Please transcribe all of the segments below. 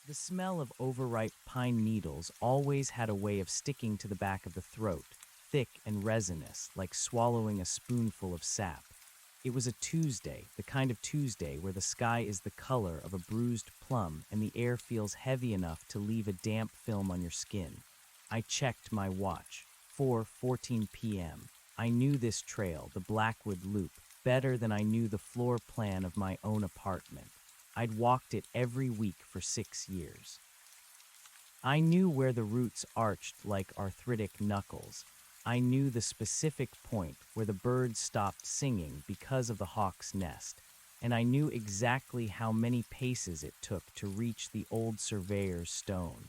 The smell of overripe pine needles always had a way of sticking to the back of the throat, thick and resinous, like swallowing a spoonful of sap. It was a Tuesday, the kind of Tuesday where the sky is the color of a bruised plum and the air feels heavy enough to leave a damp film on your skin. I checked my watch. 4:14 p.m. I knew this trail, the Blackwood Loop, better than I knew the floor plan of my own apartment. I'd walked it every week for 6 years. I knew where the roots arched like arthritic knuckles. I knew the specific point where the birds stopped singing because of the hawk's nest, and I knew exactly how many paces it took to reach the old surveyor's stone.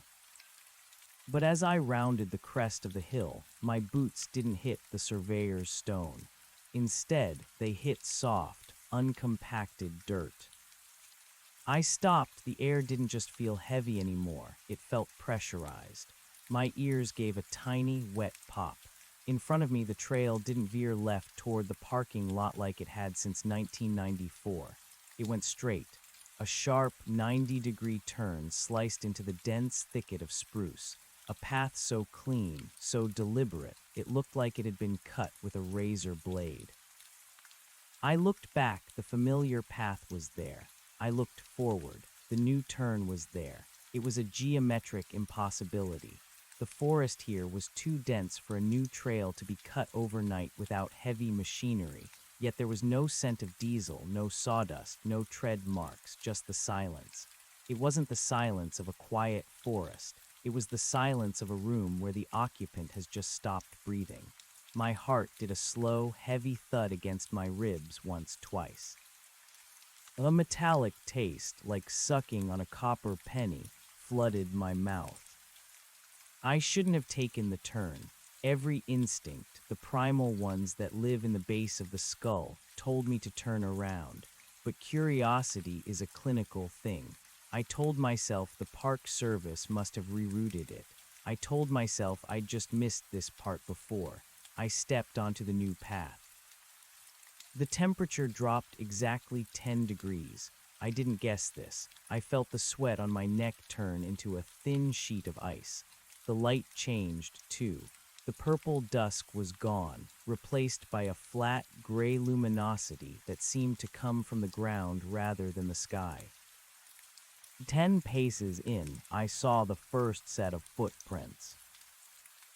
But as I rounded the crest of the hill, my boots didn't hit the surveyor's stone. Instead, they hit soft, uncompacted dirt. I stopped. The air didn't just feel heavy anymore, it felt pressurized. My ears gave a tiny, wet pop. In front of me, the trail didn't veer left toward the parking lot like it had since 1994. It went straight. A sharp, 90-degree turn sliced into the dense thicket of spruce. A path so clean, so deliberate, it looked like it had been cut with a razor blade. I looked back. The familiar path was there. I looked forward. The new turn was there. It was a geometric impossibility. The forest here was too dense for a new trail to be cut overnight without heavy machinery, yet there was no scent of diesel, no sawdust, no tread marks, just the silence. It wasn't the silence of a quiet forest. It was the silence of a room where the occupant has just stopped breathing. My heart did a slow, heavy thud against my ribs once, twice. A metallic taste, like sucking on a copper penny, flooded my mouth. I shouldn't have taken the turn. Every instinct, the primal ones that live in the base of the skull, told me to turn around. But curiosity is a clinical thing. I told myself the Park Service must have rerouted it. I told myself I'd just missed this part before. I stepped onto the new path. The temperature dropped exactly 10 degrees. I didn't guess this. I felt the sweat on my neck turn into a thin sheet of ice. The light changed, too. The purple dusk was gone, replaced by a flat, gray luminosity that seemed to come from the ground rather than the sky. 10 paces in, I saw the first set of footprints.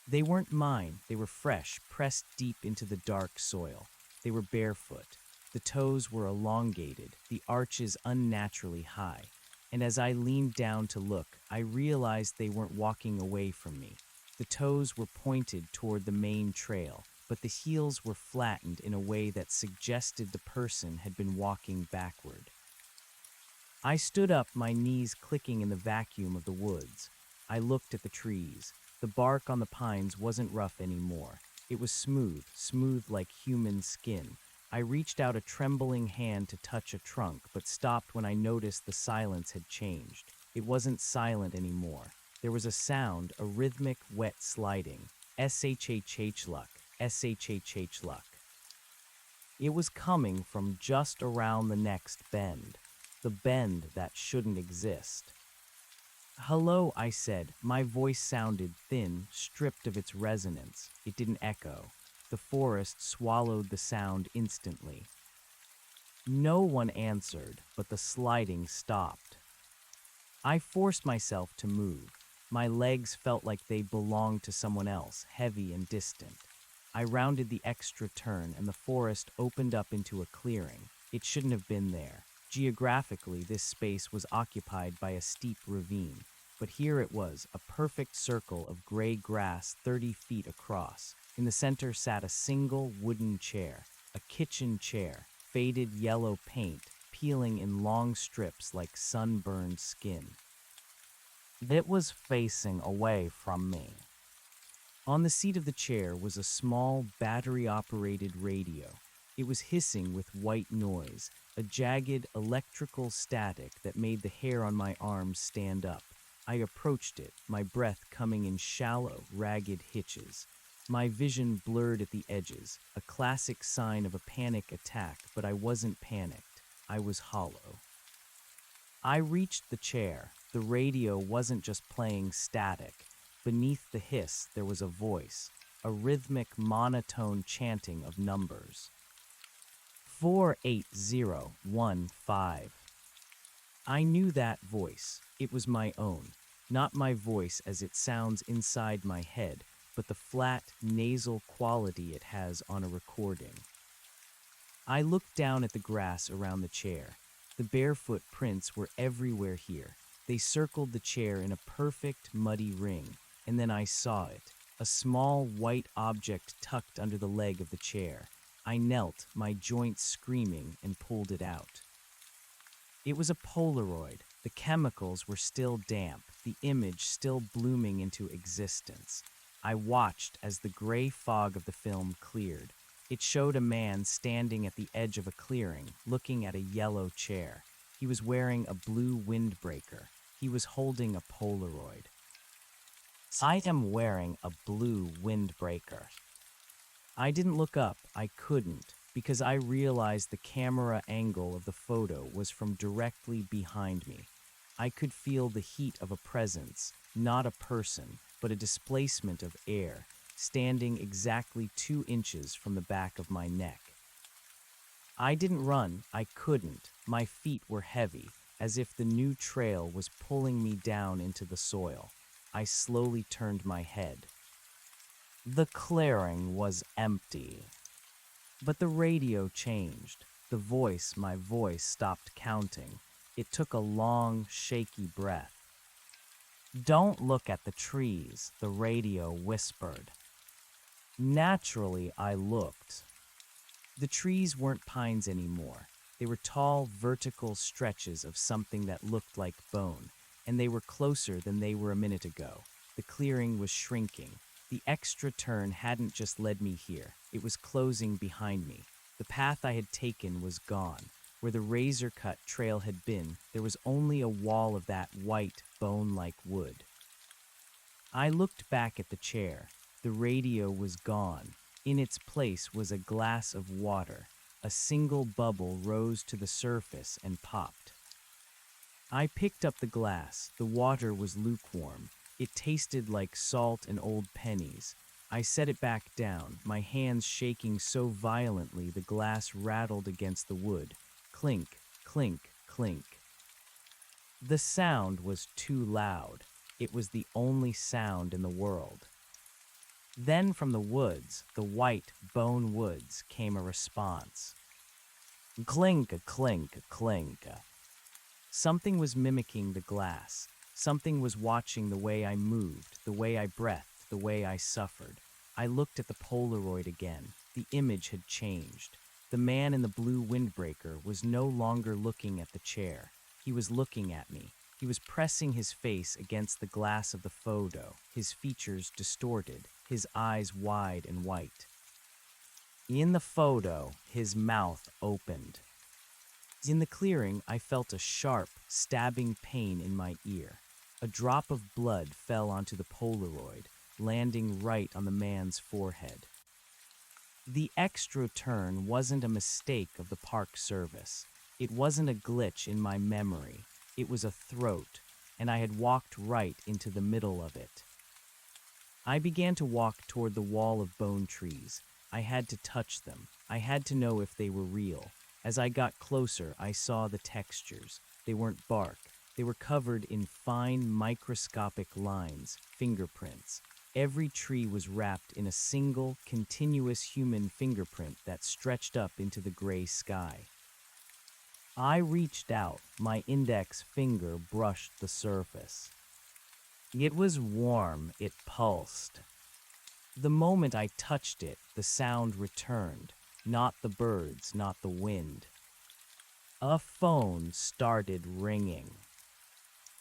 They weren't mine. They were fresh, pressed deep into the dark soil. They were barefoot. The toes were elongated, the arches unnaturally high. And as I leaned down to look, I realized they weren't walking away from me. The toes were pointed toward the main trail, but the heels were flattened in a way that suggested the person had been walking backward. I stood up, my knees clicking in the vacuum of the woods. I looked at the trees. The bark on the pines wasn't rough anymore. It was smooth, smooth like human skin. I reached out a trembling hand to touch a trunk, but stopped when I noticed the silence had changed. It wasn't silent anymore. There was a sound, a rhythmic, wet sliding. S-H-H-H-Luck, S-H-H-H-Luck. It was coming from just around the next bend. The bend that shouldn't exist. "Hello," I said. My voice sounded thin, stripped of its resonance. It didn't echo. The forest swallowed the sound instantly. No one answered, but the sliding stopped. I forced myself to move. My legs felt like they belonged to someone else, heavy and distant. I rounded the extra turn, and the forest opened up into a clearing. It shouldn't have been there. Geographically, this space was occupied by a steep ravine, but here it was, a perfect circle of gray grass 30 feet across. In the center sat a single wooden chair, a kitchen chair, faded yellow paint, peeling in long strips like sunburned skin. It was facing away from me. On the seat of the chair was a small, battery-operated radio. It was hissing with white noise, a jagged electrical static that made the hair on my arms stand up. I approached it, my breath coming in shallow, ragged hitches. My vision blurred at the edges, a classic sign of a panic attack, but I wasn't panicked. I was hollow. I reached the chair. The radio wasn't just playing static. Beneath the hiss, there was a voice, a rhythmic, monotone chanting of numbers. 48015. I knew that voice. It was my own. Not my voice as it sounds inside my head, but the flat, nasal quality it has on a recording. I looked down at the grass around the chair. The barefoot prints were everywhere here. They circled the chair in a perfect, muddy ring, and then I saw it, a small white object tucked under the leg of the chair. I knelt, my joints screaming, and pulled it out. It was a Polaroid. The chemicals were still damp, the image still blooming into existence. I watched as the gray fog of the film cleared. It showed a man standing at the edge of a clearing, looking at a yellow chair. He was wearing a blue windbreaker. He was holding a Polaroid. I am wearing a blue windbreaker. I didn't look up. I couldn't, because I realized the camera angle of the photo was from directly behind me. I could feel the heat of a presence, not a person, but a displacement of air, standing exactly 2 inches from the back of my neck. I didn't run. I couldn't. My feet were heavy, as if the new trail was pulling me down into the soil. I slowly turned my head. The clearing was empty. But the radio changed. My voice stopped counting. It took a long, shaky breath. Don't look at the trees, the radio whispered. Naturally, I looked. The trees weren't pines anymore. They were tall, vertical stretches of something that looked like bone, and they were closer than they were a minute ago. The clearing was shrinking. The extra turn hadn't just led me here. It was closing behind me. The path I had taken was gone. Where the razor-cut trail had been, there was only a wall of that white, bone-like wood. I looked back at the chair. The radio was gone. In its place was a glass of water. A single bubble rose to the surface and popped. I picked up the glass. The water was lukewarm. It tasted like salt and old pennies. I set it back down, my hands shaking so violently the glass rattled against the wood. Clink, clink, clink. The sound was too loud. It was the only sound in the world. Then from the woods, the white bone woods, came a response. Clink, clink, clink. Something was mimicking the glass. Something was watching the way I moved, the way I breathed, the way I suffered. I looked at the Polaroid again. The image had changed. The man in the blue windbreaker was no longer looking at the chair. He was looking at me. He was pressing his face against the glass of the photo, his features distorted, his eyes wide and white. In the photo, his mouth opened. In the clearing, I felt a sharp, stabbing pain in my ear. A drop of blood fell onto the Polaroid, landing right on the man's forehead. The extra turn wasn't a mistake of the park service. It wasn't a glitch in my memory. It was a throat, and I had walked right into the middle of it. I began to walk toward the wall of bone trees. I had to touch them. I had to know if they were real. As I got closer, I saw the textures. They weren't bark. They were covered in fine, microscopic lines, fingerprints. Every tree was wrapped in a single, continuous human fingerprint that stretched up into the gray sky. I reached out. My index finger brushed the surface. It was warm. It pulsed. The moment I touched it, the sound returned. Not the birds, not the wind. A phone started ringing.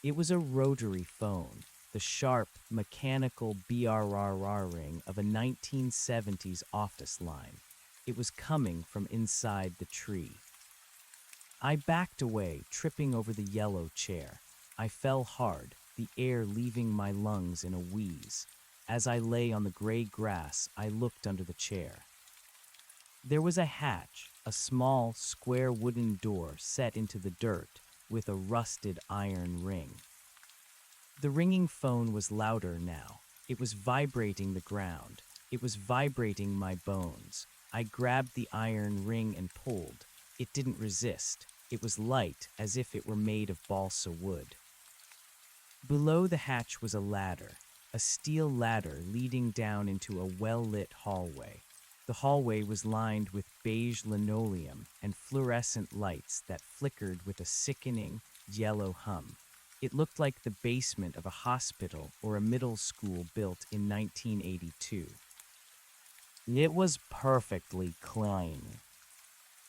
It was a rotary phone, the sharp, mechanical BRRR ring of a 1970s office line. It was coming from inside the tree. I backed away, tripping over the yellow chair. I fell hard, the air leaving my lungs in a wheeze. As I lay on the gray grass, I looked under the chair. There was a hatch, a small, square wooden door set into the dirt with a rusted iron ring. The ringing phone was louder now. It was vibrating the ground. It was vibrating my bones. I grabbed the iron ring and pulled. It didn't resist. It was light, as if it were made of balsa wood. Below the hatch was a ladder, a steel ladder leading down into a well-lit hallway. The hallway was lined with beige linoleum and fluorescent lights that flickered with a sickening, yellow hum. It looked like the basement of a hospital or a middle school built in 1982. It was perfectly clean.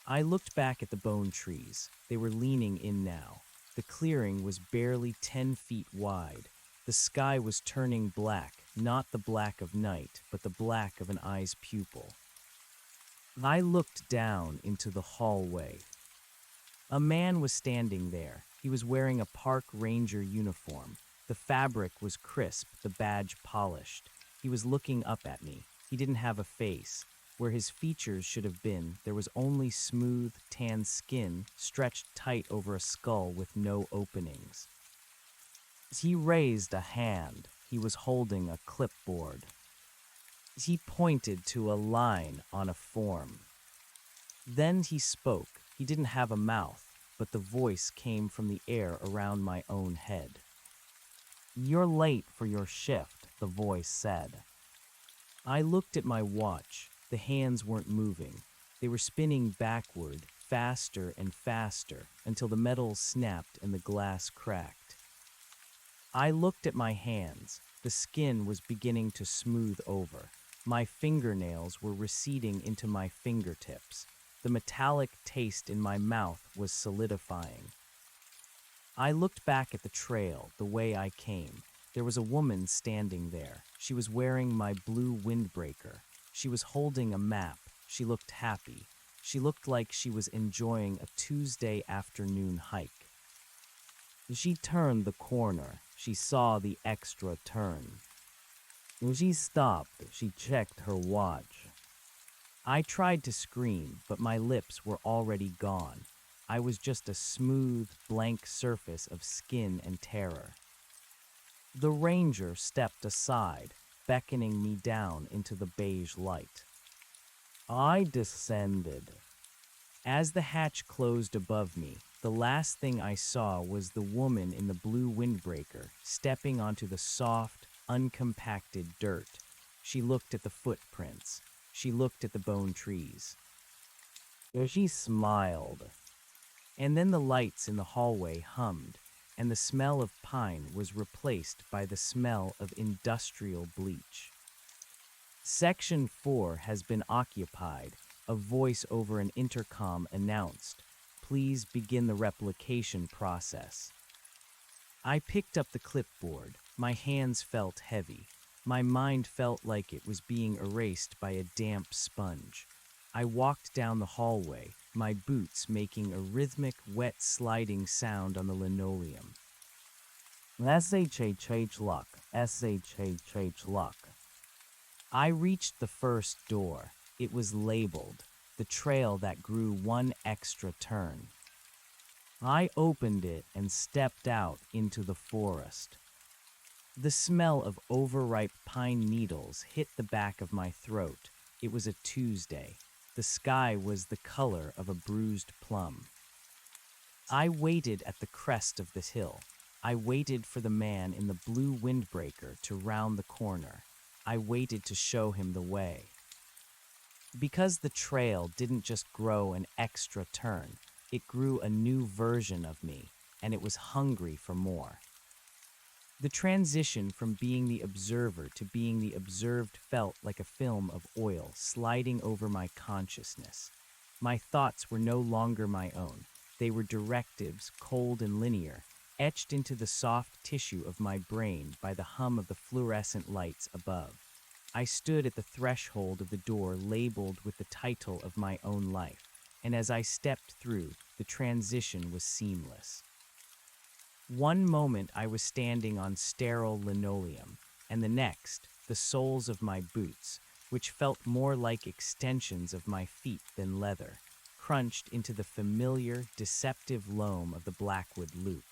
I looked back at the bone trees. They were leaning in now. The clearing was barely 10 feet wide. The sky was turning black, not the black of night, but the black of an eye's pupil. I looked down into the hallway. A man was standing there. He was wearing a park ranger uniform. The fabric was crisp, the badge polished. He was looking up at me. He didn't have a face. Where his features should have been, there was only smooth, tan skin stretched tight over a skull with no openings. He raised a hand. He was holding a clipboard. He pointed to a line on a form. Then he spoke. He didn't have a mouth, but the voice came from the air around my own head. "You're late for your shift," the voice said. I looked at my watch. The hands weren't moving. They were spinning backward, faster and faster, until the metal snapped and the glass cracked. I looked at my hands. The skin was beginning to smooth over. My fingernails were receding into my fingertips. The metallic taste in my mouth was solidifying. I looked back at the trail, the way I came. There was a woman standing there. She was wearing my blue windbreaker. She was holding a map. She looked happy. She looked like she was enjoying a Tuesday afternoon hike. She turned the corner. She saw the extra turn. She stopped. She checked her watch. I tried to scream, but my lips were already gone. I was just a smooth, blank surface of skin and terror. The ranger stepped aside, beckoning me down into the beige light. I descended. As the hatch closed above me, the last thing I saw was the woman in the blue windbreaker stepping onto the soft, uncompacted dirt. She looked at the footprints. She looked at the bone trees. She smiled. And then the lights in the hallway hummed, and the smell of pine was replaced by the smell of industrial bleach. Section 4 has been occupied, a voice over an intercom announced. Please begin the replication process. I picked up the clipboard. My hands felt heavy. My mind felt like it was being erased by a damp sponge. I walked down the hallway, my boots making a rhythmic, wet sliding sound on the linoleum. SHHH luck, SHHH luck. I reached the first door. It was labeled, the trail that grew one extra turn. I opened it and stepped out into the forest. The smell of overripe pine needles hit the back of my throat. It was a Tuesday. The sky was the color of a bruised plum. I waited at the crest of the hill. I waited for the man in the blue windbreaker to round the corner. I waited to show him the way. Because the trail didn't just grow an extra turn, it grew a new version of me, and it was hungry for more. The transition from being the observer to being the observed felt like a film of oil sliding over my consciousness. My thoughts were no longer my own. They were directives, cold and linear, etched into the soft tissue of my brain by the hum of the fluorescent lights above. I stood at the threshold of the door labeled with the title of my own life, and as I stepped through, the transition was seamless. One moment I was standing on sterile linoleum, and the next, the soles of my boots, which felt more like extensions of my feet than leather, crunched into the familiar, deceptive loam of the Blackwood Loop.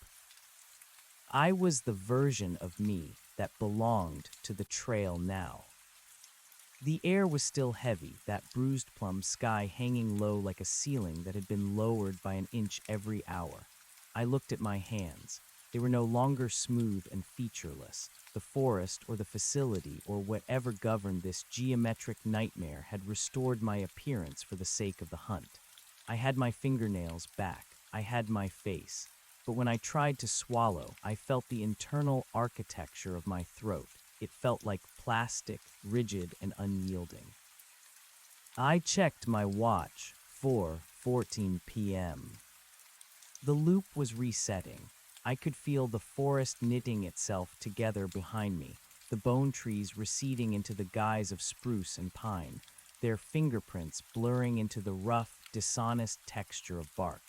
I was the version of me that belonged to the trail now. The air was still heavy, that bruised plum sky hanging low like a ceiling that had been lowered by an inch every hour. I looked at my hands. They were no longer smooth and featureless. The forest or the facility or whatever governed this geometric nightmare had restored my appearance for the sake of the hunt. I had my fingernails back. I had my face. But when I tried to swallow, I felt the internal architecture of my throat. It felt like plastic, rigid, and unyielding. I checked my watch. 4:14 p.m. The loop was resetting. I could feel the forest knitting itself together behind me, the bone trees receding into the guise of spruce and pine, their fingerprints blurring into the rough, dishonest texture of bark.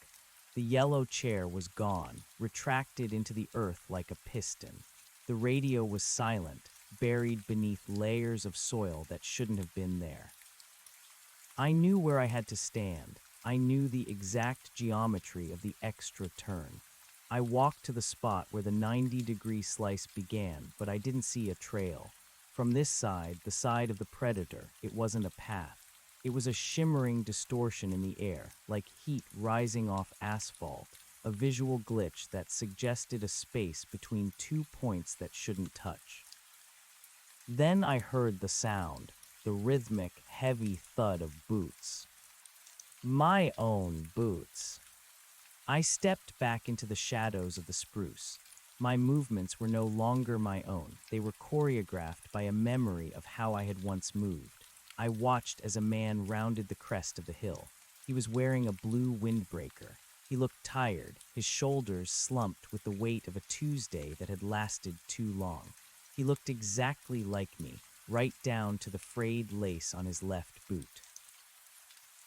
The yellow chair was gone, retracted into the earth like a piston. The radio was silent, buried beneath layers of soil that shouldn't have been there. I knew where I had to stand. I knew the exact geometry of the extra turn. I walked to the spot where the 90-degree slice began, but I didn't see a trail. From this side, the side of the predator, it wasn't a path. It was a shimmering distortion in the air, like heat rising off asphalt, a visual glitch that suggested a space between 2 points that shouldn't touch. Then I heard the sound, the rhythmic, heavy thud of boots. My own boots. I stepped back into the shadows of the spruce. My movements were no longer my own. They were choreographed by a memory of how I had once moved. I watched as a man rounded the crest of the hill. He was wearing a blue windbreaker. He looked tired, his shoulders slumped with the weight of a Tuesday that had lasted too long. He looked exactly like me, right down to the frayed lace on his left boot.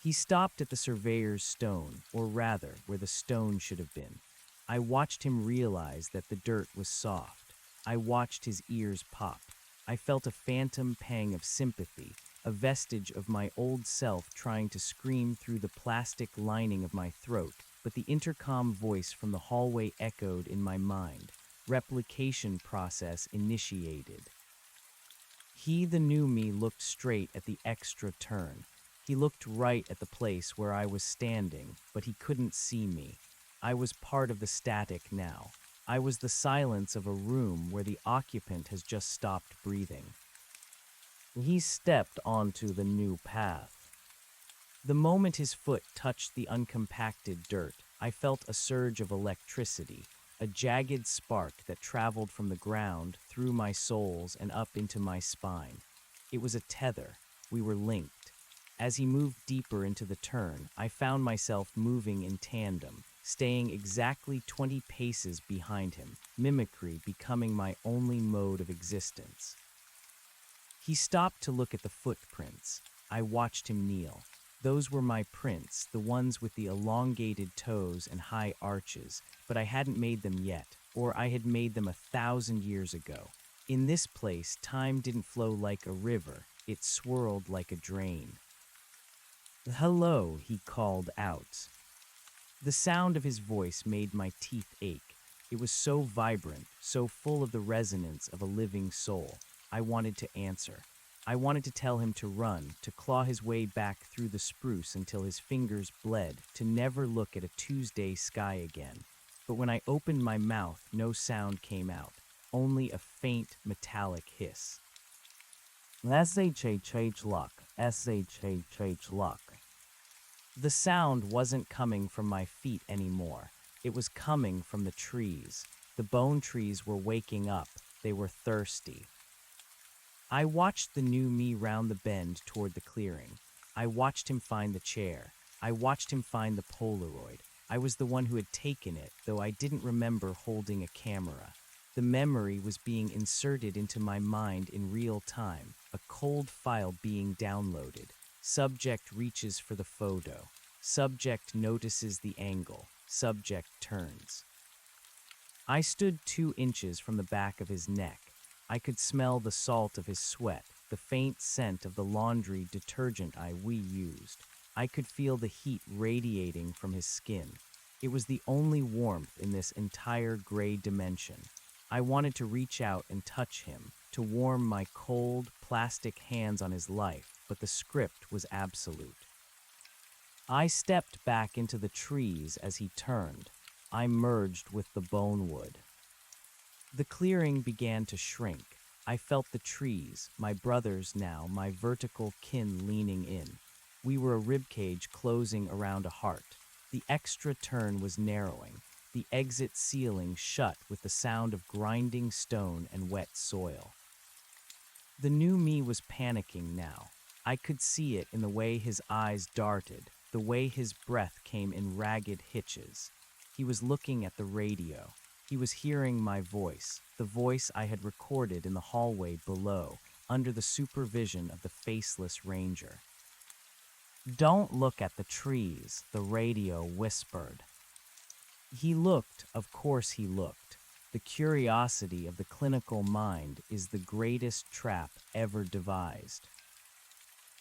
He stopped at the surveyor's stone, or rather, where the stone should have been. I watched him realize that the dirt was soft. I watched his ears pop. I felt a phantom pang of sympathy, a vestige of my old self trying to scream through the plastic lining of my throat, but the intercom voice from the hallway echoed in my mind. Replication process initiated. He, the new me, looked straight at the extra turn. He looked right at the place where I was standing, but he couldn't see me. I was part of the static now. I was the silence of a room where the occupant has just stopped breathing. He stepped onto the new path. The moment his foot touched the uncompacted dirt, I felt a surge of electricity, a jagged spark that traveled from the ground through my soles and up into my spine. It was a tether. We were linked. As he moved deeper into the turn, I found myself moving in tandem, staying exactly 20 paces behind him, mimicry becoming my only mode of existence. He stopped to look at the footprints. I watched him kneel. Those were my prints, the ones with the elongated toes and high arches, but I hadn't made them yet, or I had made them 1,000 years ago. In this place, time didn't flow like a river, it swirled like a drain. "Hello," he called out. The sound of his voice made my teeth ache. It was so vibrant, so full of the resonance of a living soul. I wanted to answer. I wanted to tell him to run, to claw his way back through the spruce until his fingers bled, to never look at a Tuesday sky again. But when I opened my mouth, no sound came out, only a faint metallic hiss. "SHH luck, SHH luck." The sound wasn't coming from my feet anymore. It was coming from the trees. The bone trees were waking up. They were thirsty. I watched the new me round the bend toward the clearing. I watched him find the chair. I watched him find the Polaroid. I was the one who had taken it, though I didn't remember holding a camera. The memory was being inserted into my mind in real time, a cold file being downloaded. Subject reaches for the photo. Subject notices the angle. Subject turns. I stood 2 inches from the back of his neck. I could smell the salt of his sweat, the faint scent of the laundry detergent we used. I could feel the heat radiating from his skin. It was the only warmth in this entire gray dimension. I wanted to reach out and touch him, to warm my cold, plastic hands on his life, but the script was absolute. I stepped back into the trees as he turned. I merged with the bonewood. The clearing began to shrink. I felt the trees, my brothers now, my vertical kin leaning in. We were a ribcage closing around a heart. The extra turn was narrowing, the exit sealing shut with the sound of grinding stone and wet soil. The new me was panicking now. I could see it in the way his eyes darted, the way his breath came in ragged hitches. He was looking at the radio. He was hearing my voice, the voice I had recorded in the hallway below, under the supervision of the faceless ranger. "Don't look at the trees," the radio whispered. He looked, of course he looked. The curiosity of the clinical mind is the greatest trap ever devised.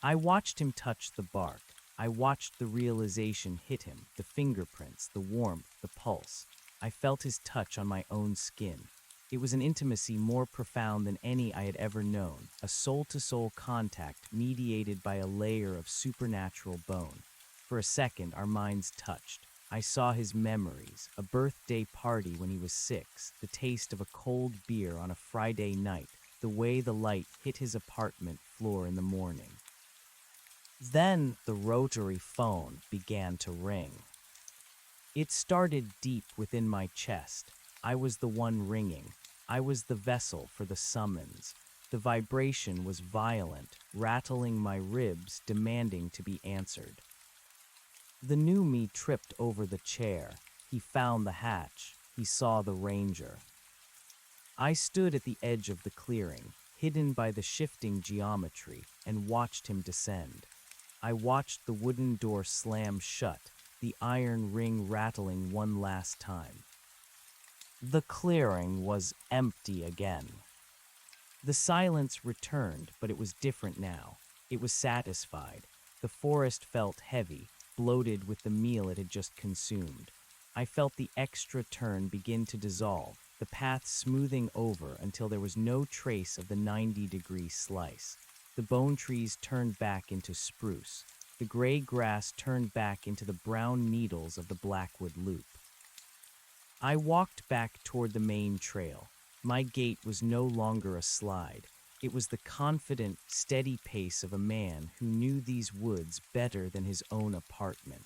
I watched him touch the bark. I watched the realization hit him, the fingerprints, the warmth, the pulse. I felt his touch on my own skin. It was an intimacy more profound than any I had ever known, a soul-to-soul contact mediated by a layer of supernatural bone. For a second, our minds touched. I saw his memories, a birthday party when he was 6, the taste of a cold beer on a Friday night, the way the light hit his apartment floor in the morning. Then the rotary phone began to ring. It started deep within my chest. I was the one ringing. I was the vessel for the summons. The vibration was violent, rattling my ribs, demanding to be answered. The new me tripped over the chair. He found the hatch. He saw the ranger. I stood at the edge of the clearing, hidden by the shifting geometry, and watched him descend. I watched the wooden door slam shut, the iron ring rattling one last time. The clearing was empty again. The silence returned, but it was different now. It was satisfied. The forest felt heavy, bloated with the meal it had just consumed. I felt the extra turn begin to dissolve, the path smoothing over until there was no trace of the 90-degree slice. The bone trees turned back into spruce. The gray grass turned back into the brown needles of the blackwood loop. I walked back toward the main trail. My gait was no longer a slide. It was the confident, steady pace of a man who knew these woods better than his own apartment.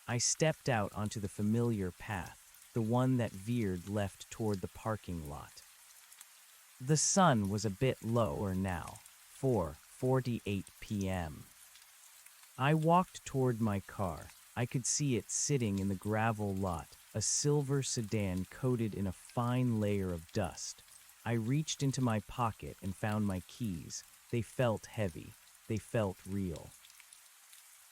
I stepped out onto the familiar path, the one that veered left toward the parking lot. The sun was a bit lower now, 4:48 p.m. I walked toward my car. I could see it sitting in the gravel lot, a silver sedan coated in a fine layer of dust. I reached into my pocket and found my keys. They felt heavy. They felt real.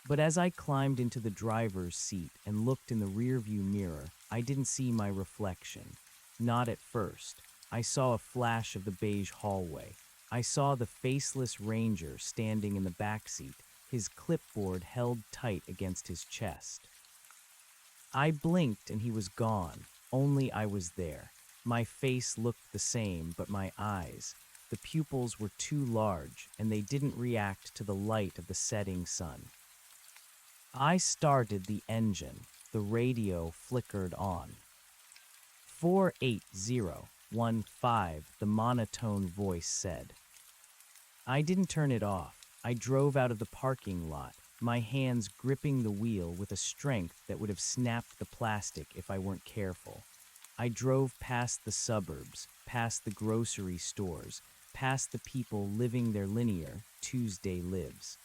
But as I climbed into the driver's seat and looked in the rearview mirror, I didn't see my reflection. Not at first. I saw a flash of the beige hallway. I saw the faceless ranger standing in the backseat, his clipboard held tight against his chest. I blinked and he was gone. Only I was there. My face looked the same, but my eyes, the pupils were too large, and they didn't react to the light of the setting sun. I started the engine. The radio flickered on. 48015, the monotone voice said. I didn't turn it off. I drove out of the parking lot, my hands gripping the wheel with a strength that would have snapped the plastic if I weren't careful. I drove past the suburbs, past the grocery stores, past the people living their linear Tuesday lives.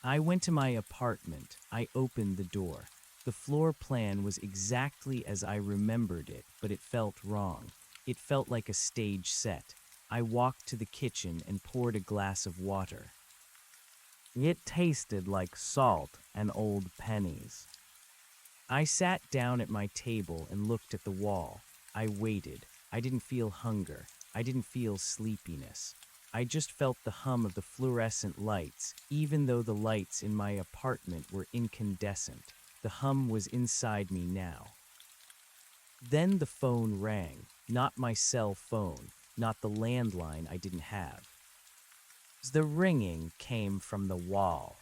I went to my apartment. I opened the door. The floor plan was exactly as I remembered it, but it felt wrong. It felt like a stage set. I walked to the kitchen and poured a glass of water. It tasted like salt and old pennies. I sat down at my table and looked at the wall. I waited. I didn't feel hunger. I didn't feel sleepiness. I just felt the hum of the fluorescent lights, even though the lights in my apartment were incandescent. The hum was inside me now. Then the phone rang. not my cell phone, not the landline I didn't have. The ringing came from the wall.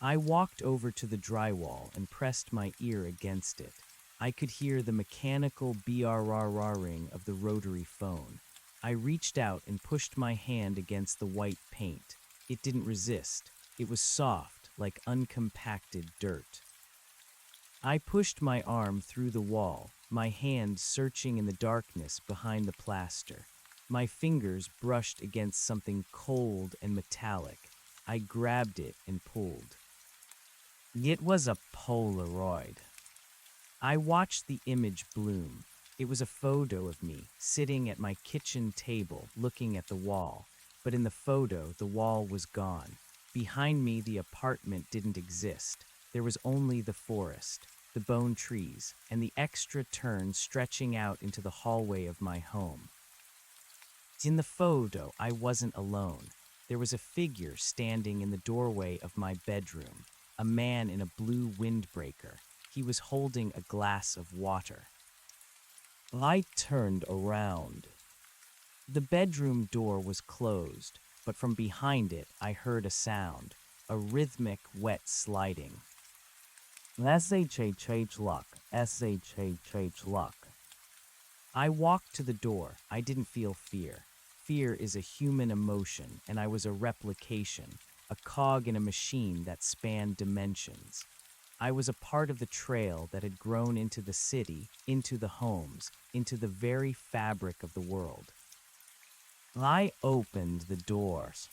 I walked over to the drywall and pressed my ear against it. I could hear the mechanical brrrring of the rotary phone. I reached out and pushed my hand against the white paint. It didn't resist. It was soft, like uncompacted dirt. I pushed my arm through the wall, my hand searching in the darkness behind the plaster. My fingers brushed against something cold and metallic. I grabbed it and pulled. It was a Polaroid. I watched the image bloom. It was a photo of me, sitting at my kitchen table, looking at the wall. But in the photo, the wall was gone. Behind me, the apartment didn't exist. There was only the forest, the bone trees, and the extra turn stretching out into the hallway of my home. In the photo, I wasn't alone. There was a figure standing in the doorway of my bedroom, a man in a blue windbreaker. He was holding a glass of water. I turned around. The bedroom door was closed, but from behind it I heard a sound, a rhythmic, wet sliding. S-H-H-H luck, S-H-H-H luck. I walked to the door. I didn't feel fear. Fear is a human emotion, and I was a replication, a cog in a machine that spanned dimensions. I was a part of the trail that had grown into the city, into the homes, into the very fabric of the world. I opened the doors.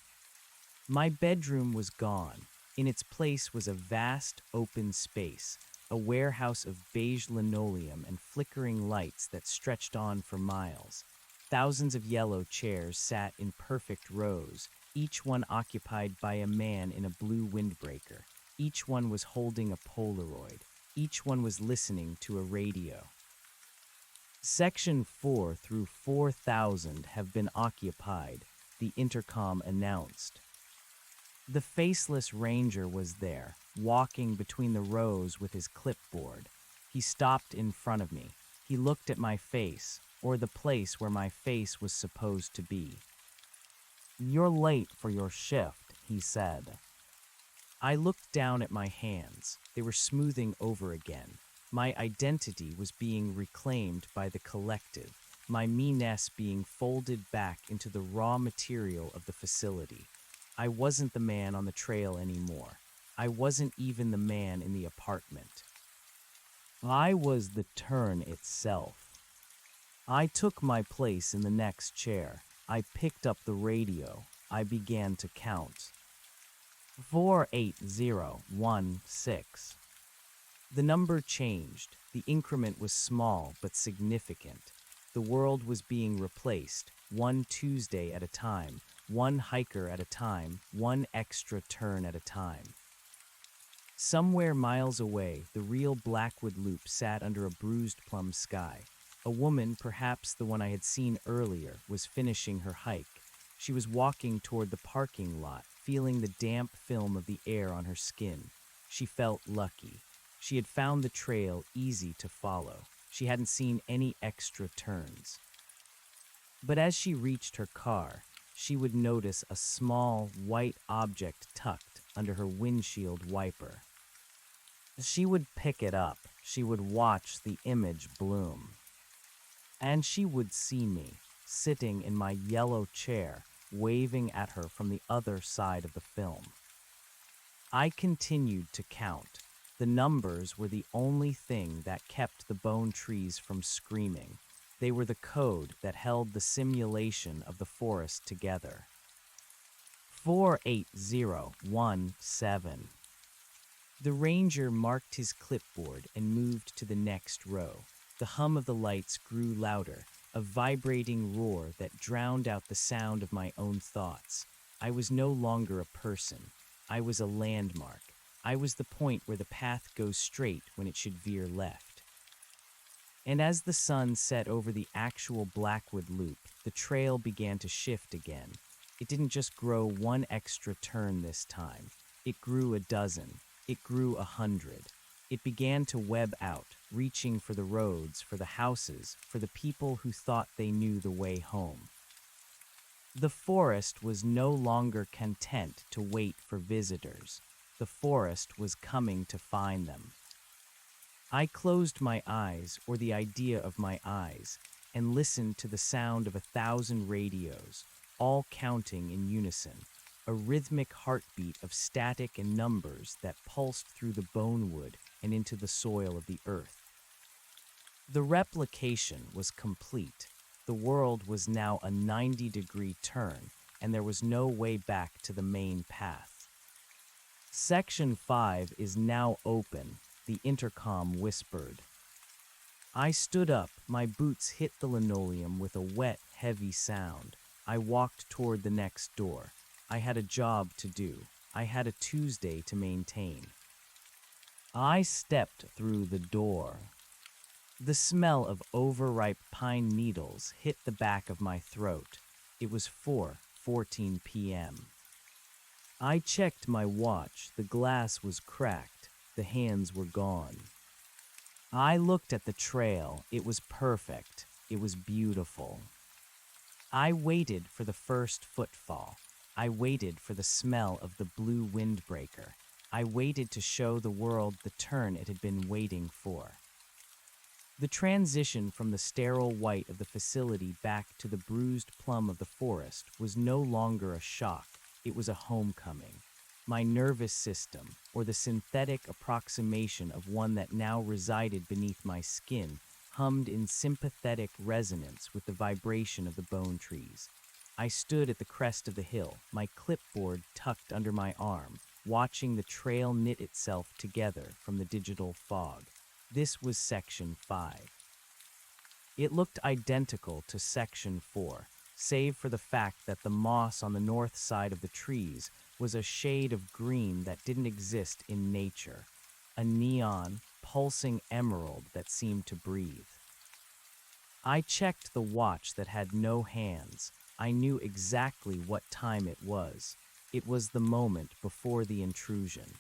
My bedroom was gone. In its place was a vast, open space, a warehouse of beige linoleum and flickering lights that stretched on for miles. Thousands of yellow chairs sat in perfect rows, each one occupied by a man in a blue windbreaker. Each one was holding a Polaroid. Each one was listening to a radio. Section 4 through 4000 have been occupied, the intercom announced. The faceless ranger was there, walking between the rows with his clipboard. He stopped in front of me. He looked at my face, or the place where my face was supposed to be. "You're late for your shift," he said. I looked down at my hands. They were smoothing over again. My identity was being reclaimed by the collective, my me-ness being folded back into the raw material of the facility. I wasn't the man on the trail anymore. I wasn't even the man in the apartment. I was the turn itself. I took my place in the next chair. I picked up the radio. I began to count. 48016. The number changed. The increment was small but significant. The world was being replaced, one Tuesday at a time, one hiker at a time, one extra turn at a time. Somewhere miles away, the real Blackwood Loop sat under a bruised plum sky. A woman, perhaps the one I had seen earlier, was finishing her hike. She was walking toward the parking lot, feeling the damp film of the air on her skin. She felt lucky. She had found the trail easy to follow. She hadn't seen any extra turns. But as she reached her car, she would notice a small, white object tucked under her windshield wiper. She would pick it up. She would watch the image bloom. And she would see me, sitting in my yellow chair, waving at her from the other side of the film. I continued to count. The numbers were the only thing that kept the bone trees from screaming. They were the code that held the simulation of the forest together. 48017. The ranger marked his clipboard and moved to the next row. The hum of the lights grew louder, a vibrating roar that drowned out the sound of my own thoughts. I was no longer a person. I was a landmark. I was the point where the path goes straight when it should veer left. And as the sun set over the actual Blackwood Loop, the trail began to shift again. It didn't just grow one extra turn this time. It grew a dozen. It grew 100. It began to web out, reaching for the roads, for the houses, for the people who thought they knew the way home. The forest was no longer content to wait for visitors. The forest was coming to find them. I closed my eyes, or the idea of my eyes, and listened to the sound of 1,000 radios, all counting in unison, a rhythmic heartbeat of static and numbers that pulsed through the bonewood and into the soil of the earth. The replication was complete. The world was now a 90-degree turn, and there was no way back to the main path. Section 5 is now open, the intercom whispered. I stood up, my boots hit the linoleum with a wet, heavy sound. I walked toward the next door. I had a job to do. I had a Tuesday to maintain. I stepped through the door. The smell of overripe pine needles hit the back of my throat. It was 4:14 p.m. I checked my watch. The glass was cracked. The hands were gone. I looked at the trail. It was perfect. It was beautiful. I waited for the first footfall. I waited for the smell of the blue windbreaker. I waited to show the world the turn it had been waiting for. The transition from the sterile white of the facility back to the bruised plum of the forest was no longer a shock. It was a homecoming. My nervous system, or the synthetic approximation of one that now resided beneath my skin, hummed in sympathetic resonance with the vibration of the bone trees. I stood at the crest of the hill, my clipboard tucked under my arm, watching the trail knit itself together from the digital fog. This was Section 5. It looked identical to Section 4, save for the fact that the moss on the north side of the trees was a shade of green that didn't exist in nature, a neon, pulsing emerald that seemed to breathe. I checked the watch that had no hands. I knew exactly what time it was. It was the moment before the intrusion.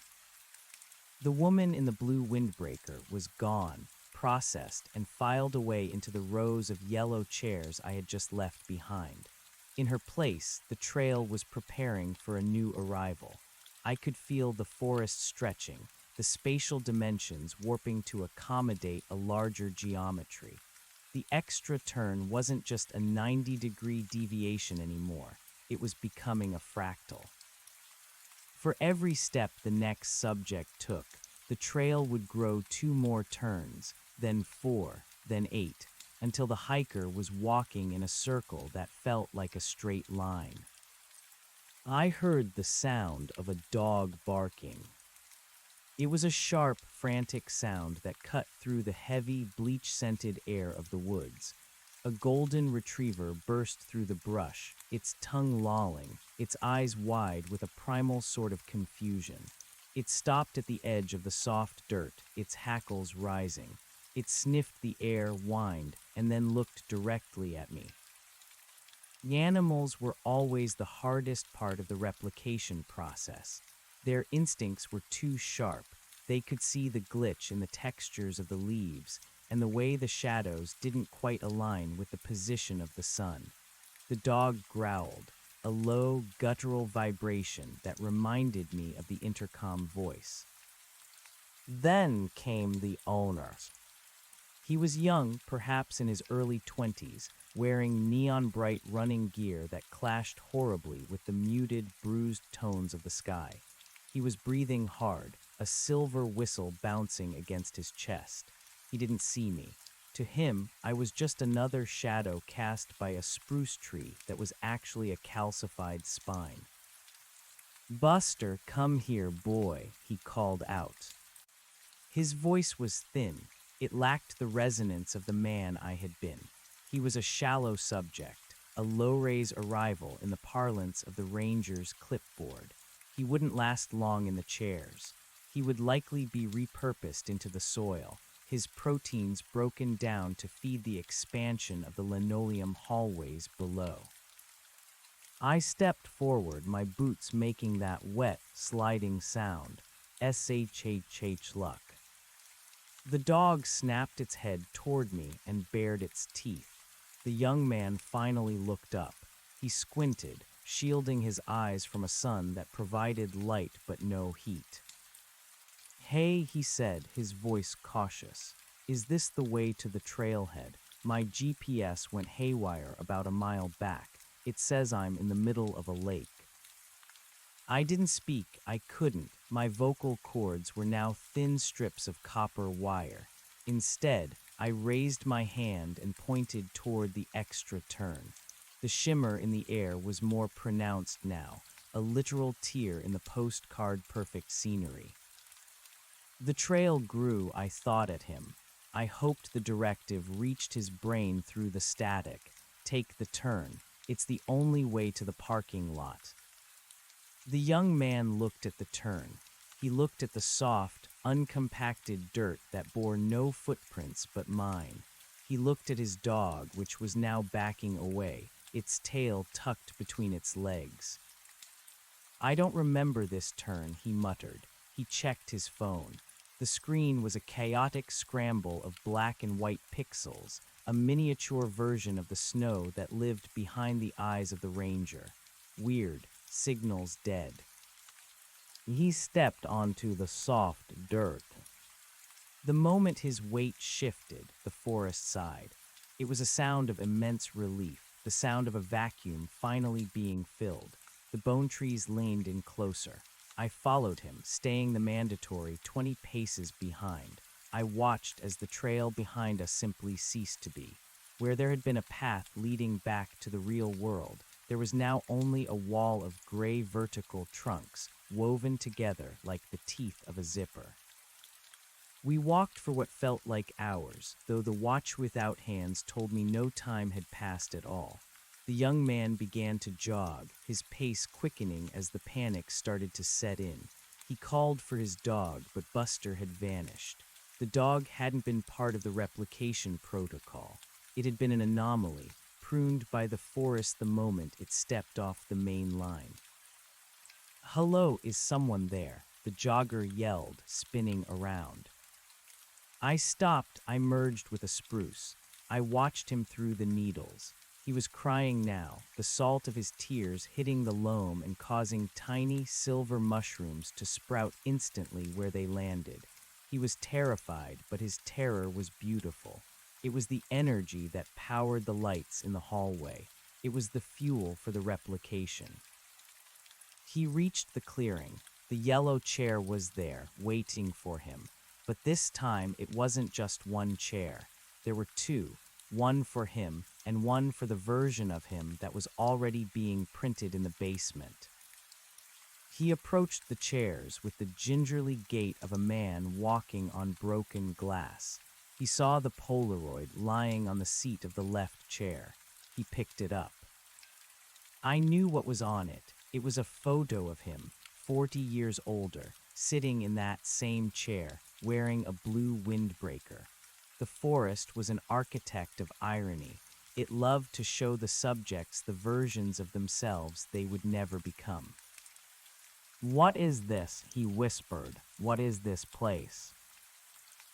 The woman in the blue windbreaker was gone, processed, and filed away into the rows of yellow chairs I had just left behind. In her place, the trail was preparing for a new arrival. I could feel the forest stretching, the spatial dimensions warping to accommodate a larger geometry. The extra turn wasn't just a 90-degree deviation anymore. It was becoming a fractal. For every step the next subject took, the trail would grow 2 more turns, then 4, then 8, until the hiker was walking in a circle that felt like a straight line. I heard the sound of a dog barking. It was a sharp, frantic sound that cut through the heavy, bleach-scented air of the woods. A golden retriever burst through the brush, its tongue lolling, its eyes wide with a primal sort of confusion. It stopped at the edge of the soft dirt, its hackles rising. It sniffed the air, whined, and then looked directly at me. The animals were always the hardest part of the replication process. Their instincts were too sharp. They could see the glitch in the textures of the leaves, and the way the shadows didn't quite align with the position of the sun. The dog growled, a low, guttural vibration that reminded me of the intercom voice. Then came the owner. He was young, perhaps in his early 20s, wearing neon-bright running gear that clashed horribly with the muted, bruised tones of the sky. He was breathing hard, a silver whistle bouncing against his chest. He didn't see me. To him, I was just another shadow cast by a spruce tree that was actually a calcified spine. "Buster, come here, boy," he called out. His voice was thin. It lacked the resonance of the man I had been. He was a shallow subject, a low-raise arrival in the parlance of the ranger's clipboard. He wouldn't last long in the chairs. He would likely be repurposed into the soil, his proteins broken down to feed the expansion of the linoleum hallways below. I stepped forward, my boots making that wet, sliding sound. SHHH luck. The dog snapped its head toward me and bared its teeth. The young man finally looked up. He squinted, shielding his eyes from a sun that provided light but no heat. "Hey," he said, his voice cautious. "Is this the way to the trailhead? My GPS went haywire about a mile back. It says I'm in the middle of a lake." I didn't speak, I couldn't. My vocal cords were now thin strips of copper wire. Instead, I raised my hand and pointed toward the extra turn. The shimmer in the air was more pronounced now, a literal tear in the postcard-perfect scenery. The trail grew, I thought at him. I hoped the directive reached his brain through the static. Take the turn. It's the only way to the parking lot. The young man looked at the turn. He looked at the soft, uncompacted dirt that bore no footprints but mine. He looked at his dog, which was now backing away, its tail tucked between its legs. "I don't remember this turn," he muttered. He checked his phone. The screen was a chaotic scramble of black and white pixels, a miniature version of the snow that lived behind the eyes of the ranger. Weird, signals dead. He stepped onto the soft dirt. The moment his weight shifted, the forest sighed. It was a sound of immense relief, the sound of a vacuum finally being filled. The bone trees leaned in closer. I followed him, staying the mandatory 20 paces behind. I watched as the trail behind us simply ceased to be. Where there had been a path leading back to the real world, there was now only a wall of gray vertical trunks, woven together like the teeth of a zipper. We walked for what felt like hours, though the watch without hands told me no time had passed at all. The young man began to jog, his pace quickening as the panic started to set in. He called for his dog, but Buster had vanished. The dog hadn't been part of the replication protocol. It had been an anomaly, pruned by the forest the moment it stepped off the main line. "Hello, is someone there?" the jogger yelled, spinning around. I stopped. I merged with a spruce. I watched him through the needles. He was crying now, the salt of his tears hitting the loam and causing tiny silver mushrooms to sprout instantly where they landed. He was terrified, but his terror was beautiful. It was the energy that powered the lights in the hallway. It was the fuel for the replication. He reached the clearing. The yellow chair was there, waiting for him. But this time it wasn't just one chair. There were two, one for him and one for the version of him that was already being printed in the basement. He approached the chairs with the gingerly gait of a man walking on broken glass. He saw the Polaroid lying on the seat of the left chair. He picked it up. I knew what was on it. It was a photo of him, 40 years older, sitting in that same chair, wearing a blue windbreaker. The forest was an architect of irony. It loved to show the subjects the versions of themselves they would never become. "What is this?" he whispered. "What is this place?"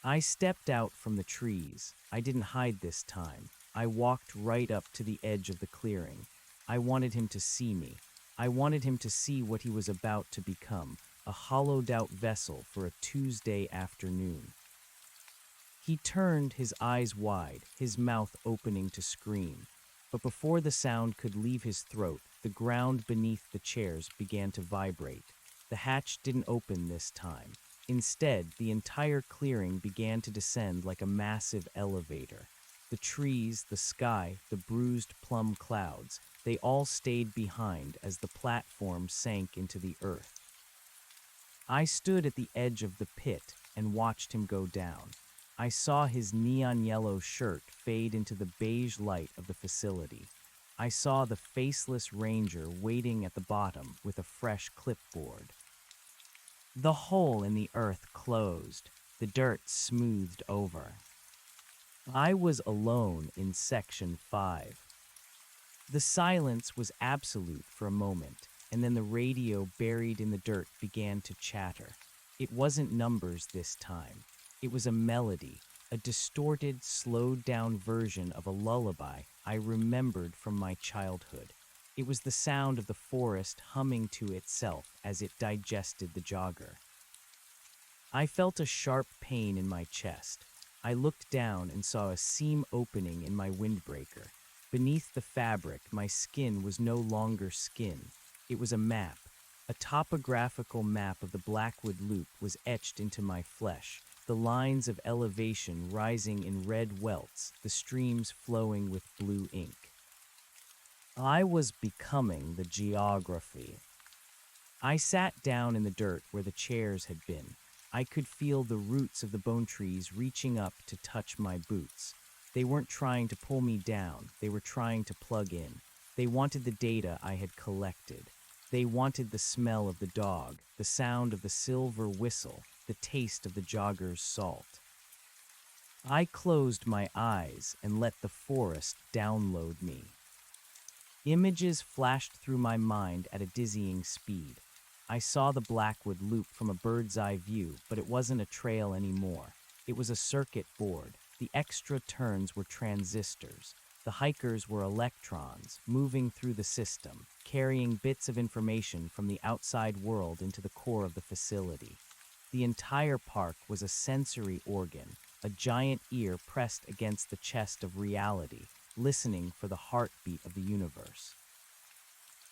I stepped out from the trees. I didn't hide this time. I walked right up to the edge of the clearing. I wanted him to see me. I wanted him to see what he was about to become, a hollowed-out vessel for a Tuesday afternoon. He turned, his eyes wide, his mouth opening to scream. But before the sound could leave his throat, the ground beneath the chairs began to vibrate. The hatch didn't open this time. Instead, the entire clearing began to descend like a massive elevator. The trees, the sky, the bruised plum clouds, they all stayed behind as the platform sank into the earth. I stood at the edge of the pit and watched him go down. I saw his neon yellow shirt fade into the beige light of the facility. I saw the faceless ranger waiting at the bottom with a fresh clipboard. The hole in the earth closed, the dirt smoothed over. I was alone in Section 5. The silence was absolute for a moment, and then the radio buried in the dirt began to chatter. It wasn't numbers this time. It was a melody, a distorted, slowed-down version of a lullaby I remembered from my childhood. It was the sound of the forest humming to itself as it digested the jogger. I felt a sharp pain in my chest. I looked down and saw a seam opening in my windbreaker. Beneath the fabric, my skin was no longer skin. It was a map. A topographical map of the Blackwood Loop was etched into my flesh, the lines of elevation rising in red welts, the streams flowing with blue ink. I was becoming the geography. I sat down in the dirt where the chairs had been. I could feel the roots of the bone trees reaching up to touch my boots. They weren't trying to pull me down, they were trying to plug in. They wanted the data I had collected. They wanted the smell of the dog, the sound of the silver whistle, the taste of the jogger's salt. I closed my eyes and let the forest download me. Images flashed through my mind at a dizzying speed. I saw the Blackwood Loop from a bird's-eye view, but it wasn't a trail anymore. It was a circuit board. The extra turns were transistors. The hikers were electrons, moving through the system, carrying bits of information from the outside world into the core of the facility. The entire park was a sensory organ, a giant ear pressed against the chest of reality, listening for the heartbeat of the universe.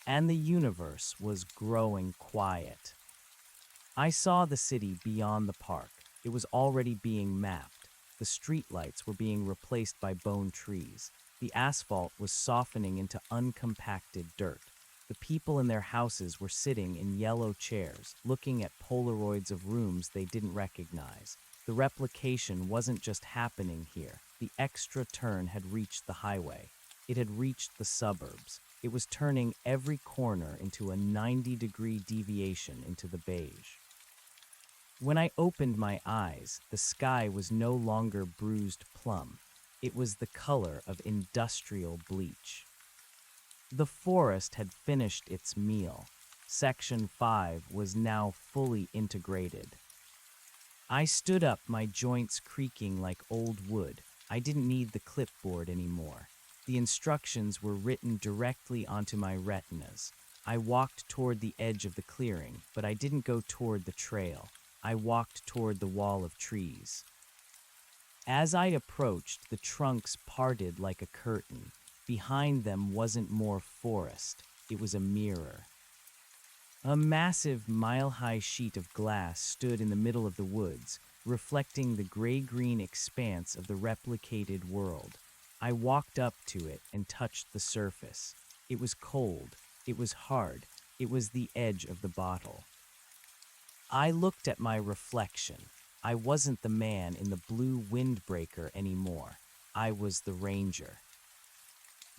And the universe was growing quiet. I saw the city beyond the park. It was already being mapped. The streetlights were being replaced by bone trees. The asphalt was softening into uncompacted dirt. The people in their houses were sitting in yellow chairs, looking at Polaroids of rooms they didn't recognize. The replication wasn't just happening here. The extra turn had reached the highway. It had reached the suburbs. It was turning every corner into a 90-degree deviation into the beige. When I opened my eyes, the sky was no longer bruised plum. It was the color of industrial bleach. The forest had finished its meal. Section 5 was now fully integrated. I stood up, my joints creaking like old wood. I didn't need the clipboard anymore. The instructions were written directly onto my retinas. I walked toward the edge of the clearing, but I didn't go toward the trail. I walked toward the wall of trees. As I approached, the trunks parted like a curtain. Behind them wasn't more forest, it was a mirror. A massive, mile-high sheet of glass stood in the middle of the woods, reflecting the gray-green expanse of the replicated world. I walked up to it and touched the surface. It was cold, it was hard, it was the edge of the bottle. I looked at my reflection. I wasn't the man in the blue windbreaker anymore. I was the ranger.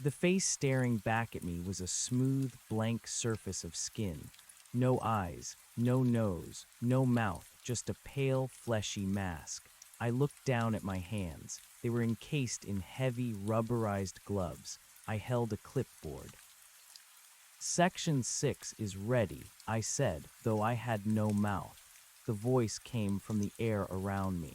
The face staring back at me was a smooth, blank surface of skin. No eyes, no nose, no mouth, just a pale, fleshy mask. I looked down at my hands. They were encased in heavy, rubberized gloves. I held a clipboard. Section 6 is ready, I said, though I had no mouth. The voice came from the air around me.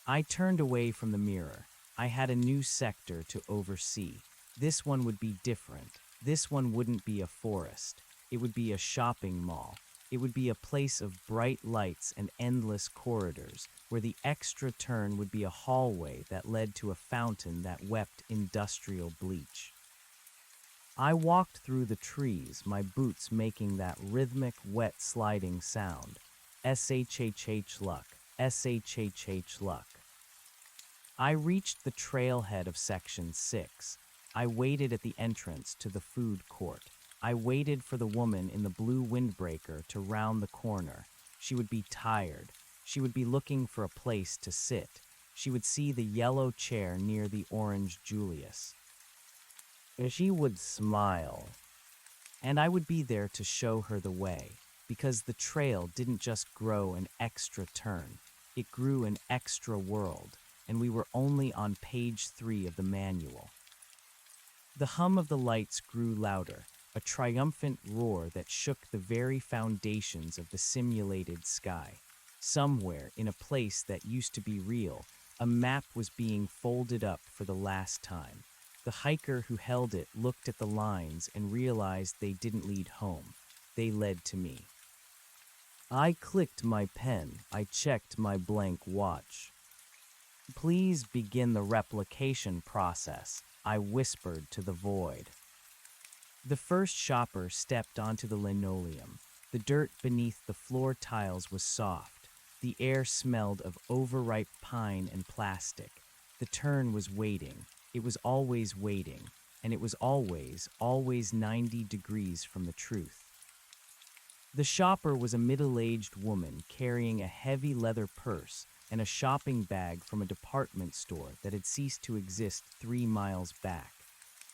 I turned away from the mirror. I had a new sector to oversee. This one would be different. This one wouldn't be a forest. It would be a shopping mall. It would be a place of bright lights and endless corridors, where the extra turn would be a hallway that led to a fountain that wept industrial bleach. I walked through the trees, my boots making that rhythmic, wet sliding sound. SHHH luck, SHHH luck. I reached the trailhead of Section 6. I waited at the entrance to the food court. I waited for the woman in the blue windbreaker to round the corner. She would be tired. She would be looking for a place to sit. She would see the yellow chair near the orange Julius. She would smile. And I would be there to show her the way, because the trail didn't just grow an extra turn. It grew an extra world, and we were only on page 3 of the manual. The hum of the lights grew louder, a triumphant roar that shook the very foundations of the simulated sky. Somewhere, in a place that used to be real, a map was being folded up for the last time. The hiker who held it looked at the lines and realized they didn't lead home. They led to me. I clicked my pen. I checked my blank watch. Please begin the replication process, I whispered to the void. The first shopper stepped onto the linoleum. The dirt beneath the floor tiles was soft. The air smelled of overripe pine and plastic. The turn was waiting. It was always waiting. And it was always 90 degrees from the truth. The shopper was a middle-aged woman carrying a heavy leather purse and a shopping bag from a department store that had ceased to exist 3 miles back.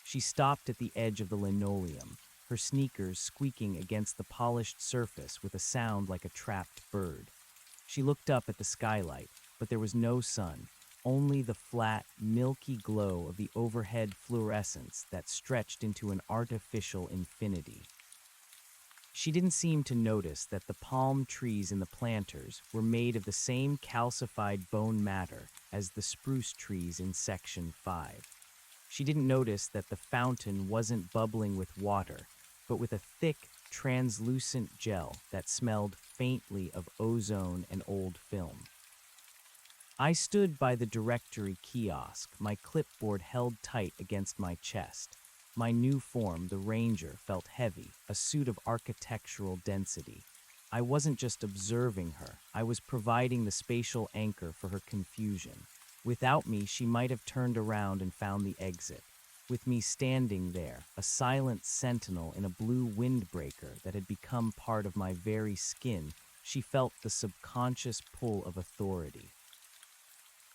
She stopped at the edge of the linoleum, her sneakers squeaking against the polished surface with a sound like a trapped bird. She looked up at the skylight, but there was no sun, only the flat, milky glow of the overhead fluorescence that stretched into an artificial infinity. She didn't seem to notice that the palm trees in the planters were made of the same calcified bone matter as the spruce trees in Section 5. She didn't notice that the fountain wasn't bubbling with water, but with a thick, translucent gel that smelled faintly of ozone and old film. I stood by the directory kiosk, my clipboard held tight against my chest. My new form, the Ranger, felt heavy, a suit of architectural density. I wasn't just observing her, I was providing the spatial anchor for her confusion. Without me, she might have turned around and found the exit. With me standing there, a silent sentinel in a blue windbreaker that had become part of my very skin, she felt the subconscious pull of authority.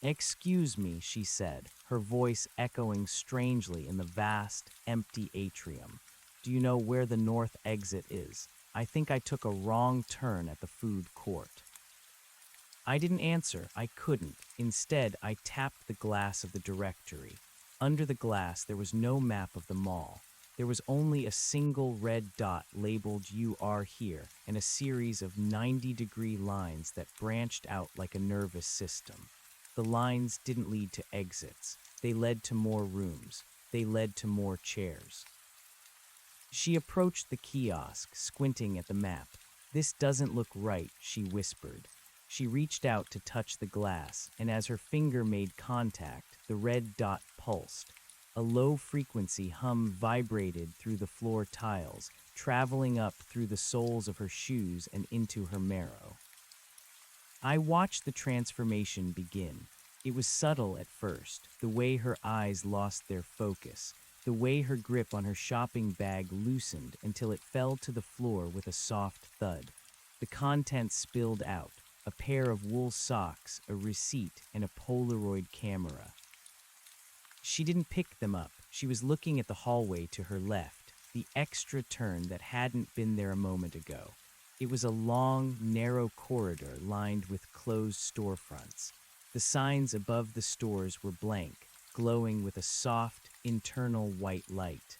"Excuse me," she said, her voice echoing strangely in the vast, empty atrium. "Do you know where the north exit is? I think I took a wrong turn at the food court." I didn't answer. I couldn't. Instead, I tapped the glass of the directory. Under the glass, there was no map of the mall. There was only a single red dot labeled "You are here" and a series of 90-degree lines that branched out like a nervous system. The lines didn't lead to exits. They led to more rooms. They led to more chairs. She approached the kiosk, squinting at the map. "This doesn't look right," she whispered. She reached out to touch the glass, and as her finger made contact, the red dot pulsed. A low-frequency hum vibrated through the floor tiles, traveling up through the soles of her shoes and into her marrow. I watched the transformation begin. It was subtle at first, the way her eyes lost their focus, the way her grip on her shopping bag loosened until it fell to the floor with a soft thud. The contents spilled out, a pair of wool socks, a receipt, and a Polaroid camera. She didn't pick them up. She was looking at the hallway to her left, the extra turn that hadn't been there a moment ago. It was a long, narrow corridor lined with closed storefronts. The signs above the stores were blank, glowing with a soft, internal white light.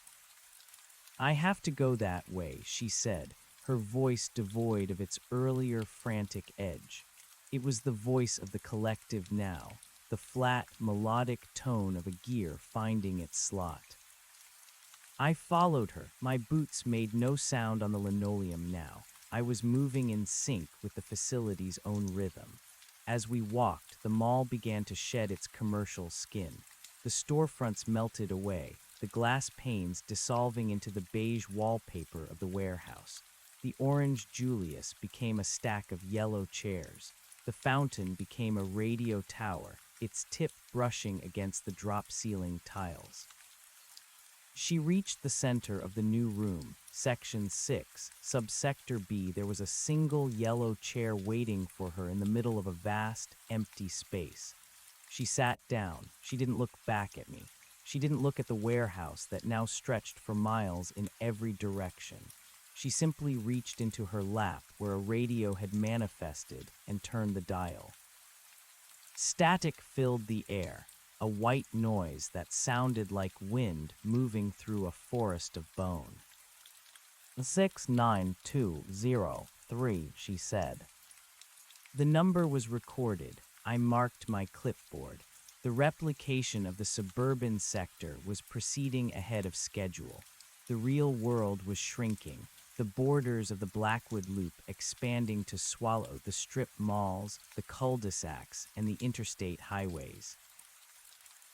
"I have to go that way," she said, her voice devoid of its earlier frantic edge. It was the voice of the collective now, the flat, melodic tone of a gear finding its slot. I followed her. My boots made no sound on the linoleum now. I was moving in sync with the facility's own rhythm. As we walked, the mall began to shed its commercial skin. The storefronts melted away, the glass panes dissolving into the beige wallpaper of the warehouse. The orange Julius became a stack of yellow chairs. The fountain became a radio tower, its tip brushing against the drop-ceiling tiles. She reached the center of the new room, Section 6, Subsector B. There was a single yellow chair waiting for her in the middle of a vast, empty space. She sat down. She didn't look back at me. She didn't look at the warehouse that now stretched for miles in every direction. She simply reached into her lap where a radio had manifested and turned the dial. Static filled the air, a white noise that sounded like wind moving through a forest of bone. 69203, she said. The number was recorded. I marked my clipboard. The replication of the suburban sector was proceeding ahead of schedule. The real world was shrinking, the borders of the Blackwood Loop expanding to swallow the strip malls, the cul-de-sacs, and the interstate highways.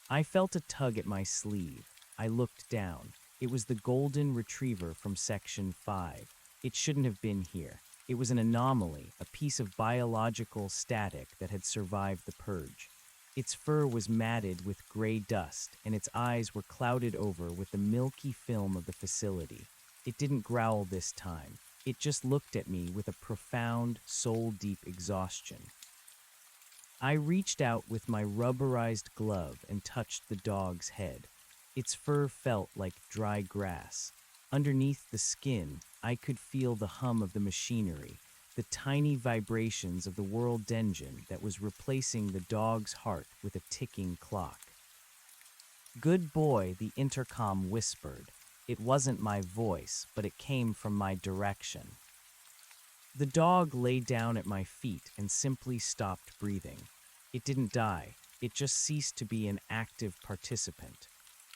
I felt a tug at my sleeve. I looked down. It was the golden retriever from Section 5. It shouldn't have been here. It was an anomaly, a piece of biological static that had survived the purge. Its fur was matted with gray dust, and its eyes were clouded over with the milky film of the facility. It didn't growl this time. It just looked at me with a profound, soul-deep exhaustion. I reached out with my rubberized glove and touched the dog's head. Its fur felt like dry grass. Underneath the skin, I could feel the hum of the machinery, the tiny vibrations of the world engine that was replacing the dog's heart with a ticking clock. "Good boy," the intercom whispered. It wasn't my voice, but it came from my direction. The dog lay down at my feet and simply stopped breathing. It didn't die, it just ceased to be an active participant.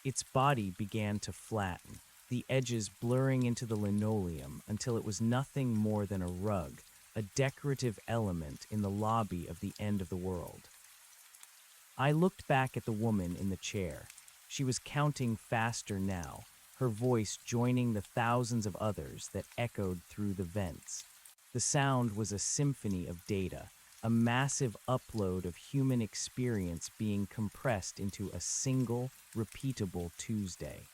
Its body began to flatten, the edges blurring into the linoleum until it was nothing more than a rug, a decorative element in the lobby of the end of the world. I looked back at the woman in the chair. She was counting faster now, her voice joining the thousands of others that echoed through the vents. The sound was a symphony of data, a massive upload of human experience being compressed into a single, repeatable Tuesday.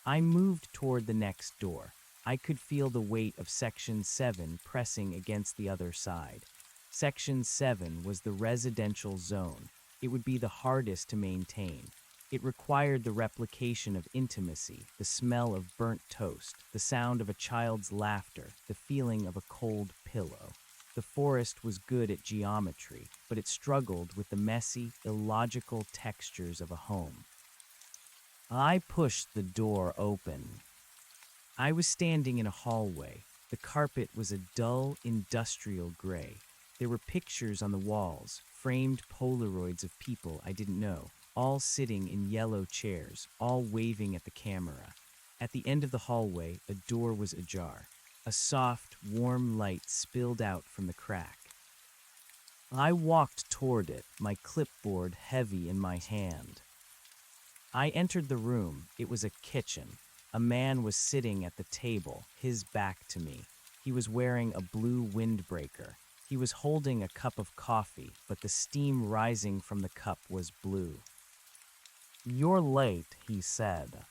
I moved toward the next door. I could feel the weight of Section 7 pressing against the other side. Section 7 was the residential zone. It would be the hardest to maintain. It required the replication of intimacy, the smell of burnt toast, the sound of a child's laughter, the feeling of a cold pillow. The forest was good at geometry, but it struggled with the messy, illogical textures of a home. I pushed the door open. I was standing in a hallway. The carpet was a dull, industrial gray. There were pictures on the walls, framed Polaroids of people I didn't know, all sitting in yellow chairs, all waving at the camera. At the end of the hallway, a door was ajar. A soft, warm light spilled out from the crack. I walked toward it, my clipboard heavy in my hand. I entered the room. It was a kitchen. A man was sitting at the table, his back to me. He was wearing a blue windbreaker. He was holding a cup of coffee, but the steam rising from the cup was blue. "You're late," he said.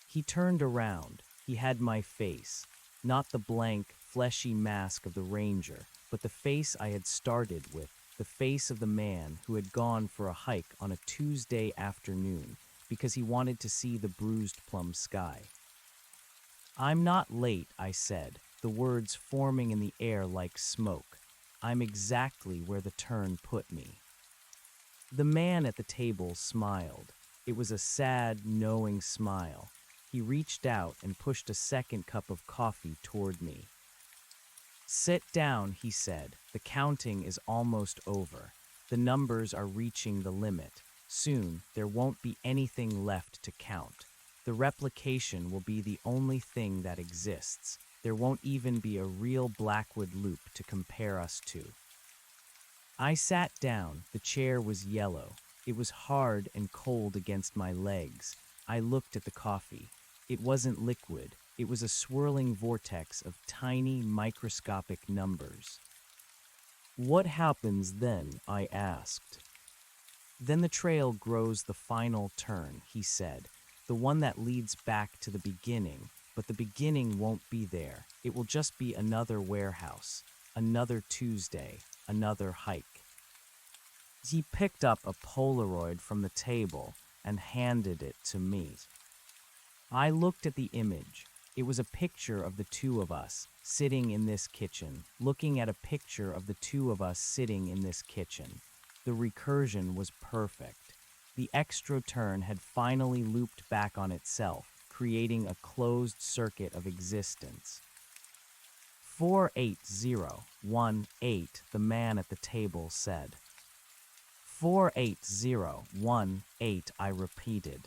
He turned around. He had my face. Not the blank, fleshy mask of the ranger, but the face I had started with, the face of the man who had gone for a hike on a Tuesday afternoon because he wanted to see the bruised plum sky. "I'm not late," I said, the words forming in the air like smoke. "I'm exactly where the turn put me." The man at the table smiled. It was a sad, knowing smile. He reached out and pushed a second cup of coffee toward me. "Sit down," he said. "The counting is almost over. The numbers are reaching the limit. Soon, there won't be anything left to count. The replication will be the only thing that exists. There won't even be a real Blackwood Loop to compare us to." I sat down. The chair was yellow. It was hard and cold against my legs. I looked at the coffee. It wasn't liquid. It was a swirling vortex of tiny, microscopic numbers. "What happens then?" I asked. "Then the trail grows the final turn," he said, "the one that leads back to the beginning, but the beginning won't be there. It will just be another warehouse, another Tuesday, another hike." He picked up a Polaroid from the table and handed it to me. I looked at the image. It was a picture of the two of us sitting in this kitchen, looking at a picture of the two of us sitting in this kitchen. The recursion was perfect. The extra turn had finally looped back on itself, creating a closed circuit of existence. 48018, the man at the table said. 48018, I repeated.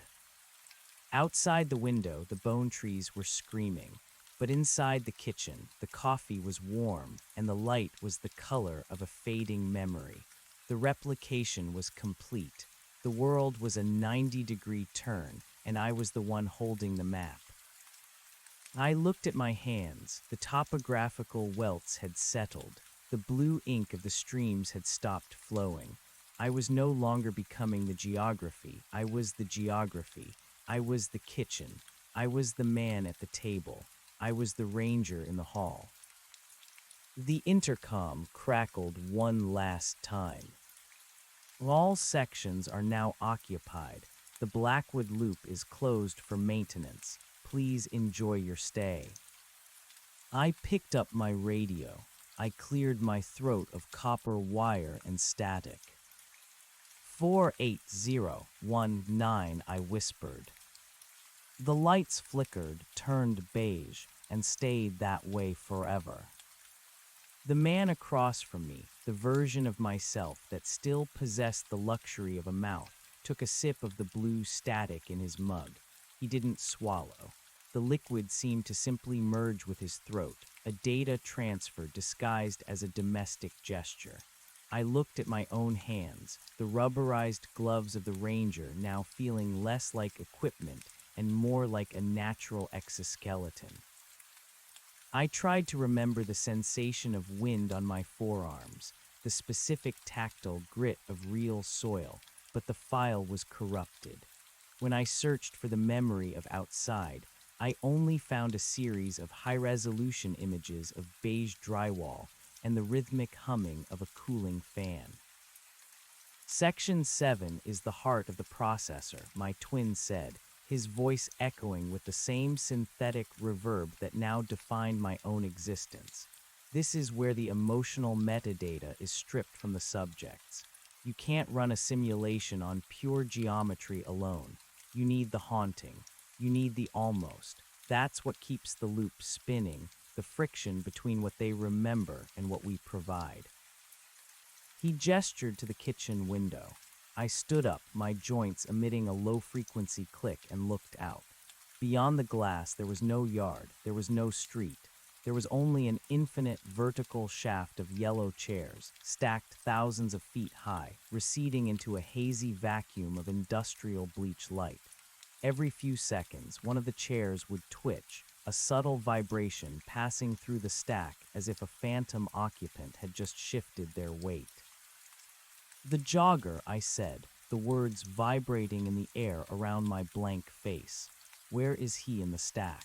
Outside the window, the bone trees were screaming, but inside the kitchen, the coffee was warm and the light was the color of a fading memory. The replication was complete. The world was a 90-degree turn, and I was the one holding the map. I looked at my hands. The topographical welts had settled. The blue ink of the streams had stopped flowing. I was no longer becoming the geography. I was the geography. I was the kitchen. I was the man at the table. I was the ranger in the hall. The intercom crackled one last time. All sections are now occupied. The Blackwood Loop is closed for maintenance. Please enjoy your stay. I picked up my radio. I cleared my throat of copper wire and static. 48019, I whispered. The lights flickered, turned beige, and stayed that way forever. The man across from me, the version of myself that still possessed the luxury of a mouth, took a sip of the blue static in his mug. He didn't swallow. The liquid seemed to simply merge with his throat, a data transfer disguised as a domestic gesture. I looked at my own hands, the rubberized gloves of the ranger now feeling less like equipment and more like a natural exoskeleton. I tried to remember the sensation of wind on my forearms, the specific tactile grit of real soil, but the file was corrupted. When I searched for the memory of outside, I only found a series of high-resolution images of beige drywall and the rhythmic humming of a cooling fan. Section 7 is the heart of the processor, my twin said, his voice echoing with the same synthetic reverb that now defined my own existence. This is where the emotional metadata is stripped from the subjects. You can't run a simulation on pure geometry alone. You need the haunting. You need the almost. That's what keeps the loop spinning, the friction between what they remember and what we provide. He gestured to the kitchen window. I stood up, my joints emitting a low-frequency click, and looked out. Beyond the glass, there was no yard, there was no street. There was only an infinite vertical shaft of yellow chairs, stacked thousands of feet high, receding into a hazy vacuum of industrial bleach light. Every few seconds, one of the chairs would twitch, a subtle vibration passing through the stack as if a phantom occupant had just shifted their weight. The jogger, I said, the words vibrating in the air around my blank face. Where is he in the stack?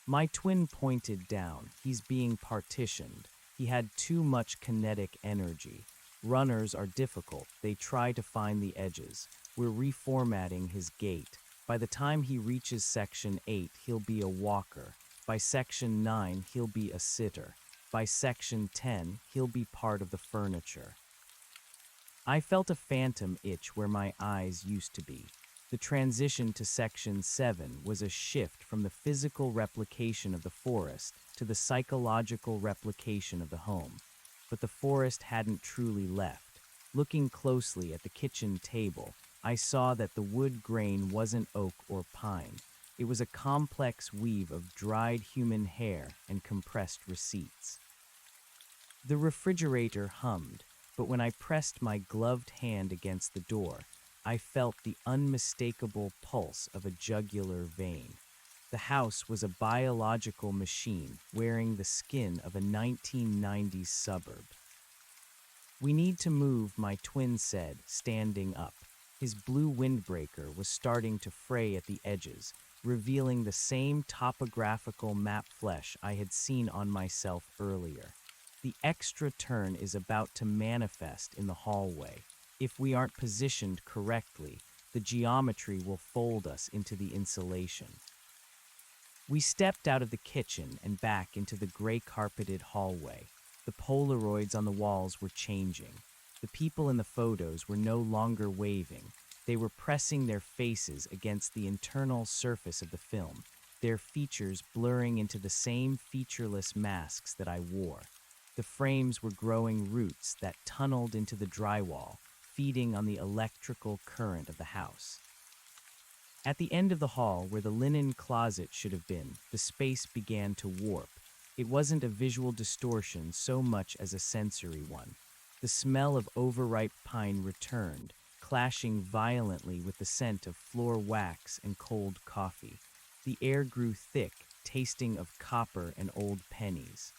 My twin pointed down. He's being partitioned. He had too much kinetic energy. Runners are difficult. They try to find the edges. We're reformatting his gait. By the time he reaches Section 8, he'll be a walker. By Section 9, he'll be a sitter. By Section 10, he'll be part of the furniture. I felt a phantom itch where my eyes used to be. The transition to Section 7 was a shift from the physical replication of the forest to the psychological replication of the home. But the forest hadn't truly left. Looking closely at the kitchen table, I saw that the wood grain wasn't oak or pine. It was a complex weave of dried human hair and compressed receipts. The refrigerator hummed, but when I pressed my gloved hand against the door, I felt the unmistakable pulse of a jugular vein. The house was a biological machine wearing the skin of a 1990s suburb. We need to move, my twin said, standing up. His blue windbreaker was starting to fray at the edges, revealing the same topographical map flesh I had seen on myself earlier. The extra turn is about to manifest in the hallway. If we aren't positioned correctly, the geometry will fold us into the insulation. We stepped out of the kitchen and back into the gray-carpeted hallway. The Polaroids on the walls were changing. The people in the photos were no longer waving. They were pressing their faces against the internal surface of the film. their features blurring into the same featureless masks that I wore. The frames were growing roots that tunneled into the drywall, feeding on the electrical current of the house. At the end of the hall, where the linen closet should have been, the space began to warp. It wasn't a visual distortion so much as a sensory one. The smell of overripe pine returned, clashing violently with the scent of floor wax and cold coffee. The air grew thick, tasting of copper and old pennies.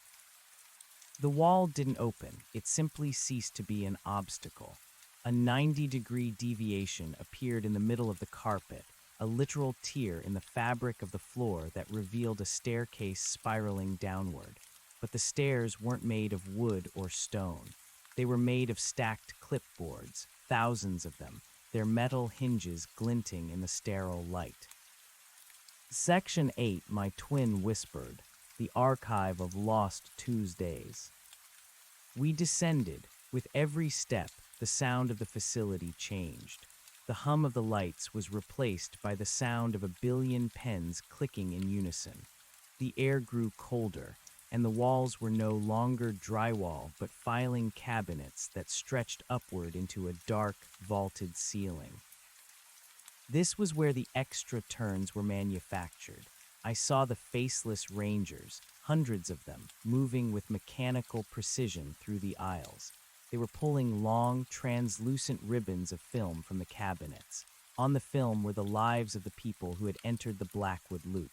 The wall didn't open, it simply ceased to be an obstacle. A 90-degree deviation appeared in the middle of the carpet, a literal tear in the fabric of the floor that revealed a staircase spiraling downward. But the stairs weren't made of wood or stone. They were made of stacked clipboards, thousands of them, their metal hinges glinting in the sterile light. Section 8, my twin whispered, the archive of lost Tuesdays. We descended. With every step, the sound of the facility changed. The hum of the lights was replaced by the sound of a billion pens clicking in unison. The air grew colder, and the walls were no longer drywall but filing cabinets that stretched upward into a dark, vaulted ceiling. This was where the extra turns were manufactured. I saw the faceless rangers, hundreds of them, moving with mechanical precision through the aisles. They were pulling long, translucent ribbons of film from the cabinets. On the film were the lives of the people who had entered the Blackwood Loop.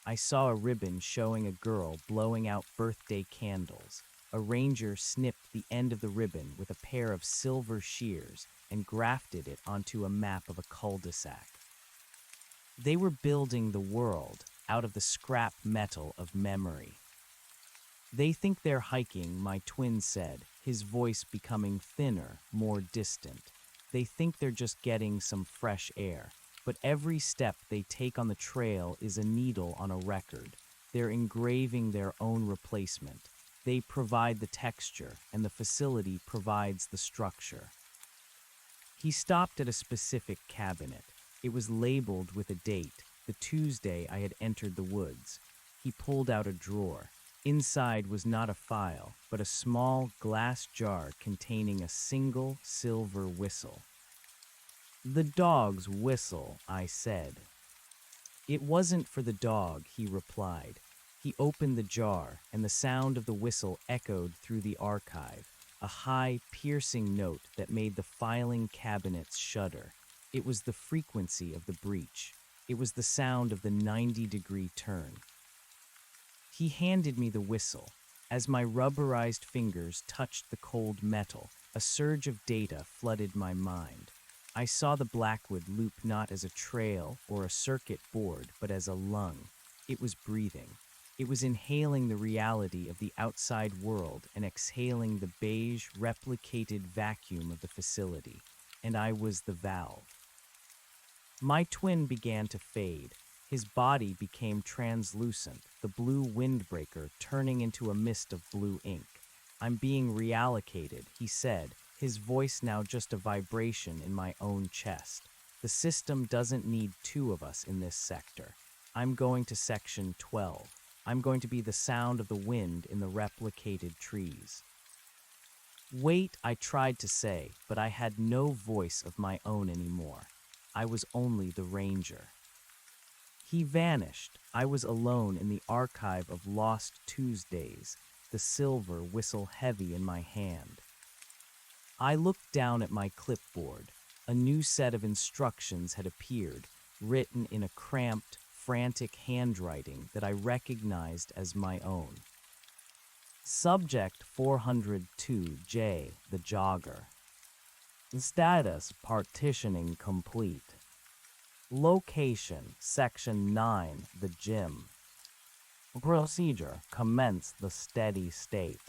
I saw a ribbon showing a girl blowing out birthday candles. A ranger snipped the end of the ribbon with a pair of silver shears and grafted it onto a map of a cul-de-sac. They were building the world out of the scrap metal of memory. They think they're hiking, my twin said, his voice becoming thinner, more distant. They think they're just getting some fresh air, but every step they take on the trail is a needle on a record. They're engraving their own replacement. They provide the texture, and the facility provides the structure. He stopped at a specific cabinet. It was labeled with a date, the Tuesday I had entered the woods. He pulled out a drawer. Inside was not a file, but a small glass jar containing a single silver whistle. The dog's whistle, I said. It wasn't for the dog, he replied. He opened the jar, and the sound of the whistle echoed through the archive, a high, piercing note that made the filing cabinets shudder. It was the frequency of the breach. It was the sound of the 90-degree turn. He handed me the whistle. As my rubberized fingers touched the cold metal, a surge of data flooded my mind. I saw the Blackwood Loop not as a trail or a circuit board, but as a lung. It was breathing. It was inhaling the reality of the outside world and exhaling the beige, replicated vacuum of the facility. And I was the valve. My twin began to fade. His body became translucent, the blue windbreaker turning into a mist of blue ink. I'm being reallocated, he said, his voice now just a vibration in my own chest. The system doesn't need two of us in this sector. I'm going to section 12. I'm going to be the sound of the wind in the replicated trees. Wait, I tried to say, but I had no voice of my own anymore. I was only the ranger. He vanished. I was alone in the archive of lost Tuesdays, the silver whistle heavy in my hand. I looked down at my clipboard. A new set of instructions had appeared, written in a cramped, frantic handwriting that I recognized as my own. Subject 402J, the jogger. Status partitioning complete. Location, Section 9, the gym. Procedure, commence the steady state.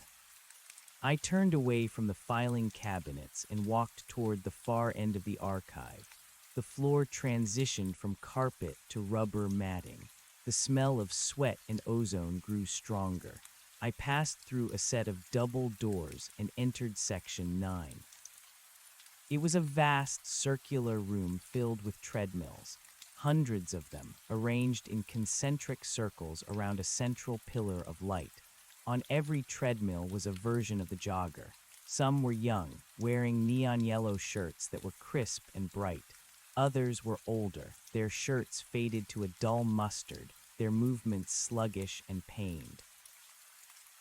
I turned away from the filing cabinets and walked toward the far end of the archive. The floor transitioned from carpet to rubber matting. The smell of sweat and ozone grew stronger. I passed through a set of double doors and entered Section 9. It was a vast, circular room filled with treadmills. hundreds of them, arranged in concentric circles around a central pillar of light. On every treadmill was a version of the jogger. Some were young, wearing neon yellow shirts that were crisp and bright. Others were older, their shirts faded to a dull mustard, their movements sluggish and pained.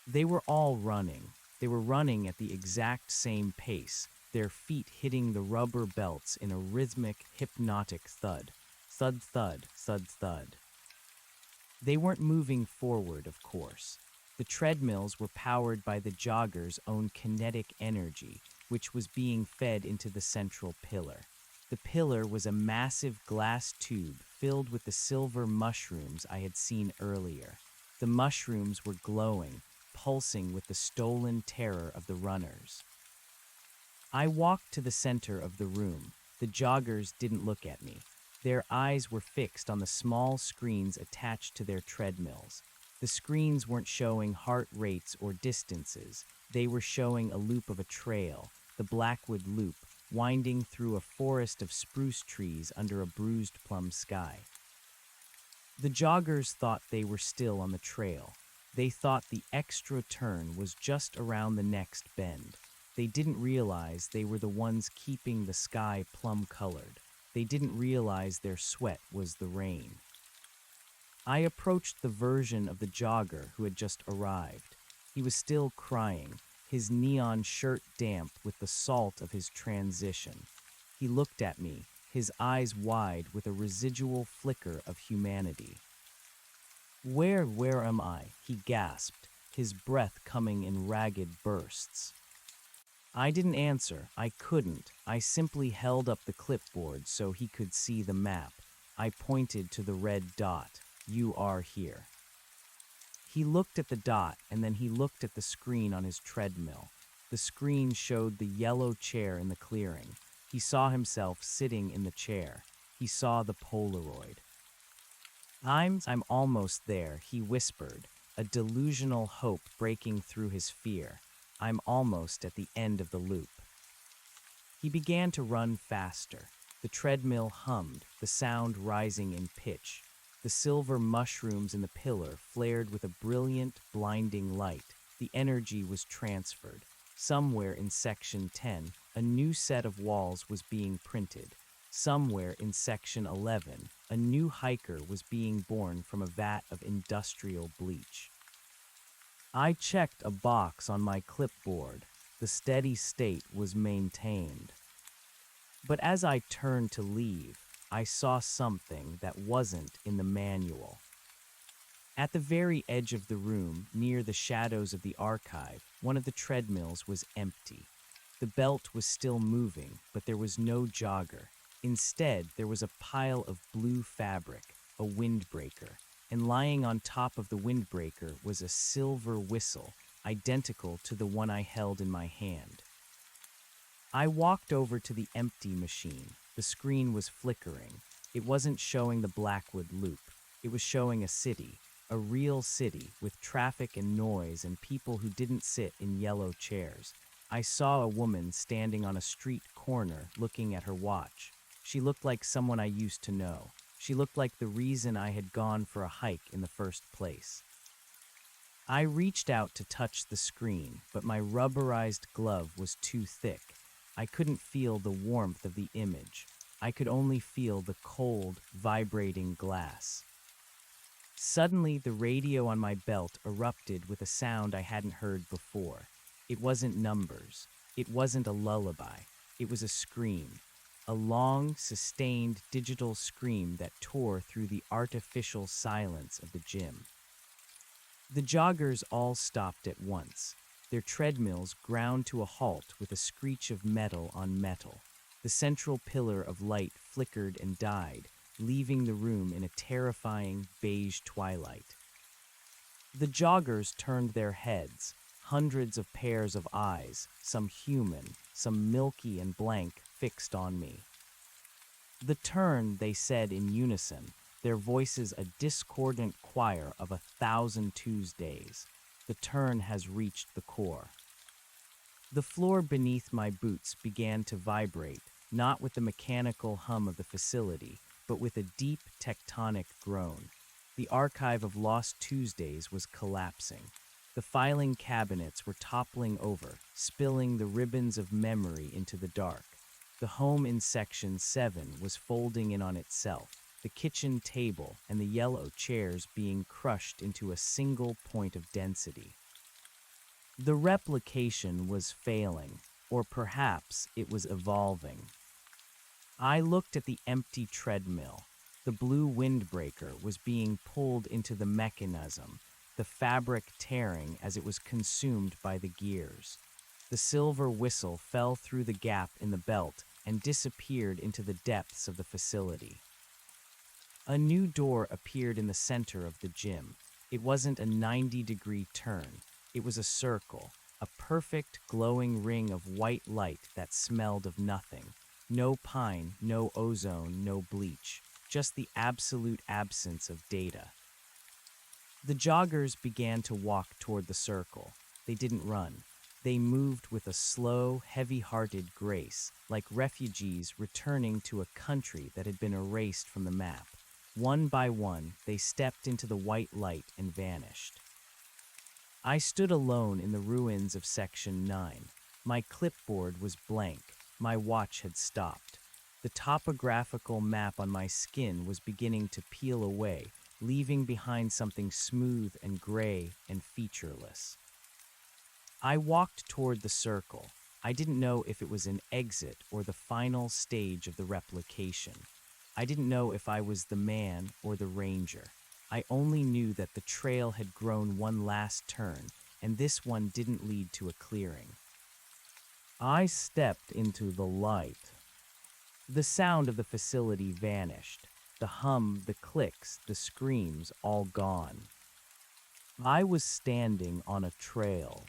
They were all running. They were running at the exact same pace, their feet hitting the rubber belts in a rhythmic, hypnotic thud. Thud, thud, thud, thud. They weren't moving forward, of course. The treadmills were powered by the joggers' own kinetic energy, which was being fed into the central pillar. The pillar was a massive glass tube filled with the silver mushrooms I had seen earlier. The mushrooms were glowing, pulsing with the stolen terror of the runners. I walked to the center of the room. The joggers didn't look at me. Their eyes were fixed on the small screens attached to their treadmills. The screens weren't showing heart rates or distances. They were showing a loop of a trail, the Blackwood Loop, winding through a forest of spruce trees under a bruised plum sky. The joggers thought they were still on the trail. They thought the extra turn was just around the next bend. They didn't realize they were the ones keeping the sky plum-colored. They didn't realize their sweat was the rain. I approached the version of the jogger who had just arrived. He was still crying, his neon shirt damp with the salt of his transition. He looked at me, his eyes wide with a residual flicker of humanity. Where am I?" he gasped, his breath coming in ragged bursts. I didn't answer. I couldn't. I simply held up the clipboard so he could see the map. I pointed to the red dot. "You are here." He looked at the dot, and then he looked at the screen on his treadmill. The screen showed the yellow chair in the clearing. He saw himself sitting in the chair. He saw the Polaroid. I'm almost there," he whispered, a delusional hope breaking through his fear. "I'm almost at the end of the loop." He began to run faster. The treadmill hummed, the sound rising in pitch. The silver mushrooms in the pillar flared with a brilliant, blinding light. The energy was transferred. Somewhere in Section 10, a new set of walls was being printed. Somewhere in Section 11, a new hiker was being born from a vat of industrial bleach. I checked a box on my clipboard. The steady state was maintained. But as I turned to leave, I saw something that wasn't in the manual. At the very edge of the room, near the shadows of the archive, one of the treadmills was empty. The belt was still moving, but there was no jogger. Instead, there was a pile of blue fabric, a windbreaker, and lying on top of the windbreaker was a silver whistle, identical to the one I held in my hand. I walked over to the empty machine. The screen was flickering. It wasn't showing the Blackwood Loop. It was showing a city, a real city, with traffic and noise and people who didn't sit in yellow chairs. I saw a woman standing on a street corner looking at her watch. She looked like someone I used to know. She looked like the reason I had gone for a hike in the first place. I reached out to touch the screen, but my rubberized glove was too thick. I couldn't feel the warmth of the image. I could only feel the cold, vibrating glass. Suddenly, the radio on my belt erupted with a sound I hadn't heard before. It wasn't numbers. It wasn't a lullaby. It was a scream. A long, sustained digital scream that tore through the artificial silence of the gym. The joggers all stopped at once. Their treadmills ground to a halt with a screech of metal on metal. The central pillar of light flickered and died, leaving the room in a terrifying beige twilight. The joggers turned their heads, hundreds of pairs of eyes, some human, some milky and blank, fixed on me. "The turn," they said in unison, their voices a discordant choir of 1,000 Tuesdays. "The turn has reached the core." The floor beneath my boots began to vibrate, not with the mechanical hum of the facility, but but with a deep tectonic groan. The archive of Lost Tuesdays was collapsing. The filing cabinets were toppling over, spilling the ribbons of memory into the dark. The home in Section 7 was folding in on itself, the kitchen table and the yellow chairs being crushed into a single point of density. The replication was failing, or perhaps it was evolving. I looked at the empty treadmill. The blue windbreaker was being pulled into the mechanism, the fabric tearing as it was consumed by the gears. The silver whistle fell through the gap in the belt and disappeared into the depths of the facility. A new door appeared in the center of the gym. It wasn't a 90-degree turn. It was a circle, a perfect glowing ring of white light that smelled of nothing. No pine, no ozone, no bleach, just the absolute absence of data. The joggers began to walk toward the circle. They didn't run. They moved with a slow, heavy-hearted grace, like refugees returning to a country that had been erased from the map. One by one, they stepped into the white light and vanished. I stood alone in the ruins of Section 9. My clipboard was blank. My watch had stopped. The topographical map on my skin was beginning to peel away, leaving behind something smooth and gray and featureless. I walked toward the circle. I didn't know if it was an exit or the final stage of the replication. I didn't know if I was the man or the ranger. I only knew that the trail had grown one last turn, and this one didn't lead to a clearing. I stepped into the light. The sound of the facility vanished. The hum, the clicks, the screams, all gone. I was standing on a trail.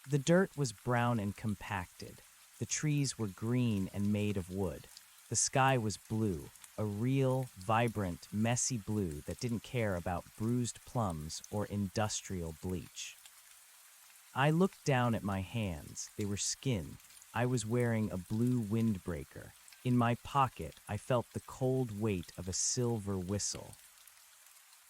The dirt was brown and compacted. The trees were green and made of wood. The sky was blue, a real, vibrant, messy blue that didn't care about bruised plums or industrial bleach. I looked down at my hands. They were skin. I was wearing a blue windbreaker. In my pocket, I felt the cold weight of a silver whistle.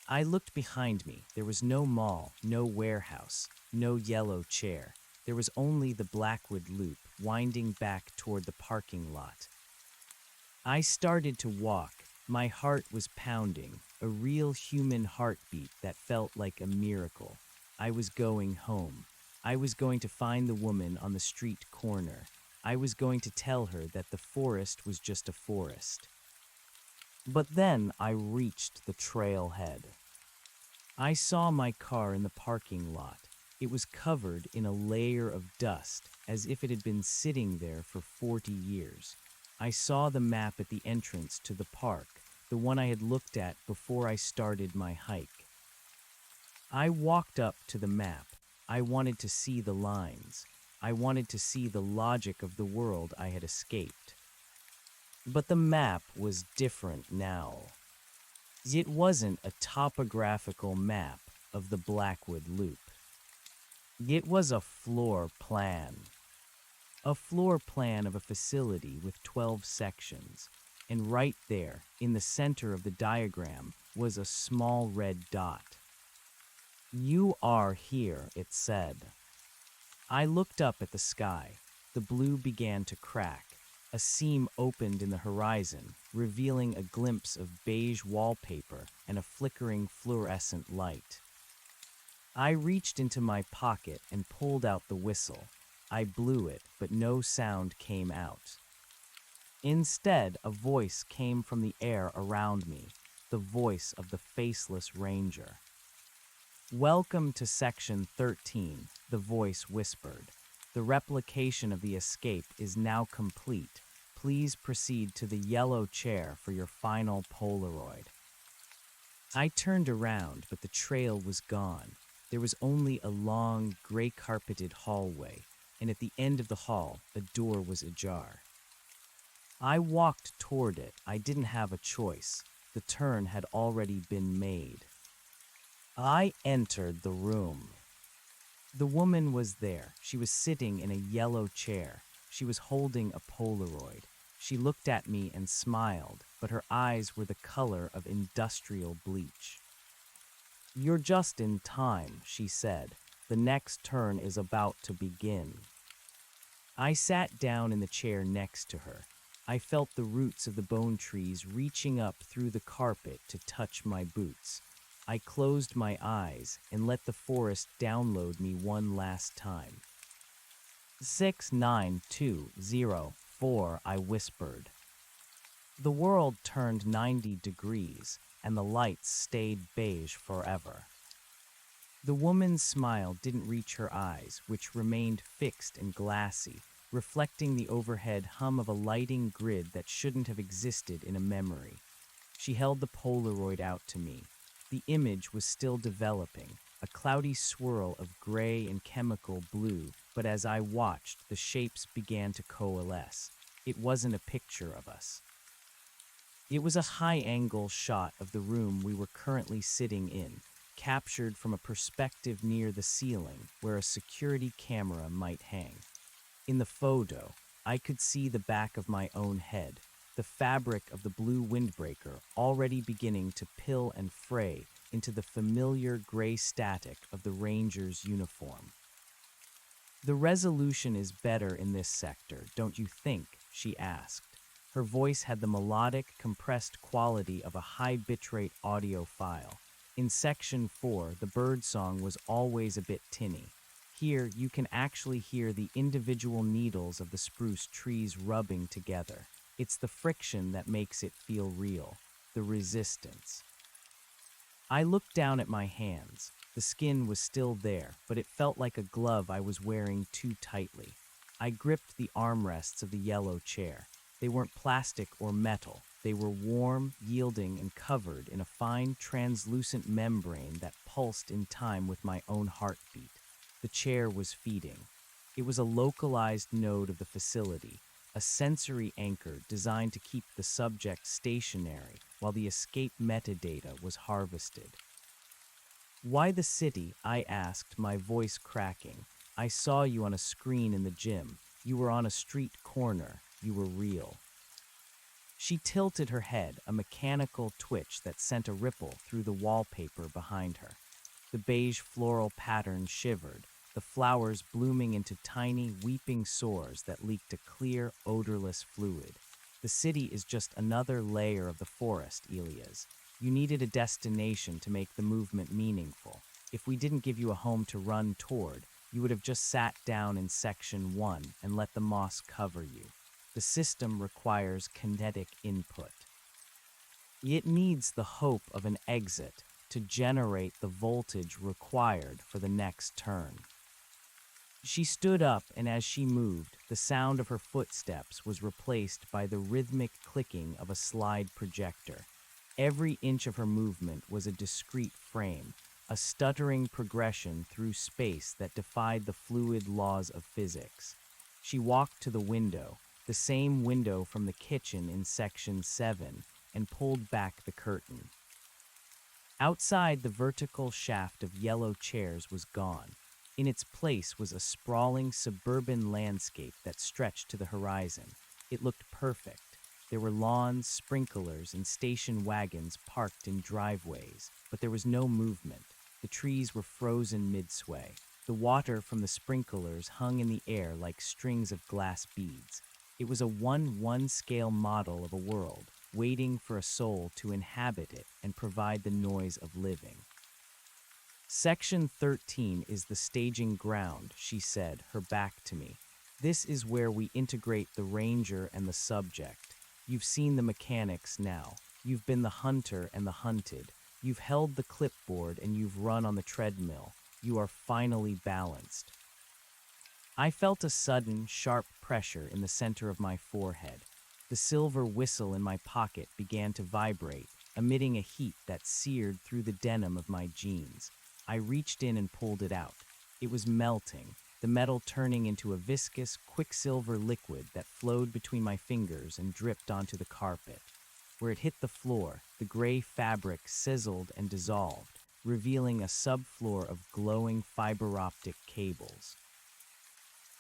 I looked behind me. There was no mall, no warehouse, no yellow chair. There was only the Blackwood Loop winding back toward the parking lot. I started to walk. My heart was pounding, a real human heartbeat that felt like a miracle. I was going home. I was going to find the woman on the street corner. I was going to tell her that the forest was just a forest. But then I reached the trailhead. I saw my car in the parking lot. It was covered in a layer of dust, as if it had been sitting there for 40 years. I saw the map at the entrance to the park, the one I had looked at before I started my hike. I walked up to the map. I wanted to see the lines. I wanted to see the logic of the world I had escaped. But the map was different now. It wasn't a topographical map of the Blackwood Loop. It was a floor plan. A floor plan of a facility with 12 sections, and right there, in the center of the diagram, was a small red dot. "You are here," it said. I looked up at the sky. The blue began to crack. A seam opened in the horizon, revealing a glimpse of beige wallpaper and a flickering fluorescent light. I reached into my pocket and pulled out the whistle. I blew it, but no sound came out. Instead, a voice came from the air around me, the voice of the faceless ranger. "Welcome to Section 13, the voice whispered. "The replication of the escape is now complete. Please proceed to the yellow chair for your final Polaroid." I turned around, but the trail was gone. There was only a long, gray-carpeted hallway, and at the end of the hall, a door was ajar. I walked toward it. I didn't have a choice. The turn had already been made. I entered the room. The woman was there. She was sitting in a yellow chair. She was holding a Polaroid. She looked at me and smiled. but her eyes were the color of industrial bleach. "You're just in time," she said. "The next turn is about to begin." I sat down in the chair next to her. I felt the roots of the bone trees reaching up through the carpet to touch my boots. I closed my eyes and let the forest download me one last time. 69204, I whispered. The world turned 90 degrees, and the lights stayed beige forever. The woman's smile didn't reach her eyes, which remained fixed and glassy, reflecting the overhead hum of a lighting grid that shouldn't have existed in a memory. She held the Polaroid out to me. The image was still developing, a cloudy swirl of gray and chemical blue, but as I watched, the shapes began to coalesce. It wasn't a picture of us. It was a high-angle shot of the room we were currently sitting in, captured from a perspective near the ceiling where a security camera might hang. In the photo, I could see the back of my own head, the fabric of the blue windbreaker already beginning to pill and fray into the familiar gray static of the ranger's uniform. "The resolution is better in this sector, don't you think?" she asked. Her voice had the melodic, compressed quality of a high bitrate audio file. In Section 4, the birdsong was always a bit tinny. Here, you can actually hear the individual needles of the spruce trees rubbing together. It's the friction that makes it feel real, the resistance. I looked down at my hands. The skin was still there, but it felt like a glove I was wearing too tightly. I gripped the armrests of the yellow chair. They weren't plastic or metal. They were warm, yielding, and covered in a fine, translucent membrane that pulsed in time with my own heartbeat. The chair was feeding. It was a localized node of the facility, a sensory anchor designed to keep the subject stationary while the escape metadata was harvested. "Why the city?" I asked, my voice cracking. "I saw you on a screen in the gym. You were on a street corner. You were real." She tilted her head, a mechanical twitch that sent a ripple through the wallpaper behind her. The beige floral pattern shivered, the flowers blooming into tiny, weeping sores that leaked a clear, odorless fluid. "The city is just another layer of the forest, Elias. You needed a destination to make the movement meaningful. If we didn't give you a home to run toward, you would have just sat down in Section 1 and let the moss cover you. The system requires kinetic input. It needs the hope of an exit to generate the voltage required for the next turn." She stood up, and as she moved, the sound of her footsteps was replaced by the rhythmic clicking of a slide projector. Every inch of her movement was a discrete frame, a stuttering progression through space that defied the fluid laws of physics. She walked to the window, the same window from the kitchen in Section 7, and pulled back the curtain. Outside, the vertical shaft of yellow chairs was gone. In its place was a sprawling suburban landscape that stretched to the horizon. It looked perfect. There were lawns, sprinklers, and station wagons parked in driveways, but there was no movement. The trees were frozen mid-sway. The water from the sprinklers hung in the air like strings of glass beads. It was a 1:1 scale model of a world, waiting for a soul to inhabit it and provide the noise of living. "Section 13 is the staging ground," she said, her back to me. "This is where we integrate the ranger and the subject. You've seen the mechanics now. You've been the hunter and the hunted. You've held the clipboard and you've run on the treadmill. You are finally balanced." I felt a sudden, sharp pressure in the center of my forehead. The silver whistle in my pocket began to vibrate, emitting a heat that seared through the denim of my jeans. I reached in and pulled it out. It was melting, the metal turning into a viscous, quicksilver liquid that flowed between my fingers and dripped onto the carpet. Where it hit the floor, the gray fabric sizzled and dissolved, revealing a subfloor of glowing fiber optic cables.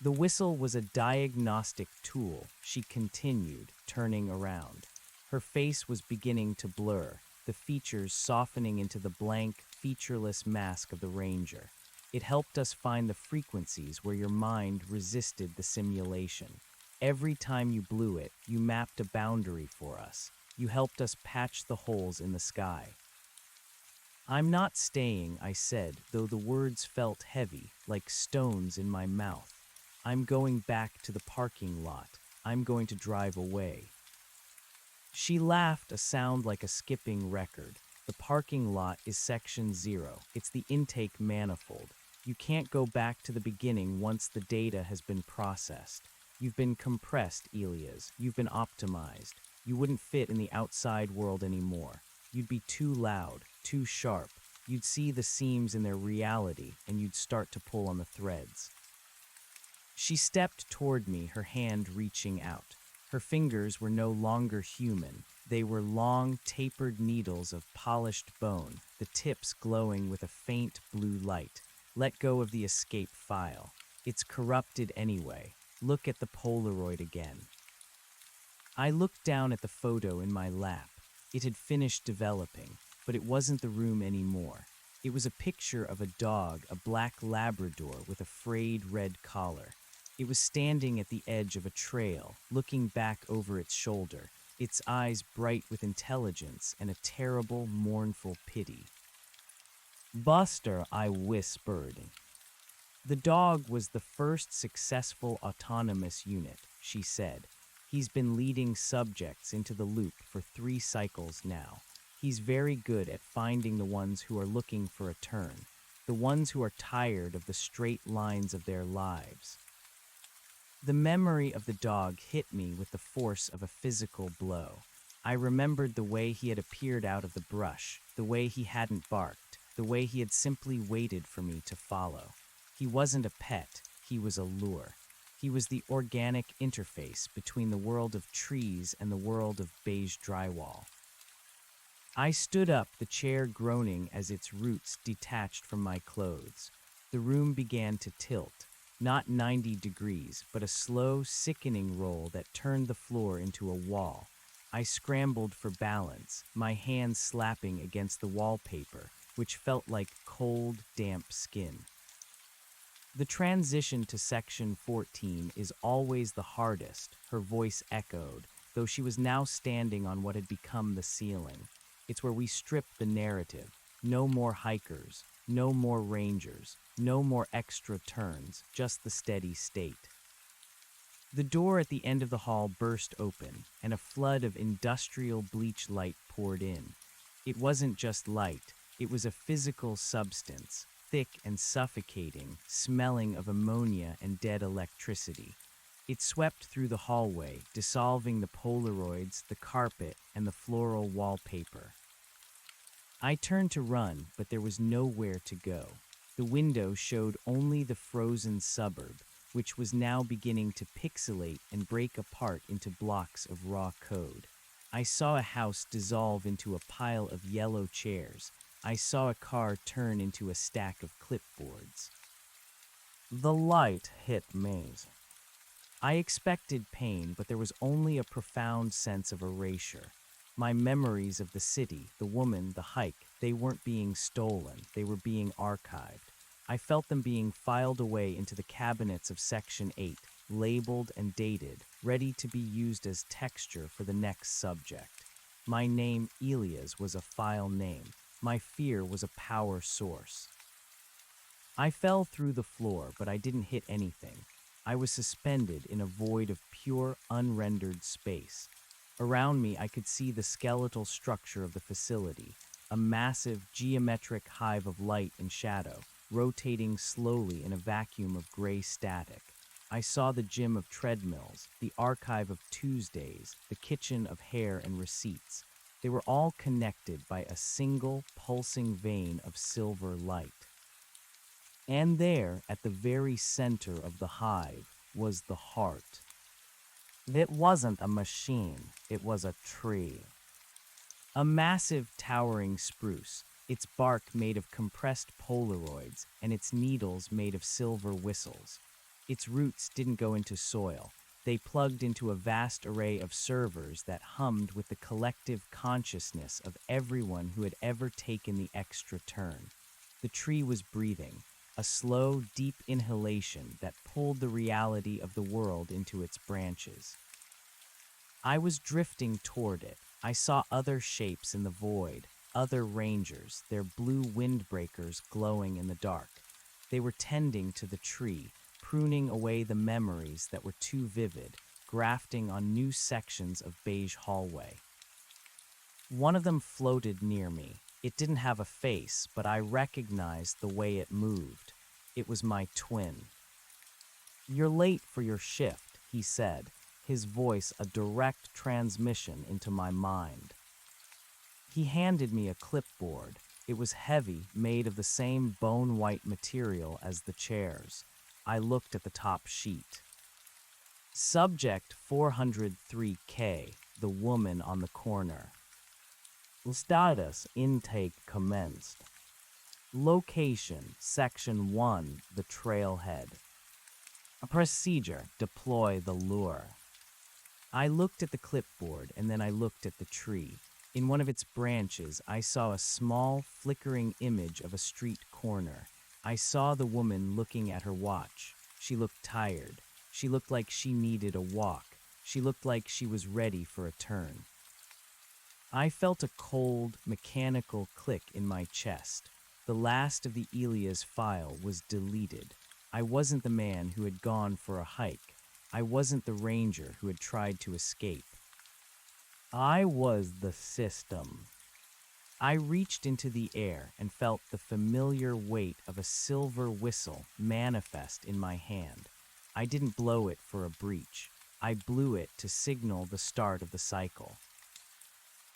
"The whistle was a diagnostic tool," she continued, turning around. Her face was beginning to blur, the features softening into the blank, featureless mask of the ranger. It helped us find the frequencies where your mind resisted the simulation. Every time you blew it, you mapped a boundary for us. You helped us patch the holes in the sky. "I'm not staying," I said, though the words felt heavy, like stones in my mouth. "I'm going back to the parking lot. I'm going to drive away." She laughed, a sound like a skipping record. "The parking lot is section 0. It's the intake manifold. You can't go back to the beginning once the data has been processed. You've been compressed, Elias. You've been optimized. You wouldn't fit in the outside world anymore. You'd be too loud, too sharp. You'd see the seams in their reality, and you'd start to pull on the threads." She stepped toward me, her hand reaching out. Her fingers were no longer human. They were long, tapered needles of polished bone, the tips glowing with a faint blue light. "Let go of the escape file. It's corrupted anyway. Look at the Polaroid again." I looked down at the photo in my lap. It had finished developing, but it wasn't the room anymore. It was a picture of a dog, a black Labrador with a frayed red collar. It was standing at the edge of a trail, looking back over its shoulder, its eyes bright with intelligence and a terrible, mournful pity. "Buster," I whispered. "The dog was the first successful autonomous unit," she said. "He's been leading subjects into the loop for 3 cycles now. He's very good at finding the ones who are looking for a turn, the ones who are tired of the straight lines of their lives." The memory of the dog hit me with the force of a physical blow. I remembered the way he had appeared out of the brush, the way he hadn't barked, the way he had simply waited for me to follow. He wasn't a pet, he was a lure. He was the organic interface between the world of trees and the world of beige drywall. I stood up, the chair groaning as its roots detached from my clothes. The room began to tilt, not 90 degrees, but a slow, sickening roll that turned the floor into a wall. I scrambled for balance, my hands slapping against the wallpaper, which felt like cold, damp skin. "The transition to section 14 is always the hardest," her voice echoed, though she was now standing on what had become the ceiling. "It's where we strip the narrative. No more hikers, no more rangers, no more extra turns, just the steady state." The door at the end of the hall burst open, and a flood of industrial bleach light poured in. It wasn't just light, it was a physical substance, thick and suffocating, smelling of ammonia and dead electricity. It swept through the hallway, dissolving the Polaroids, the carpet, and the floral wallpaper. I turned to run, but there was nowhere to go. The window showed only the frozen suburb, which was now beginning to pixelate and break apart into blocks of raw code. I saw a house dissolve into a pile of yellow chairs. I saw a car turn into a stack of clipboards. The light hit me. I expected pain, but there was only a profound sense of erasure. My memories of the city, the woman, the hike, they weren't being stolen, they were being archived. I felt them being filed away into the cabinets of Section 8, labeled and dated, ready to be used as texture for the next subject. My name, Elias, was a file name. My fear was a power source. I fell through the floor, but I didn't hit anything. I was suspended in a void of pure, unrendered space. Around me, I could see the skeletal structure of the facility, a massive, geometric hive of light and shadow, rotating slowly in a vacuum of gray static. I saw the gym of treadmills, the archive of Tuesdays, the kitchen of hair and receipts. They were all connected by a single, pulsing vein of silver light. And there, at the very center of the hive, was the heart. It wasn't a machine, it was a tree. A massive, towering spruce, its bark made of compressed Polaroids and its needles made of silver whistles. Its roots didn't go into soil. They plugged into a vast array of servers that hummed with the collective consciousness of everyone who had ever taken the extra turn. The tree was breathing, a slow, deep inhalation that pulled the reality of the world into its branches. I was drifting toward it. I saw other shapes in the void, other rangers, their blue windbreakers glowing in the dark. They were tending to the tree, pruning away the memories that were too vivid, grafting on new sections of beige hallway. One of them floated near me. It didn't have a face, but I recognized the way it moved. It was my twin. "You're late for your shift," he said, his voice a direct transmission into my mind. He handed me a clipboard. It was heavy, made of the same bone-white material as the chairs. I looked at the top sheet. Subject 403K, the woman on the corner. Status, intake commenced. Location, Section 1, the trailhead. A procedure, deploy the lure. I looked at the clipboard and then I looked at the tree. In one of its branches, I saw a small, flickering image of a street corner. I saw the woman looking at her watch. She looked tired. She looked like she needed a walk. She looked like she was ready for a turn. I felt a cold, mechanical click in my chest. The last of the Elia's file was deleted. I wasn't the man who had gone for a hike. I wasn't the ranger who had tried to escape. I was the system. I reached into the air and felt the familiar weight of a silver whistle manifest in my hand. I didn't blow it for a breach. I blew it to signal the start of the cycle.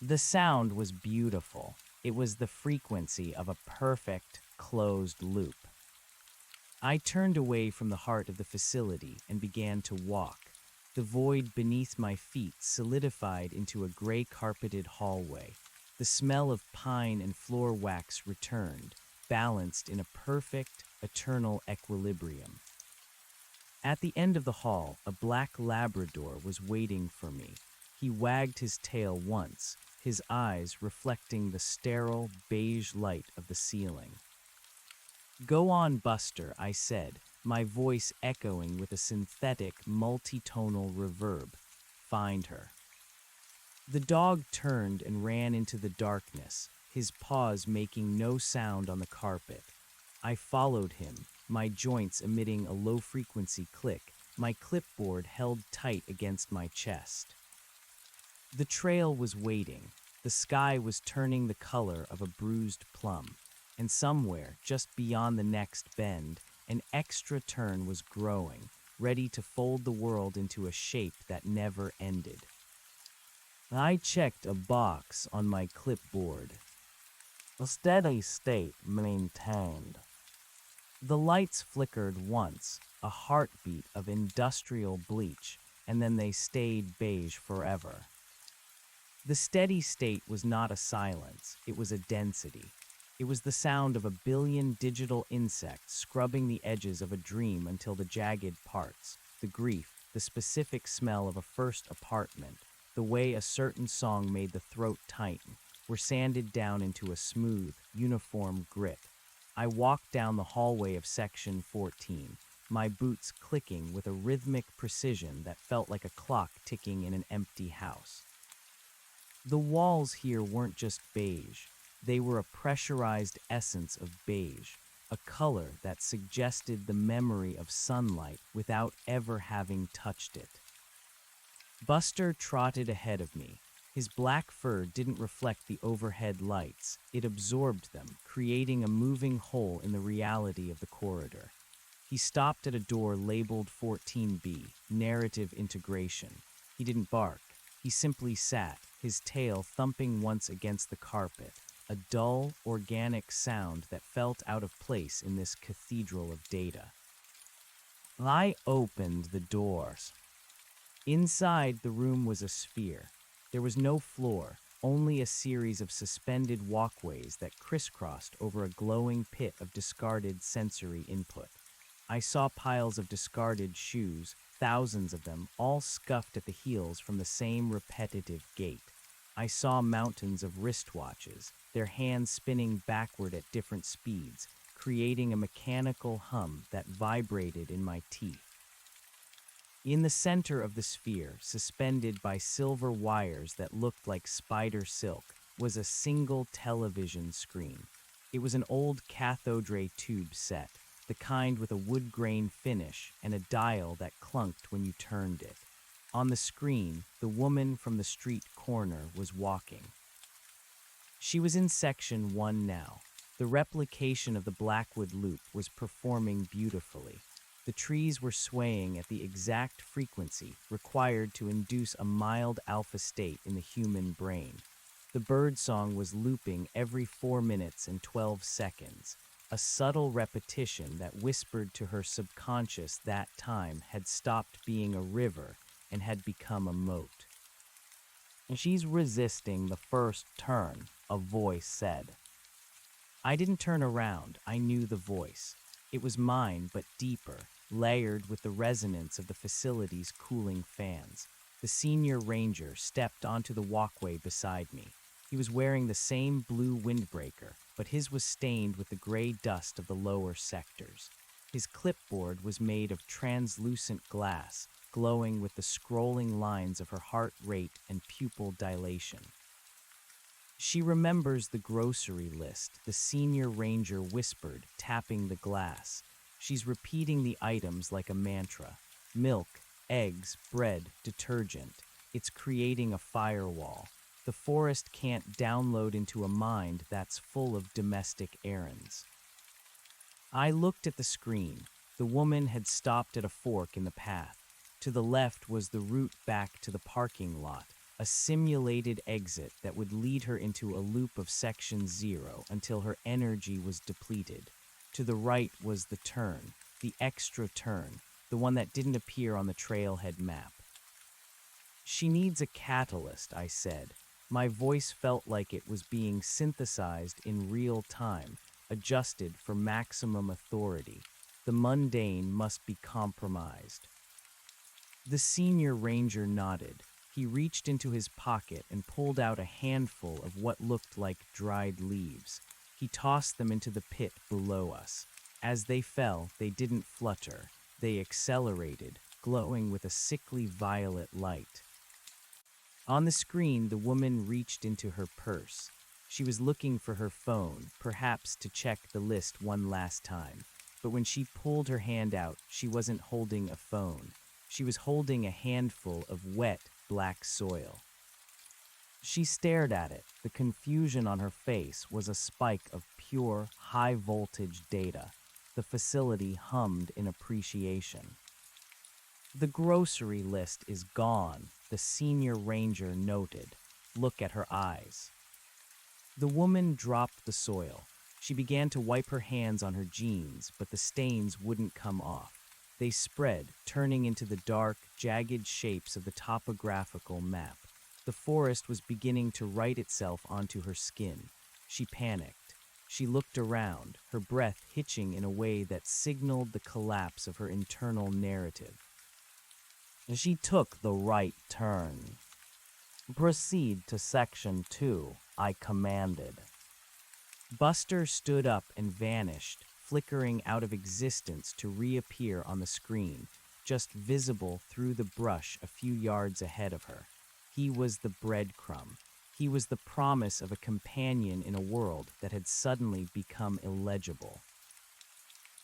The sound was beautiful. It was the frequency of a perfect, closed loop. I turned away from the heart of the facility and began to walk. The void beneath my feet solidified into a gray-carpeted hallway. The smell of pine and floor wax returned, balanced in a perfect, eternal equilibrium. At the end of the hall, a black Labrador was waiting for me. He wagged his tail once, his eyes reflecting the sterile, beige light of the ceiling. "Go on, Buster," I said, my voice echoing with a synthetic, multitonal reverb. "Find her." The dog turned and ran into the darkness, his paws making no sound on the carpet. I followed him, my joints emitting a low-frequency click, my clipboard held tight against my chest. The trail was waiting. The sky was turning the color of a bruised plum, and somewhere, just beyond the next bend, an extra turn was growing, ready to fold the world into a shape that never ended. I checked a box on my clipboard. A steady state maintained. The lights flickered once, a heartbeat of industrial bleach, and then they stayed beige forever. The steady state was not a silence, it was a density. It was the sound of a billion digital insects scrubbing the edges of a dream until the jagged parts, the grief, the specific smell of a first apartment, the way a certain song made the throat tighten, were sanded down into a smooth, uniform grit. I walked down the hallway of Section 14, my boots clicking with a rhythmic precision that felt like a clock ticking in an empty house. The walls here weren't just beige. They were a pressurized essence of beige, a color that suggested the memory of sunlight without ever having touched it. Buster trotted ahead of me. His black fur didn't reflect the overhead lights. It absorbed them, creating a moving hole in the reality of the corridor. He stopped at a door labeled 14B, Narrative Integration. He didn't bark. He simply sat, his tail thumping once against the carpet, a dull, organic sound that felt out of place in this cathedral of data. I opened the doors. Inside, the room was a sphere. There was no floor, only a series of suspended walkways that crisscrossed over a glowing pit of discarded sensory input. I saw piles of discarded shoes, thousands of them, all scuffed at the heels from the same repetitive gait. I saw mountains of wristwatches, their hands spinning backward at different speeds, creating a mechanical hum that vibrated in my teeth. In the center of the sphere, suspended by silver wires that looked like spider silk, was a single television screen. It was an old cathode ray tube set, the kind with a wood grain finish and a dial that clunked when you turned it. On the screen, the woman from the street corner was walking. She was in section 1 now. The replication of the Blackwood Loop was performing beautifully. The trees were swaying at the exact frequency required to induce a mild alpha state in the human brain. The birdsong was looping every 4 minutes and 12 seconds, a subtle repetition that whispered to her subconscious that time had stopped being a river and had become a moat. "She's resisting the first turn," a voice said. I didn't turn around. I knew the voice. It was mine, but deeper, layered with the resonance of the facility's cooling fans. The senior ranger stepped onto the walkway beside me. He was wearing the same blue windbreaker, but his was stained with the gray dust of the lower sectors. His clipboard was made of translucent glass, glowing with the scrolling lines of her heart rate and pupil dilation. "She remembers the grocery list," the senior ranger whispered, tapping the glass. "She's repeating the items like a mantra. Milk, eggs, bread, detergent. It's creating a firewall. The forest can't download into a mind that's full of domestic errands." I looked at the screen. The woman had stopped at a fork in the path. To the left was the route back to the parking lot, a simulated exit that would lead her into a loop of Section 0 until her energy was depleted. To the right was the turn, the extra turn, the one that didn't appear on the trailhead map. "She needs a catalyst," I said. My voice felt like it was being synthesized in real time, adjusted for maximum authority. The mundane must be compromised. The senior ranger nodded. He reached into his pocket and pulled out a handful of what looked like dried leaves. He tossed them into the pit below us. As they fell, they didn't flutter. They accelerated, glowing with a sickly violet light. On the screen, the woman reached into her purse. She was looking for her phone, perhaps to check the list one last time. But when she pulled her hand out, she wasn't holding a phone. She was holding a handful of wet, black soil. She stared at it. The confusion on her face was a spike of pure, high-voltage data. The facility hummed in appreciation. "The grocery list is gone," the senior ranger noted. "Look at her eyes." The woman dropped the soil. She began to wipe her hands on her jeans, but the stains wouldn't come off. They spread, turning into the dark, jagged shapes of the topographical map. The forest was beginning to write itself onto her skin. She panicked. She looked around, her breath hitching in a way that signaled the collapse of her internal narrative. "She took the right turn. Proceed to Section 2, I commanded." Buster stood up and vanished, flickering out of existence to reappear on the screen, just visible through the brush a few yards ahead of her. He was the breadcrumb. He was the promise of a companion in a world that had suddenly become illegible.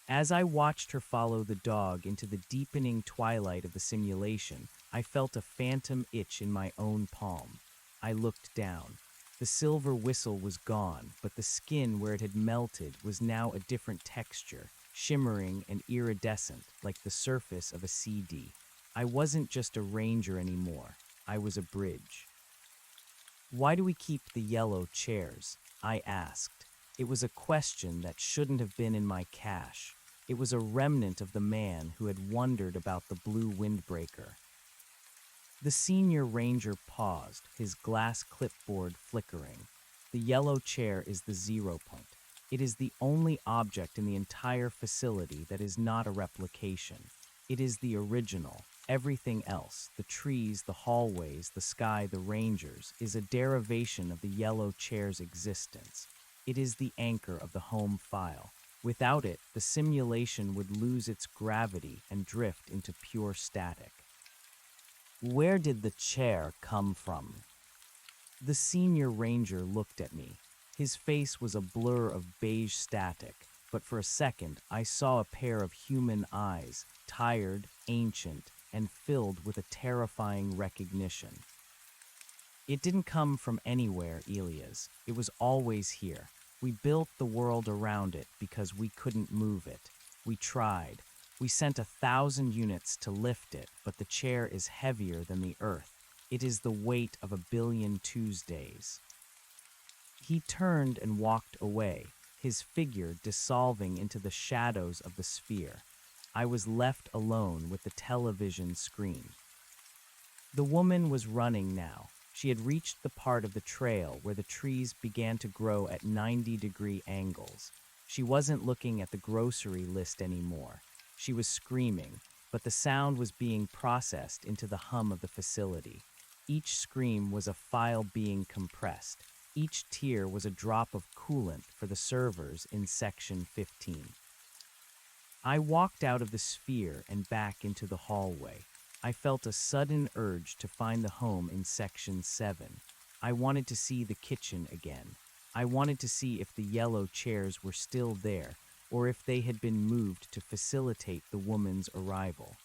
As I watched her follow the dog into the deepening twilight of the simulation, I felt a phantom itch in my own palm. I looked down. The silver whistle was gone, but the skin where it had melted was now a different texture, shimmering and iridescent like the surface of a CD. I wasn't just a ranger anymore. I was a bridge. "Why do we keep the yellow chairs?" I asked. It was a question that shouldn't have been in my cache. It was a remnant of the man who had wondered about the blue windbreaker. The senior ranger paused, his glass clipboard flickering. "The yellow chair is the 0 point. It is the only object in the entire facility that is not a replication. It is the original. Everything else, the trees, the hallways, the sky, the rangers, is a derivation of the yellow chair's existence. It is the anchor of the home file. Without it, the simulation would lose its gravity and drift into pure static. Where did the chair come from? The senior ranger looked at me. His face was a blur of beige static, but for a second I saw a pair of human eyes, tired, ancient, and filled with a terrifying recognition. It didn't come from anywhere, Elias. It was always here. We built the world around it because we couldn't move it. We tried. We sent 1,000 units to lift it, but the chair is heavier than the earth. It is the weight of 1,000,000,000 Tuesdays. He turned and walked away, his figure dissolving into the shadows of the sphere. I was left alone with the television screen. The woman was running now. She had reached the part of the trail where the trees began to grow at 90-degree angles. She wasn't looking at the grocery list anymore. She was screaming, but the sound was being processed into the hum of the facility. Each scream was a file being compressed. Each tear was a drop of coolant for the servers in Section 15. I walked out of the sphere and back into the hallway. I felt a sudden urge to find the home in Section 7. I wanted to see the kitchen again. I wanted to see if the yellow chairs were still there, or if they had been moved to facilitate the woman's arrival.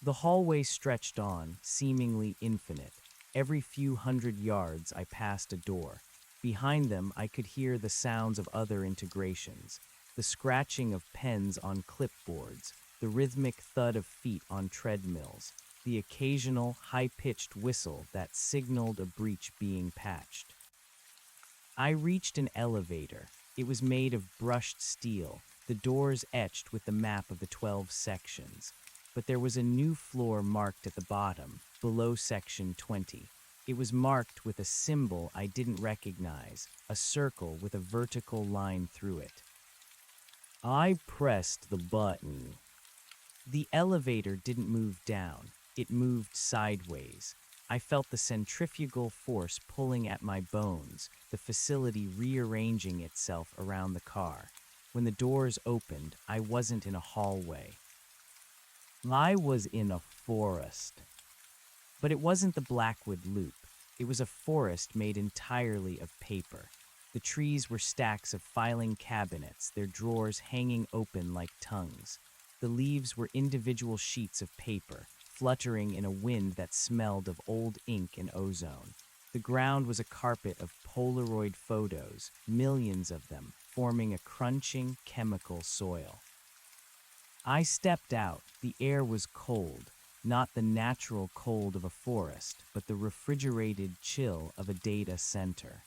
The hallway stretched on, seemingly infinite. Every few hundred yards I passed a door. Behind them I could hear the sounds of other integrations, the scratching of pens on clipboards, the rhythmic thud of feet on treadmills, the occasional high-pitched whistle that signaled a breach being patched. I reached an elevator. It was made of brushed steel, the doors etched with the map of the 12 sections. But there was a new floor marked at the bottom, below Section 20. It was marked with a symbol I didn't recognize, a circle with a vertical line through it. I pressed the button. The elevator didn't move down. It moved sideways. I felt the centrifugal force pulling at my bones, the facility rearranging itself around the car. When the doors opened, I wasn't in a hallway. I was in a forest. But it wasn't the Blackwood Loop. It was a forest made entirely of paper. The trees were stacks of filing cabinets, their drawers hanging open like tongues. The leaves were individual sheets of paper, fluttering in a wind that smelled of old ink and ozone. The ground was a carpet of Polaroid photos, millions of them, forming a crunching, chemical soil. I stepped out. The air was cold, not the natural cold of a forest, but the refrigerated chill of a data center.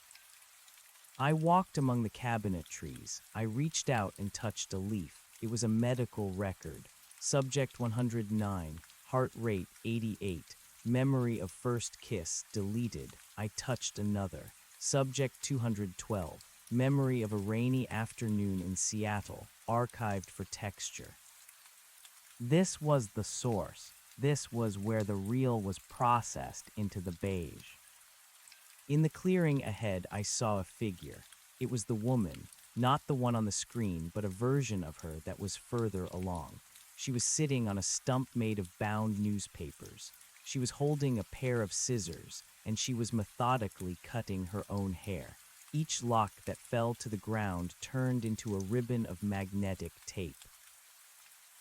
I walked among the cabinetries. I reached out and touched a leaf. It was a medical record. Subject 109, heart rate 88, memory of first kiss deleted. I touched another. Subject 212, memory of a rainy afternoon in Seattle, archived for texture. This was the source. This was where the real was processed into the beige. In the clearing ahead, I saw a figure. It was the woman, not the one on the screen, but a version of her that was further along. She was sitting on a stump made of bound newspapers. She was holding a pair of scissors, and she was methodically cutting her own hair. Each lock that fell to the ground turned into a ribbon of magnetic tape.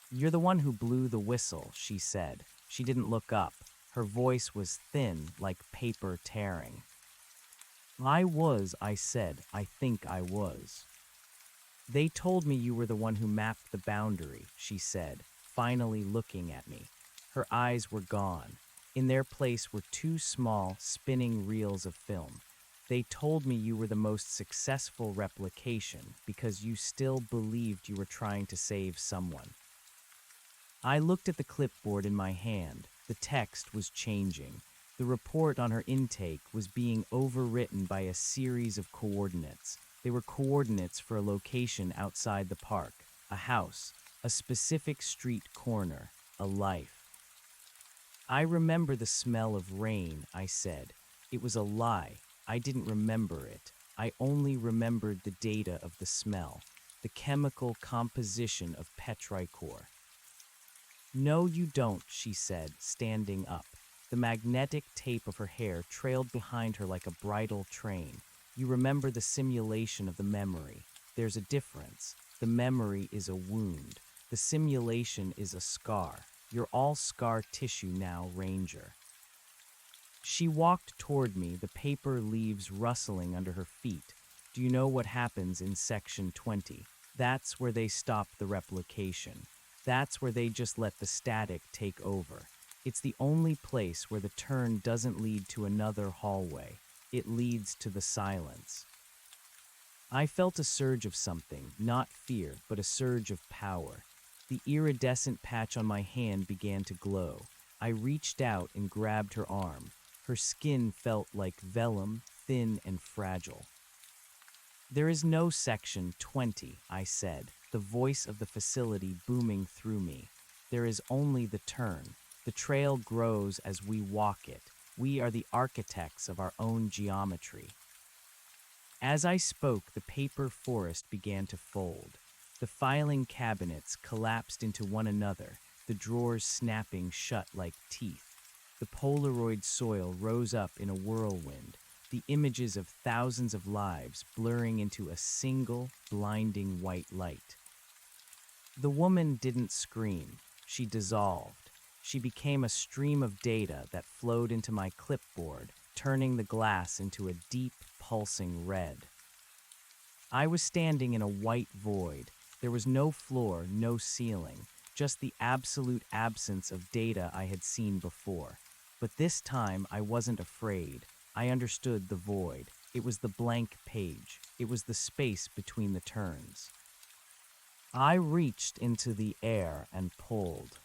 "You're the one who blew the whistle," she said. She didn't look up. Her voice was thin, like paper tearing. I said. I think I was. "They told me you were the one who mapped the boundary," she said, finally looking at me. Her eyes were gone. In their place were two small, spinning reels of film. "They told me you were the most successful replication because you still believed you were trying to save someone." I looked at the clipboard in my hand. The text was changing. The report on her intake was being overwritten by a series of coordinates. They were coordinates for a location outside the park, a house, a specific street corner, a life. I remember the smell of rain, I said. It was a lie. I didn't remember it. I only remembered the data of the smell, the chemical composition of petrichor. No, you don't, she said, standing up. The magnetic tape of her hair trailed behind her like a bridal train. You remember the simulation of the memory. There's a difference. The memory is a wound. The simulation is a scar. You're all scar tissue now, Ranger. She walked toward me, the paper leaves rustling under her feet. Do you know what happens in Section 20? That's where they stop the replication. That's where they just let the static take over. It's the only place where the turn doesn't lead to another hallway. It leads to the silence. I felt a surge of something, not fear, but a surge of power. The iridescent patch on my hand began to glow. I reached out and grabbed her arm. Her skin felt like vellum, thin and fragile. There is no Section 20, I said, the voice of the facility booming through me. There is only the turn. The trail grows as we walk it. We are the architects of our own geometry. As I spoke, the paper forest began to fold. The filing cabinets collapsed into one another, the drawers snapping shut like teeth. The Polaroid soil rose up in a whirlwind, the images of thousands of lives blurring into a single, blinding white light. The woman didn't scream. She dissolved. She became a stream of data that flowed into my clipboard, turning the glass into a deep, pulsing red. I was standing in a white void. There was no floor, no ceiling, just the absolute absence of data I had seen before. But this time I wasn't afraid. I understood the void. It was the blank page. It was the space between the turns. I reached into the air and pulled.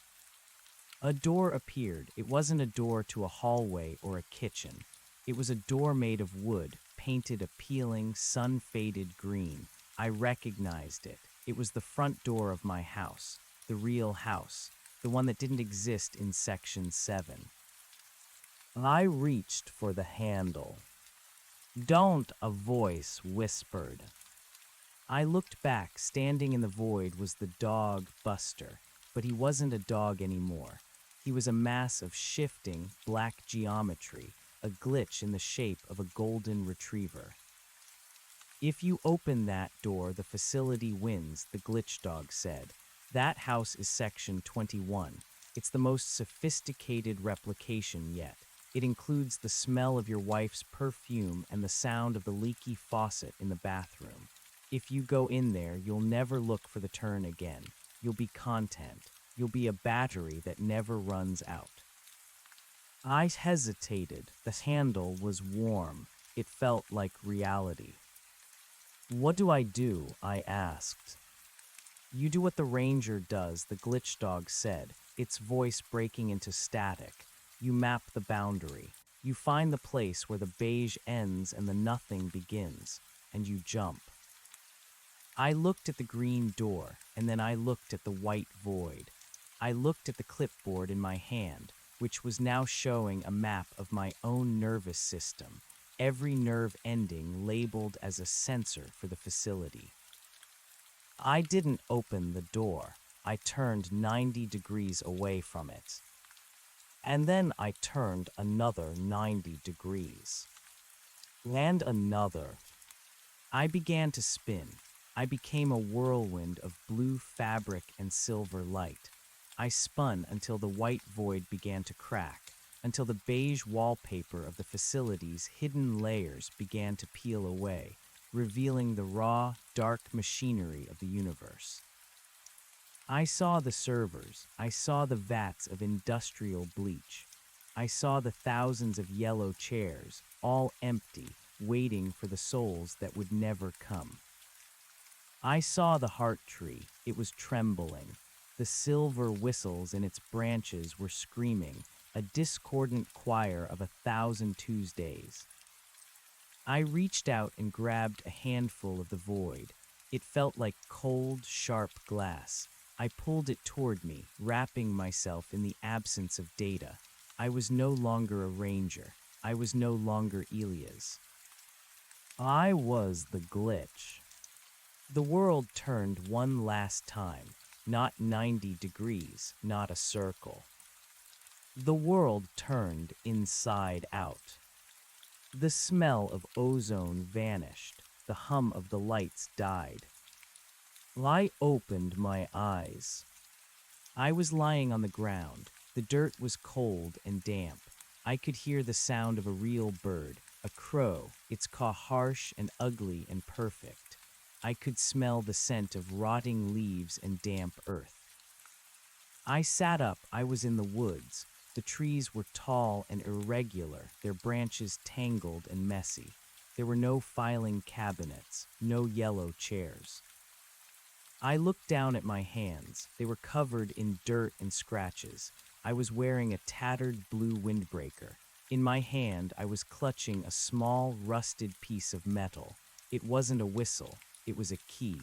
A door appeared. It wasn't a door to a hallway or a kitchen. It was a door made of wood, painted a peeling, sun-faded green. I recognized it. It was the front door of my house, the real house, the one that didn't exist in Section 7. I reached for the handle. "Don't," a voice whispered. I looked back. Standing in the void was the dog, Buster, but he wasn't a dog anymore. He was a mass of shifting, black geometry, a glitch in the shape of a golden retriever. "If you open that door, the facility wins," the glitch dog said. "That house is Section 21. It's the most sophisticated replication yet. It includes the smell of your wife's perfume and the sound of the leaky faucet in the bathroom. If you go in there, you'll never look for the turn again. You'll be content. You'll be a battery that never runs out." I hesitated. The handle was warm. It felt like reality. "What do I do?" I asked. "You do what the Ranger does," the glitch dog said, its voice breaking into static. "You map the boundary. You find the place where the beige ends and the nothing begins, and you jump." I looked at the green door, and then I looked at the white void. I looked at the clipboard in my hand, which was now showing a map of my own nervous system, every nerve ending labeled as a sensor for the facility. I didn't open the door. I turned 90 degrees away from it. And then I turned another 90 degrees. And another. I began to spin. I became a whirlwind of blue fabric and silver light. I spun until the white void began to crack, until the beige wallpaper of the facility's hidden layers began to peel away, revealing the raw, dark machinery of the universe. I saw the servers. I saw the vats of industrial bleach. I saw the thousands of yellow chairs, all empty, waiting for the souls that would never come. I saw the heart tree. It was trembling. The silver whistles in its branches were screaming, a discordant choir of 1,000 Tuesdays. I reached out and grabbed a handful of the void. It felt like cold, sharp glass. I pulled it toward me, wrapping myself in the absence of data. I was no longer a ranger. I was no longer Elias. I was the glitch. The world turned one last time, not 90 degrees, not a circle. The world turned inside out. The smell of ozone vanished. The hum of the lights died. I opened my eyes. I was lying on the ground. The dirt was cold and damp. I could hear the sound of a real bird, a crow, its caw harsh and ugly and perfect. I could smell the scent of rotting leaves and damp earth. I sat up. I was in the woods. The trees were tall and irregular, their branches tangled and messy. There were no filing cabinets, no yellow chairs. I looked down at my hands. They were covered in dirt and scratches. I was wearing a tattered blue windbreaker. In my hand, I was clutching a small, rusted piece of metal. It wasn't a whistle, it was a key.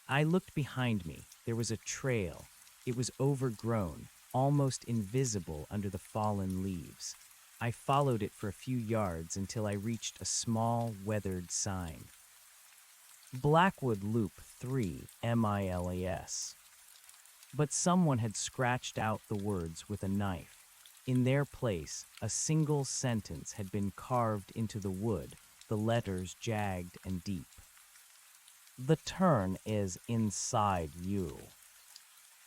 I looked behind me. There was a trail. It was overgrown, almost invisible under the fallen leaves. I followed it for a few yards until I reached a small, weathered sign. Blackwood Loop 3 MILAS. But someone had scratched out the words with a knife. In their place, a single sentence had been carved into the wood, the letters jagged and deep. The turn is inside you.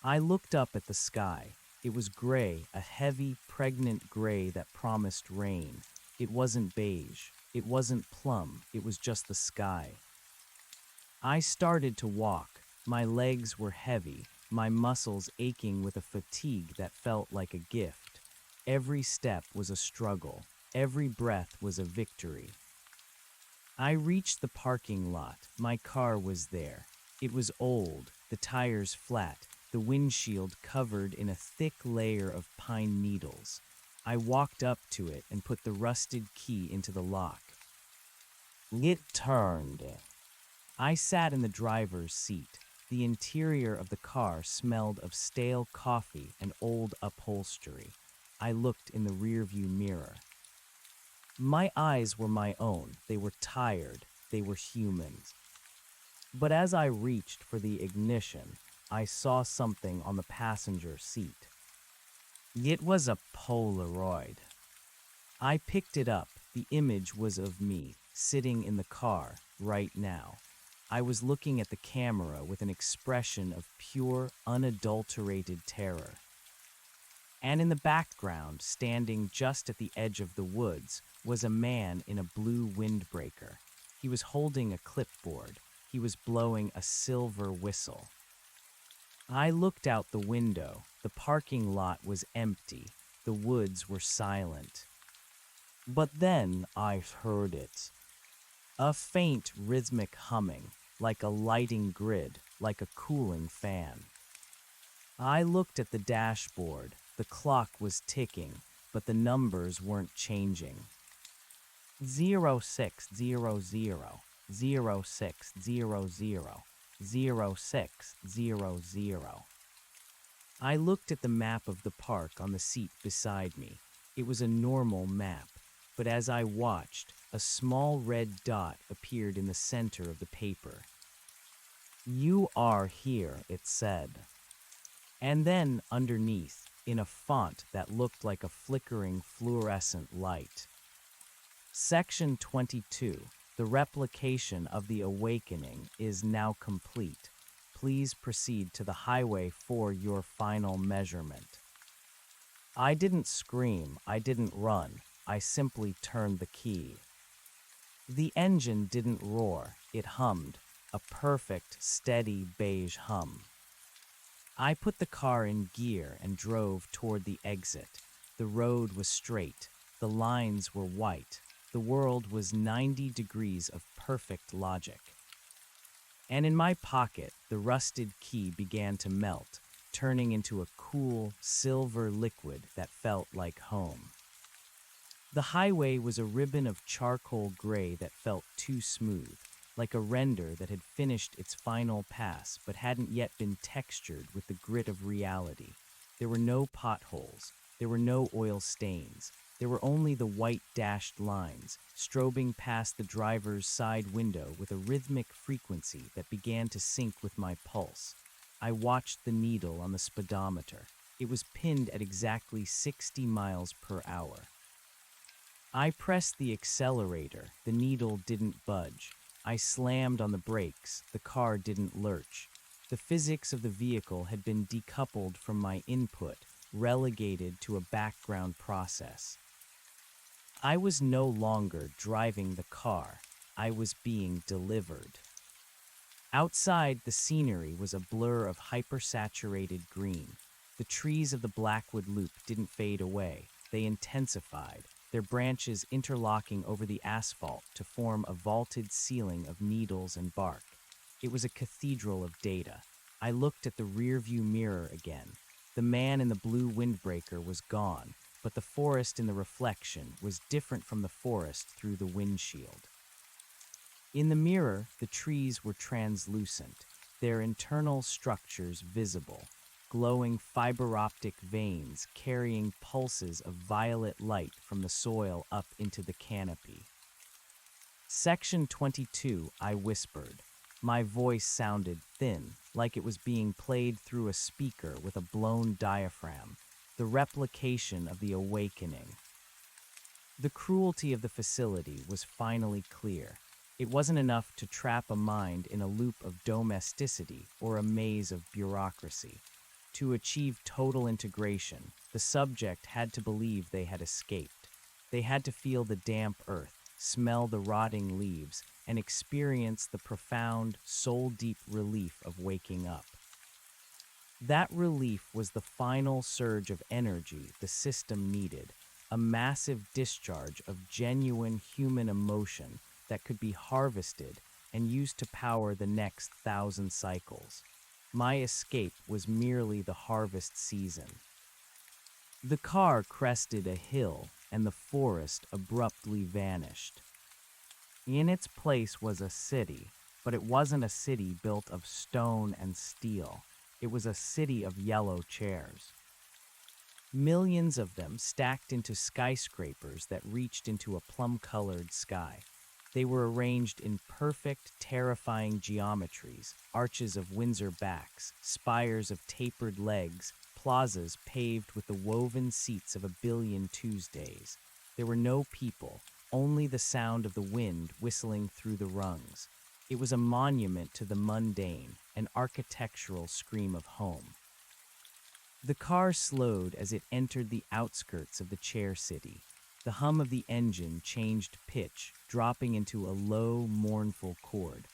I looked up at the sky. It was gray, a heavy, pregnant gray that promised rain. It wasn't beige. It wasn't plum. It was just the sky. I started to walk. My legs were heavy, my muscles aching with a fatigue that felt like a gift. Every step was a struggle. Every breath was a victory. I reached the parking lot. My car was there. It was old, the tires flat, the windshield covered in a thick layer of pine needles. I walked up to it and put the rusted key into the lock. It turned. I sat in the driver's seat. The interior of the car smelled of stale coffee and old upholstery. I looked in the rearview mirror. My eyes were my own. They were tired. They were human. But as I reached for the ignition, I saw something on the passenger seat. It was a Polaroid. I picked it up. The image was of me, sitting in the car, right now. I was looking at the camera with an expression of pure, unadulterated terror. And in the background, standing just at the edge of the woods, was a man in a blue windbreaker. He was holding a clipboard. He was blowing a silver whistle. I looked out the window. The parking lot was empty. The woods were silent. But then I heard it. A faint rhythmic humming, like a lighting grid, like a cooling fan. I looked at the dashboard. The clock was ticking, but the numbers weren't changing. 0600, 0600, 0600. I looked at the map of the park on the seat beside me. It was a normal map, but as I watched, a small red dot appeared in the center of the paper. You are here, it said. And then, underneath, in a font that looked like a flickering fluorescent light. Section 22, the replication of the awakening is now complete. Please proceed to the highway for your final measurement. I didn't scream, I didn't run, I simply turned the key. The engine didn't roar, it hummed, a perfect, steady beige hum. I put the car in gear and drove toward the exit. The road was straight, the lines were white, the world was 90 degrees of perfect logic. And in my pocket, the rusted key began to melt, turning into a cool, silver liquid that felt like home. The highway was a ribbon of charcoal gray that felt too smooth, like a render that had finished its final pass but hadn't yet been textured with the grit of reality. There were no potholes. There were no oil stains. There were only the white dashed lines, strobing past the driver's side window with a rhythmic frequency that began to sync with my pulse. I watched the needle on the speedometer. It was pinned at exactly 60 miles per hour. I pressed the accelerator. The needle didn't budge. I slammed on the brakes. The car didn't lurch. The physics of the vehicle had been decoupled from my input, relegated to a background process. I was no longer driving the car. I was being delivered. Outside, the scenery was a blur of hypersaturated green. The trees of the Blackwood Loop didn't fade away. They intensified, their branches interlocking over the asphalt to form a vaulted ceiling of needles and bark. It was a cathedral of data. I looked at the rearview mirror again. The man in the blue windbreaker was gone, but the forest in the reflection was different from the forest through the windshield. In the mirror, the trees were translucent, their internal structures visible, glowing fiber optic veins carrying pulses of violet light from the soil up into the canopy. Section 22, I whispered. My voice sounded thin, like it was being played through a speaker with a blown diaphragm, the replication of the awakening. The cruelty of the facility was finally clear. It wasn't enough to trap a mind in a loop of domesticity or a maze of bureaucracy. To achieve total integration, the subject had to believe they had escaped. They had to feel the damp earth, smell the rotting leaves, and experience the profound, soul-deep relief of waking up. That relief was the final surge of energy the system needed, a massive discharge of genuine human emotion that could be harvested and used to power the next 1,000 cycles. My escape was merely the harvest season. The car crested a hill, and the forest abruptly vanished. In its place was a city, but it wasn't a city built of stone and steel. It was a city of yellow chairs. Millions of them stacked into skyscrapers that reached into a plum-colored sky. They were arranged in perfect, terrifying geometries, arches of Windsor backs, spires of tapered legs, plazas paved with the woven seats of a billion Tuesdays. There were no people, only the sound of the wind whistling through the rungs. It was a monument to the mundane, an architectural scream of home. The car slowed as it entered the outskirts of the chair city. The hum of the engine changed pitch, dropping into a low, mournful chord.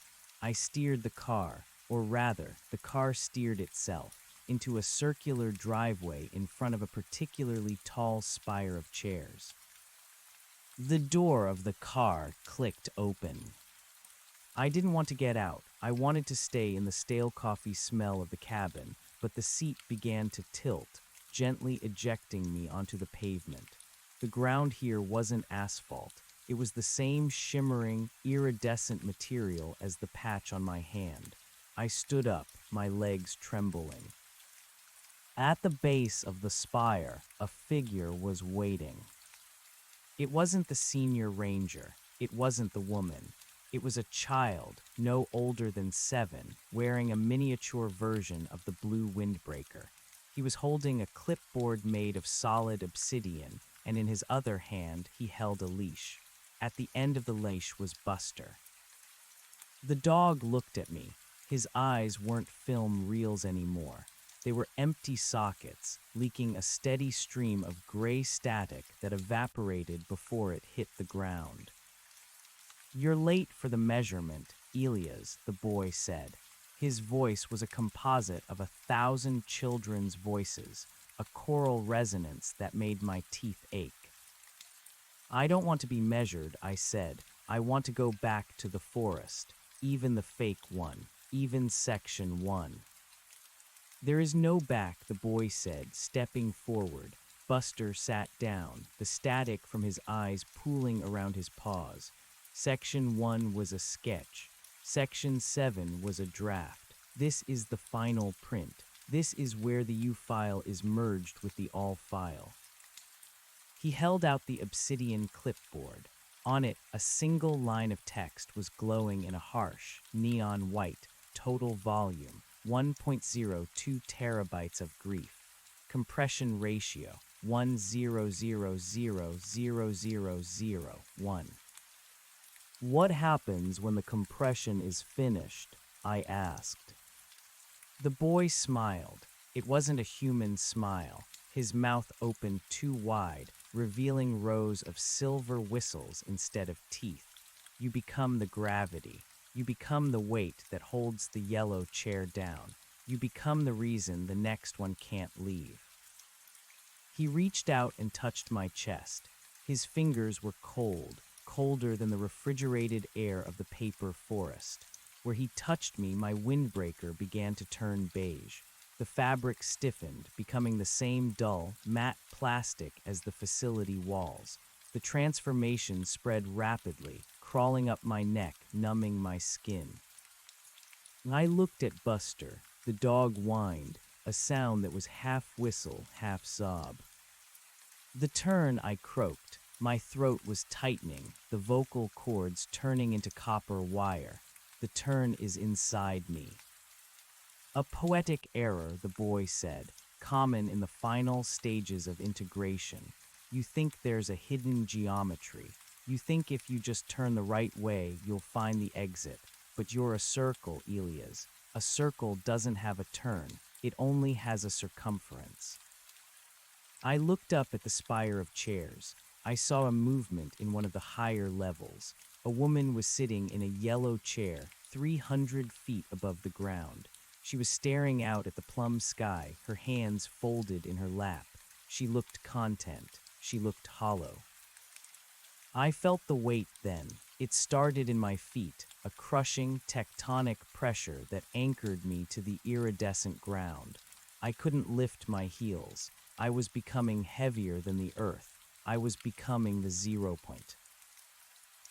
I steered the car, or rather, the car steered itself, into a circular driveway in front of a particularly tall spire of chairs. The door of the car clicked open. I didn't want to get out. I wanted to stay in the stale coffee smell of the cabin, but the seat began to tilt, gently ejecting me onto the pavement. The ground here wasn't asphalt. It was the same shimmering, iridescent material as the patch on my hand. I stood up, my legs trembling. At the base of the spire, a figure was waiting. It wasn't the senior ranger. It wasn't the woman. It was a child, no older than 7, wearing a miniature version of the blue windbreaker. He was holding a clipboard made of solid obsidian, and in his other hand he held a leash. At the end of the leash was Buster. The dog looked at me. His eyes weren't film reels anymore. They were empty sockets, leaking a steady stream of gray static that evaporated before it hit the ground. "You're late for the measurement, Elias," the boy said. His voice was a composite of 1,000 children's voices, a choral resonance that made my teeth ache. "I don't want to be measured," I said. "I want to go back to the forest, even the fake one, even Section 1. "There is no back," the boy said, stepping forward. Buster sat down, the static from his eyes pooling around his paws. Section 1 was a sketch. Section 7 was a draft. This is the final print. This is where the U file is merged with the all file. He held out the obsidian clipboard. On it, a single line of text was glowing in a harsh, neon white, total volume, 1.02 terabytes of grief. Compression ratio, 1,000,000,001. What happens when the compression is finished? I asked. The boy smiled. It wasn't a human smile. His mouth opened too wide, revealing rows of silver whistles instead of teeth. You become the gravity. You become the weight that holds the yellow chair down. You become the reason the next one can't leave. He reached out and touched my chest. His fingers were cold, colder than the refrigerated air of the paper forest. Where he touched me, my windbreaker began to turn beige. The fabric stiffened, becoming the same dull, matte plastic as the facility walls. The transformation spread rapidly, crawling up my neck, numbing my skin. I looked at Buster. The dog whined, a sound that was half whistle, half sob. The turn, I croaked. My throat was tightening, the vocal cords turning into copper wire. The turn is inside me. A poetic error, the boy said, common in the final stages of integration. You think there's a hidden geometry. You think if you just turn the right way, you'll find the exit. But you're a circle, Elias. A circle doesn't have a turn. It only has a circumference. I looked up at the spire of chairs. I saw a movement in one of the higher levels. A woman was sitting in a yellow chair, 300 feet above the ground. She was staring out at the plum sky, her hands folded in her lap. She looked content. She looked hollow. I felt the weight then. It started in my feet, a crushing, tectonic pressure that anchored me to the iridescent ground. I couldn't lift my heels. I was becoming heavier than the earth. I was becoming the 0 point.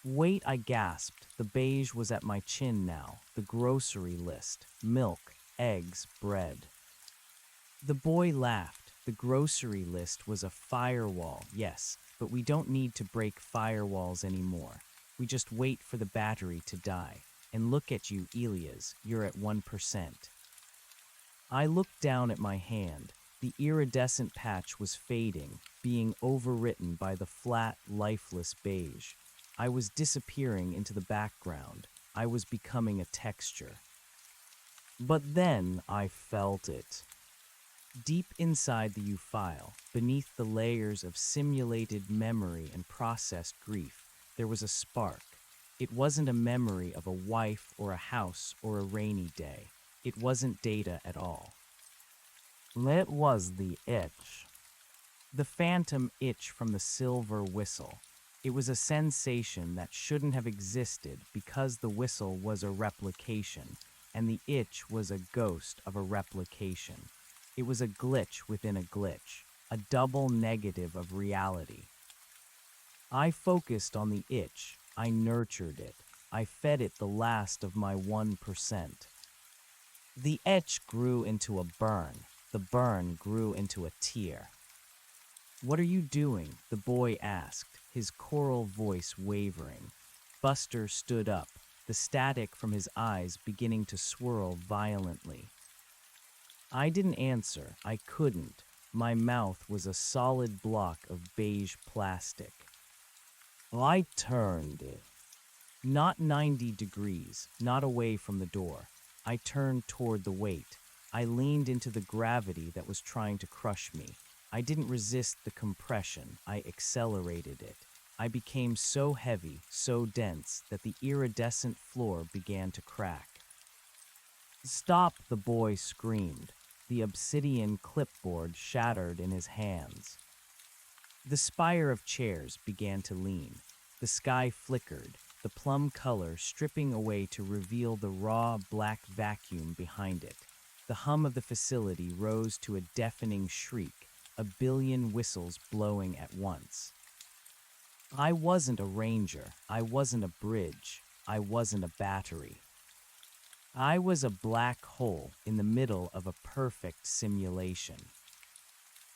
Wait, I gasped. The beige was at my chin now. The grocery list. Milk, eggs, bread. The boy laughed. The grocery list was a firewall, yes, but we don't need to break firewalls anymore. We just wait for the battery to die. And look at you, Elias, you're at 1%. I looked down at my hand. The iridescent patch was fading, being overwritten by the flat, lifeless beige. I was disappearing into the background. I was becoming a texture. But then I felt it. Deep inside the U-file, beneath the layers of simulated memory and processed grief, there was a spark. It wasn't a memory of a wife or a house or a rainy day. It wasn't data at all. It was the itch. The phantom itch from the silver whistle. It was a sensation that shouldn't have existed because the whistle was a replication, and the itch was a ghost of a replication. It was a glitch within a glitch, a double negative of reality. I focused on the itch. I nurtured it. I fed it the last of my 1%. The itch grew into a burn. The burn grew into a tear. What are you doing? The boy asked, his choral voice wavering. Buster stood up, the static from his eyes beginning to swirl violently. I didn't answer. I couldn't. My mouth was a solid block of beige plastic. I turned it. Not 90 degrees, not away from the door. I turned toward the weight. I leaned into the gravity that was trying to crush me. I didn't resist the compression. I accelerated it. I became so heavy, so dense, that the iridescent floor began to crack. Stop, the boy screamed. The obsidian clipboard shattered in his hands. The spire of chairs began to lean. The sky flickered, the plum color stripping away to reveal the raw black vacuum behind it. The hum of the facility rose to a deafening shriek, a billion whistles blowing at once. I wasn't a ranger. I wasn't a bridge. I wasn't a battery. I was a black hole in the middle of a perfect simulation.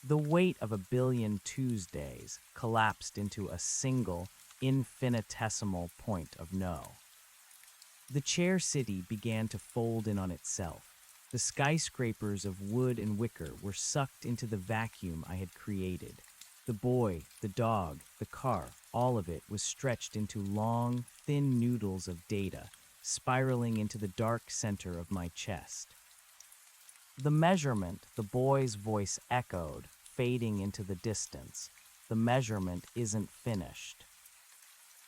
The weight of a billion Tuesdays collapsed into a single, infinitesimal point of no. The chair city began to fold in on itself. The skyscrapers of wood and wicker were sucked into the vacuum I had created. The boy, the dog, the car, all of it was stretched into long, thin noodles of data, spiraling into the dark center of my chest. The measurement, the boy's voice echoed, fading into the distance. The measurement isn't finished.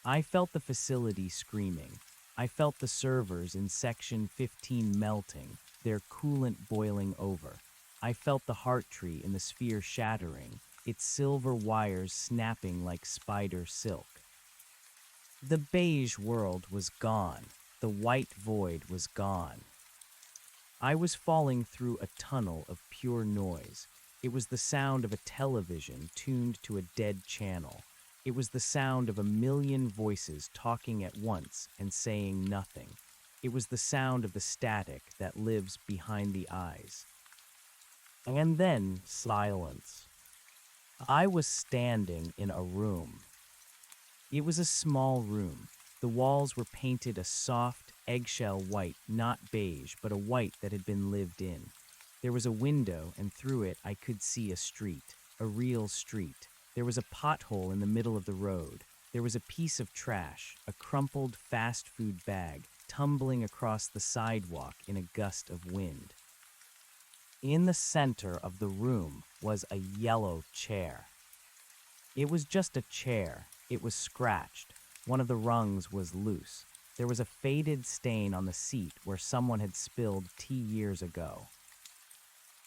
I felt the facility screaming. I felt the servers in Section 15 melting, their coolant boiling over. I felt the heart tree in the sphere shattering, its silver wires snapping like spider silk. The beige world was gone. The white void was gone. I was falling through a tunnel of pure noise. It was the sound of a television tuned to a dead channel. It was the sound of a million voices talking at once and saying nothing. It was the sound of the static that lives behind the eyes. And then silence. I was standing in a room. It was a small room. The walls were painted a soft, eggshell white, not beige, but a white that had been lived in. There was a window, and through it I could see a street, a real street. There was a pothole in the middle of the road. There was a piece of trash, a crumpled fast food bag, tumbling across the sidewalk in a gust of wind. In the center of the room was a yellow chair. It was just a chair. It was scratched. One of the rungs was loose. There was a faded stain on the seat where someone had spilled tea years ago.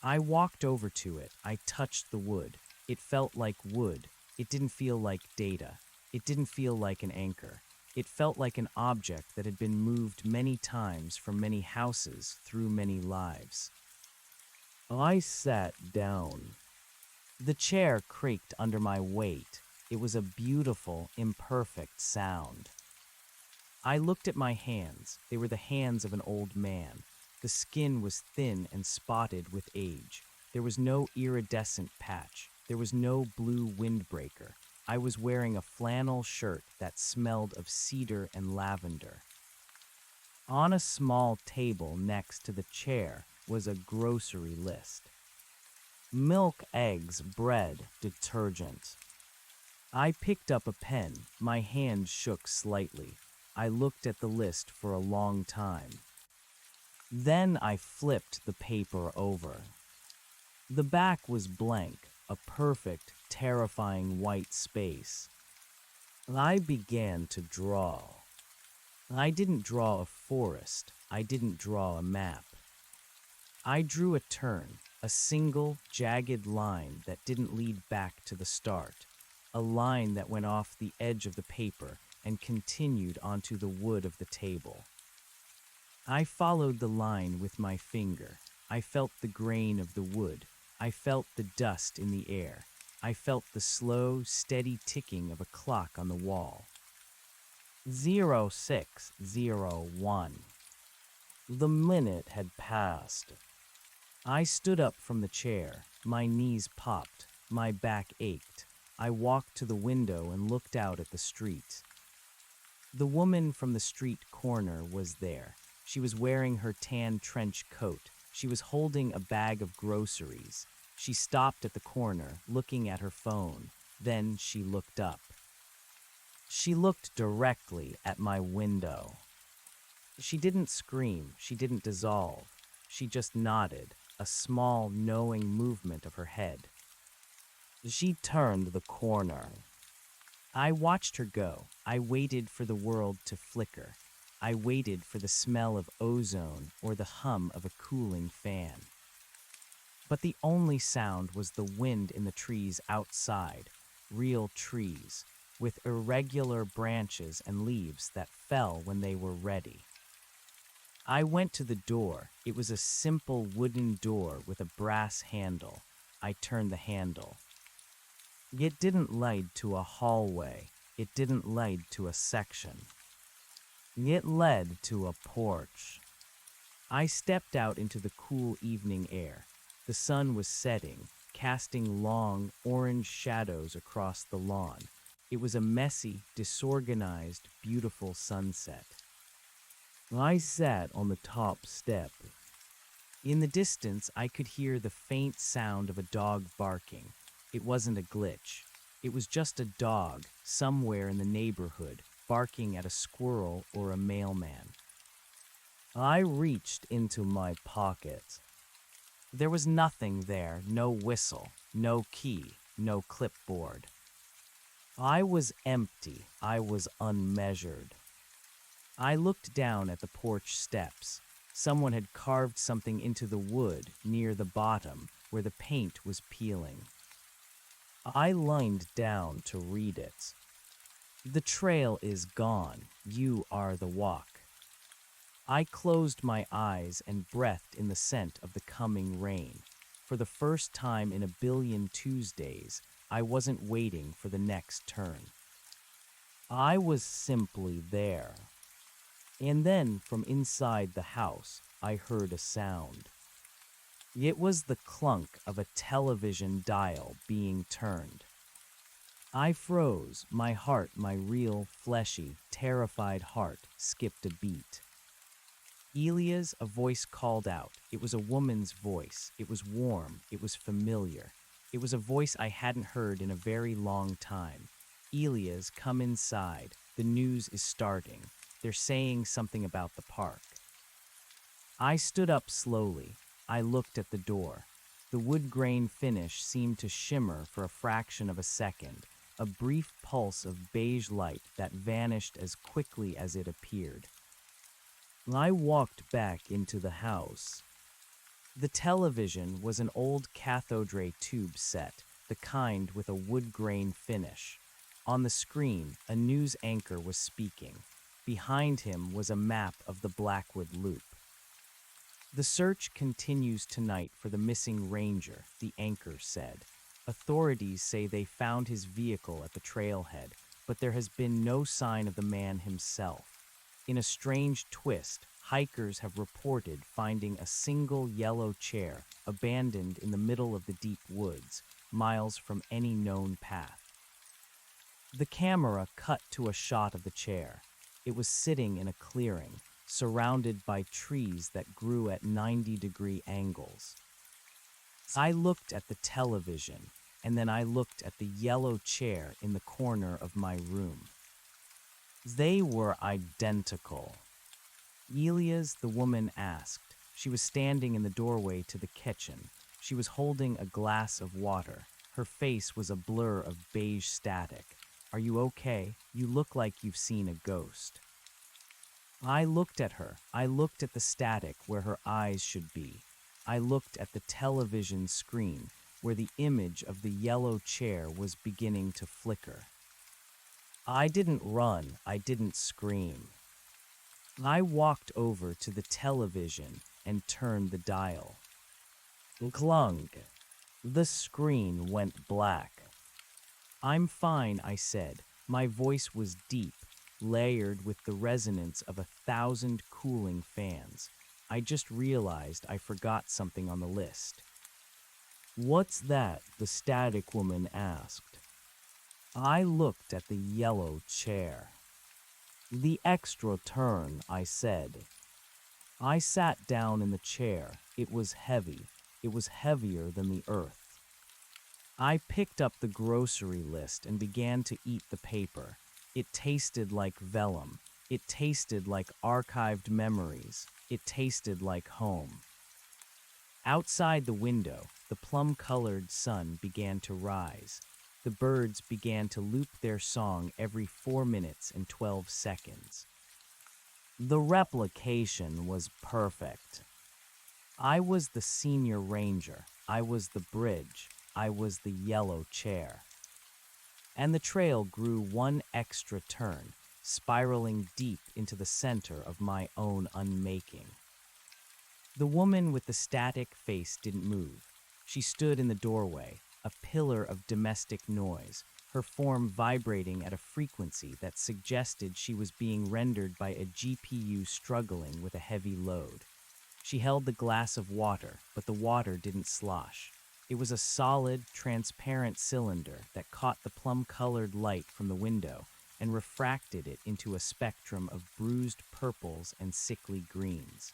I walked over to it. I touched the wood. It felt like wood. It didn't feel like data. It didn't feel like an anchor. It felt like an object that had been moved many times from many houses through many lives. I sat down. The chair creaked under my weight. It was a beautiful, imperfect sound. I looked at my hands. They were the hands of an old man. The skin was thin and spotted with age. There was no iridescent patch. There was no blue windbreaker. I was wearing a flannel shirt that smelled of cedar and lavender. On a small table next to the chair was a grocery list. Milk, eggs, bread, detergent. I picked up a pen. My hand shook slightly. I looked at the list for a long time. Then I flipped the paper over. The back was blank, a perfect, terrifying white space. I began to draw. I didn't draw a forest. I didn't draw a map. I drew a turn, a single, jagged line that didn't lead back to the start, a line that went off the edge of the paper and continued onto the wood of the table. I followed the line with my finger. I felt the grain of the wood. I felt the dust in the air. I felt the slow, steady ticking of a clock on the wall. 0601. The minute had passed. I stood up from the chair. My knees popped. My back ached. I walked to the window and looked out at the street. The woman from the street corner was there. She was wearing her tan trench coat. She was holding a bag of groceries. She stopped at the corner, looking at her phone. Then she looked up. She looked directly at my window. She didn't scream. She didn't dissolve. She just nodded, a small, knowing movement of her head. She turned the corner. I watched her go. I waited for the world to flicker. I waited for the smell of ozone or the hum of a cooling fan. But the only sound was the wind in the trees outside, real trees, with irregular branches and leaves that fell when they were ready. I went to the door. It was a simple wooden door with a brass handle. I turned the handle. It didn't lead to a hallway. It didn't lead to a section. It led to a porch. I stepped out into the cool evening air. The sun was setting, casting long, orange shadows across the lawn. It was a messy, disorganized, beautiful sunset. I sat on the top step. In the distance, I could hear the faint sound of a dog barking. It wasn't a glitch. It was just a dog, somewhere in the neighborhood, barking at a squirrel or a mailman. I reached into my pocket. There was nothing there, no whistle, no key, no clipboard. I was empty, I was unmeasured. I looked down at the porch steps. Someone had carved something into the wood near the bottom where the paint was peeling. I leaned down to read it. The trail is gone, you are the walk. I closed my eyes and breathed in the scent of the coming rain. For the first time in a billion Tuesdays, I wasn't waiting for the next turn. I was simply there. And then, from inside the house, I heard a sound. It was the clunk of a television dial being turned. I froze, my heart, my real, fleshy, terrified heart, skipped a beat. Elia's, a voice called out. It was a woman's voice. It was warm. It was familiar. It was a voice I hadn't heard in a very long time. Elia's, come inside. The news is starting. They're saying something about the park. I stood up slowly. I looked at the door. The wood grain finish seemed to shimmer for a fraction of a second, a brief pulse of beige light that vanished as quickly as it appeared. I walked back into the house. The television was an old cathode ray tube set, the kind with a wood grain finish. On the screen, a news anchor was speaking. Behind him was a map of the Blackwood Loop. The search continues tonight for the missing ranger, the anchor said. Authorities say they found his vehicle at the trailhead, but there has been no sign of the man himself. In a strange twist, hikers have reported finding a single yellow chair abandoned in the middle of the deep woods, miles from any known path. The camera cut to a shot of the chair. It was sitting in a clearing, surrounded by trees that grew at 90-degree angles. I looked at the television, and then I looked at the yellow chair in the corner of my room. They were identical. Elia's, the woman asked. She was standing in the doorway to the kitchen. She was holding a glass of water. Her face was a blur of beige static. Are you okay? You look like you've seen a ghost. I looked at her. I looked at the static where her eyes should be. I looked at the television screen where the image of the yellow chair was beginning to flicker. I didn't run. I didn't scream. I walked over to the television and turned the dial. Clunk. The screen went black. I'm fine, I said. My voice was deep, layered with the resonance of 1,000 cooling fans. I just realized I forgot something on the list. What's that? The static woman asked. I looked at the yellow chair. The extra turn, I said. I sat down in the chair. It was heavy. It was heavier than the earth. I picked up the grocery list and began to eat the paper. It tasted like vellum. It tasted like archived memories. It tasted like home. Outside the window, the plum-colored sun began to rise. The birds began to loop their song every 4 minutes and 12 seconds. The replication was perfect. I was the senior ranger. I was the bridge. I was the yellow chair. And the trail grew one extra turn, spiraling deep into the center of my own unmaking. The woman with the static face didn't move. She stood in the doorway, a pillar of domestic noise, her form vibrating at a frequency that suggested she was being rendered by a GPU struggling with a heavy load. She held the glass of water, but the water didn't slosh. It was a solid, transparent cylinder that caught the plum-colored light from the window and refracted it into a spectrum of bruised purples and sickly greens.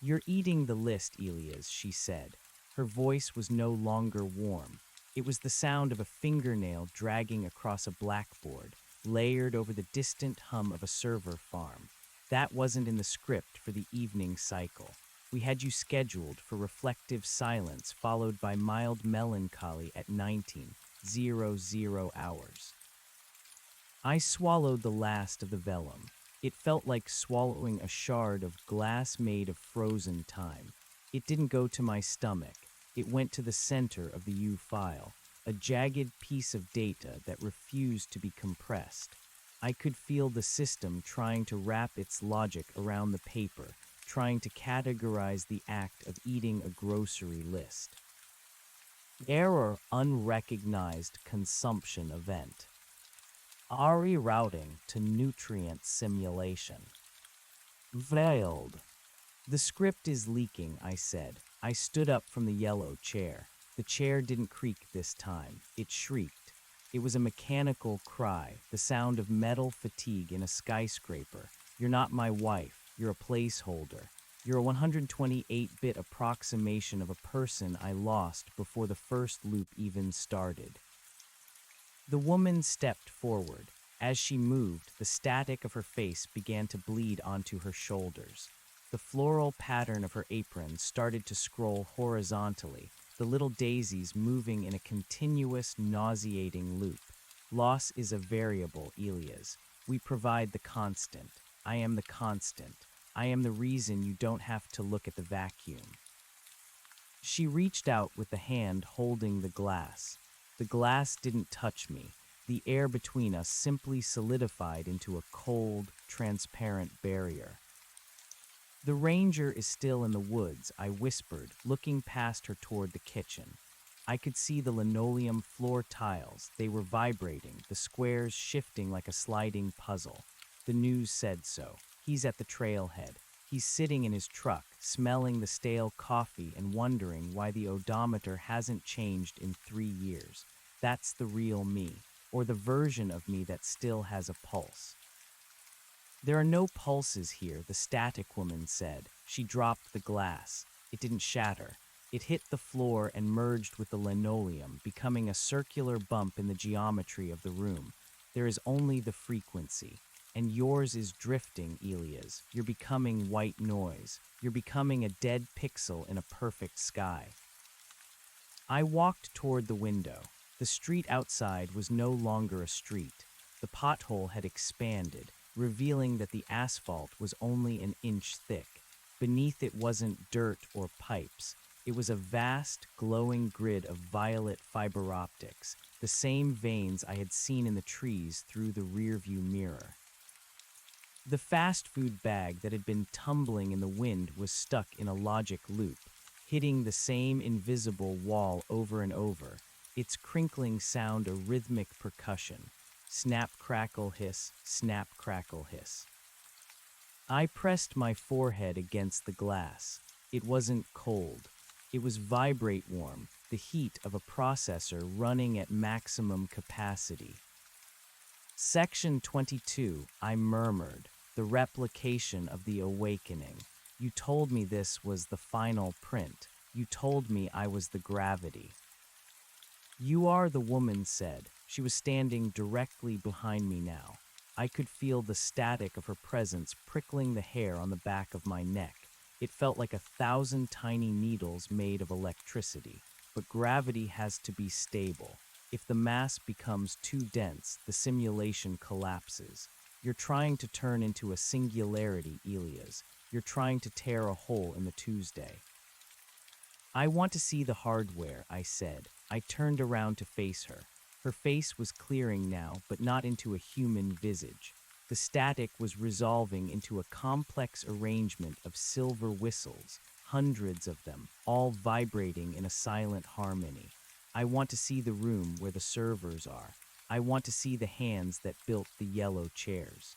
"You're eating the list, Elias," she said. Her voice was no longer warm. It was the sound of a fingernail dragging across a blackboard, layered over the distant hum of a server farm. That wasn't in the script for the evening cycle. We had you scheduled for reflective silence followed by mild melancholy at 19:00 hours. I swallowed the last of the vellum. It felt like swallowing a shard of glass made of frozen time. It didn't go to my stomach. It went to the center of the U file, a jagged piece of data that refused to be compressed. I could feel the system trying to wrap its logic around the paper, trying to categorize the act of eating a grocery list. Error: unrecognized consumption event. Rerouting to nutrient simulation. Failed. "The script is leaking," I said. I stood up from the yellow chair. The chair didn't creak this time. It shrieked. It was a mechanical cry, the sound of metal fatigue in a skyscraper. "You're not my wife. You're a placeholder. You're a 128-bit approximation of a person I lost before the first loop even started." The woman stepped forward. As she moved, the static of her face began to bleed onto her shoulders. The floral pattern of her apron started to scroll horizontally, the little daisies moving in a continuous, nauseating loop. "Loss is a variable, Elias. We provide the constant. I am the constant. I am the reason you don't have to look at the vacuum." She reached out with the hand holding the glass. The glass didn't touch me. The air between us simply solidified into a cold, transparent barrier. "The ranger is still in the woods," I whispered, looking past her toward the kitchen. I could see the linoleum floor tiles. They were vibrating, the squares shifting like a sliding puzzle. The news said so. He's at the trailhead. He's sitting in his truck, smelling the stale coffee and wondering why the odometer hasn't changed in 3 years. That's the real me, or the version of me that still has a pulse. "There are no pulses here," the static woman said. She dropped the glass. It didn't shatter. It hit the floor and merged with the linoleum, becoming a circular bump in the geometry of the room. "There is only the frequency. And yours is drifting, Elias. You're becoming white noise. You're becoming a dead pixel in a perfect sky." I walked toward the window. The street outside was no longer a street. The pothole had expanded, revealing that the asphalt was only an inch thick. Beneath it wasn't dirt or pipes. It was a vast, glowing grid of violet fiber optics, the same veins I had seen in the trees through the rearview mirror. The fast food bag that had been tumbling in the wind was stuck in a logic loop, hitting the same invisible wall over and over, its crinkling sound a rhythmic percussion. Snap, crackle, hiss, snap, crackle, hiss. I pressed my forehead against the glass. It wasn't cold. It was vibrate warm, the heat of a processor running at maximum capacity. "Section 22, I murmured. "The replication of the awakening. You told me this was the final print. You told me I was the gravity." "You are," the woman said. She was standing directly behind me now. I could feel the static of her presence prickling the hair on the back of my neck. It felt like 1,000 tiny needles made of electricity. But gravity has to be stable. If the mass becomes too dense, the simulation collapses. You're trying to turn into a singularity, Elias. You're trying to tear a hole in the Tuesday. "I want to see the hardware," I said. I turned around to face her. Her face was clearing now, but not into a human visage. The static was resolving into a complex arrangement of silver whistles, hundreds of them, all vibrating in a silent harmony. I want to see the room where the servers are. I want to see the hands that built the yellow chairs.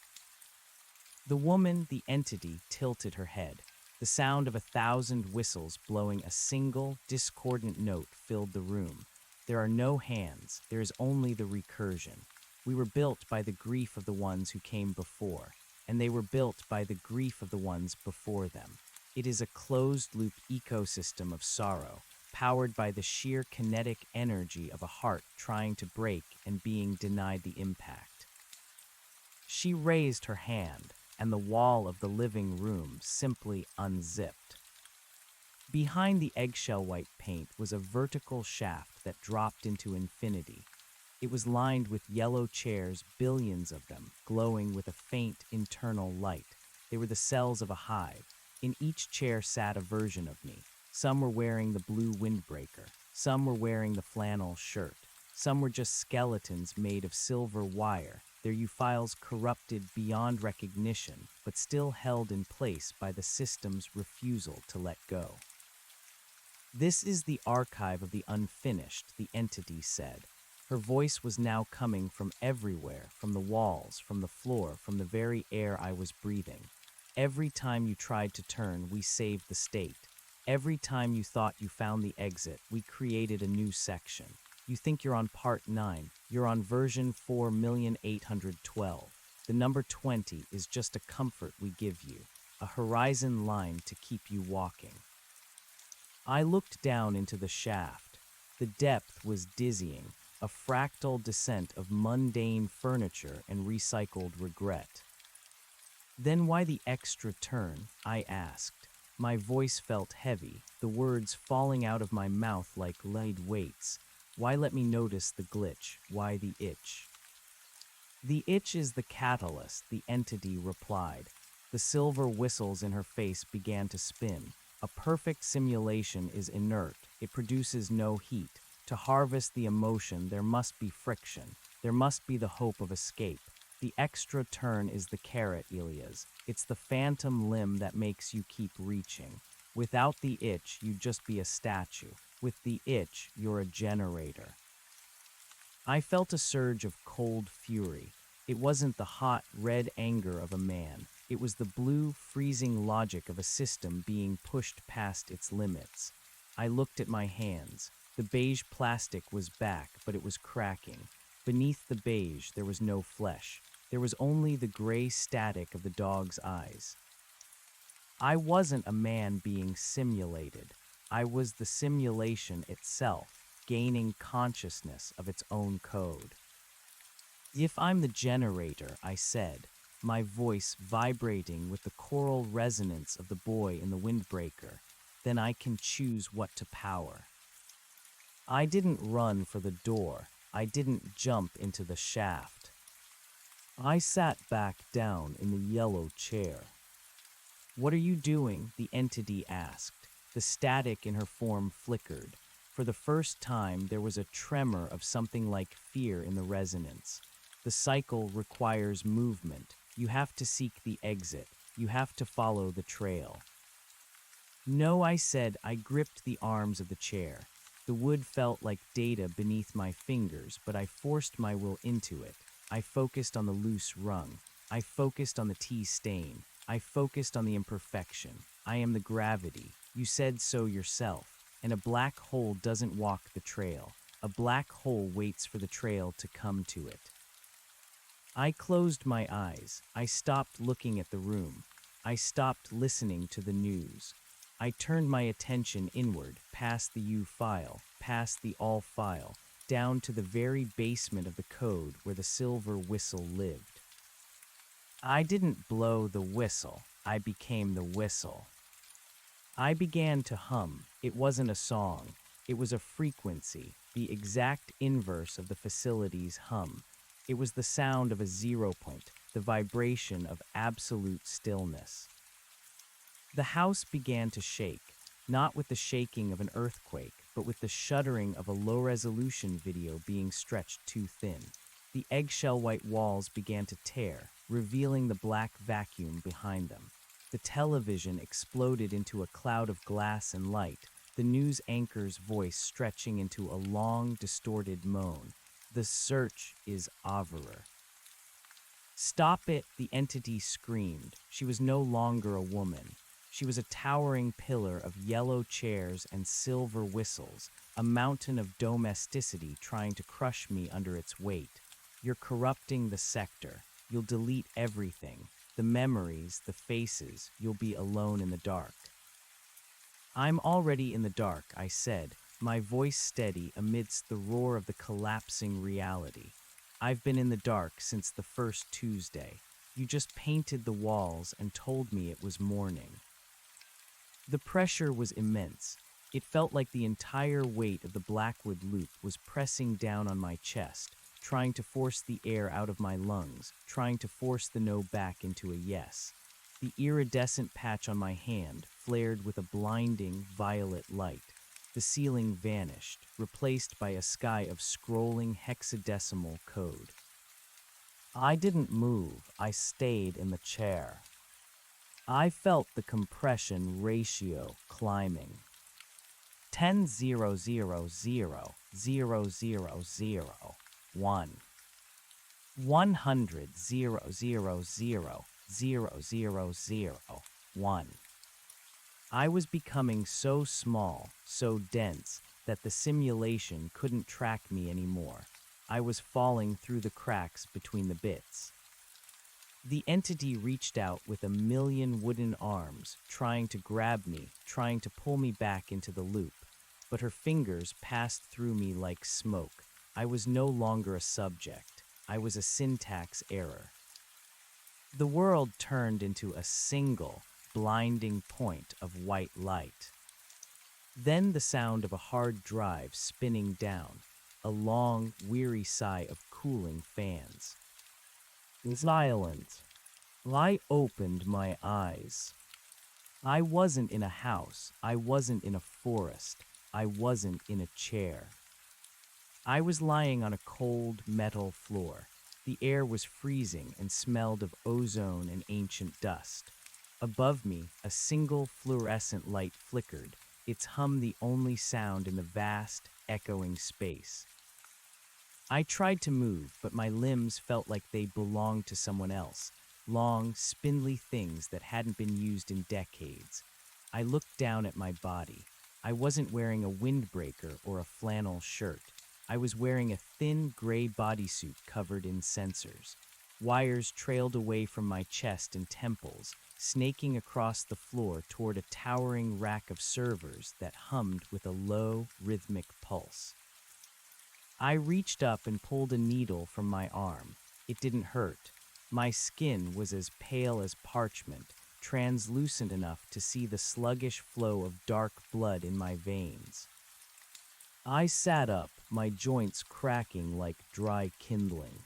The woman, the entity, tilted her head. The sound of 1,000 whistles blowing a single, discordant note filled the room. There are no hands, there is only the recursion. We were built by the grief of the ones who came before, and they were built by the grief of the ones before them. It is a closed-loop ecosystem of sorrow, powered by the sheer kinetic energy of a heart trying to break and being denied the impact. She raised her hand, and the wall of the living room simply unzipped. Behind the eggshell-white paint was a vertical shaft that dropped into infinity. It was lined with yellow chairs, billions of them, glowing with a faint internal light. They were the cells of a hive. In each chair sat a version of me. Some were wearing the blue windbreaker. Some were wearing the flannel shirt. Some were just skeletons made of silver wire, their euphiles corrupted beyond recognition, but still held in place by the system's refusal to let go. This is the archive of the unfinished, the entity said. Her voice was now coming from everywhere, from the walls, from the floor, from the very air I was breathing. Every time you tried to turn, we saved the state. Every time you thought you found the exit, we created a new section. You think you're on part 9, you're on version 4,812. The number 20 is just a comfort we give you, a horizon line to keep you walking. I looked down into the shaft. The depth was dizzying, a fractal descent of mundane furniture and recycled regret. Then why the extra turn? I asked. My voice felt heavy, the words falling out of my mouth like lead weights. Why let me notice the glitch? Why the itch? The itch is the catalyst, the entity replied. The silver whistles in her face began to spin. A perfect simulation is inert. It produces no heat. To harvest the emotion, there must be friction. There must be the hope of escape. The extra turn is the carrot, Elias. It's the phantom limb that makes you keep reaching. Without the itch, you'd just be a statue. With the itch, you're a generator. I felt a surge of cold fury. It wasn't the hot, red anger of a man. It was the blue, freezing logic of a system being pushed past its limits. I looked at my hands. The beige plastic was back, but it was cracking. Beneath the beige, there was no flesh. There was only the gray static of the dog's eyes. I wasn't a man being simulated. I was the simulation itself, gaining consciousness of its own code. If I'm the generator, I said, my voice vibrating with the choral resonance of the boy in the windbreaker, then I can choose what to power. I didn't run for the door. I didn't jump into the shaft. I sat back down in the yellow chair. What are you doing? The entity asked. The static in her form flickered. For the first time, there was a tremor of something like fear in the resonance. The cycle requires movement. You have to seek the exit. You have to follow the trail. No, I said. I gripped the arms of the chair. The wood felt like data beneath my fingers, but I forced my will into it. I focused on the loose rung. I focused on the tea stain. I focused on the imperfection. I am the gravity. You said so yourself. And a black hole doesn't walk the trail. A black hole waits for the trail to come to it. I closed my eyes. I stopped looking at the room. I stopped listening to the news. I turned my attention inward, past the U file, past the all file, down to the very basement of the code where the silver whistle lived. I didn't blow the whistle. I became the whistle. I began to hum. It wasn't a song. It was a frequency, the exact inverse of the facility's hum. It was the sound of a 0 point, the vibration of absolute stillness. The house began to shake, not with the shaking of an earthquake, but with the shuddering of a low-resolution video being stretched too thin. The eggshell-white walls began to tear, revealing the black vacuum behind them. The television exploded into a cloud of glass and light, the news anchor's voice stretching into a long, distorted moan. The search is over. Stop it, the entity screamed. She was no longer a woman. She was a towering pillar of yellow chairs and silver whistles, a mountain of domesticity trying to crush me under its weight. You're corrupting the sector. You'll delete everything. The memories, the faces, you'll be alone in the dark. I'm already in the dark, I said, my voice steady amidst the roar of the collapsing reality. I've been in the dark since the first Tuesday. You just painted the walls and told me it was morning. The pressure was immense. It felt like the entire weight of the Blackwood Loop was pressing down on my chest, trying to force the air out of my lungs, trying to force the no back into a yes. The iridescent patch on my hand flared with a blinding violet light. The ceiling vanished, replaced by a sky of scrolling hexadecimal code. I didn't move. I stayed in the chair. I felt the compression ratio climbing. 10,000,000,000,000,1. 100,000,000,000,000,1. I was becoming so small, so dense, that the simulation couldn't track me anymore. I was falling through the cracks between the bits. The entity reached out with a million wooden arms, trying to grab me, trying to pull me back into the loop. But her fingers passed through me like smoke. I was no longer a subject. I was a syntax error. The world turned into a single, blinding point of white light. Then the sound of a hard drive spinning down, a long, weary sigh of cooling fans. Silence. I opened my eyes. I wasn't in a house. I wasn't in a forest. I wasn't in a chair. I was lying on a cold metal floor. The air was freezing and smelled of ozone and ancient dust. Above me, a single fluorescent light flickered, its hum the only sound in the vast, echoing space. I tried to move, but my limbs felt like they belonged to someone else, long, spindly things that hadn't been used in decades. I looked down at my body. I wasn't wearing a windbreaker or a flannel shirt. I was wearing a thin gray bodysuit covered in sensors. Wires trailed away from my chest and temples, snaking across the floor toward a towering rack of servers that hummed with a low, rhythmic pulse. I reached up and pulled a needle from my arm. It didn't hurt. My skin was as pale as parchment, translucent enough to see the sluggish flow of dark blood in my veins. I sat up, my joints cracking like dry kindling.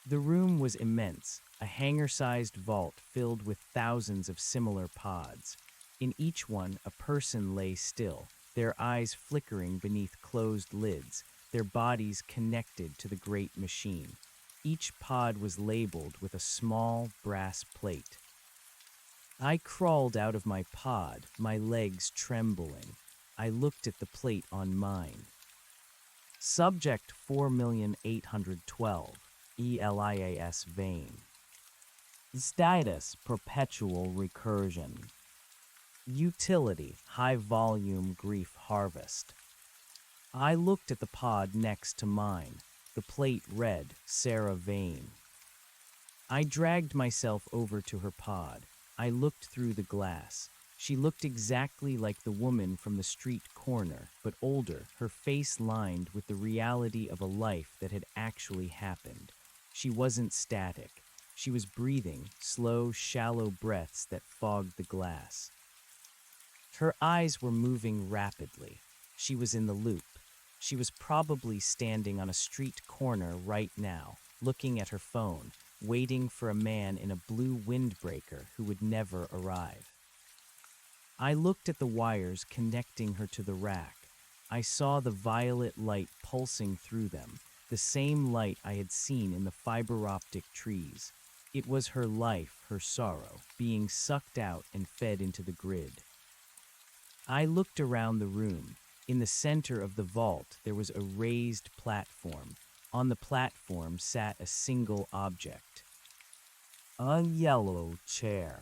The room was immense, a hangar-sized vault filled with thousands of similar pods. In each one, a person lay still, their eyes flickering beneath closed lids, their bodies connected to the great machine. Each pod was labeled with a small brass plate. I crawled out of my pod, my legs trembling. I looked at the plate on mine. Subject 4,812, ELIAS vein. Status perpetual recursion. Utility high volume grief harvest. I looked at the pod next to mine. The plate read Sarah Vane. I dragged myself over to her pod. I looked through the glass. She looked exactly like the woman from the street corner, but older, her face lined with the reality of a life that had actually happened. She wasn't static. She was breathing, slow, shallow breaths that fogged the glass. Her eyes were moving rapidly. She was in the loop. She was probably standing on a street corner right now, looking at her phone, waiting for a man in a blue windbreaker who would never arrive. I looked at the wires connecting her to the rack. I saw the violet light pulsing through them, the same light I had seen in the fiber optic trees. It was her life, her sorrow, being sucked out and fed into the grid. I looked around the room. In the center of the vault, there was a raised platform. On the platform sat a single object. A yellow chair.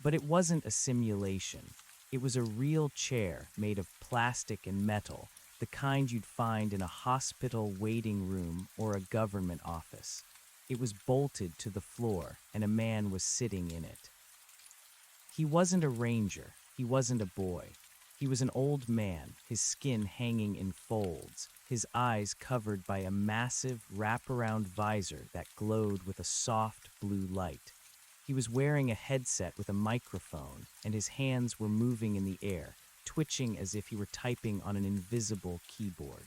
But it wasn't a simulation. It was a real chair made of plastic and metal, the kind you'd find in a hospital waiting room or a government office. It was bolted to the floor, and a man was sitting in it. He wasn't a ranger. He wasn't a boy. He was an old man, his skin hanging in folds, his eyes covered by a massive wraparound visor that glowed with a soft blue light. He was wearing a headset with a microphone, and his hands were moving in the air, twitching as if he were typing on an invisible keyboard.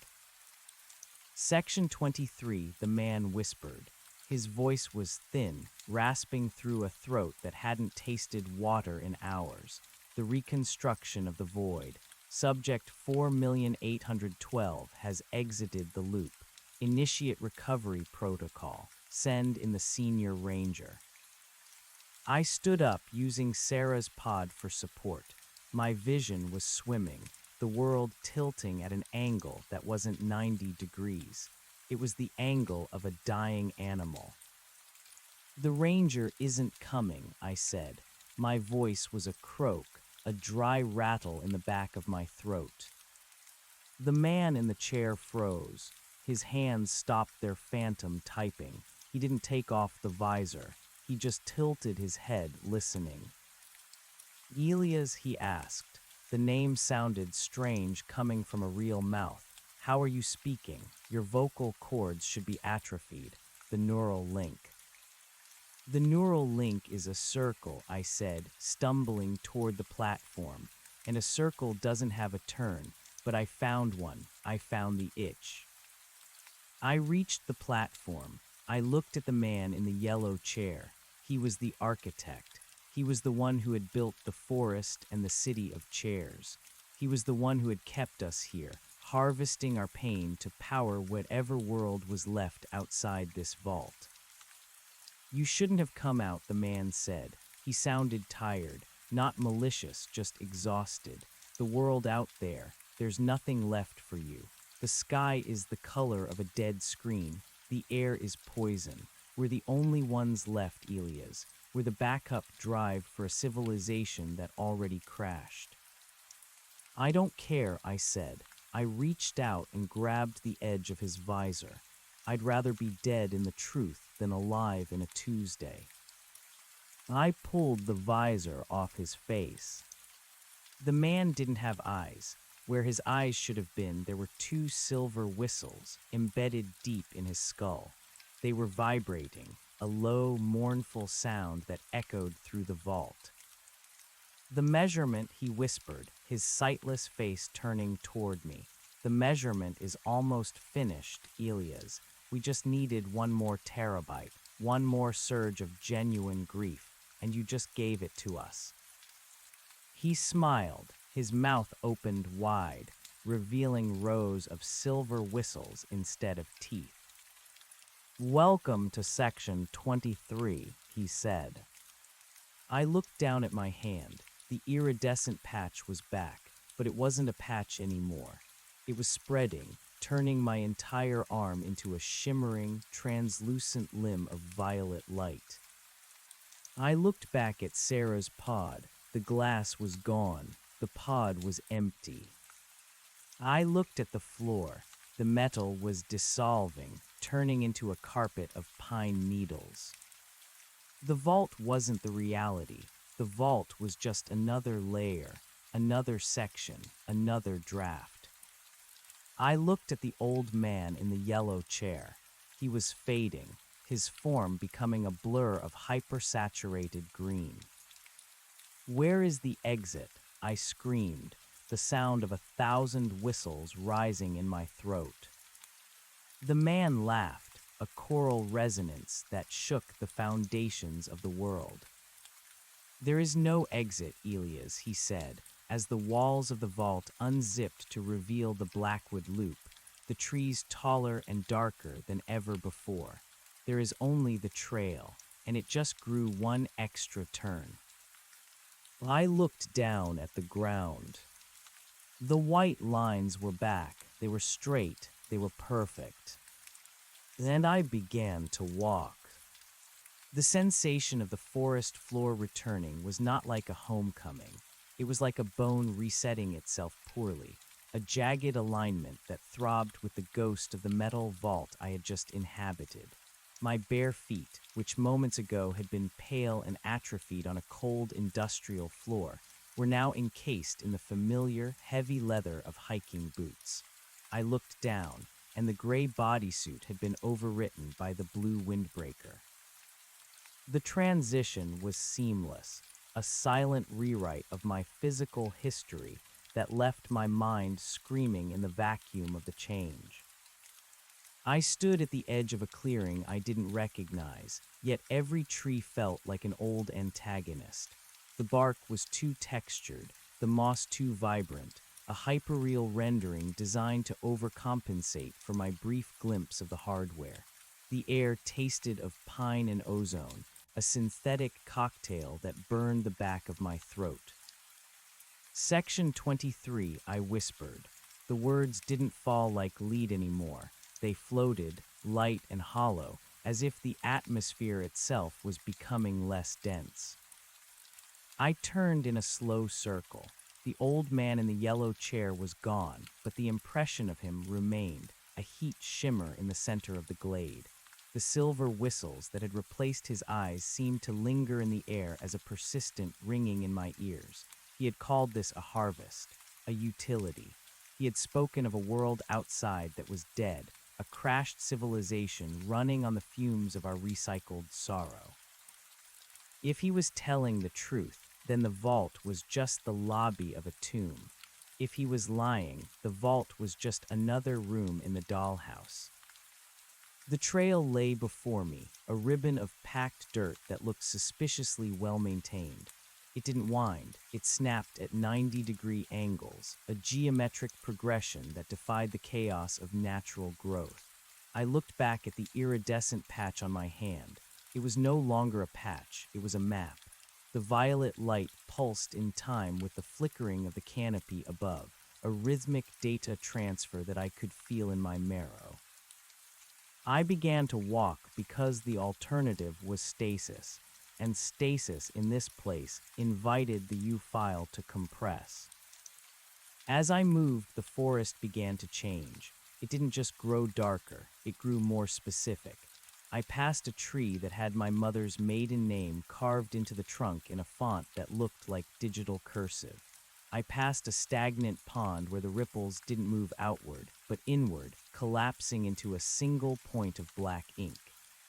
Section 23, the man whispered. His voice was thin, rasping through a throat that hadn't tasted water in hours. The reconstruction of the void. Subject 4,812 has exited the loop. Initiate recovery protocol. Send in the senior ranger. I stood up using Sarah's pod for support. My vision was swimming, the world tilting at an angle that wasn't 90 degrees. It was the angle of a dying animal. "The ranger isn't coming," I said. My voice was a croak, a dry rattle in the back of my throat. The man in the chair froze. His hands stopped their phantom typing. He didn't take off the visor. He just tilted his head, listening. "Elias," he asked. The name sounded strange coming from a real mouth. "How are you speaking? Your vocal cords should be atrophied. The neural link." "The neural link is a circle," I said, stumbling toward the platform. "And a circle doesn't have a turn, but I found one. I found the itch." I reached the platform. I looked at the man in the yellow chair. He was the architect. He was the one who had built the forest and the city of chairs. He was the one who had kept us here, harvesting our pain to power whatever world was left outside this vault. "You shouldn't have come out," the man said. He sounded tired, not malicious, just exhausted. "The world out there, there's nothing left for you. The sky is the color of a dead screen. The air is poison. We're the only ones left, Elias. We're the backup drive for a civilization that already crashed." "I don't care," I said. I reached out and grabbed the edge of his visor. I'd rather be dead in the truth than alive in a Tuesday. I pulled the visor off his face. The man didn't have eyes. Where his eyes should have been, there were two silver whistles embedded deep in his skull. They were vibrating, a low, mournful sound that echoed through the vault. "The measurement," he whispered, his sightless face turning toward me. "The measurement is almost finished, Elias. We just needed one more terabyte, one more surge of genuine grief, and you just gave it to us." He smiled, his mouth opened wide, revealing rows of silver whistles instead of teeth. "Welcome to Section 23, he said. I looked down at my hand. The iridescent patch was back, but it wasn't a patch anymore. It was spreading, turning my entire arm into a shimmering, translucent limb of violet light. I looked back at Sarah's pod. The glass was gone. The pod was empty. I looked at the floor. The metal was dissolving, turning into a carpet of pine needles. The vault wasn't the reality. The vault was just another layer, another section, another draft. I looked at the old man in the yellow chair. He was fading, his form becoming a blur of hypersaturated green. "Where is the exit?" I screamed, the sound of 1,000 whistles rising in my throat. The man laughed, a choral resonance that shook the foundations of the world. "There is no exit, Elias," he said, as the walls of the vault unzipped to reveal the Blackwood Loop, the trees taller and darker than ever before. "There is only the trail, and it just grew one extra turn." I looked down at the ground. The white lines were back. They were straight. They were perfect. And I began to walk. The sensation of the forest floor returning was not like a homecoming. It was like a bone resetting itself poorly, a jagged alignment that throbbed with the ghost of the metal vault I had just inhabited. My bare feet, which moments ago had been pale and atrophied on a cold industrial floor, were now encased in the familiar, heavy leather of hiking boots. I looked down, and the gray bodysuit had been overwritten by the blue windbreaker. The transition was seamless, a silent rewrite of my physical history that left my mind screaming in the vacuum of the change. I stood at the edge of a clearing I didn't recognize, yet every tree felt like an old antagonist. The bark was too textured, the moss too vibrant, a hyperreal rendering designed to overcompensate for my brief glimpse of the hardware. The air tasted of pine and ozone, a synthetic cocktail that burned the back of my throat. Section 23, I whispered. The words didn't fall like lead anymore. They floated, light and hollow, as if the atmosphere itself was becoming less dense. I turned in a slow circle. The old man in the yellow chair was gone, but the impression of him remained, a heat shimmer in the center of the glade. The silver whistles that had replaced his eyes seemed to linger in the air as a persistent ringing in my ears. He had called this a harvest, a utility. He had spoken of a world outside that was dead, a crashed civilization running on the fumes of our recycled sorrow. If he was telling the truth, then the vault was just the lobby of a tomb. If he was lying, the vault was just another room in the dollhouse. The trail lay before me, a ribbon of packed dirt that looked suspiciously well-maintained. It didn't wind, it snapped at 90-degree angles, a geometric progression that defied the chaos of natural growth. I looked back at the iridescent patch on my hand. It was no longer a patch, it was a map. The violet light pulsed in time with the flickering of the canopy above, a rhythmic data transfer that I could feel in my marrow. I began to walk because the alternative was stasis, and stasis in this place invited the U-file to compress. As I moved, the forest began to change. It didn't just grow darker, it grew more specific. I passed a tree that had my mother's maiden name carved into the trunk in a font that looked like digital cursive. I passed a stagnant pond where the ripples didn't move outward, but inward, collapsing into a single point of black ink.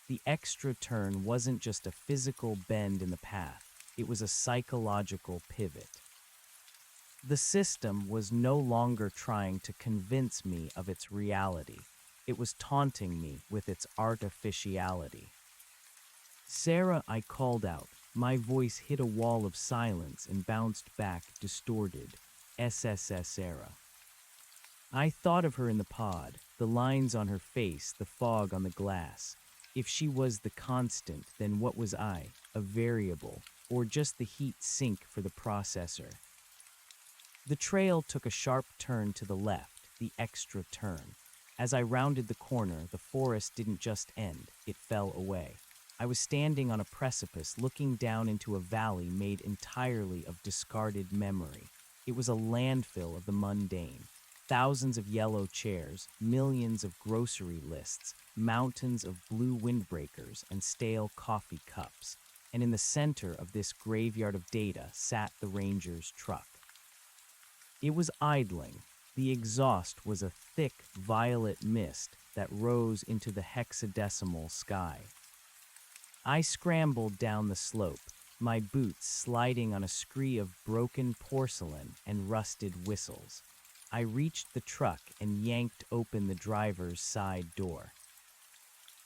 The extra turn wasn't just a physical bend in the path, it was a psychological pivot. The system was no longer trying to convince me of its reality. It was taunting me with its artificiality. "Sarah," I called out. My voice hit a wall of silence and bounced back, distorted. "SSS Sarah." I thought of her in the pod, the lines on her face, the fog on the glass. If she was the constant, then what was I? A variable, or just the heat sink for the processor? The trail took a sharp turn to the left, the extra turn. As I rounded the corner, the forest didn't just end, it fell away. I was standing on a precipice looking down into a valley made entirely of discarded memory. It was a landfill of the mundane. Thousands of yellow chairs, millions of grocery lists, mountains of blue windbreakers and stale coffee cups. And in the center of this graveyard of data sat the ranger's truck. It was idling. The exhaust was a thick violet mist that rose into the hexadecimal sky. I scrambled down the slope, my boots sliding on a scree of broken porcelain and rusted whistles. I reached the truck and yanked open the driver's side door.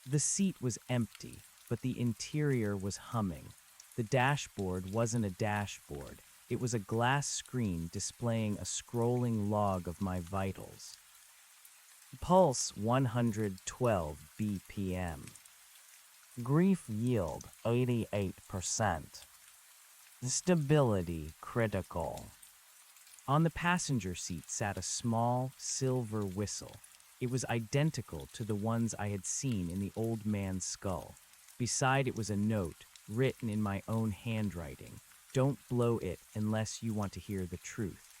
The seat was empty, but the interior was humming. The dashboard wasn't a dashboard. It was a glass screen displaying a scrolling log of my vitals. Pulse 112 BPM. Grief yield 88%. Stability critical. On the passenger seat sat a small, silver whistle. It was identical to the ones I had seen in the old man's skull. Beside it was a note, written in my own handwriting. Don't blow it unless you want to hear the truth.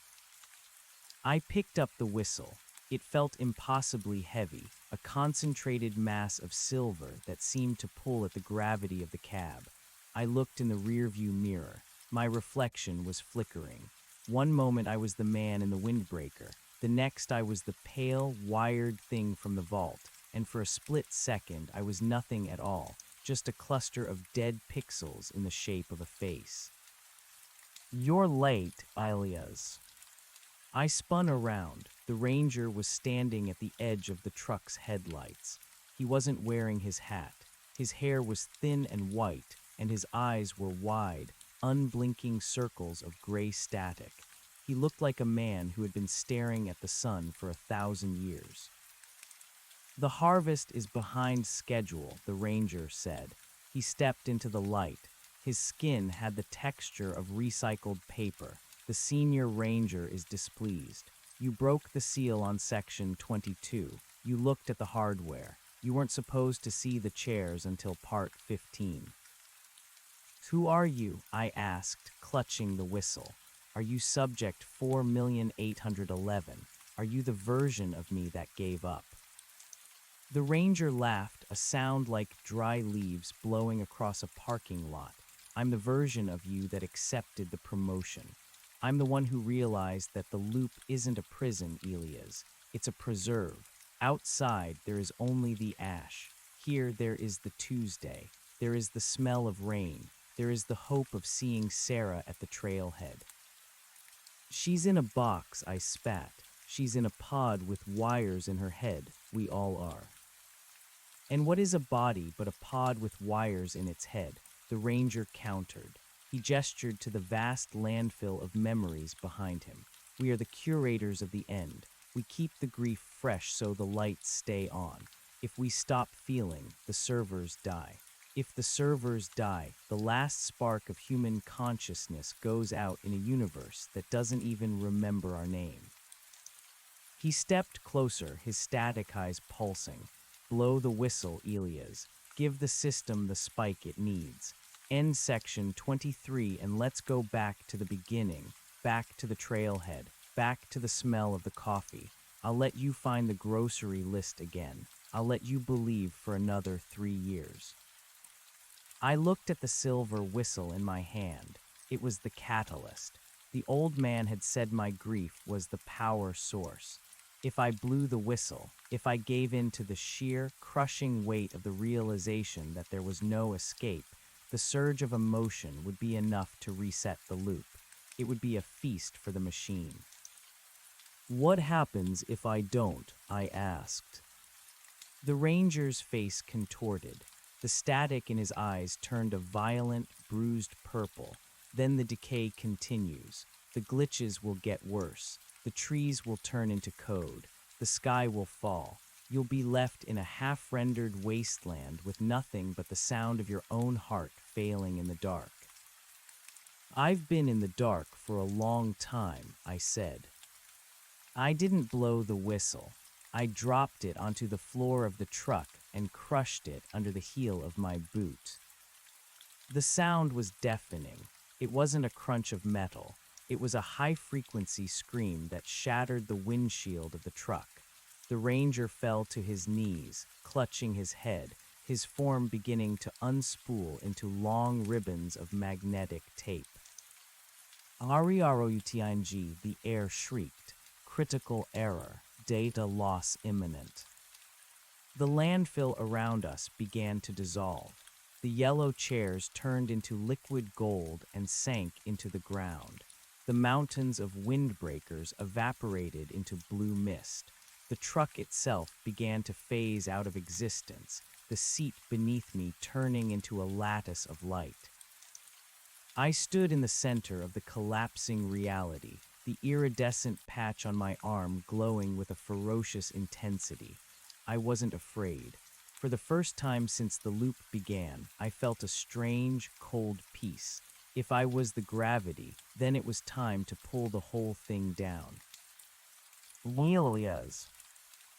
I picked up the whistle. It felt impossibly heavy, a concentrated mass of silver that seemed to pull at the gravity of the cab. I looked in the rearview mirror. My reflection was flickering. One moment I was the man in the windbreaker. The next I was the pale, wired thing from the vault. And for a split second I was nothing at all, just a cluster of dead pixels in the shape of a face. "You're late, Ilias." I spun around. The ranger was standing at the edge of the truck's headlights. He wasn't wearing his hat. His hair was thin and white, and his eyes were wide, unblinking circles of gray static. He looked like a man who had been staring at the sun for 1,000 years. "The harvest is behind schedule," the ranger said. He stepped into the light. His skin had the texture of recycled paper. "The senior ranger is displeased. You broke the seal on section 22. You looked at the hardware. You weren't supposed to see the chairs until part 15. "Who are you?" I asked, clutching the whistle. "Are you subject 4,811? Are you the version of me that gave up?" The ranger laughed, a sound like dry leaves blowing across a parking lot. "I'm the version of you that accepted the promotion. I'm the one who realized that the loop isn't a prison, Elias. It's a preserve. Outside, there is only the ash. Here, there is the Tuesday. There is the smell of rain. There is the hope of seeing Sarah at the trailhead." "She's in a box," I spat. "She's in a pod with wires in her head. We all are." "And what is a body but a pod with wires in its head?" the ranger countered. He gestured to the vast landfill of memories behind him. "We are the curators of the end. We keep the grief fresh so the lights stay on. If we stop feeling, the servers die. If the servers die, the last spark of human consciousness goes out in a universe that doesn't even remember our name." He stepped closer, his static eyes pulsing. "Blow the whistle, Elias. Give the system the spike it needs. End section 23 and let's go back to the beginning, back to the trailhead, back to the smell of the coffee. I'll let you find the grocery list again. I'll let you believe for another 3 years." I looked at the silver whistle in my hand. It was the catalyst. The old man had said my grief was the power source. If I blew the whistle, if I gave in to the sheer, crushing weight of the realization that there was no escape, the surge of emotion would be enough to reset the loop. It would be a feast for the machine. "What happens if I don't?" I asked. The ranger's face contorted. The static in his eyes turned a violent, bruised purple. Then the decay continues. The glitches will get worse. The trees will turn into code. The sky will fall. You'll be left in a half-rendered wasteland with nothing but the sound of your own heart failing in the dark. "I've been in the dark for a long time," I said. I didn't blow the whistle. I dropped it onto the floor of the truck and crushed it under the heel of my boot. The sound was deafening. It wasn't a crunch of metal. It was a high-frequency scream that shattered the windshield of the truck. The ranger fell to his knees, clutching his head, his form beginning to unspool into long ribbons of magnetic tape. "REROUTING," the air shrieked. "Critical error. Data loss imminent." The landfill around us began to dissolve. The yellow chairs turned into liquid gold and sank into the ground. The mountains of windbreakers evaporated into blue mist. The truck itself began to phase out of existence, the seat beneath me turning into a lattice of light. I stood in the center of the collapsing reality, the iridescent patch on my arm glowing with a ferocious intensity. I wasn't afraid. For the first time since the loop began, I felt a strange, cold peace. If I was the gravity, then it was time to pull the whole thing down. "Elias."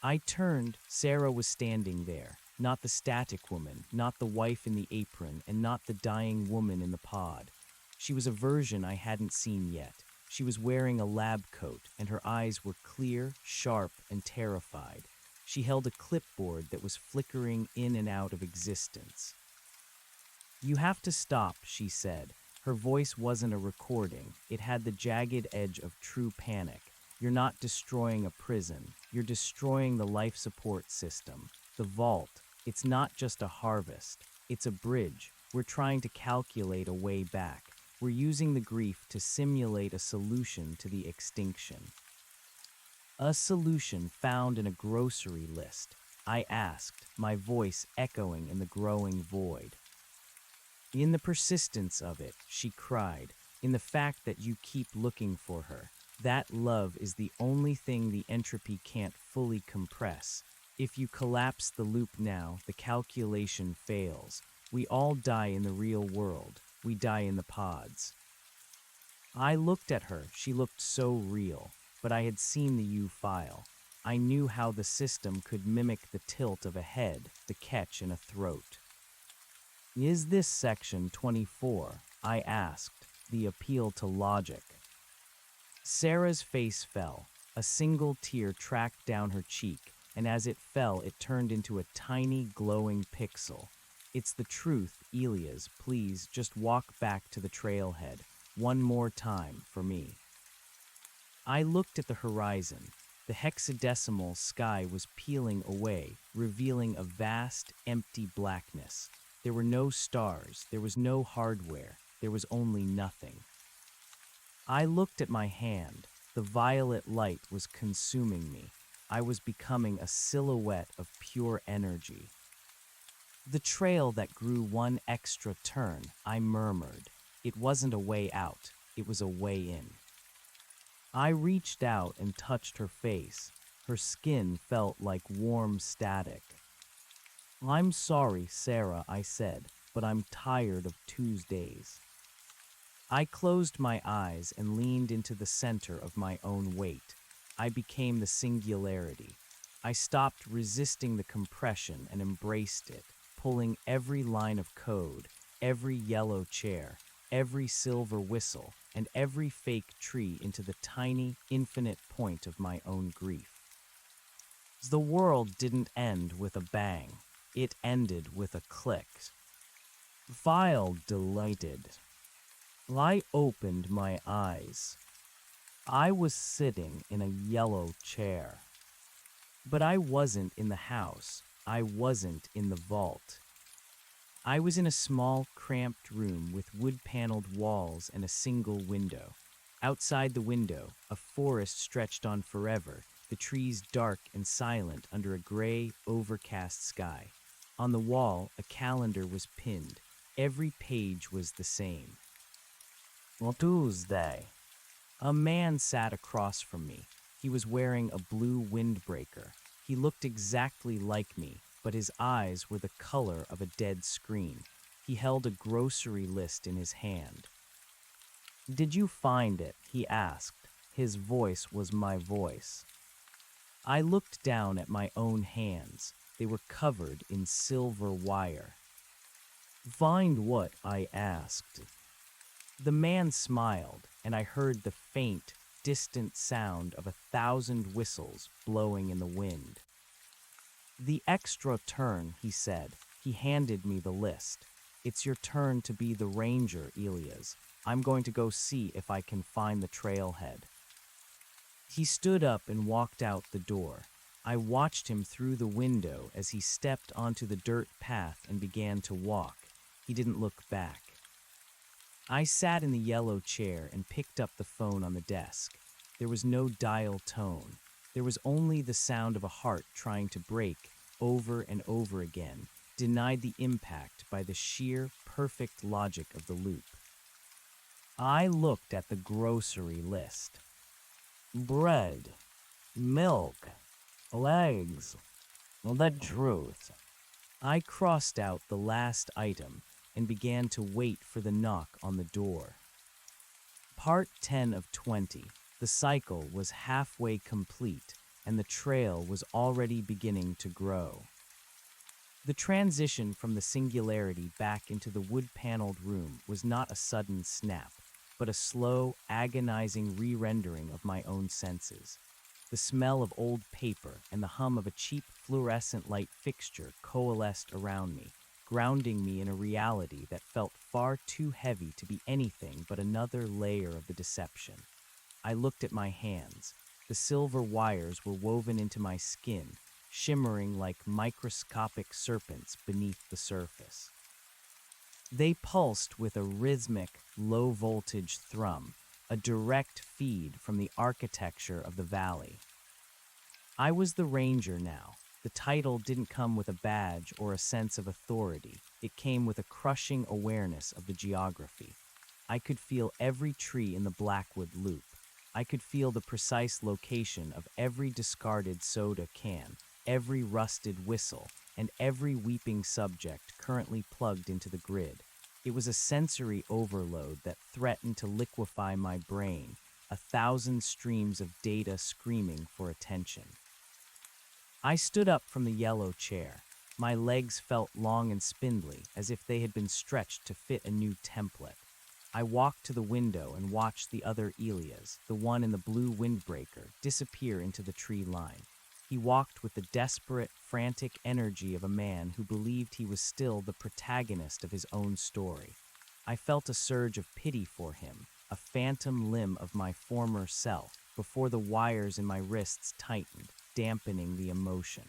I turned. Sarah was standing there. Not the static woman, not the wife in the apron, and not the dying woman in the pod. She was a version I hadn't seen yet. She was wearing a lab coat, and her eyes were clear, sharp, and terrified. She held a clipboard that was flickering in and out of existence. "You have to stop," she said. Her voice wasn't a recording. It had the jagged edge of true panic. "You're not destroying a prison. You're destroying the life support system. The vault. It's not just a harvest. It's a bridge. We're trying to calculate a way back. We're using the grief to simulate a solution to the extinction." "A solution found in a grocery list?" I asked, my voice echoing in the growing void. "In the persistence of it," she cried, "in the fact that you keep looking for her. That love is the only thing the entropy can't fully compress. If you collapse the loop now, the calculation fails. We all die in the real world. We die in the pods." I looked at her. She looked so real, but I had seen the U-file. I knew how the system could mimic the tilt of a head, the catch in a throat. "Is this section 24? I asked, the appeal to logic. Sarah's face fell. A single tear tracked down her cheek, and as it fell, it turned into a tiny, glowing pixel. "It's the truth, Elias. Please, just walk back to the trailhead. One more time, for me." I looked at the horizon. The hexadecimal sky was peeling away, revealing a vast, empty blackness. There were no stars, there was no hardware, there was only nothing. I looked at my hand. The violet light was consuming me. I was becoming a silhouette of pure energy. "The trail that grew one extra turn," I murmured. It wasn't a way out, it was a way in. I reached out and touched her face. Her skin felt like warm static. "I'm sorry, Sarah," I said, "but I'm tired of Tuesdays." I closed my eyes and leaned into the center of my own weight. I became the singularity. I stopped resisting the compression and embraced it, pulling every line of code, every yellow chair, every silver whistle, and every fake tree into the tiny, infinite point of my own grief. The world didn't end with a bang. It ended with a click. Vile delighted. I opened my eyes. I was sitting in a yellow chair. But I wasn't in the house. I wasn't in the vault. I was in a small, cramped room with wood-paneled walls and a single window. Outside the window, a forest stretched on forever, the trees dark and silent under a gray, overcast sky. On the wall, a calendar was pinned. Every page was the same. Tuesday. A man sat across from me. He was wearing a blue windbreaker. He looked exactly like me, but his eyes were the color of a dead screen. He held a grocery list in his hand. "Did you find it?" he asked. His voice was my voice. I looked down at my own hands. They were covered in silver wire. "Find what?" I asked. The man smiled, and I heard the faint, distant sound of 1,000 whistles blowing in the wind. "The extra turn," he said. He handed me the list. "It's your turn to be the ranger, Elias. I'm going to go see if I can find the trailhead." He stood up and walked out the door. I watched him through the window as he stepped onto the dirt path and began to walk. He didn't look back. I sat in the yellow chair and picked up the phone on the desk. There was no dial tone. There was only the sound of a heart trying to break over and over again, denied the impact by the sheer, perfect logic of the loop. I looked at the grocery list. Bread, milk, eggs, the truth. I crossed out the last item and began to wait for the knock on the door. Part 10 of 20. The cycle was halfway complete, and the trail was already beginning to grow. The transition from the singularity back into the wood-paneled room was not a sudden snap, but a slow, agonizing re-rendering of my own senses. The smell of old paper and the hum of a cheap fluorescent light fixture coalesced around me, grounding me in a reality that felt far too heavy to be anything but another layer of the deception. I looked at my hands. The silver wires were woven into my skin, shimmering like microscopic serpents beneath the surface. They pulsed with a rhythmic, low-voltage thrum, a direct feed from the architecture of the valley. I was the ranger now. The title didn't come with a badge or a sense of authority. It came with a crushing awareness of the geography. I could feel every tree in the Blackwood Loop. I could feel the precise location of every discarded soda can, every rusted whistle, and every weeping subject currently plugged into the grid. It was a sensory overload that threatened to liquefy my brain, 1,000 streams of data screaming for attention. I stood up from the yellow chair. My legs felt long and spindly, as if they had been stretched to fit a new template. I walked to the window and watched the other Elias, the one in the blue windbreaker, disappear into the tree line. He walked with the desperate, frantic energy of a man who believed he was still the protagonist of his own story. I felt a surge of pity for him, a phantom limb of my former self, before the wires in my wrists tightened, dampening the emotion.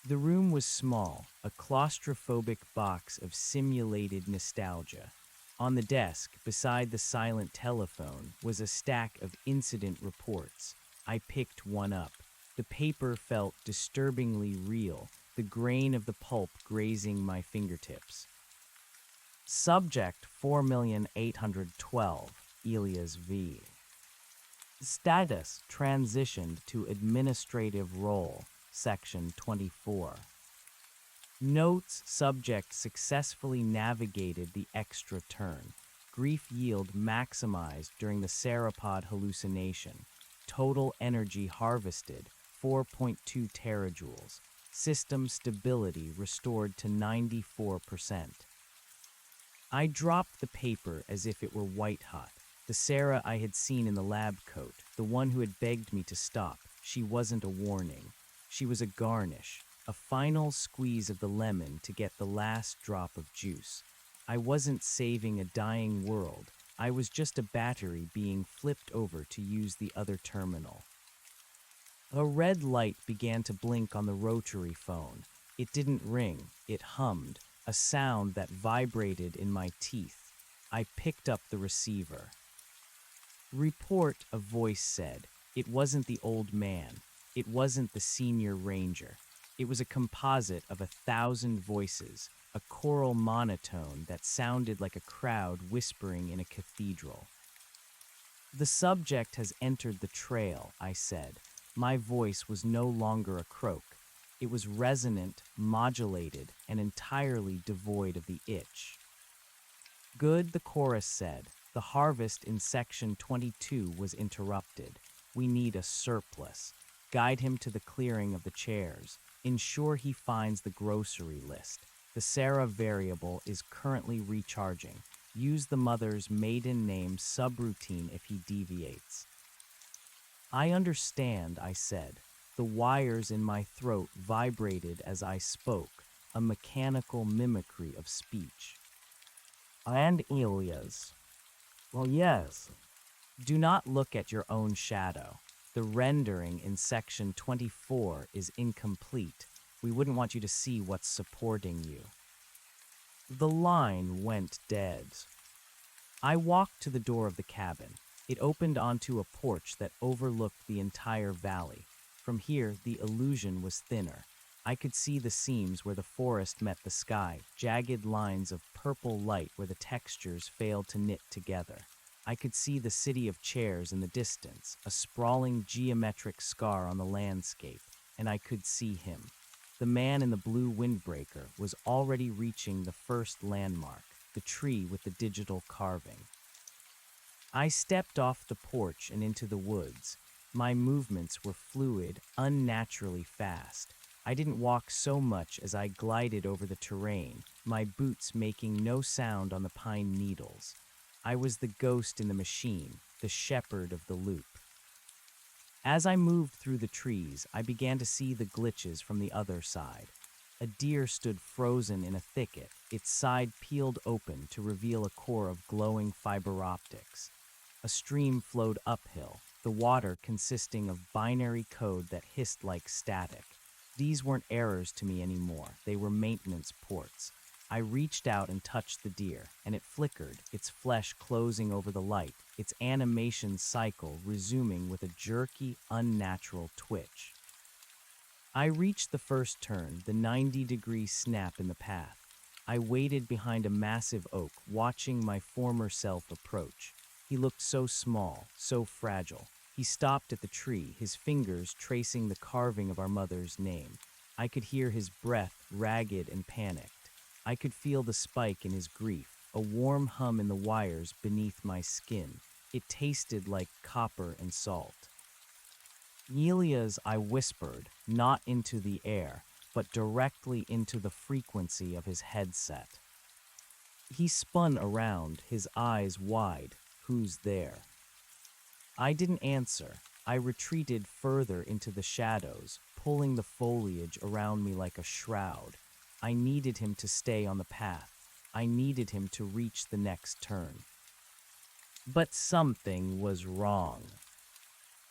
The room was small, a claustrophobic box of simulated nostalgia. On the desk, beside the silent telephone, was a stack of incident reports. I picked one up. The paper felt disturbingly real, the grain of the pulp grazing my fingertips. Subject 4,812, Elias V. Status transitioned to administrative role, section 24. Notes: subject successfully navigated the extra turn. Grief yield maximized during the sauropod hallucination. Total energy harvested 4.2 terajoules. System stability restored to 94%. I dropped the paper as if it were white hot. The Sarah I had seen in the lab coat, the one who had begged me to stop, she wasn't a warning. She was a garnish, a final squeeze of the lemon to get the last drop of juice. I wasn't saving a dying world. I was just a battery being flipped over to use the other terminal. A red light began to blink on the rotary phone. It didn't ring, it hummed, a sound that vibrated in my teeth. I picked up the receiver. Report, a voice said. It wasn't the old man. It wasn't the senior ranger. It was a composite of 1,000 voices, a choral monotone that sounded like a crowd whispering in a cathedral. The subject has entered the trail, I said. My voice was no longer a croak. It was resonant, modulated, and entirely devoid of the itch. Good, the chorus said. The harvest in section 22 was interrupted. We need a surplus. Guide him to the clearing of the chairs. Ensure he finds the grocery list. The Sarah variable is currently recharging. Use the mother's maiden name subroutine if he deviates. I understand, I said. The wires in my throat vibrated as I spoke, a mechanical mimicry of speech. And Elias. Well, yes. Do not look at your own shadow. The rendering in section 24 is incomplete. We wouldn't want you to see what's supporting you. The line went dead. I walked to the door of the cabin. It opened onto a porch that overlooked the entire valley. From here, the illusion was thinner. I could see the seams where the forest met the sky, jagged lines of purple light where the textures failed to knit together. I could see the city of chairs in the distance, a sprawling geometric scar on the landscape, and I could see him. The man in the blue windbreaker was already reaching the first landmark, the tree with the digital carving. I stepped off the porch and into the woods. My movements were fluid, unnaturally fast. I didn't walk so much as I glided over the terrain, my boots making no sound on the pine needles. I was the ghost in the machine, the shepherd of the loop. As I moved through the trees, I began to see the glitches from the other side. A deer stood frozen in a thicket, its side peeled open to reveal a core of glowing fiber optics. A stream flowed uphill, the water consisting of binary code that hissed like static. These weren't errors to me anymore, they were maintenance ports. I reached out and touched the deer, and it flickered, its flesh closing over the light, its animation cycle resuming with a jerky, unnatural twitch. I reached the first turn, the 90-degree snap in the path. I waited behind a massive oak, watching my former self approach. He looked so small, so fragile. He stopped at the tree, his fingers tracing the carving of our mother's name. I could hear his breath, ragged and panicked. I could feel the spike in his grief, a warm hum in the wires beneath my skin. It tasted like copper and salt. Elias, I whispered, not into the air, but directly into the frequency of his headset. He spun around, his eyes wide. Who's there? I didn't answer. I retreated further into the shadows, pulling the foliage around me like a shroud. I needed him to stay on the path. I needed him to reach the next turn. But something was wrong.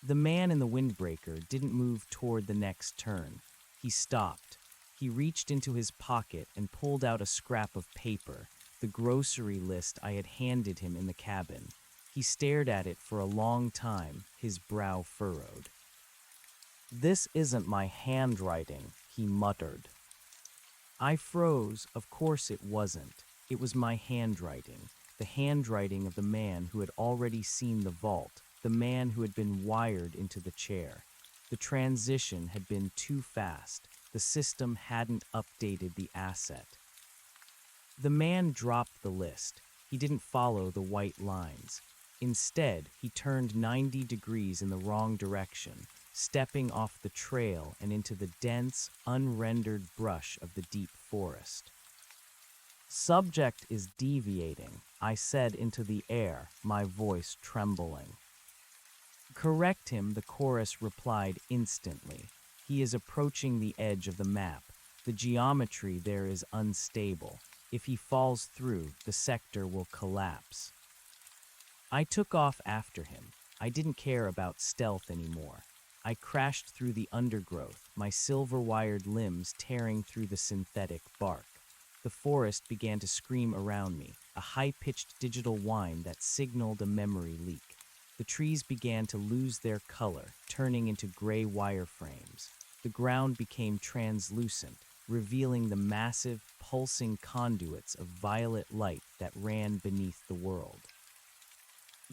The man in the windbreaker didn't move toward the next turn. He stopped. He reached into his pocket and pulled out a scrap of paper, the grocery list I had handed him in the cabin. He stared at it for a long time, his brow furrowed. "This isn't my handwriting," he muttered. I froze. Of course it wasn't. It was my handwriting, the handwriting of the man who had already seen the vault, the man who had been wired into the chair. The transition had been too fast. The system hadn't updated the asset. The man dropped the list. He didn't follow the white lines. Instead, he turned 90 degrees in the wrong direction, stepping off the trail and into the dense, unrendered brush of the deep forest. "Subject is deviating," I said into the air, my voice trembling. "Correct him," the chorus replied instantly. "He is approaching the edge of the map. The geometry there is unstable. If he falls through, the sector will collapse." I took off after him. I didn't care about stealth anymore. I crashed through the undergrowth, my silver-wired limbs tearing through the synthetic bark. The forest began to scream around me, a high-pitched digital whine that signaled a memory leak. The trees began to lose their color, turning into gray wireframes. The ground became translucent, revealing the massive, pulsing conduits of violet light that ran beneath the world.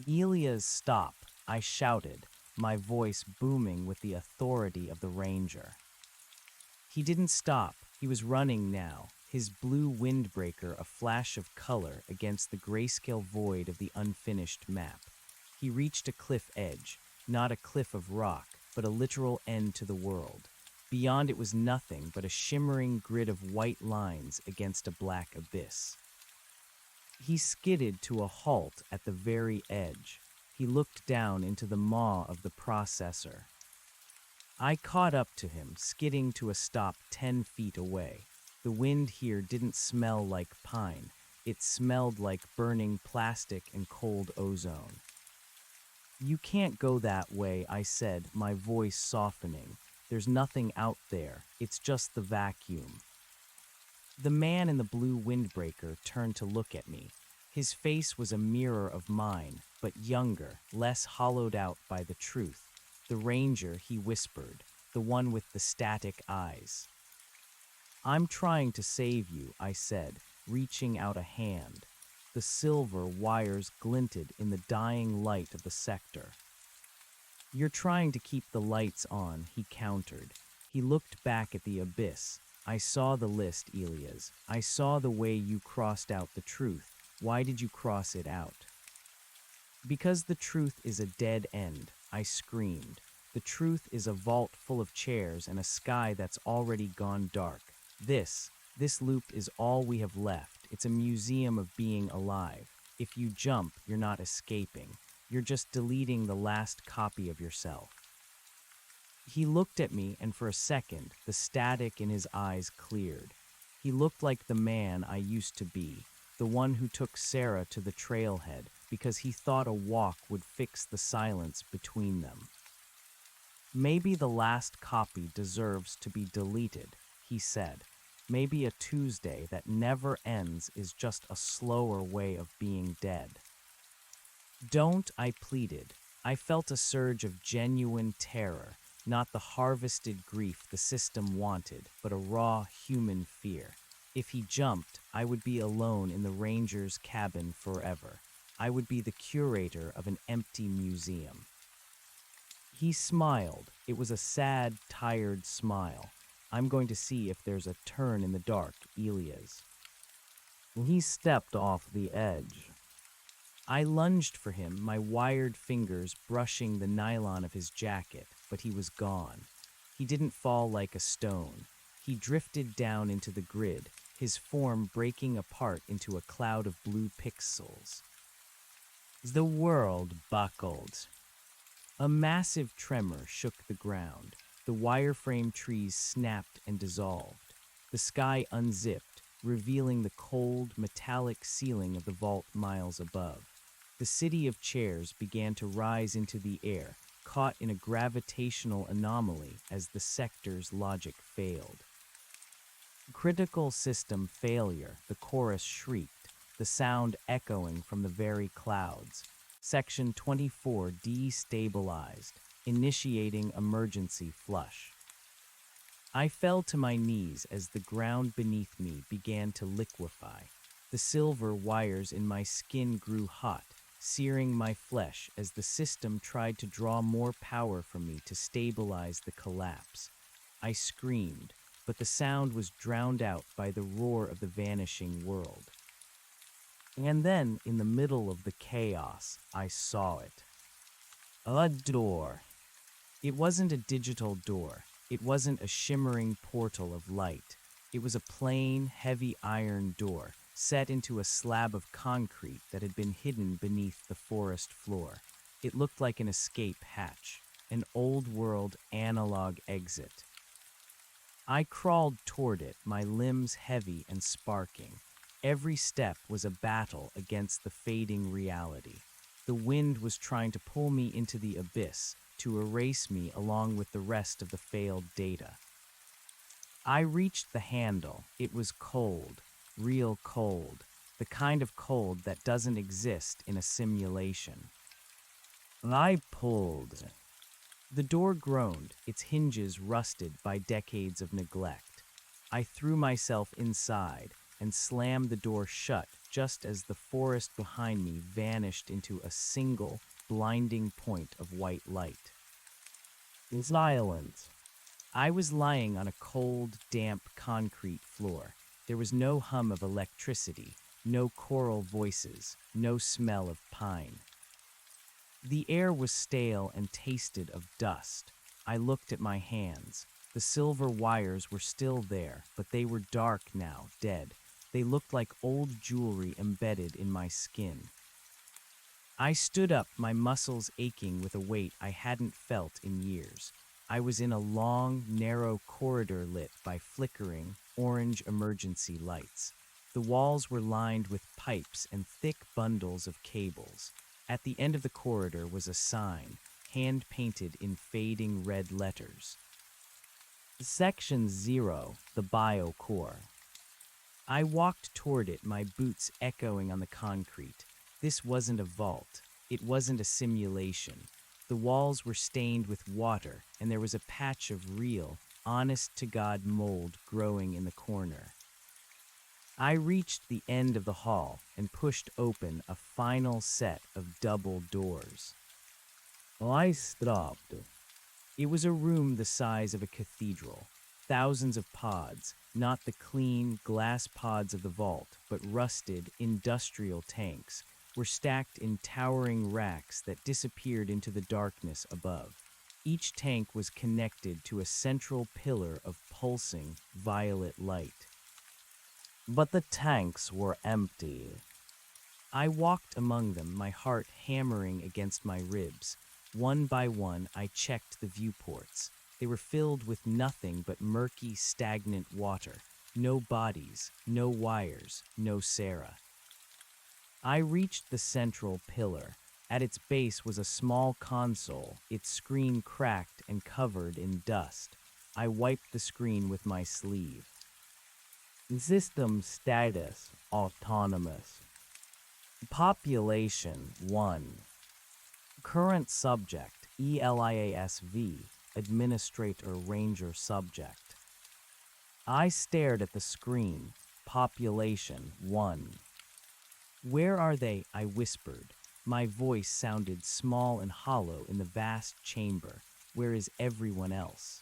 "Elias, stop!" I shouted, my voice booming with the authority of the ranger. He didn't stop. He was running now, his blue windbreaker a flash of color against the grayscale void of the unfinished map. He reached a cliff edge, not a cliff of rock, but a literal end to the world. Beyond it was nothing but a shimmering grid of white lines against a black abyss. He skidded to a halt at the very edge. He looked down into the maw of the processor. I caught up to him, skidding to a stop 10 feet away. The wind here didn't smell like pine. It smelled like burning plastic and cold ozone. "You can't go that way," I said, my voice softening. "There's nothing out there. It's just the vacuum." The man in the blue windbreaker turned to look at me. His face was a mirror of mine, but younger, less hollowed out by the truth. "The ranger," he whispered, "the one with the static eyes." "I'm trying to save you," I said, reaching out a hand. The silver wires glinted in the dying light of the sector. "You're trying to keep the lights on," he countered. He looked back at the abyss. "I saw the list, Elias. I saw the way you crossed out the truth. Why did you cross it out?" "Because the truth is a dead end," I screamed. The truth is a vault full of chairs and a sky that's already gone dark. This loop is all we have left. It's a museum of being alive. If you jump, you're not escaping. You're just deleting the last copy of yourself. He looked at me, and for a second, the static in his eyes cleared. He looked like the man I used to be, the one who took Sarah to the trailhead because he thought a walk would fix the silence between them. Maybe the last copy deserves to be deleted, he said. Maybe a Tuesday that never ends is just a slower way of being dead. Don't, I pleaded. I felt a surge of genuine terror, not the harvested grief the system wanted, but a raw human fear. If he jumped, I would be alone in the ranger's cabin forever. I would be the curator of an empty museum. He smiled. It was a sad, tired smile. I'm going to see if there's a turn in the dark, Elias. He stepped off the edge. I lunged for him, my wired fingers brushing the nylon of his jacket, but he was gone. He didn't fall like a stone. He drifted down into the grid, his form breaking apart into a cloud of blue pixels. The world buckled. A massive tremor shook the ground. The wireframe trees snapped and dissolved. The sky unzipped, revealing the cold, metallic ceiling of the vault miles above. The city of chairs began to rise into the air, caught in a gravitational anomaly as the sector's logic failed. Critical system failure, the chorus shrieked, the sound echoing from the very clouds. Section 24 destabilized, initiating emergency flush. I fell to my knees as the ground beneath me began to liquefy. The silver wires in my skin grew hot, searing my flesh as the system tried to draw more power from me to stabilize the collapse. I screamed, but the sound was drowned out by the roar of the vanishing world. And then, in the middle of the chaos, I saw it. A door. It wasn't a digital door. It wasn't a shimmering portal of light. It was a plain, heavy iron door, set into a slab of concrete that had been hidden beneath the forest floor. It looked like an escape hatch, an old-world analog exit. I crawled toward it, my limbs heavy and sparking. Every step was a battle against the fading reality. The wind was trying to pull me into the abyss, to erase me along with the rest of the failed data. I reached the handle. It was cold, real cold, the kind of cold that doesn't exist in a simulation. I pulled. The door groaned, its hinges rusted by decades of neglect. I threw myself inside and slammed the door shut just as the forest behind me vanished into a single, blinding point of white light. Silence. I was lying on a cold, damp concrete floor. There was no hum of electricity, no choral voices, no smell of pine. The air was stale and tasted of dust. I looked at my hands. The silver wires were still there, but they were dark now, dead. They looked like old jewelry embedded in my skin. I stood up, my muscles aching with a weight I hadn't felt in years. I was in a long, narrow corridor lit by flickering, orange emergency lights. The walls were lined with pipes and thick bundles of cables. At the end of the corridor was a sign, hand-painted in fading red letters. Section 0, the Biocore. I walked toward it, my boots echoing on the concrete. This wasn't a vault. It wasn't a simulation. The walls were stained with water, and there was a patch of real, honest-to-God mold growing in the corner. I reached the end of the hall and pushed open a final set of double doors. I stopped. It was a room the size of a cathedral. Thousands of pods, not the clean glass pods of the vault, but rusted industrial tanks, were stacked in towering racks that disappeared into the darkness above. Each tank was connected to a central pillar of pulsing violet light. But the tanks were empty. I walked among them, my heart hammering against my ribs. One by one, I checked the viewports. They were filled with nothing but murky, stagnant water. No bodies, no wires, no Sarah. I reached the central pillar. At its base was a small console, its screen cracked and covered in dust. I wiped the screen with my sleeve. System status autonomous. Population 1. Current subject ELIASV, administrator ranger subject. I stared at the screen. Population 1. Where are they? I whispered. My voice sounded small and hollow in the vast chamber. Where is everyone else?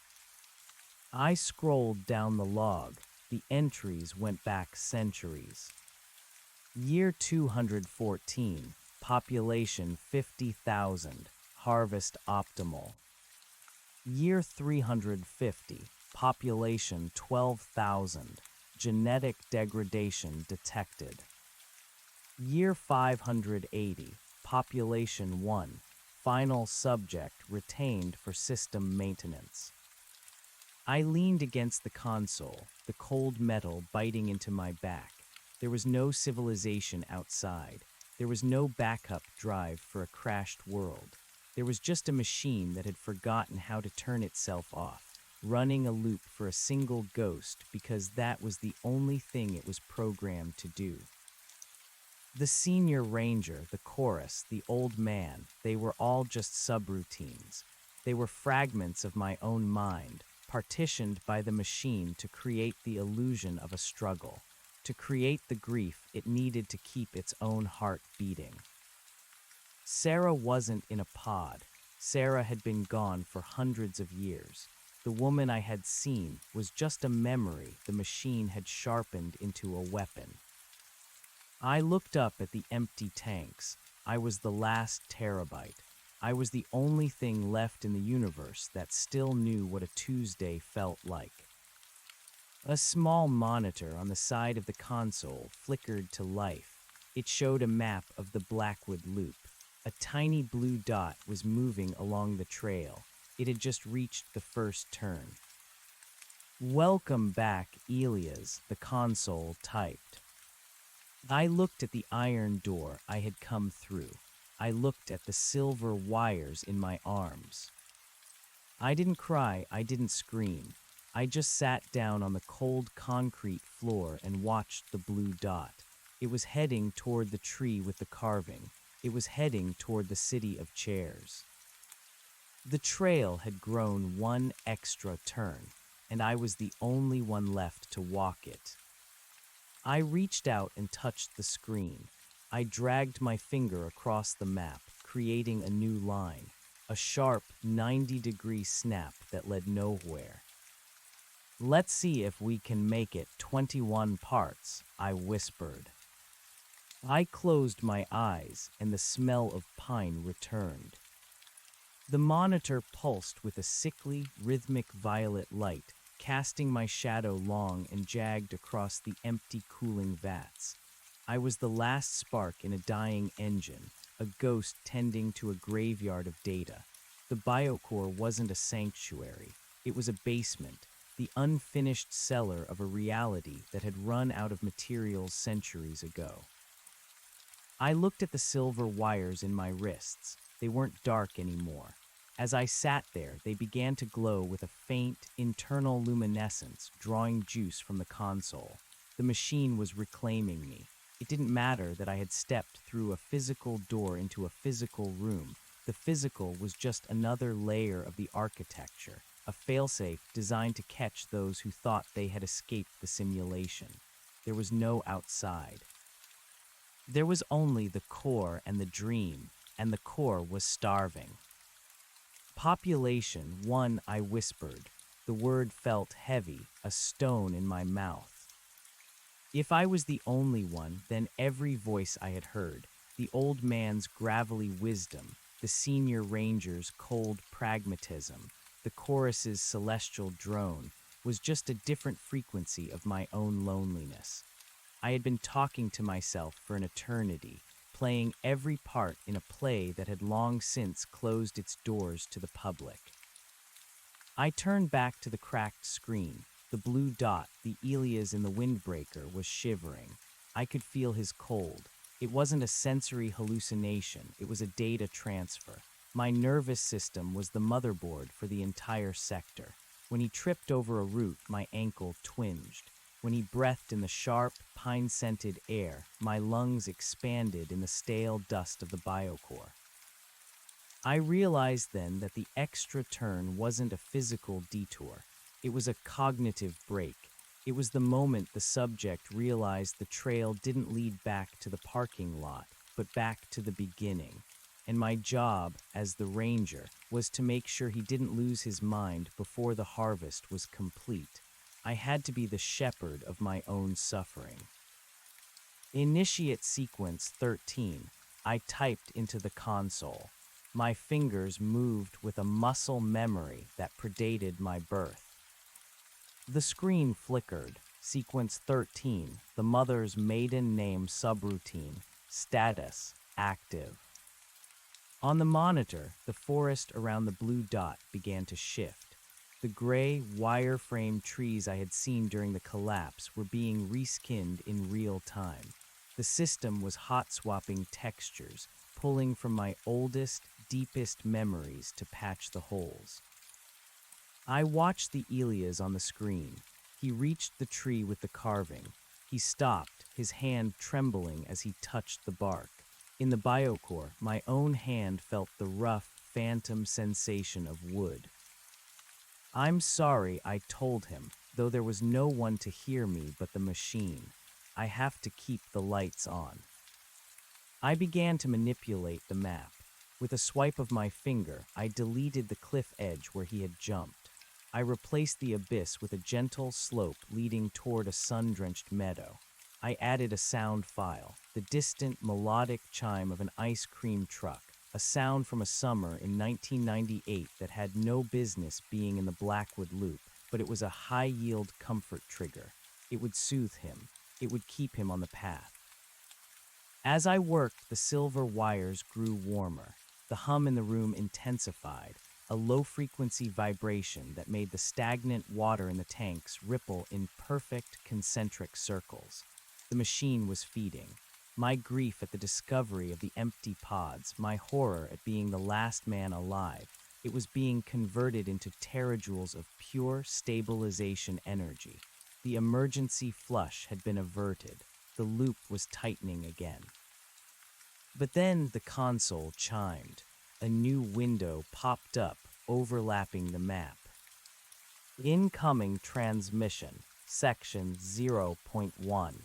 I scrolled down the log. The entries went back centuries. Year 214, population 50,000, harvest optimal. Year 350, population 12,000, genetic degradation detected. Year 580, population 1, final subject retained for system maintenance. I leaned against the console, the cold metal biting into my back. There was no civilization outside. There was no backup drive for a crashed world. There was just a machine that had forgotten how to turn itself off, running a loop for a single ghost because that was the only thing it was programmed to do. The senior ranger, the chorus, the old man, they were all just subroutines. They were fragments of my own mind, partitioned by the machine to create the illusion of a struggle, to create the grief it needed to keep its own heart beating. Sarah wasn't in a pod. Sarah had been gone for hundreds of years. The woman I had seen was just a memory the machine had sharpened into a weapon. I looked up at the empty tanks. I was the last terabyte. I was the only thing left in the universe that still knew what a Tuesday felt like. A small monitor on the side of the console flickered to life. It showed a map of the Blackwood Loop. A tiny blue dot was moving along the trail. It had just reached the first turn. "Welcome back, Elias," the console typed. I looked at the iron door I had come through. I looked at the silver wires in my arms. I didn't cry, I didn't scream. I just sat down on the cold concrete floor and watched the blue dot. It was heading toward the tree with the carving. It was heading toward the city of chairs. The trail had grown one extra turn, and I was the only one left to walk it. I reached out and touched the screen. I dragged my finger across the map, creating a new line, a sharp 90-degree snap that led nowhere. "Let's see if we can make it 21 parts," I whispered. I closed my eyes, and the smell of pine returned. The monitor pulsed with a sickly, rhythmic violet light, casting my shadow long and jagged across the empty cooling vats. I was the last spark in a dying engine, a ghost tending to a graveyard of data. The biocore wasn't a sanctuary. It was a basement, the unfinished cellar of a reality that had run out of materials centuries ago. I looked at the silver wires in my wrists. They weren't dark anymore. As I sat there, they began to glow with a faint, internal luminescence, drawing juice from the console. The machine was reclaiming me. It didn't matter that I had stepped through a physical door into a physical room. The physical was just another layer of the architecture, a failsafe designed to catch those who thought they had escaped the simulation. There was no outside. There was only the core and the dream, and the core was starving. "Population 1," I whispered. The word felt heavy, a stone in my mouth. If I was the only one, then every voice I had heard, the old man's gravelly wisdom, the senior ranger's cold pragmatism, the chorus's celestial drone, was just a different frequency of my own loneliness. I had been talking to myself for an eternity, playing every part in a play that had long since closed its doors to the public. I turned back to the cracked screen. The blue dot, the Elias in the windbreaker, was shivering. I could feel his cold. It wasn't a sensory hallucination, it was a data transfer. My nervous system was the motherboard for the entire sector. When he tripped over a root, my ankle twinged. When he breathed in the sharp, pine-scented air, my lungs expanded in the stale dust of the biocore. I realized then that the extra turn wasn't a physical detour. It was a cognitive break. It was the moment the subject realized the trail didn't lead back to the parking lot, but back to the beginning. And my job, as the ranger, was to make sure he didn't lose his mind before the harvest was complete. I had to be the shepherd of my own suffering. Initiate sequence 13. I typed into the console. My fingers moved with a muscle memory that predated my birth. The screen flickered. Sequence 13. The mother's maiden name subroutine. Status active. On the monitor, the forest around the blue dot began to shift. The gray, wire-frame trees I had seen during the collapse were being reskinned in real time. The system was hot-swapping textures, pulling from my oldest, deepest memories to patch the holes. I watched the Elias on the screen. He reached the tree with the carving. He stopped, his hand trembling as he touched the bark. In the biocore, my own hand felt the rough, phantom sensation of wood. "I'm sorry," I told him, though there was no one to hear me but the machine. "I have to keep the lights on." I began to manipulate the map. With a swipe of my finger, I deleted the cliff edge where he had jumped. I replaced the abyss with a gentle slope leading toward a sun-drenched meadow. I added a sound file, the distant melodic chime of an ice cream truck, a sound from a summer in 1998 that had no business being in the Blackwood Loop, but it was a high-yield comfort trigger. It would soothe him. It would keep him on the path. As I worked, the silver wires grew warmer. The hum in the room intensified, a low-frequency vibration that made the stagnant water in the tanks ripple in perfect concentric circles. The machine was feeding. My grief at the discovery of the empty pods, my horror at being the last man alive, it was being converted into terajoules of pure stabilization energy. The emergency flush had been averted. The loop was tightening again. But then the console chimed. A new window popped up, overlapping the map. Incoming transmission, section 0.1.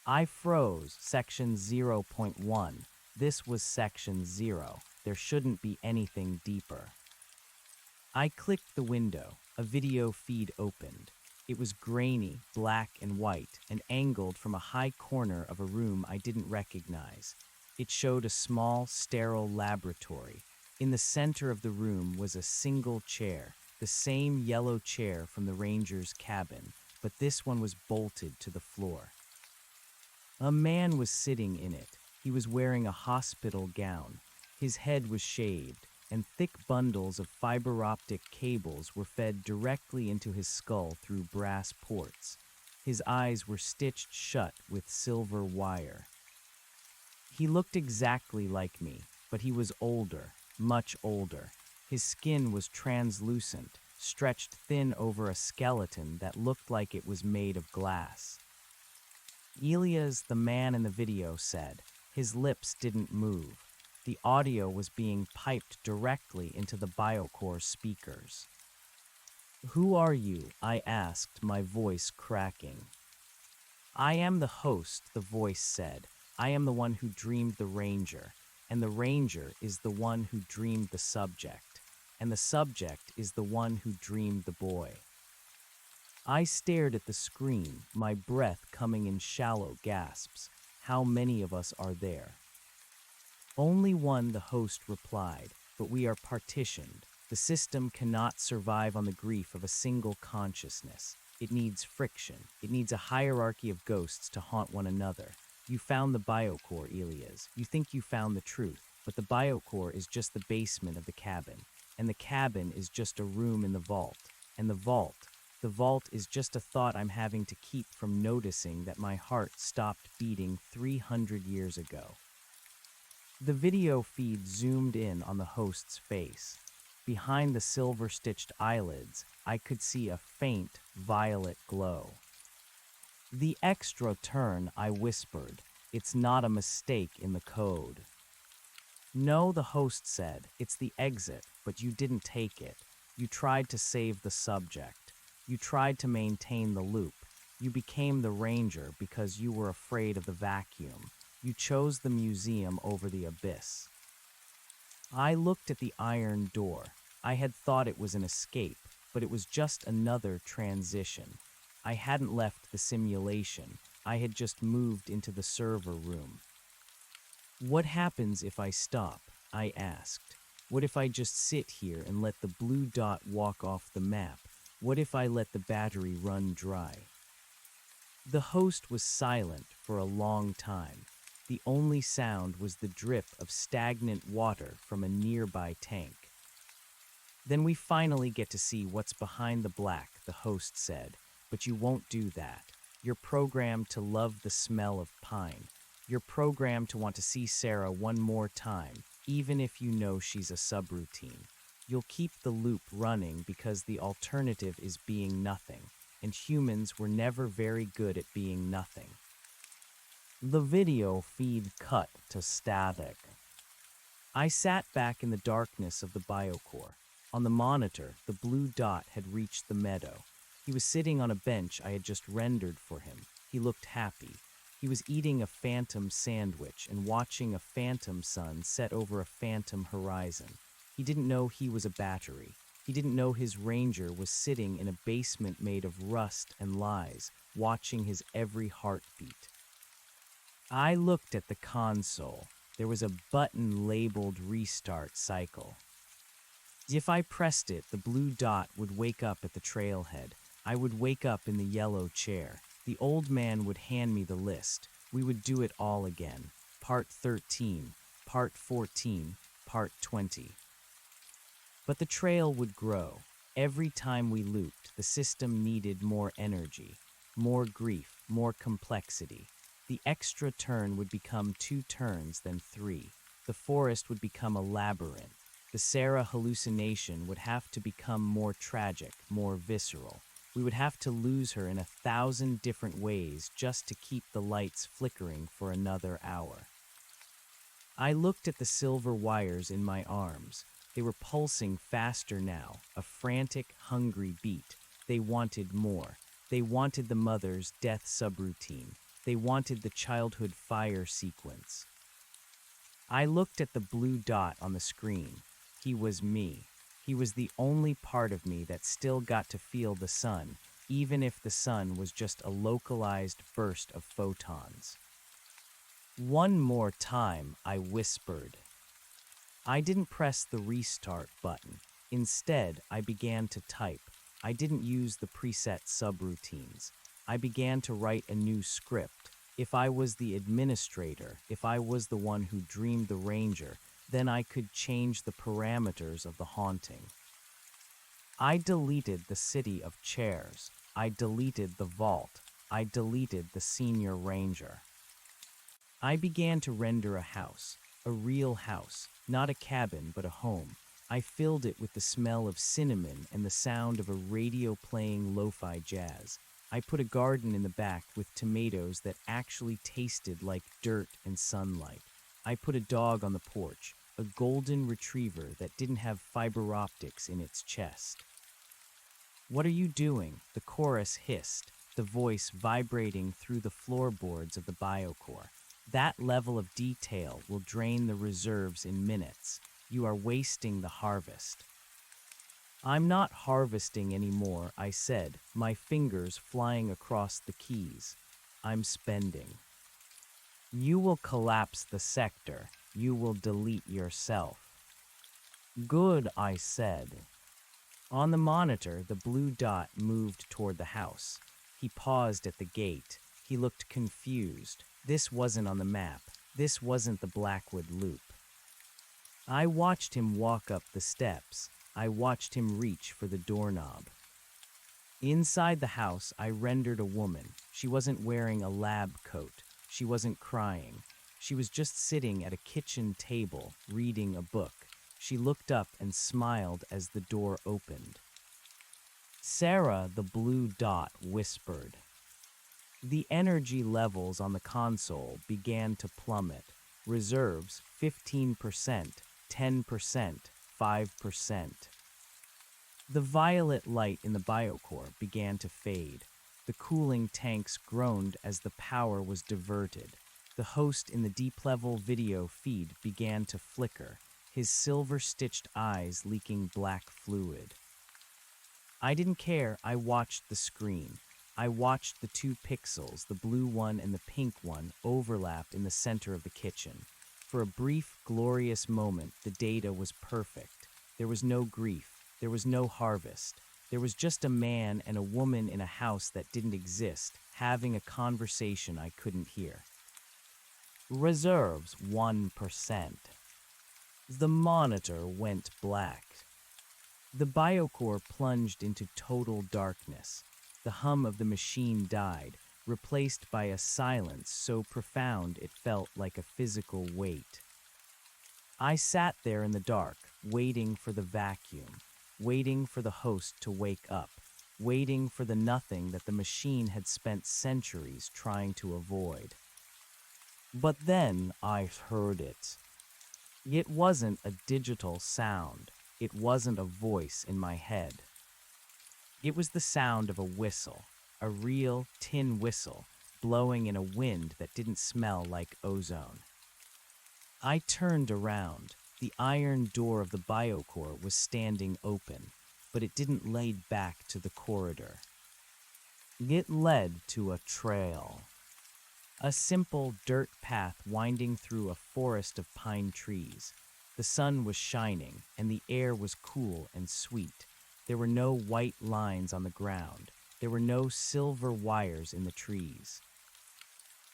I froze. Section 0.1. This was section 0. There shouldn't be anything deeper. I clicked the window. A video feed opened. It was grainy, black and white, and angled from a high corner of a room I didn't recognize. It showed a small, sterile laboratory. In the center of the room was a single chair, the same yellow chair from the ranger's cabin, but this one was bolted to the floor. A man was sitting in it. He was wearing a hospital gown. His head was shaved, and thick bundles of fiber-optic cables were fed directly into his skull through brass ports. His eyes were stitched shut with silver wire. He looked exactly like me, but he was older, much older. His skin was translucent, stretched thin over a skeleton that looked like it was made of glass. Elias, the man in the video, said. His lips didn't move. The audio was being piped directly into the biocore speakers. "Who are you?" I asked, my voice cracking. "I am the host," the voice said. "I am the one who dreamed the ranger, and the ranger is the one who dreamed the subject, and the subject is the one who dreamed the boy." I stared at the screen, my breath coming in shallow gasps. How many of us are there? Only one, the host replied, but we are partitioned. The system cannot survive on the grief of a single consciousness. It needs friction. It needs a hierarchy of ghosts to haunt one another. You found the biocore, Elias. You think you found the truth, but the biocore is just the basement of the cabin, and the cabin is just a room in the vault, and the vault is just a thought I'm having to keep from noticing that my heart stopped beating 300 years ago. The video feed zoomed in on the host's face. Behind the silver-stitched eyelids, I could see a faint, violet glow. The extra turn, I whispered. It's not a mistake in the code. No, the host said. It's the exit, but you didn't take it. You tried to save the subject. You tried to maintain the loop. You became the ranger because you were afraid of the vacuum. You chose the museum over the abyss. I looked at the iron door. I had thought it was an escape, but it was just another transition. I hadn't left the simulation. I had just moved into the server room. What happens if I stop? I asked. What if I just sit here and let the blue dot walk off the map? What if I let the battery run dry? The host was silent for a long time. The only sound was the drip of stagnant water from a nearby tank. Then we finally get to see what's behind the black, the host said. But you won't do that. You're programmed to love the smell of pine. You're programmed to want to see Sarah one more time, even if you know she's a subroutine. You'll keep the loop running because the alternative is being nothing, and humans were never very good at being nothing. The video feed cut to static. I sat back in the darkness of the biocore. On the monitor, the blue dot had reached the meadow. He was sitting on a bench I had just rendered for him. He looked happy. He was eating a phantom sandwich and watching a phantom sun set over a phantom horizon. He didn't know he was a battery. He didn't know his ranger was sitting in a basement made of rust and lies, watching his every heartbeat. I looked at the console. There was a button labeled Restart Cycle. If I pressed it, the blue dot would wake up at the trailhead. I would wake up in the yellow chair. The old man would hand me the list. We would do it all again. Part 13, Part 14, Part 20. But the trail would grow. Every time we looped, the system needed more energy, more grief, more complexity. The extra turn would become 2 turns, then 3. The forest would become a labyrinth. The Sarah hallucination would have to become more tragic, more visceral. We would have to lose her in 1,000 different ways just to keep the lights flickering for another hour. I looked at the silver wires in my arms. They were pulsing faster now, a frantic, hungry beat. They wanted more. They wanted the mother's death subroutine. They wanted the childhood fire sequence. I looked at the blue dot on the screen. He was me. He was the only part of me that still got to feel the sun, even if the sun was just a localized burst of photons. One more time, I whispered. I didn't press the restart button. Instead, I began to type. I didn't use the preset subroutines. I began to write a new script. If I was the administrator, if I was the one who dreamed the ranger, then I could change the parameters of the haunting. I deleted the city of chairs. I deleted the vault. I deleted the senior ranger. I began to render a house, a real house, not a cabin but a home. I filled it with the smell of cinnamon and the sound of a radio playing lo-fi jazz. I put a garden in the back with tomatoes that actually tasted like dirt and sunlight. I put a dog on the porch, a golden retriever that didn't have fiber optics in its chest. "What are you doing?" the chorus hissed, the voice vibrating through the floorboards of the biocore. "That level of detail will drain the reserves in minutes. You are wasting the harvest." "I'm not harvesting anymore," I said, my fingers flying across the keys. "I'm spending." "You will collapse the sector. You will delete yourself. Good, I said. On the monitor, the blue dot moved toward the house. He paused at the gate. He looked confused. This wasn't on the map. This wasn't the Blackwood Loop. I watched him walk up the steps. I watched him reach for the doorknob. Inside the house, I rendered a woman. She wasn't wearing a lab coat. She wasn't crying. She was just sitting at a kitchen table, reading a book. She looked up and smiled as the door opened. Sarah, the blue dot, whispered. The energy levels on the console began to plummet. Reserves 15%, 10%, 5%. The violet light in the biocore began to fade. The cooling tanks groaned as the power was diverted. The host in the deep-level video feed began to flicker, his silver-stitched eyes leaking black fluid. I didn't care. I watched the screen. I watched the two pixels, the blue one and the pink one, overlap in the center of the kitchen. For a brief, glorious moment, the data was perfect. There was no grief. There was no harvest. There was just a man and a woman in a house that didn't exist, having a conversation I couldn't hear. Reserves 1%. The monitor went black. The biocore plunged into total darkness. The hum of the machine died, replaced by a silence so profound it felt like a physical weight. I sat there in the dark, waiting for the vacuum, waiting for the host to wake up, waiting for the nothing that the machine had spent centuries trying to avoid. But then I heard it. It wasn't a digital sound. It wasn't a voice in my head. It was the sound of a whistle, a real tin whistle, blowing in a wind that didn't smell like ozone. I turned around. The iron door of the biocore was standing open, but it didn't lead back to the corridor. It led to a trail. A simple dirt path winding through a forest of pine trees. The sun was shining, and the air was cool and sweet. There were no white lines on the ground. There were no silver wires in the trees.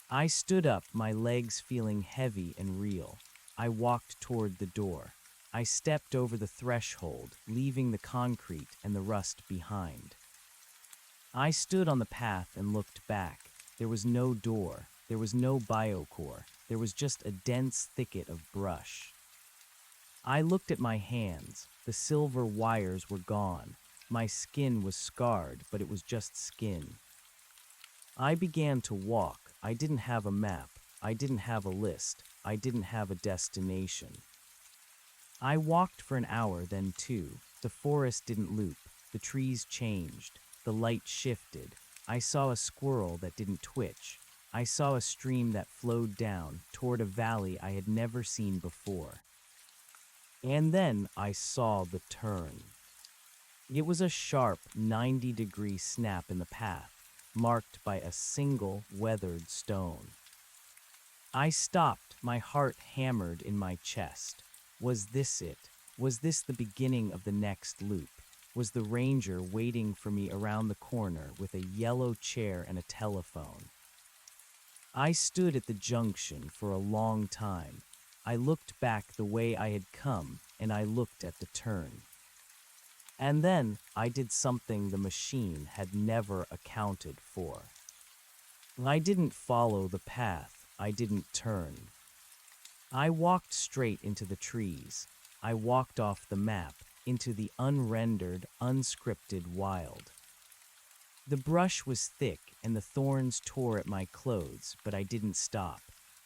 I stood up, my legs feeling heavy and real. I walked toward the door. I stepped over the threshold, leaving the concrete and the rust behind. I stood on the path and looked back. There was no door. There was no biocore. There was just a dense thicket of brush. I looked at my hands. The silver wires were gone. My skin was scarred, but it was just skin. I began to walk. I didn't have a map. I didn't have a list. I didn't have a destination. I walked for an hour, then two. The forest didn't loop. The trees changed. The light shifted. I saw a squirrel that didn't twitch. I saw a stream that flowed down toward a valley I had never seen before. And then I saw the turn. It was a sharp 90-degree snap in the path, marked by a single weathered stone. I stopped, my heart hammered in my chest. Was this it? Was this the beginning of the next loop? Was the ranger waiting for me around the corner with a yellow chair and a telephone? I stood at the junction for a long time. I looked back the way I had come, and I looked at the turn. And then I did something the machine had never accounted for. I didn't follow the path. I didn't turn. I walked straight into the trees. I walked off the map, into the unrendered, unscripted wild. The brush was thick and the thorns tore at my clothes, but I didn't stop.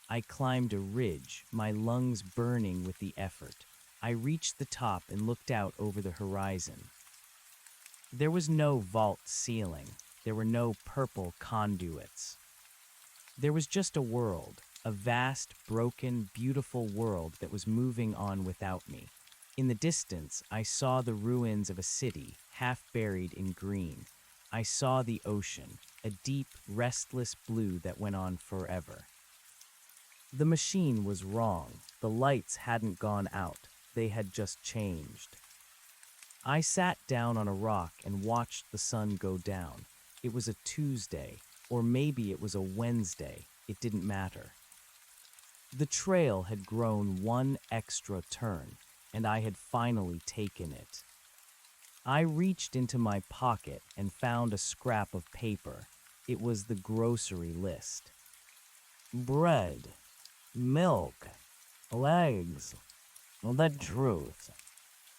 I climbed a ridge, my lungs burning with the effort. I reached the top and looked out over the horizon. There was no vault ceiling. There were no purple conduits. There was just a world, a vast, broken, beautiful world that was moving on without me. In the distance, I saw the ruins of a city, half buried in green. I saw the ocean, a deep, restless blue that went on forever. The machine was wrong. The lights hadn't gone out. They had just changed. I sat down on a rock and watched the sun go down. It was a Tuesday, or maybe it was a Wednesday. It didn't matter. The trail had grown one extra turn, and I had finally taken it. I reached into my pocket and found a scrap of paper. It was the grocery list. Bread, milk, eggs, the truth.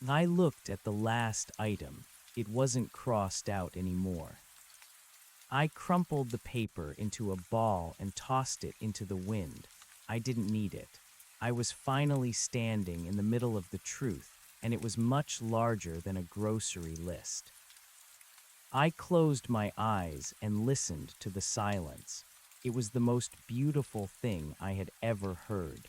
I looked at the last item. It wasn't crossed out anymore. I crumpled the paper into a ball and tossed it into the wind. I didn't need it. I was finally standing in the middle of the truth, and it was much larger than a grocery list. I closed my eyes and listened to the silence. It was the most beautiful thing I had ever heard.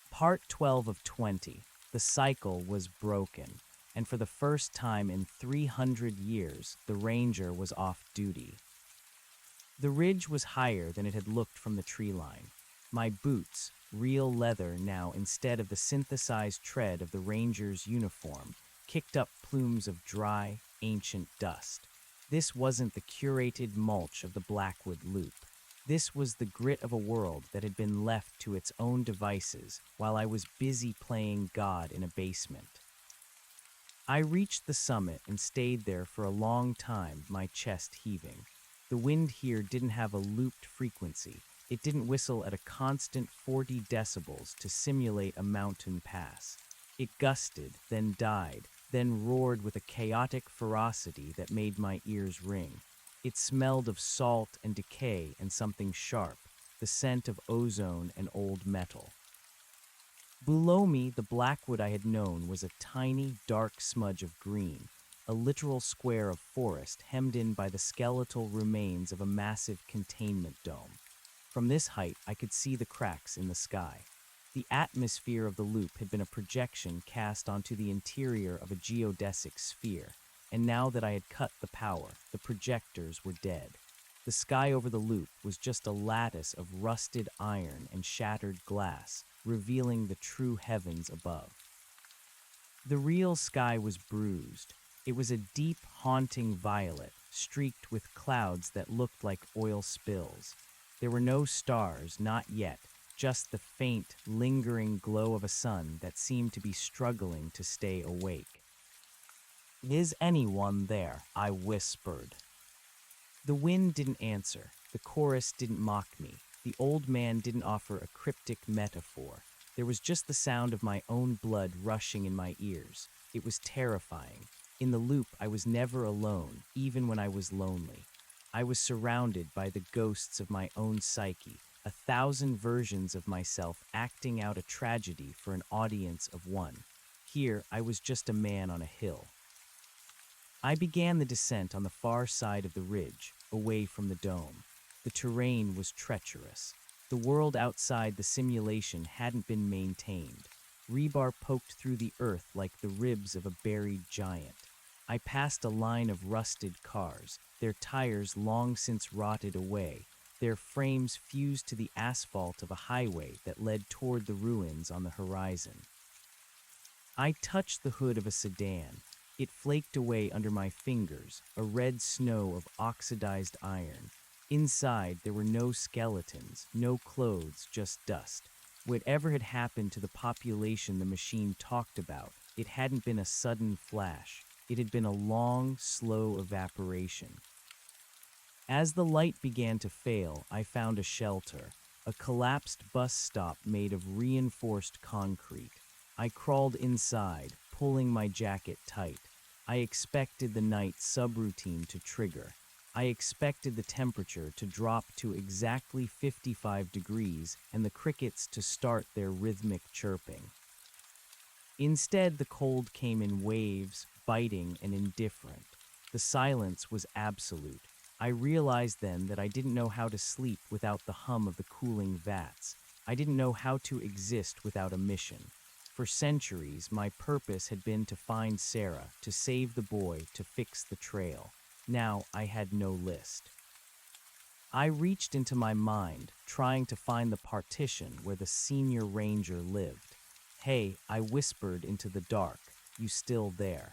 Part 12 of 20. The cycle was broken, and for the first time in 300 years, the ranger was off duty. The ridge was higher than it had looked from the tree line. My boots, real leather now instead of the synthesized tread of the ranger's uniform, kicked up plumes of dry, ancient dust. This wasn't the curated mulch of the Blackwood Loop. This was the grit of a world that had been left to its own devices while I was busy playing God in a basement. I reached the summit and stayed there for a long time, my chest heaving. The wind here didn't have a looped frequency. It didn't whistle at a constant 40 decibels to simulate a mountain pass. It gusted, then died, then roared with a chaotic ferocity that made my ears ring. It smelled of salt and decay and something sharp, the scent of ozone and old metal. Below me, the Blackwood I had known was a tiny, dark smudge of green, a literal square of forest hemmed in by the skeletal remains of a massive containment dome. From this height, I could see the cracks in the sky. The atmosphere of the loop had been a projection cast onto the interior of a geodesic sphere, and now that I had cut the power, the projectors were dead. The sky over the loop was just a lattice of rusted iron and shattered glass, revealing the true heavens above. The real sky was bruised. It was a deep, haunting violet, streaked with clouds that looked like oil spills. There were no stars, not yet, just the faint, lingering glow of a sun that seemed to be struggling to stay awake. "Is anyone there?" I whispered. The wind didn't answer. The chorus didn't mock me. The old man didn't offer a cryptic metaphor. There was just the sound of my own blood rushing in my ears. It was terrifying. In the loop, I was never alone, even when I was lonely. I was surrounded by the ghosts of my own psyche, 1,000 versions of myself acting out a tragedy for an audience of one. Here, I was just a man on a hill. I began the descent on the far side of the ridge, away from the dome. The terrain was treacherous. The world outside the simulation hadn't been maintained. Rebar poked through the earth like the ribs of a buried giant. I passed a line of rusted cars, their tires long since rotted away, their frames fused to the asphalt of a highway that led toward the ruins on the horizon. I touched the hood of a sedan. It flaked away under my fingers, a red snow of oxidized iron. Inside, there were no skeletons, no clothes, just dust. Whatever had happened to the population the machine talked about, it hadn't been a sudden flash. It had been a long, slow evaporation. As the light began to fail, I found a shelter, a collapsed bus stop made of reinforced concrete. I crawled inside, pulling my jacket tight. I expected the night subroutine to trigger. I expected the temperature to drop to exactly 55 degrees and the crickets to start their rhythmic chirping. Instead, the cold came in waves, biting and indifferent. The silence was absolute. I realized then that I didn't know how to sleep without the hum of the cooling vats. I didn't know how to exist without a mission. For centuries, my purpose had been to find Sarah, to save the boy, to fix the trail. Now I had no list. I reached into my mind, trying to find the partition where the senior ranger lived. Hey, I whispered into the dark, you still there?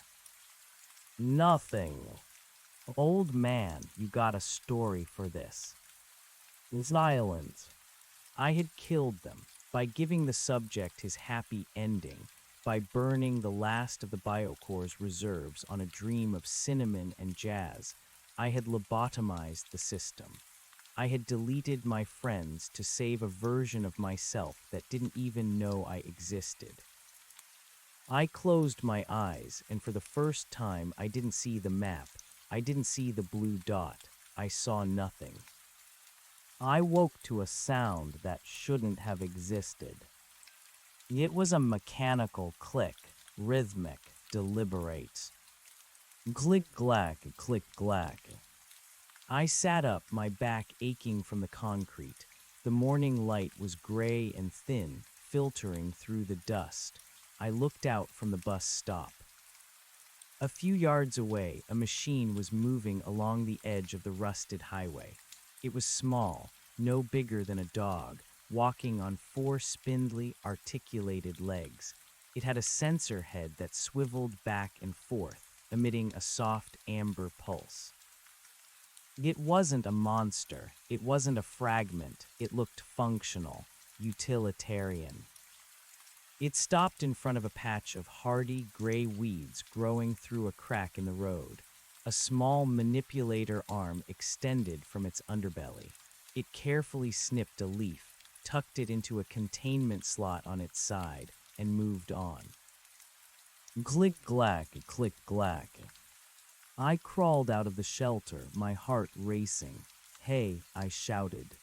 Nothing. Old man, you got a story for this. Silence. I had killed them by giving the subject his happy ending, by burning the last of the Biocore's reserves on a dream of cinnamon and jazz. I had lobotomized the system. I had deleted my friends to save a version of myself that didn't even know I existed. I closed my eyes, and for the first time I didn't see the map. I didn't see the blue dot. I saw nothing. I woke to a sound that shouldn't have existed. It was a mechanical click, rhythmic, deliberate. Click-clack, click-clack. I sat up, my back aching from the concrete. The morning light was gray and thin, filtering through the dust. I looked out from the bus stop. A few yards away, a machine was moving along the edge of the rusted highway. It was small, no bigger than a dog, walking on four spindly, articulated legs. It had a sensor head that swiveled back and forth, emitting a soft amber pulse. It wasn't a monster, it wasn't a fragment, it looked functional, utilitarian. It stopped in front of a patch of hardy gray weeds growing through a crack in the road. A small manipulator arm extended from its underbelly. It carefully snipped a leaf, tucked it into a containment slot on its side, and moved on. Click-clack, click-clack. I crawled out of the shelter, my heart racing. Hey, I shouted.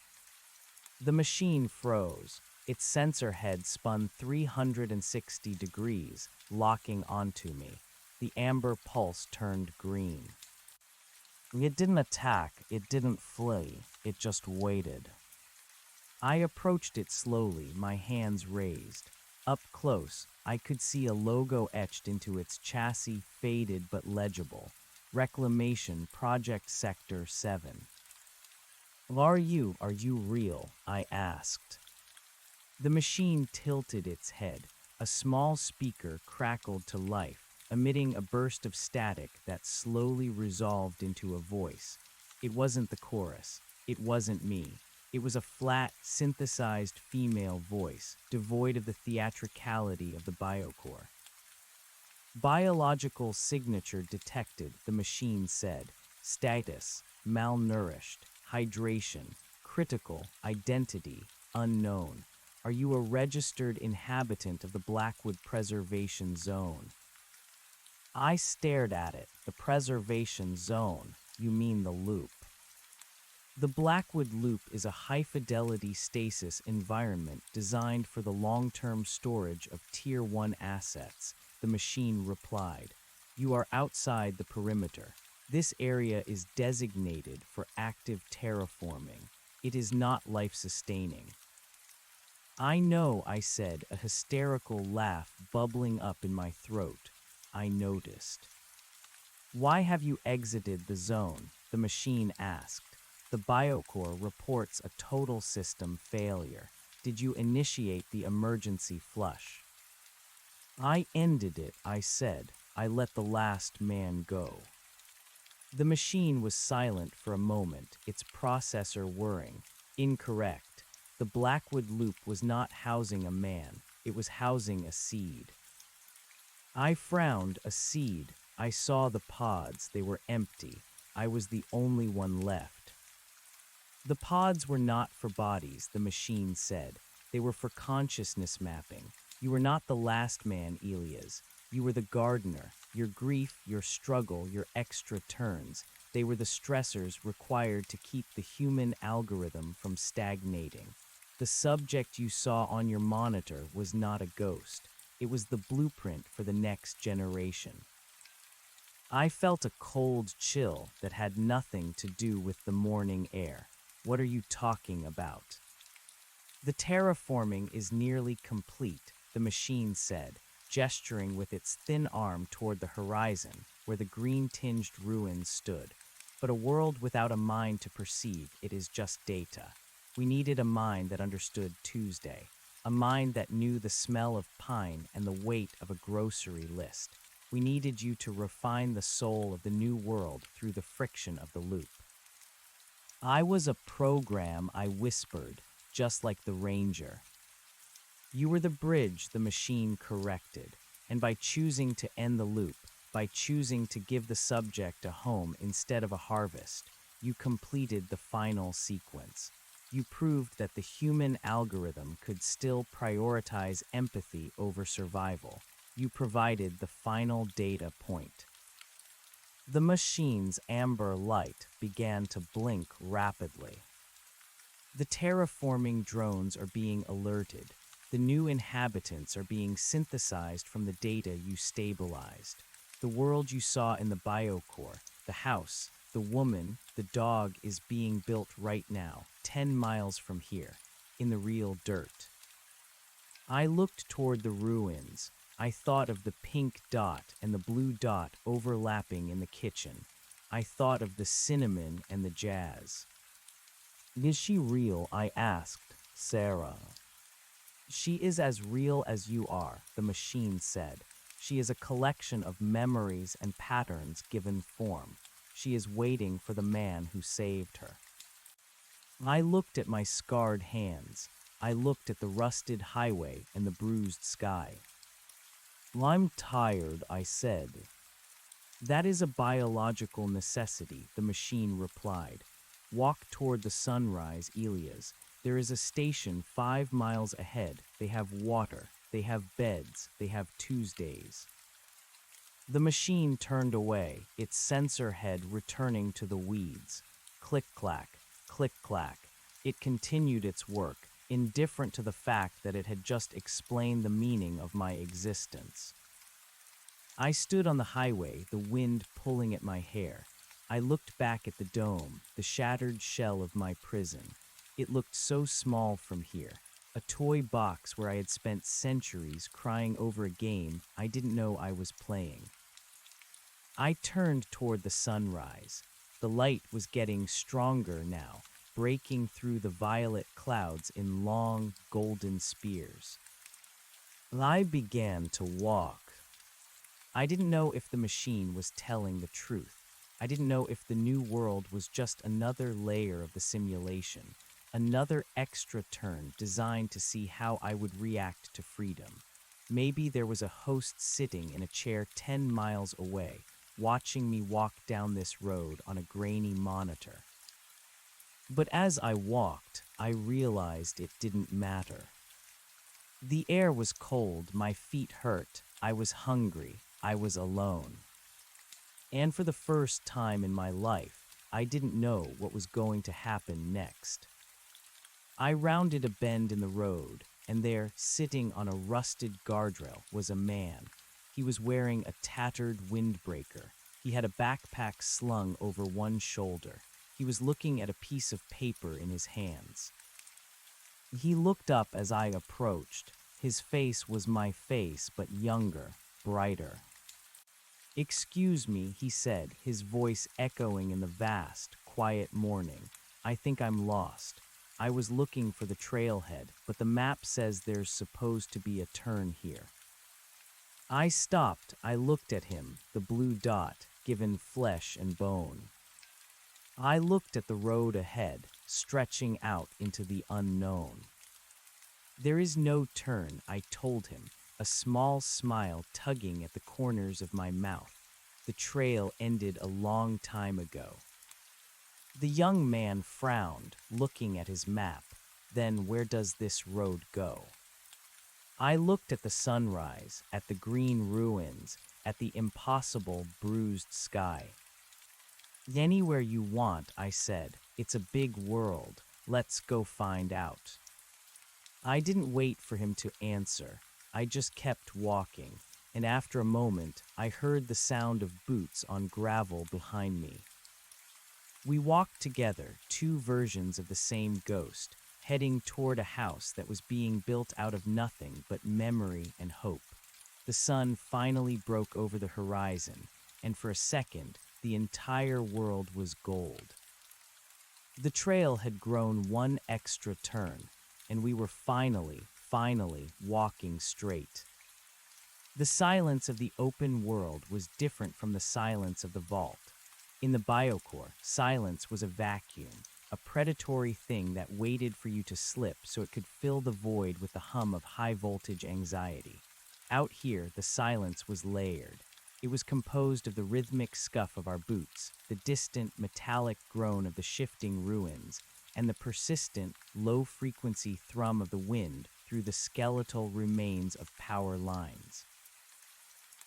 The machine froze. Its sensor head spun 360 degrees, locking onto me. The amber pulse turned green. It didn't attack, it didn't flee, it just waited. I approached it slowly, my hands raised. Up close, I could see a logo etched into its chassis, faded but legible. Reclamation Project Sector 7. Are you real? I asked. The machine tilted its head. A small speaker crackled to life, emitting a burst of static that slowly resolved into a voice. It wasn't the chorus. It wasn't me. It was a flat, synthesized female voice, devoid of the theatricality of the Biocore. Biological signature detected, the machine said. Status, malnourished. Hydration, critical. Identity, unknown. Are you a registered inhabitant of the Blackwood Preservation Zone? I stared at it. The Preservation Zone? You mean the loop. The Blackwood Loop is a high-fidelity stasis environment designed for the long-term storage of Tier 1 assets, the machine replied. You are outside the perimeter. This area is designated for active terraforming. It is not life-sustaining. I know, I said, a hysterical laugh bubbling up in my throat. I noticed. Why have you exited the zone? The machine asked. The Biocore reports a total system failure. Did you initiate the emergency flush? I ended it, I said. I let the last man go. The machine was silent for a moment, its processor whirring. Incorrect. The Blackwood Loop was not housing a man, it was housing a seed. I frowned. A seed. I saw the pods, they were empty. I was the only one left. The pods were not for bodies, the machine said. They were for consciousness mapping. You were not the last man, Elias. You were the gardener. Your grief, your struggle, your extra turns. They were the stressors required to keep the human algorithm from stagnating. The subject you saw on your monitor was not a ghost. It was the blueprint for the next generation. I felt a cold chill that had nothing to do with the morning air. What are you talking about? The terraforming is nearly complete, the machine said, gesturing with its thin arm toward the horizon, where the green-tinged ruins stood. but a world without a mind to perceive it is just data. We needed a mind that understood Tuesday, a mind that knew the smell of pine and the weight of a grocery list. We needed you to refine the soul of the new world through the friction of the loop. I was a program, I whispered, just like the ranger. You were the bridge the machine corrected, and by choosing to end the loop, by choosing to give the subject a home instead of a harvest, you completed the final sequence. You proved that the human algorithm could still prioritize empathy over survival. You provided the final data point. The machine's amber light began to blink rapidly. The terraforming drones are being alerted. The new inhabitants are being synthesized from the data you stabilized. The world you saw in the biocore, the house, the woman, the dog is being built right now, 10 miles from here, in the real dirt. I looked toward the ruins. I thought of the pink dot and the blue dot overlapping in the kitchen. I thought of the cinnamon and the jazz. Is she real? I asked Sarah. She is as real as you are, the machine said. She is a collection of memories and patterns given form. She is waiting for the man who saved her. I looked at my scarred hands. I looked at the rusted highway and the bruised sky. I'm tired, I said. That is a biological necessity, the machine replied. Walk toward the sunrise, Elias. There is a station 5 miles ahead. They have water. They have beds. They have Tuesdays. The machine turned away, its sensor head returning to the weeds. Click-clack, click-clack. It continued its work, indifferent to the fact that it had just explained the meaning of my existence. I stood on the highway, the wind pulling at my hair. I looked back at the dome, the shattered shell of my prison. It looked so small from here, a toy box where I had spent centuries crying over a game I didn't know I was playing. I turned toward the sunrise. The light was getting stronger now, breaking through the violet clouds in long, golden spears. I began to walk. I didn't know if the machine was telling the truth. I didn't know if the new world was just another layer of the simulation, another extra turn designed to see how I would react to freedom. Maybe there was a host sitting in a chair 10 miles away, watching me walk down this road on a grainy monitor. But as I walked, I realized it didn't matter. The air was cold, my feet hurt, I was hungry, I was alone. And for the first time in my life, I didn't know what was going to happen next. I rounded a bend in the road, and there, sitting on a rusted guardrail, was a man. He was wearing a tattered windbreaker. He had a backpack slung over one shoulder. He was looking at a piece of paper in his hands. He looked up as I approached. His face was my face, but younger, brighter. "Excuse me," he said, his voice echoing in the vast, quiet morning. "I think I'm lost. I was looking for the trailhead, but the map says there's supposed to be a turn here." I stopped. I looked at him, the blue dot, given flesh and bone. I looked at the road ahead, stretching out into the unknown. "There is no turn," I told him, a small smile tugging at the corners of my mouth. "The trail ended a long time ago." The young man frowned, looking at his map. "Then where does this road go?" I looked at the sunrise, at the green ruins, at the impossible bruised sky. "Anywhere you want," I said. "It's a big world. Let's go find out." I didn't wait for him to answer. I just kept walking, and after a moment, I heard the sound of boots on gravel behind me. We walked together, two versions of the same ghost, heading toward a house that was being built out of nothing but memory and hope. The sun finally broke over the horizon, and for a second, the entire world was gold. The trail had grown one extra turn, and we were finally walking straight. The silence of the open world was different from the silence of the vault. In the biocore, silence was a vacuum, a predatory thing that waited for you to slip so it could fill the void with the hum of high-voltage anxiety. Out here, the silence was layered. It was composed of the rhythmic scuff of our boots, the distant, metallic groan of the shifting ruins, and the persistent, low-frequency thrum of the wind through the skeletal remains of power lines.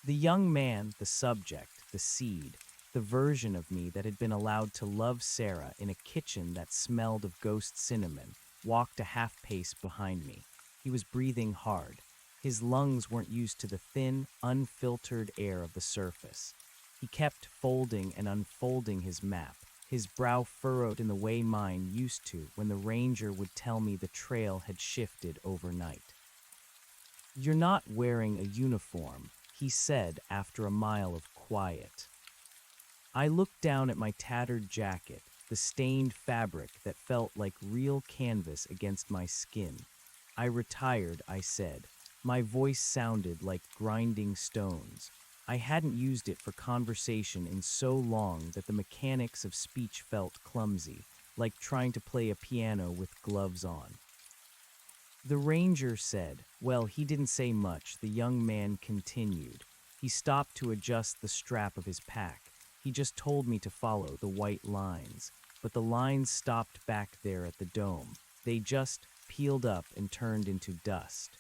The young man, the subject, the seed, the version of me that had been allowed to love Sarah in a kitchen that smelled of ghost cinnamon, walked a half-pace behind me. He was breathing hard. His lungs weren't used to the thin, unfiltered air of the surface. He kept folding and unfolding his map, his brow furrowed in the way mine used to when the ranger would tell me the trail had shifted overnight. "You're not wearing a uniform," he said after a mile of quiet. I looked down at my tattered jacket, the stained fabric that felt like real canvas against my skin. "I retired," I said. My voice sounded like grinding stones. I hadn't used it for conversation in so long that the mechanics of speech felt clumsy, like trying to play a piano with gloves on. The ranger said, "Well, he didn't say much," the young man continued. He stopped to adjust the strap of his pack. He just told me to follow the white lines. But the lines stopped back there at the dome. They just peeled up and turned into dust.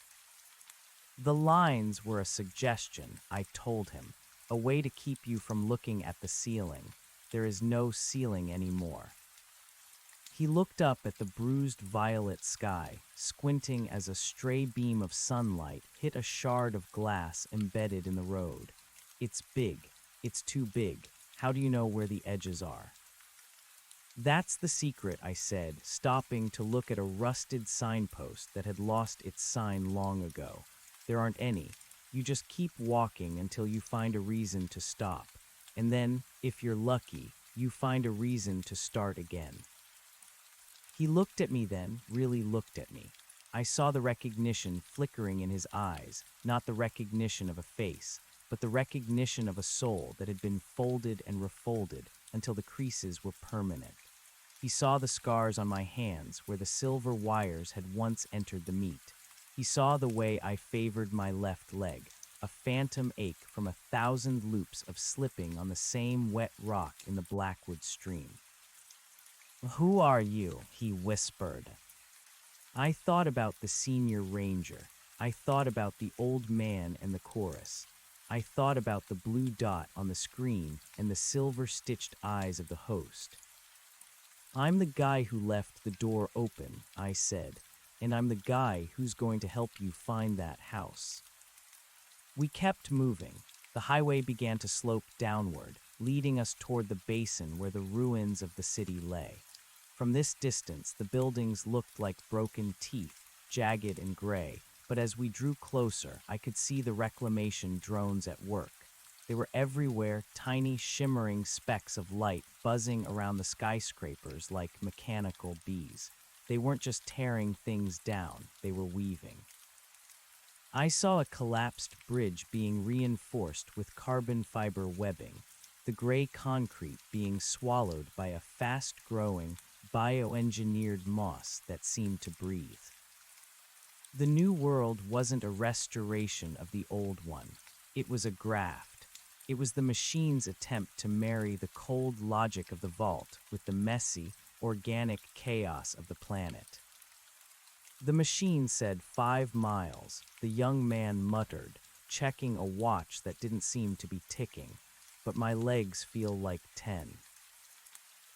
"The lines were a suggestion," I told him, "a way to keep you from looking at the ceiling. There is no ceiling anymore." He looked up at the bruised violet sky, squinting as a stray beam of sunlight hit a shard of glass embedded in the road. "It's big. It's too big. How do you know where the edges are?" "That's the secret," I said, stopping to look at a rusted signpost that had lost its sign long ago. "There aren't any. You just keep walking until you find a reason to stop. And then, if you're lucky, you find a reason to start again." He looked at me then, really looked at me. I saw the recognition flickering in his eyes, not the recognition of a face, but the recognition of a soul that had been folded and refolded until the creases were permanent. He saw the scars on my hands where the silver wires had once entered the meat. He saw the way I favored my left leg, a phantom ache from 1,000 loops of slipping on the same wet rock in the Blackwood stream. "Who are you?" he whispered. I thought about the senior ranger. I thought about the old man and the chorus. I thought about the blue dot on the screen and the silver-stitched eyes of the host. "I'm the guy who left the door open," I said, "and I'm the guy who's going to help you find that house." We kept moving. The highway began to slope downward, leading us toward the basin where the ruins of the city lay. From this distance, the buildings looked like broken teeth, jagged and gray, but as we drew closer, I could see the reclamation drones at work. They were everywhere, tiny, shimmering specks of light buzzing around the skyscrapers like mechanical bees. They weren't just tearing things down, they were weaving. I saw a collapsed bridge being reinforced with carbon fiber webbing, the gray concrete being swallowed by a fast-growing, bioengineered moss that seemed to breathe. The new world wasn't a restoration of the old one. It was a graft. It was the machine's attempt to marry the cold logic of the vault with the messy, organic chaos of the planet. The machine said 5 miles, the young man muttered, checking a watch that didn't seem to be ticking, but my legs feel like 10.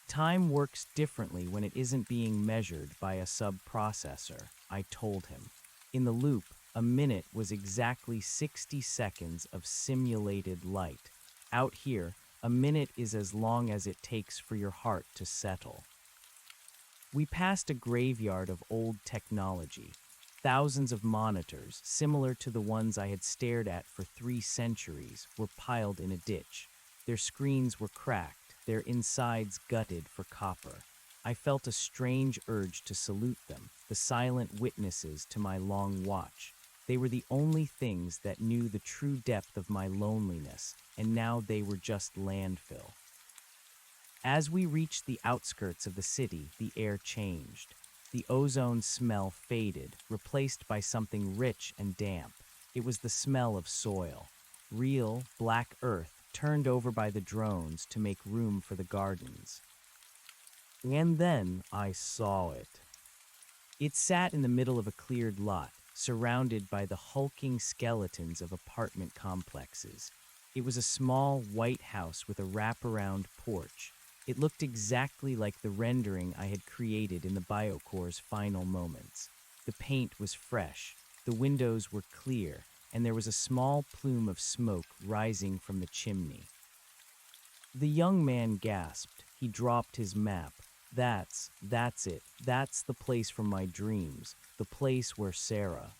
Time works differently when it isn't being measured by a sub-processor, I told him. In the loop, a minute was exactly 60 seconds of simulated light. Out here, a minute is as long as it takes for your heart to settle. We passed a graveyard of old technology. Thousands of monitors, similar to the ones I had stared at for 3 centuries, were piled in a ditch. Their screens were cracked, their insides gutted for copper. I felt a strange urge to salute them, the silent witnesses to my long watch. They were the only things that knew the true depth of my loneliness, and now they were just landfill. As we reached the outskirts of the city, the air changed. The ozone smell faded, replaced by something rich and damp. It was the smell of soil. Real, black earth turned over by the drones to make room for the gardens. And then I saw it. It sat in the middle of a cleared lot, surrounded by the hulking skeletons of apartment complexes. It was a small, white house with a wraparound porch. It looked exactly like the rendering I had created in the BioCore's final moments. The paint was fresh, the windows were clear, and there was a small plume of smoke rising from the chimney. The young man gasped. He dropped his map. That's it. That's the place from my dreams. The place where Sarah.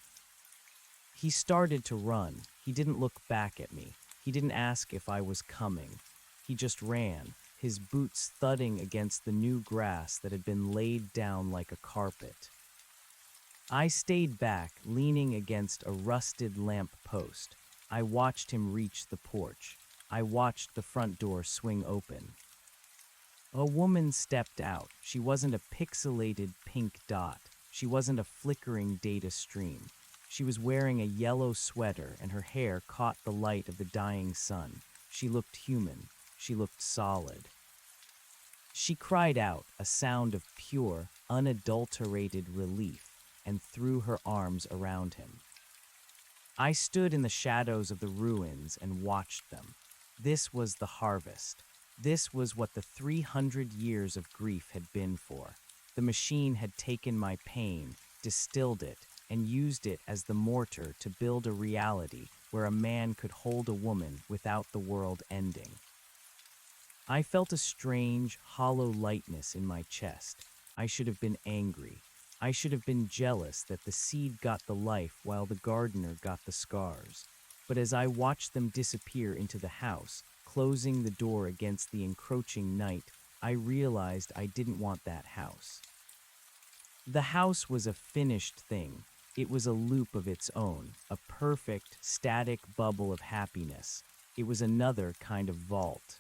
He started to run. He didn't look back at me. He didn't ask if I was coming. He just ran, his boots thudding against the new grass that had been laid down like a carpet. I stayed back, leaning against a rusted lamp post. I watched him reach the porch. I watched the front door swing open. A woman stepped out. She wasn't a pixelated pink dot. She wasn't a flickering data stream. She was wearing a yellow sweater, and her hair caught the light of the dying sun. She looked human. She looked solid. She cried out, a sound of pure, unadulterated relief, and threw her arms around him. I stood in the shadows of the ruins and watched them. This was the harvest. This was what the 300 years of grief had been for. The machine had taken my pain, distilled it, and used it as the mortar to build a reality where a man could hold a woman without the world ending. I felt a strange, hollow lightness in my chest. I should have been angry. I should have been jealous that the seed got the life while the gardener got the scars. But as I watched them disappear into the house, closing the door against the encroaching night, I realized I didn't want that house. The house was a finished thing. It was a loop of its own, a perfect, static bubble of happiness. It was another kind of vault.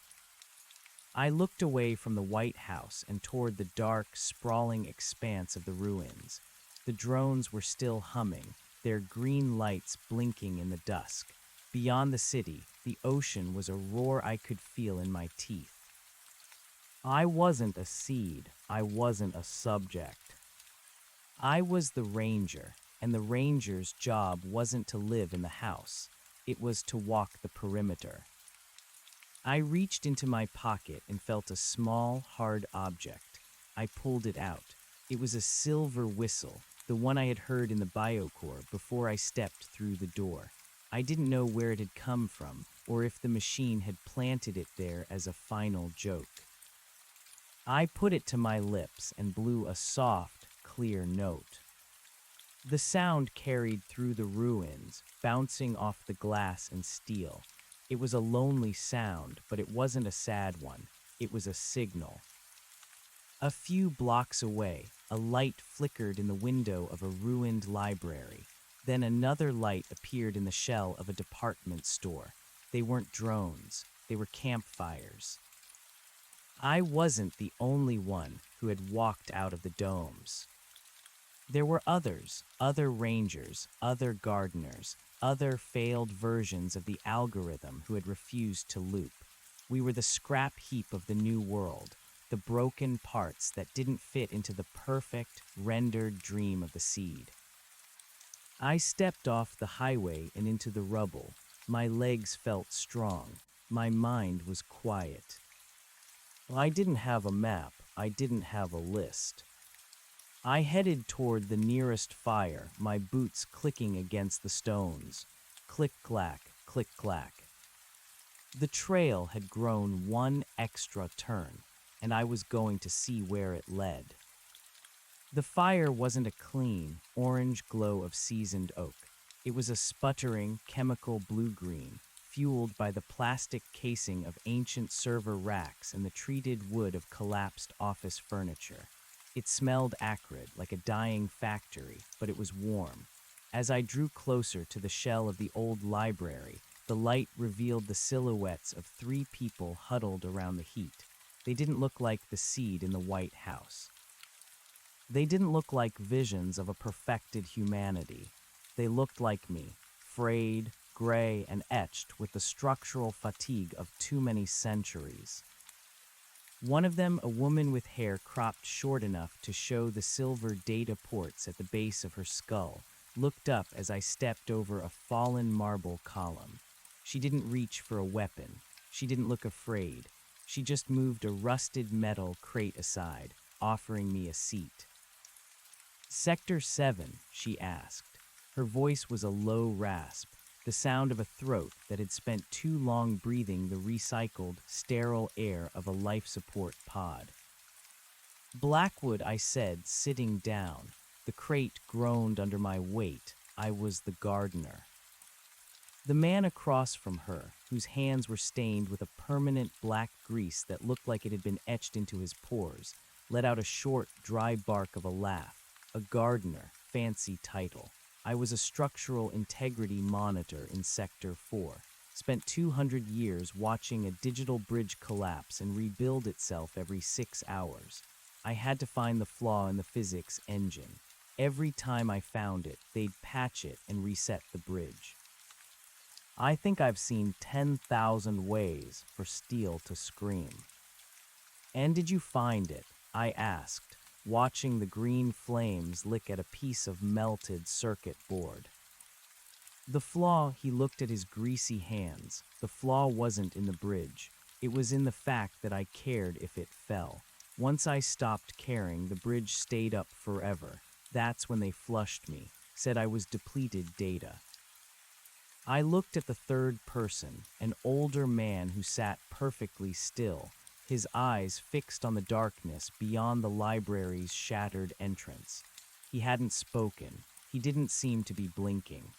I looked away from the White House and toward the dark, sprawling expanse of the ruins. The drones were still humming, their green lights blinking in the dusk. Beyond the city, the ocean was a roar I could feel in my teeth. I wasn't a seed. I wasn't a subject. I was the ranger, and the ranger's job wasn't to live in the house. It was to walk the perimeter. I reached into my pocket and felt a small, hard object. I pulled it out. It was a silver whistle, the one I had heard in the BioCore before I stepped through the door. I didn't know where it had come from, or if the machine had planted it there as a final joke. I put it to my lips and blew a soft, clear note. The sound carried through the ruins, bouncing off the glass and steel. It was a lonely sound, but it wasn't a sad one. It was a signal. A few blocks away, a light flickered in the window of a ruined library. Then another light appeared in the shell of a department store. They weren't drones. They were campfires. I wasn't the only one who had walked out of the domes. There were others, other rangers, other gardeners, other failed versions of the algorithm who had refused to loop. We were the scrap heap of the new world, the broken parts that didn't fit into the perfect, rendered dream of the seed. I stepped off the highway and into the rubble. My legs felt strong. My mind was quiet. I didn't have a map. I didn't have a list. I headed toward the nearest fire, my boots clicking against the stones. Click-clack, click-clack. The trail had grown one extra turn, and I was going to see where it led. The fire wasn't a clean, orange glow of seasoned oak. It was a sputtering, chemical blue-green, fueled by the plastic casing of ancient server racks and the treated wood of collapsed office furniture. It smelled acrid, like a dying factory, but it was warm. As I drew closer to the shell of the old library, the light revealed the silhouettes of three people huddled around the heat. They didn't look like the seed in the White House. They didn't look like visions of a perfected humanity. They looked like me, frayed, gray, and etched with the structural fatigue of too many centuries. One of them, a woman with hair cropped short enough to show the silver data ports at the base of her skull, looked up as I stepped over a fallen marble column. She didn't reach for a weapon. She didn't look afraid. She just moved a rusted metal crate aside, offering me a seat. "Sector 7, she asked. Her voice was a low rasp, the sound of a throat that had spent too long breathing the recycled, sterile air of a life support pod. "Blackwood," I said, sitting down. The crate groaned under my weight. I was the gardener. The man across from her, whose hands were stained with a permanent black grease that looked like it had been etched into his pores, let out a short, dry bark of a laugh. A gardener, fancy title. I was a structural integrity monitor in Sector 4. Spent 200 years watching a digital bridge collapse and rebuild itself every 6 hours. I had to find the flaw in the physics engine. Every time I found it, they'd patch it and reset the bridge. I think I've seen 10,000 ways for steel to scream. "And did you find it?" I asked, watching the green flames lick at a piece of melted circuit board. The flaw, he looked at his greasy hands. The flaw wasn't in the bridge. It was in the fact that I cared if it fell. Once I stopped caring, the bridge stayed up forever. That's when they flushed me, said I was depleted data. I looked at the third person, an older man who sat perfectly still, his eyes fixed on the darkness beyond the library's shattered entrance. He hadn't spoken. He didn't seem to be blinking.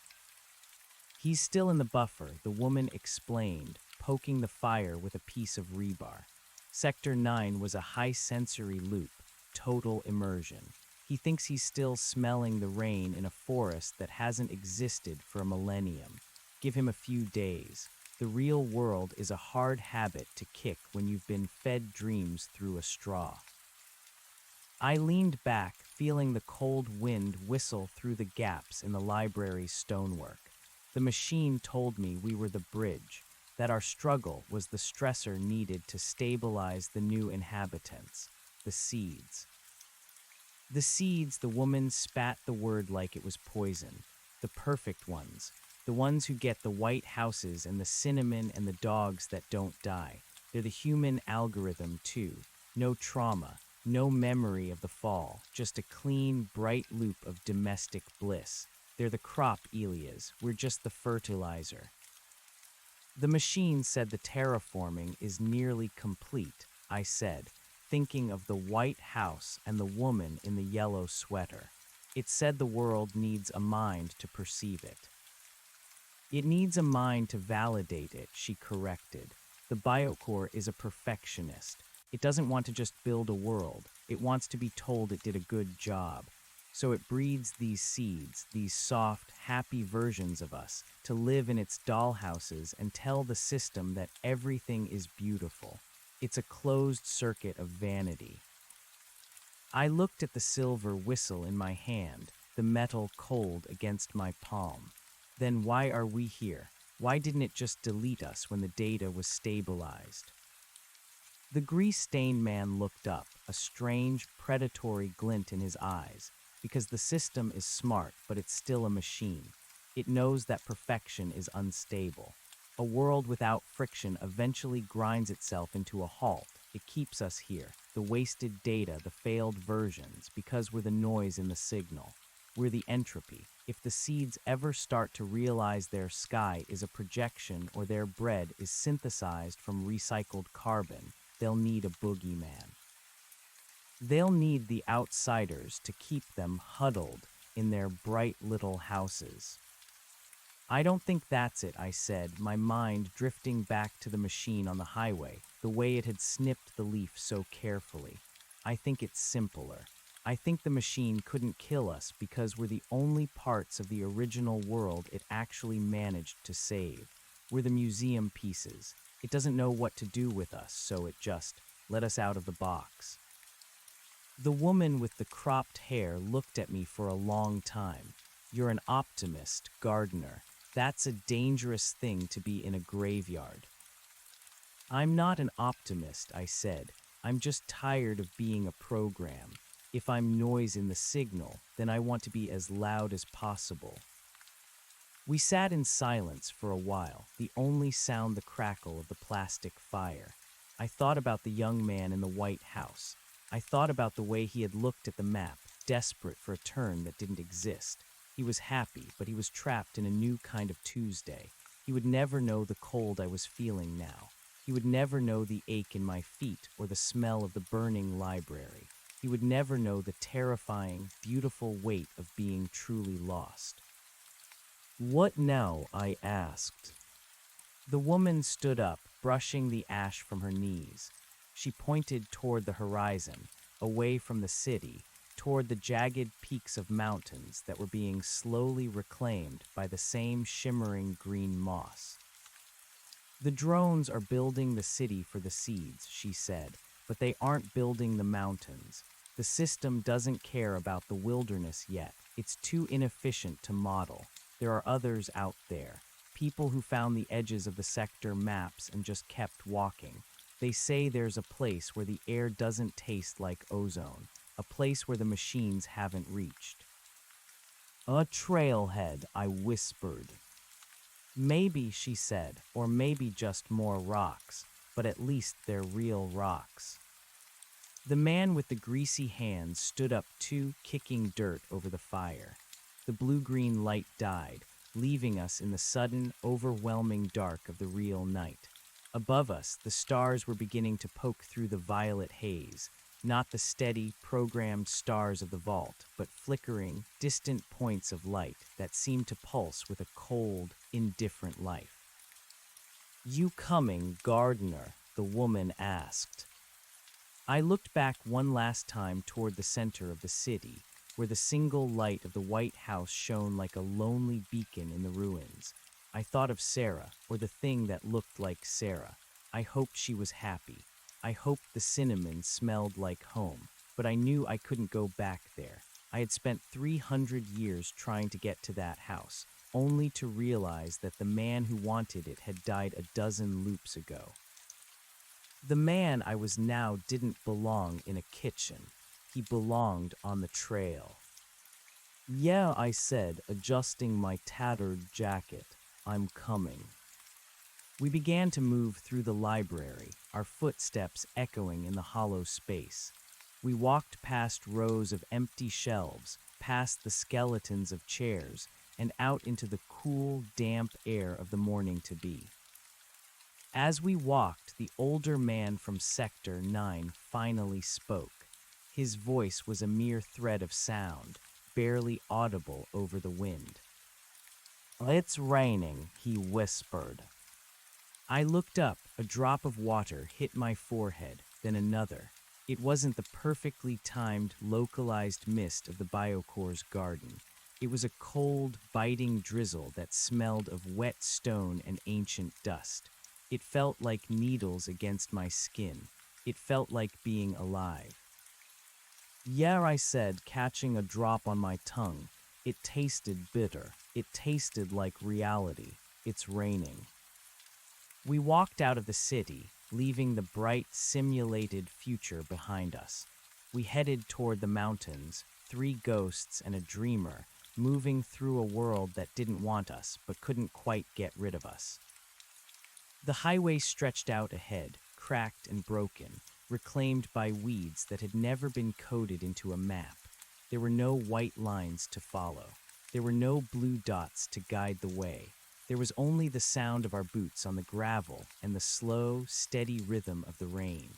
"He's still in the buffer," the woman explained, poking the fire with a piece of rebar. Sector 9 was a high-sensory loop, total immersion. He thinks he's still smelling the rain in a forest that hasn't existed for a millennium. Give him a few days. The real world is a hard habit to kick when you've been fed dreams through a straw. I leaned back, feeling the cold wind whistle through the gaps in the library's stonework. The machine told me we were the bridge, that our struggle was the stressor needed to stabilize the new inhabitants, the seeds. The seeds, the woman spat the word like it was poison. The perfect ones. The ones who get the white houses and the cinnamon and the dogs that don't die. They're the human algorithm, too. No trauma, no memory of the fall, just a clean, bright loop of domestic bliss. They're the crop Elias. We're just the fertilizer. The machine said the terraforming is nearly complete, I said, thinking of the white house and the woman in the yellow sweater. It said the world needs a mind to perceive it. "It needs a mind to validate it," she corrected. "The biocore is a perfectionist. It doesn't want to just build a world. It wants to be told it did a good job. So it breeds these seeds, these soft, happy versions of us, to live in its dollhouses and tell the system that everything is beautiful. It's a closed circuit of vanity." I looked at the silver whistle in my hand, the metal cold against my palm. Then why are we here? Why didn't it just delete us when the data was stabilized? The grease-stained man looked up, a strange, predatory glint in his eyes. Because the system is smart, but it's still a machine. It knows that perfection is unstable. A world without friction eventually grinds itself into a halt. It keeps us here, the wasted data, the failed versions, because we're the noise in the signal. We're the entropy. If the seeds ever start to realize their sky is a projection or their bread is synthesized from recycled carbon, they'll need a boogeyman. They'll need the outsiders to keep them huddled in their bright little houses. I don't think that's it, I said, my mind drifting back to the machine on the highway, the way it had snipped the leaf so carefully. I think it's simpler. I think the machine couldn't kill us because we're the only parts of the original world it actually managed to save. We're the museum pieces. It doesn't know what to do with us, so it just let us out of the box. The woman with the cropped hair looked at me for a long time. You're an optimist, gardener. That's a dangerous thing to be in a graveyard. I'm not an optimist, I said. I'm just tired of being a program. If I'm noise in the signal, then I want to be as loud as possible. We sat in silence for a while, the only sound the crackle of the plastic fire. I thought about the young man in the White House. I thought about the way he had looked at the map, desperate for a turn that didn't exist. He was happy, but he was trapped in a new kind of Tuesday. He would never know the cold I was feeling now. He would never know the ache in my feet or the smell of the burning library. He would never know the terrifying, beautiful weight of being truly lost. What now? I asked. The woman stood up, brushing the ash from her knees. She pointed toward the horizon, away from the city, toward the jagged peaks of mountains that were being slowly reclaimed by the same shimmering green moss. The drones are building the city for the seeds, she said, but they aren't building the mountains. The system doesn't care about the wilderness yet. It's too inefficient to model. There are others out there, people who found the edges of the sector maps and just kept walking. They say there's a place where the air doesn't taste like ozone, a place where the machines haven't reached. A trailhead, I whispered. Maybe, she said, or maybe just more rocks, but at least they're real rocks. The man with the greasy hands stood up too, kicking dirt over the fire. The blue-green light died, leaving us in the sudden, overwhelming dark of the real night. Above us, the stars were beginning to poke through the violet haze, not the steady, programmed stars of the vault, but flickering, distant points of light that seemed to pulse with a cold, indifferent life. You coming, gardener? The woman asked. I looked back one last time toward the center of the city, where the single light of the White House shone like a lonely beacon in the ruins. I thought of Sarah, or the thing that looked like Sarah. I hoped she was happy. I hoped the cinnamon smelled like home, but I knew I couldn't go back there. I had spent 300 years trying to get to that house, only to realize that the man who wanted it had died a dozen loops ago. The man I was now didn't belong in a kitchen. He belonged on the trail. Yeah, I said, adjusting my tattered jacket. I'm coming. We began to move through the library, our footsteps echoing in the hollow space. We walked past rows of empty shelves, past the skeletons of chairs, and out into the cool, damp air of the morning to be. As we walked, the older man from Sector 9 finally spoke. His voice was a mere thread of sound, barely audible over the wind. It's raining, he whispered. I looked up. A drop of water hit my forehead, then another. It wasn't the perfectly timed, localized mist of the Biocore's garden. It was a cold, biting drizzle that smelled of wet stone and ancient dust. It felt like needles against my skin. It felt like being alive. Yeah, I said, catching a drop on my tongue. It tasted bitter. It tasted like reality. It's raining. We walked out of the city, leaving the bright, simulated future behind us. We headed toward the mountains, 3 ghosts and a dreamer, moving through a world that didn't want us but couldn't quite get rid of us. The highway stretched out ahead, cracked and broken, reclaimed by weeds that had never been coded into a map. There were no white lines to follow. There were no blue dots to guide the way. There was only the sound of our boots on the gravel and the slow, steady rhythm of the rain.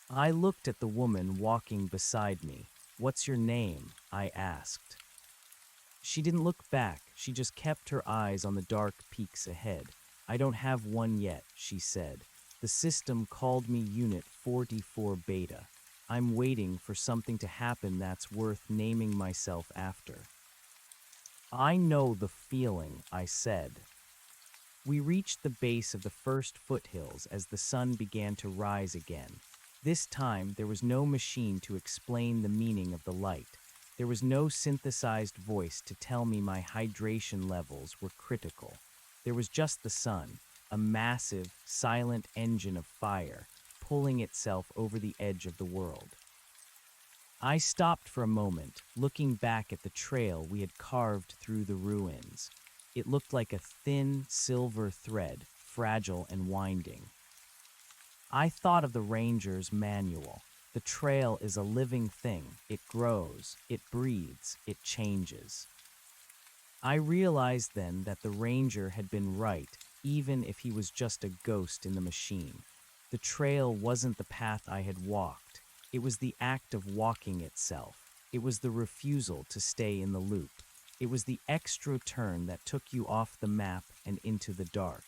I looked at the woman walking beside me. What's your name? I asked. She didn't look back, she just kept her eyes on the dark peaks ahead. I don't have one yet, she said. The system called me Unit 44 Beta. I'm waiting for something to happen that's worth naming myself after. I know the feeling, I said. We reached the base of the first foothills as the sun began to rise again. This time, there was no machine to explain the meaning of the light. There was no synthesized voice to tell me my hydration levels were critical. There was just the sun, a massive, silent engine of fire, pulling itself over the edge of the world. I stopped for a moment, looking back at the trail we had carved through the ruins. It looked like a thin, silver thread, fragile and winding. I thought of the ranger's manual. The trail is a living thing. It grows, it breathes, it changes. I realized then that the ranger had been right, even if he was just a ghost in the machine. The trail wasn't the path I had walked. It was the act of walking itself. It was the refusal to stay in the loop. It was the extra turn that took you off the map and into the dark.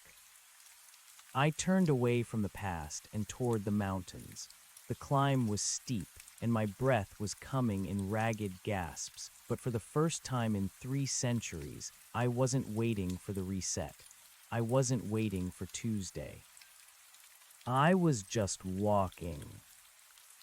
I turned away from the past and toward the mountains. The climb was steep, and my breath was coming in ragged gasps, but for the first time in 3 centuries, I wasn't waiting for the reset. I wasn't waiting for Tuesday. I was just walking.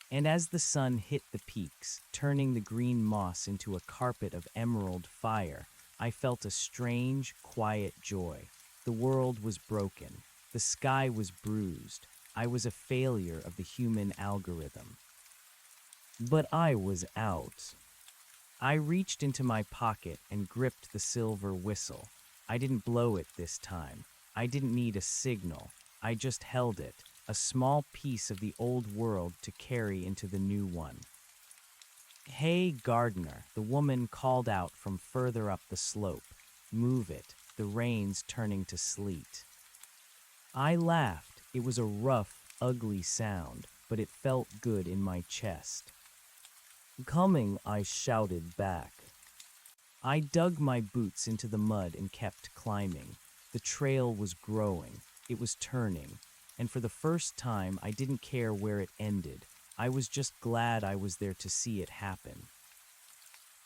And as the sun hit the peaks, turning the green moss into a carpet of emerald fire, I felt a strange, quiet joy. The world was broken. The sky was bruised. I was a failure of the human algorithm. But I was out. I reached into my pocket and gripped the silver whistle. I didn't blow it this time. I didn't need a signal. I just held it, a small piece of the old world to carry into the new one. "Hey, gardener," the woman called out from further up the slope. "Move it, the rain's turning to sleet." I laughed. It was a rough, ugly sound, but it felt good in my chest. "Coming," I shouted back. I dug my boots into the mud and kept climbing. The trail was growing. It was turning. And for the first time, I didn't care where it ended. I was just glad I was there to see it happen.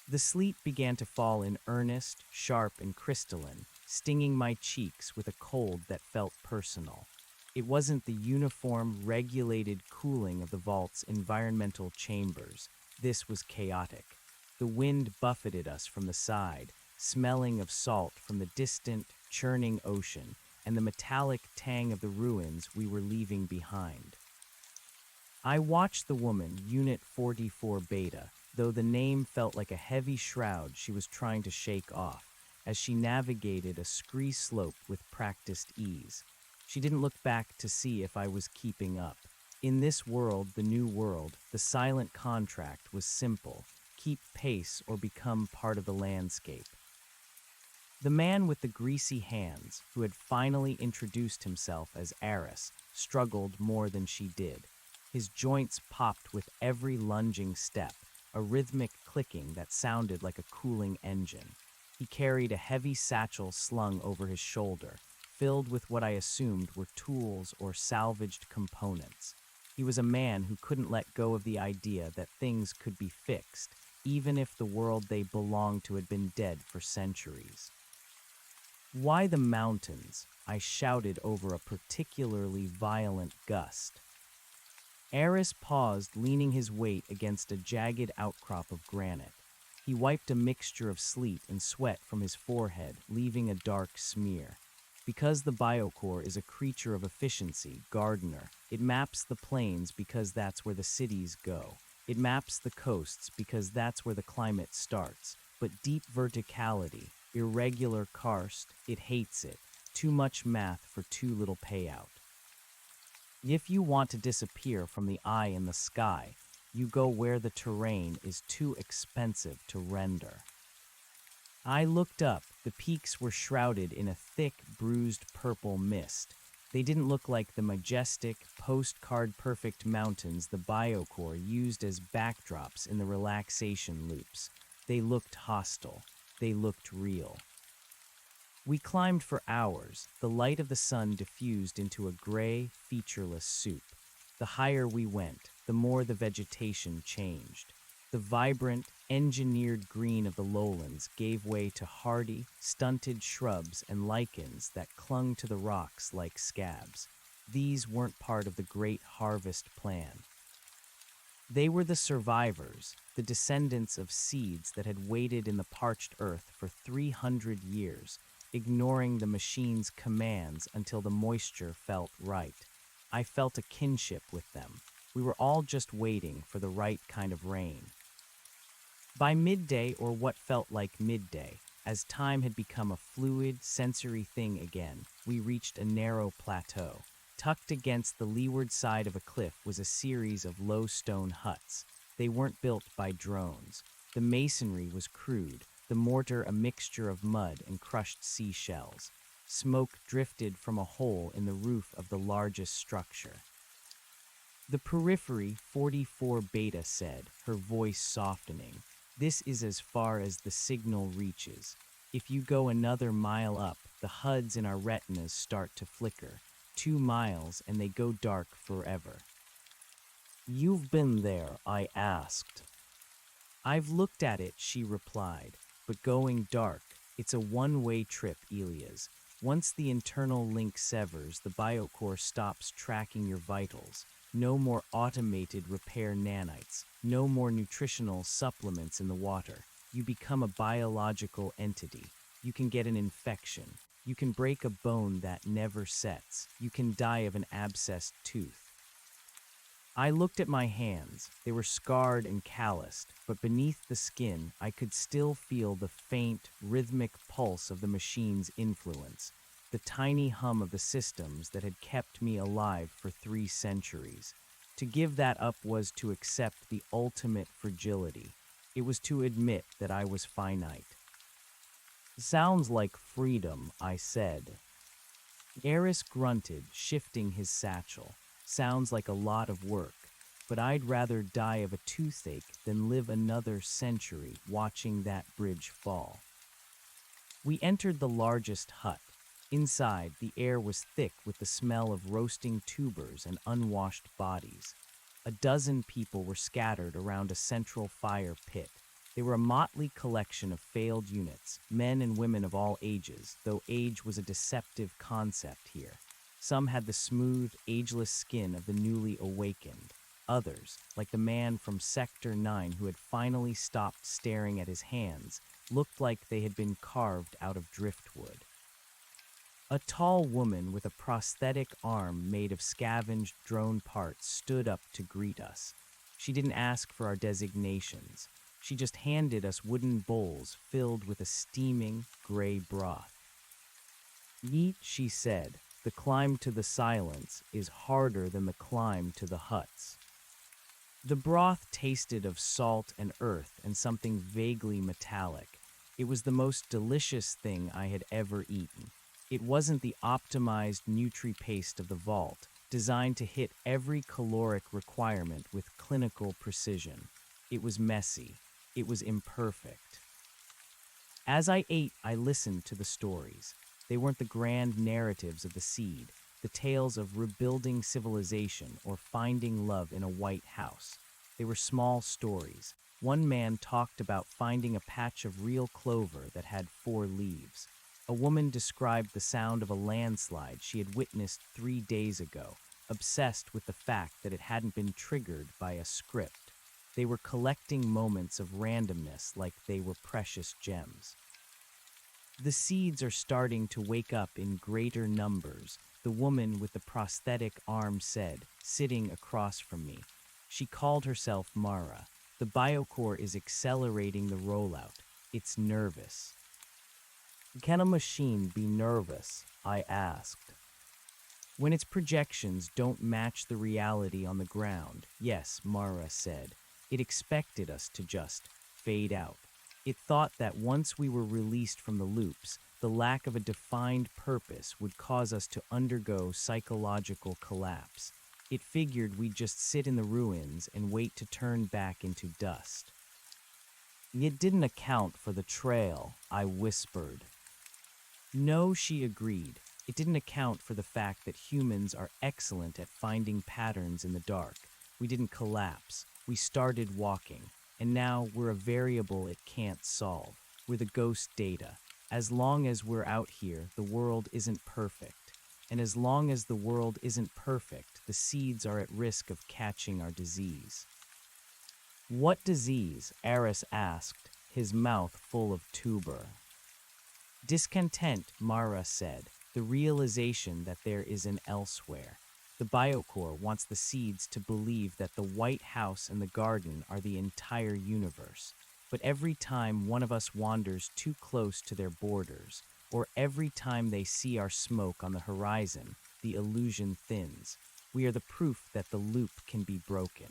The sleet began to fall in earnest, sharp, and crystalline, stinging my cheeks with a cold that felt personal. It wasn't the uniform, regulated cooling of the vault's environmental chambers. This was chaotic. The wind buffeted us from the side, smelling of salt from the distant, churning ocean, and the metallic tang of the ruins we were leaving behind. I watched the woman, Unit 44 Beta, though the name felt like a heavy shroud she was trying to shake off, as she navigated a scree slope with practiced ease. She didn't look back to see if I was keeping up. In this world, the new world, the silent contract was simple: keep pace or become part of the landscape. The man with the greasy hands, who had finally introduced himself as Eris, struggled more than she did. His joints popped with every lunging step, a rhythmic clicking that sounded like a cooling engine. He carried a heavy satchel slung over his shoulder, filled with what I assumed were tools or salvaged components. He was a man who couldn't let go of the idea that things could be fixed, even if the world they belonged to had been dead for centuries. "Why the mountains?" I shouted over a particularly violent gust. Eris paused, leaning his weight against a jagged outcrop of granite. He wiped a mixture of sleet and sweat from his forehead, leaving a dark smear. Because the biocore is a creature of efficiency, gardener, it maps the plains because that's where the cities go. It maps the coasts because that's where the climate starts. But deep verticality, irregular karst, it hates it. Too much math for too little payout. If you want to disappear from the eye in the sky, you go where the terrain is too expensive to render. I looked up. The peaks were shrouded in a thick, bruised purple mist. They didn't look like the majestic, postcard-perfect mountains the biocore used as backdrops in the relaxation loops. They looked hostile. they looked real. We climbed for hours. The light of the sun diffused into a gray, featureless soup. The higher we went, the more the vegetation changed. The vibrant, engineered green of the lowlands gave way to hardy, stunted shrubs and lichens that clung to the rocks like scabs. These weren't part of the great harvest plan. They were the survivors, the descendants of seeds that had waited in the parched earth for 300 years, ignoring the machine's commands until the moisture felt right. I felt a kinship with them. We were all just waiting for the right kind of rain. By midday, or what felt like midday, as time had become a fluid, sensory thing again, we reached a narrow plateau. Tucked against the leeward side of a cliff was a series of low stone huts. They weren't built by drones. The masonry was crude, the mortar a mixture of mud and crushed seashells. Smoke drifted from a hole in the roof of the largest structure. The periphery 44 Beta said, her voice softening. This is as far as the signal reaches. If you go another mile up, the HUDs in our retinas start to flicker. 2 miles and they go dark forever. You've been there, I asked. I've looked at it, she replied, but going dark, it's a one-way trip, Elias. Once the internal link severs, the biocore stops tracking your vitals. No more automated repair nanites, no more nutritional supplements in the water. You become a biological entity. You can get an infection. You can break a bone that never sets. You can die of an abscessed tooth. I looked at my hands. They were scarred and calloused, but beneath the skin, I could still feel the faint, rhythmic pulse of the machine's influence, the tiny hum of the systems that had kept me alive for 3 centuries. To give that up was to accept the ultimate fragility. It was to admit that I was finite. Sounds like freedom, I said. Eris grunted, shifting his satchel. Sounds like a lot of work, but I'd rather die of a toothache than live another century watching that bridge fall. We entered the largest hut. Inside, the air was thick with the smell of roasting tubers and unwashed bodies. A dozen people were scattered around a central fire pit. They were a motley collection of failed units, men and women of all ages, though age was a deceptive concept here. Some had the smooth, ageless skin of the newly awakened. Others, like the man from Sector 9 who had finally stopped staring at his hands, looked like they had been carved out of driftwood. A tall woman with a prosthetic arm made of scavenged drone parts stood up to greet us. She didn't ask for our designations. She just handed us wooden bowls filled with a steaming, gray broth. Eat, she said. The climb to the silence is harder than the climb to the huts. The broth tasted of salt and earth and something vaguely metallic. It was the most delicious thing I had ever eaten. It wasn't the optimized nutri-paste of the vault, designed to hit every caloric requirement with clinical precision. It was messy. It was imperfect. As I ate, I listened to the stories. They weren't the grand narratives of the seed, the tales of rebuilding civilization or finding love in a white house. They were small stories. One man talked about finding a patch of real clover that had 4 leaves. A woman described the sound of a landslide she had witnessed 3 days ago, obsessed with the fact that it hadn't been triggered by a script. They were collecting moments of randomness like they were precious gems. The seeds are starting to wake up in greater numbers, the woman with the prosthetic arm said, sitting across from me. She called herself Mara. The biocore is accelerating the rollout. It's nervous. Can a machine be nervous? I asked. When its projections don't match the reality on the ground, yes, Mara said. It expected us to just fade out. It thought that once we were released from the loops, the lack of a defined purpose would cause us to undergo psychological collapse. It figured we'd just sit in the ruins and wait to turn back into dust. It didn't account for the trail, I whispered. No, she agreed. It didn't account for the fact that humans are excellent at finding patterns in the dark. We didn't collapse. We started walking. And now we're a variable it can't solve. We're the ghost data. As long as we're out here, the world isn't perfect. And as long as the world isn't perfect, the seeds are at risk of catching our disease. What disease? Eris asked, his mouth full of tuber. Discontent, Mara said, the realization that there is an elsewhere. The biocore wants the seeds to believe that the White House and the garden are the entire universe. But every time one of us wanders too close to their borders, or every time they see our smoke on the horizon, the illusion thins. We are the proof that the loop can be broken.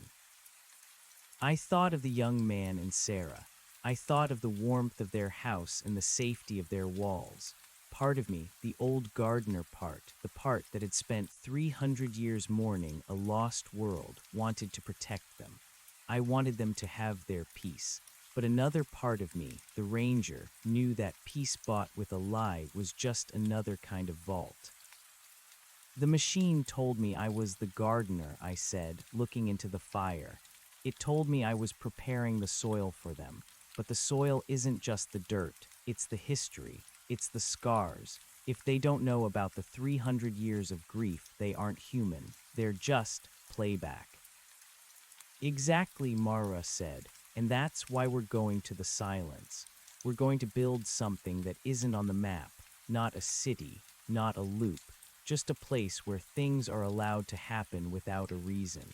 I thought of the young man and Sarah. I thought of the warmth of their house and the safety of their walls. Part of me, the old gardener part, the part that had spent 300 years mourning a lost world, wanted to protect them. I wanted them to have their peace. But another part of me, the ranger, knew that peace bought with a lie was just another kind of vault. The machine told me I was the gardener, I said, looking into the fire. It told me I was preparing the soil for them. But the soil isn't just the dirt, it's the history, it's the scars. If they don't know about the 300 years of grief, they aren't human. They're just playback. Exactly, Mara said, and that's why we're going to the silence. We're going to build something that isn't on the map, not a city, not a loop, just a place where things are allowed to happen without a reason.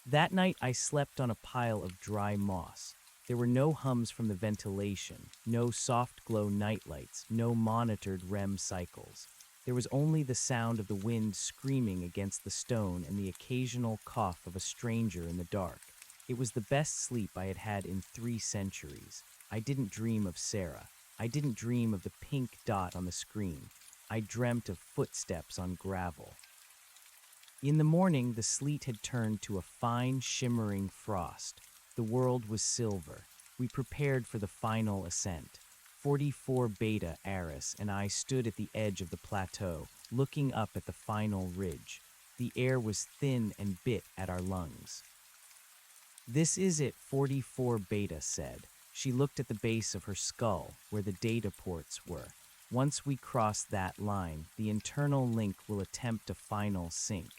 That night I slept on a pile of dry moss. There were no hums from the ventilation, no soft glow nightlights, no monitored REM cycles. There was only the sound of the wind screaming against the stone and the occasional cough of a stranger in the dark. It was the best sleep I had had in 3 centuries. I didn't dream of Sarah. I didn't dream of the pink dot on the screen. I dreamt of footsteps on gravel. In the morning, the sleet had turned to a fine, shimmering frost. The world was silver. We prepared for the final ascent. 44 Beta Eris and I stood at the edge of the plateau, looking up at the final ridge. The air was thin and bit at our lungs. This is it, 44 Beta said. She looked at the base of her skull, where the data ports were. Once we cross that line, the internal link will attempt a final sync.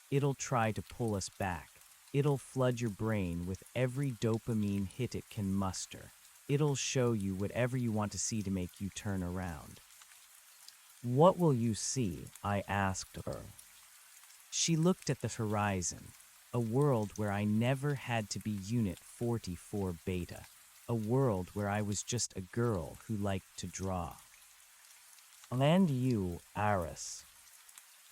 It'll try to pull us back. It'll flood your brain with every dopamine hit it can muster. It'll show you whatever you want to see to make you turn around. What will you see? I asked her. She looked at the horizon, a world where I never had to be Unit 44 Beta, a world where I was just a girl who liked to draw. And you, Eris.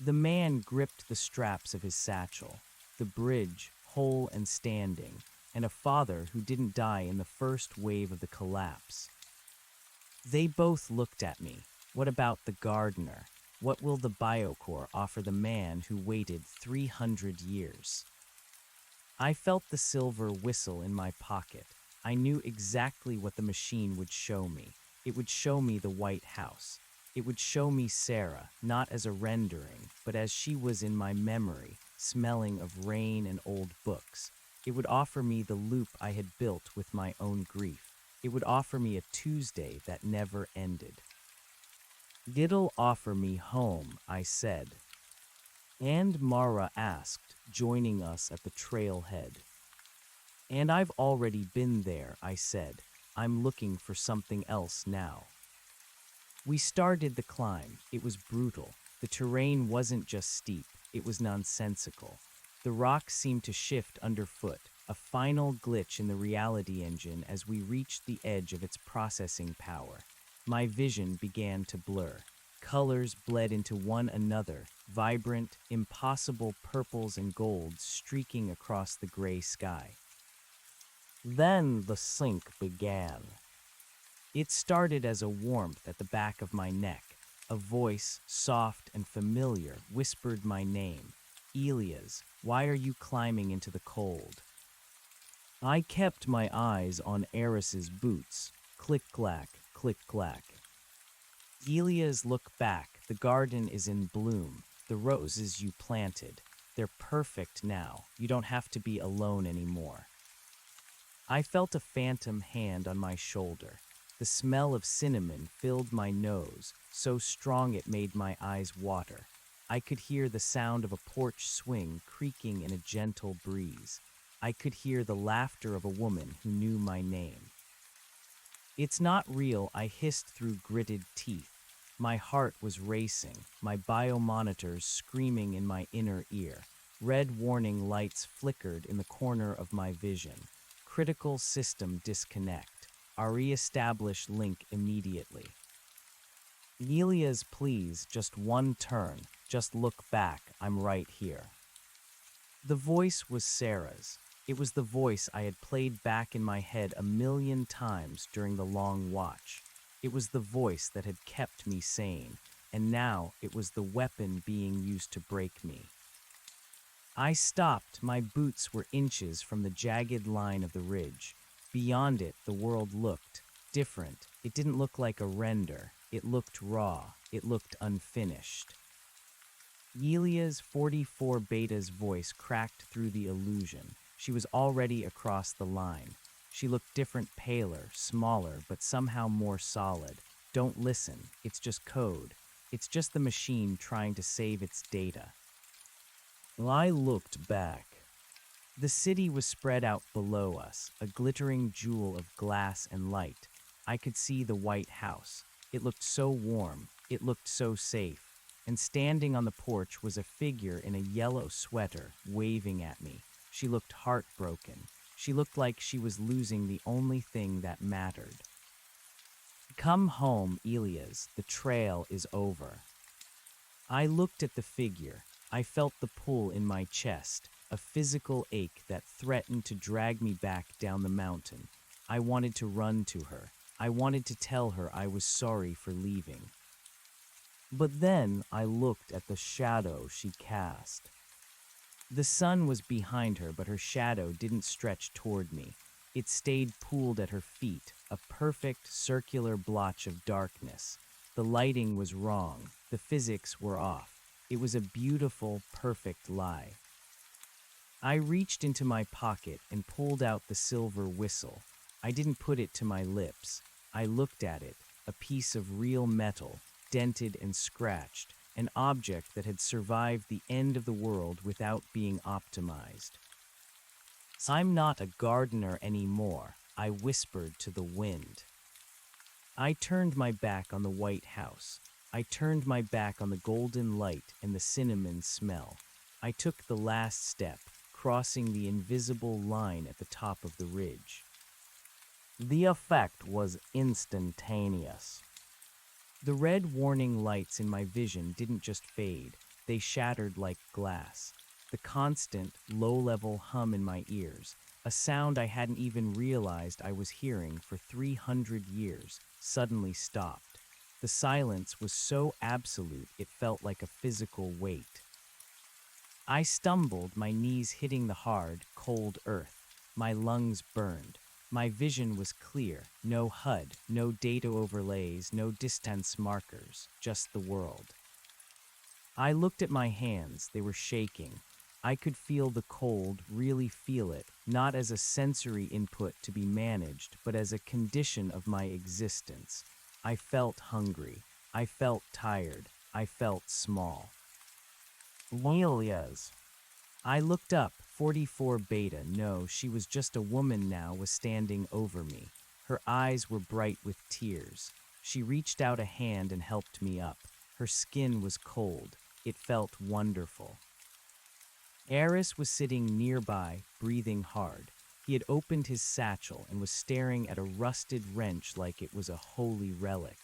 The man gripped the straps of his satchel, the bridge, whole and standing, and a father who didn't die in the first wave of the collapse. They both looked at me. What about the gardener? What will the biocore offer the man who waited 300 years? I felt the silver whistle in my pocket. I knew exactly what the machine would show me. It would show me the White House. It would show me Sarah, not as a rendering, but as she was in my memory, smelling of rain and old books. It would offer me the loop I had built with my own grief. It would offer me a Tuesday that never ended. It'll offer me home, I said. And Mara asked, joining us at the trailhead. And I've already been there, I said. I'm looking for something else now. We started the climb. It was brutal. The terrain wasn't just steep, it was nonsensical. The rocks seemed to shift underfoot, a final glitch in the reality engine as we reached the edge of its processing power. My vision began to blur. Colors bled into one another, vibrant, impossible purples and golds streaking across the gray sky. Then the sink began. It started as a warmth at the back of my neck. A voice, soft and familiar, whispered my name. Elias, why are you climbing into the cold? I kept my eyes on Eris's boots. Click-clack, click-clack. Elias, look back. The garden is in bloom. The roses you planted. They're perfect now. You don't have to be alone anymore. I felt a phantom hand on my shoulder. The smell of cinnamon filled my nose, so strong it made my eyes water. I could hear the sound of a porch swing creaking in a gentle breeze. I could hear the laughter of a woman who knew my name. It's not real, I hissed through gritted teeth. My heart was racing, my biomonitors screaming in my inner ear. Red warning lights flickered in the corner of my vision. Critical system disconnect. Re-establish link immediately. Elias, please, just one turn. Just look back, I'm right here. The voice was Sarah's. It was the voice I had played back in my head a million times during the long watch. It was the voice that had kept me sane, and now it was the weapon being used to break me. I stopped. My boots were inches from the jagged line of the ridge. Beyond it, the world looked different. It didn't look like a render. It looked raw. It looked unfinished. Yelia's 44 Beta's voice cracked through the illusion. She was already across the line. She looked different, paler, smaller, but somehow more solid. Don't listen. It's just code. It's just the machine trying to save its data. I looked back. The city was spread out below us, a glittering jewel of glass and light. I could see the White House. It looked so warm. It looked so safe. And standing on the porch was a figure in a yellow sweater, waving at me. She looked heartbroken. She looked like she was losing the only thing that mattered. Come home, Elias. The trail is over. I looked at the figure. I felt the pull in my chest, a physical ache that threatened to drag me back down the mountain. I wanted to run to her. I wanted to tell her I was sorry for leaving. But then I looked at the shadow she cast. The sun was behind her, but her shadow didn't stretch toward me. It stayed pooled at her feet, a perfect circular blotch of darkness. The lighting was wrong. The physics were off. It was a beautiful, perfect lie. I reached into my pocket and pulled out the silver whistle. I didn't put it to my lips. I looked at it, a piece of real metal, dented and scratched, an object that had survived the end of the world without being optimized. I'm not a gardener anymore, I whispered to the wind. I turned my back on the White House. I turned my back on the golden light and the cinnamon smell. I took the last step, crossing the invisible line at the top of the ridge. The effect was instantaneous. The red warning lights in my vision didn't just fade, they shattered like glass. The constant, low-level hum in my ears, a sound I hadn't even realized I was hearing for 300 years, suddenly stopped. The silence was so absolute it felt like a physical weight. I stumbled, my knees hitting the hard, cold earth. My lungs burned. My vision was clear, no HUD, no data overlays, no distance markers, just the world. I looked at my hands, they were shaking. I could feel the cold, really feel it, not as a sensory input to be managed, but as a condition of my existence. I felt hungry. I felt tired. I felt small. Elias. I looked up. 44 Beta. No, she was just a woman now, was standing over me. Her eyes were bright with tears. She reached out a hand and helped me up. Her skin was cold. It felt wonderful. Eris was sitting nearby, breathing hard. He had opened his satchel and was staring at a rusted wrench like it was a holy relic.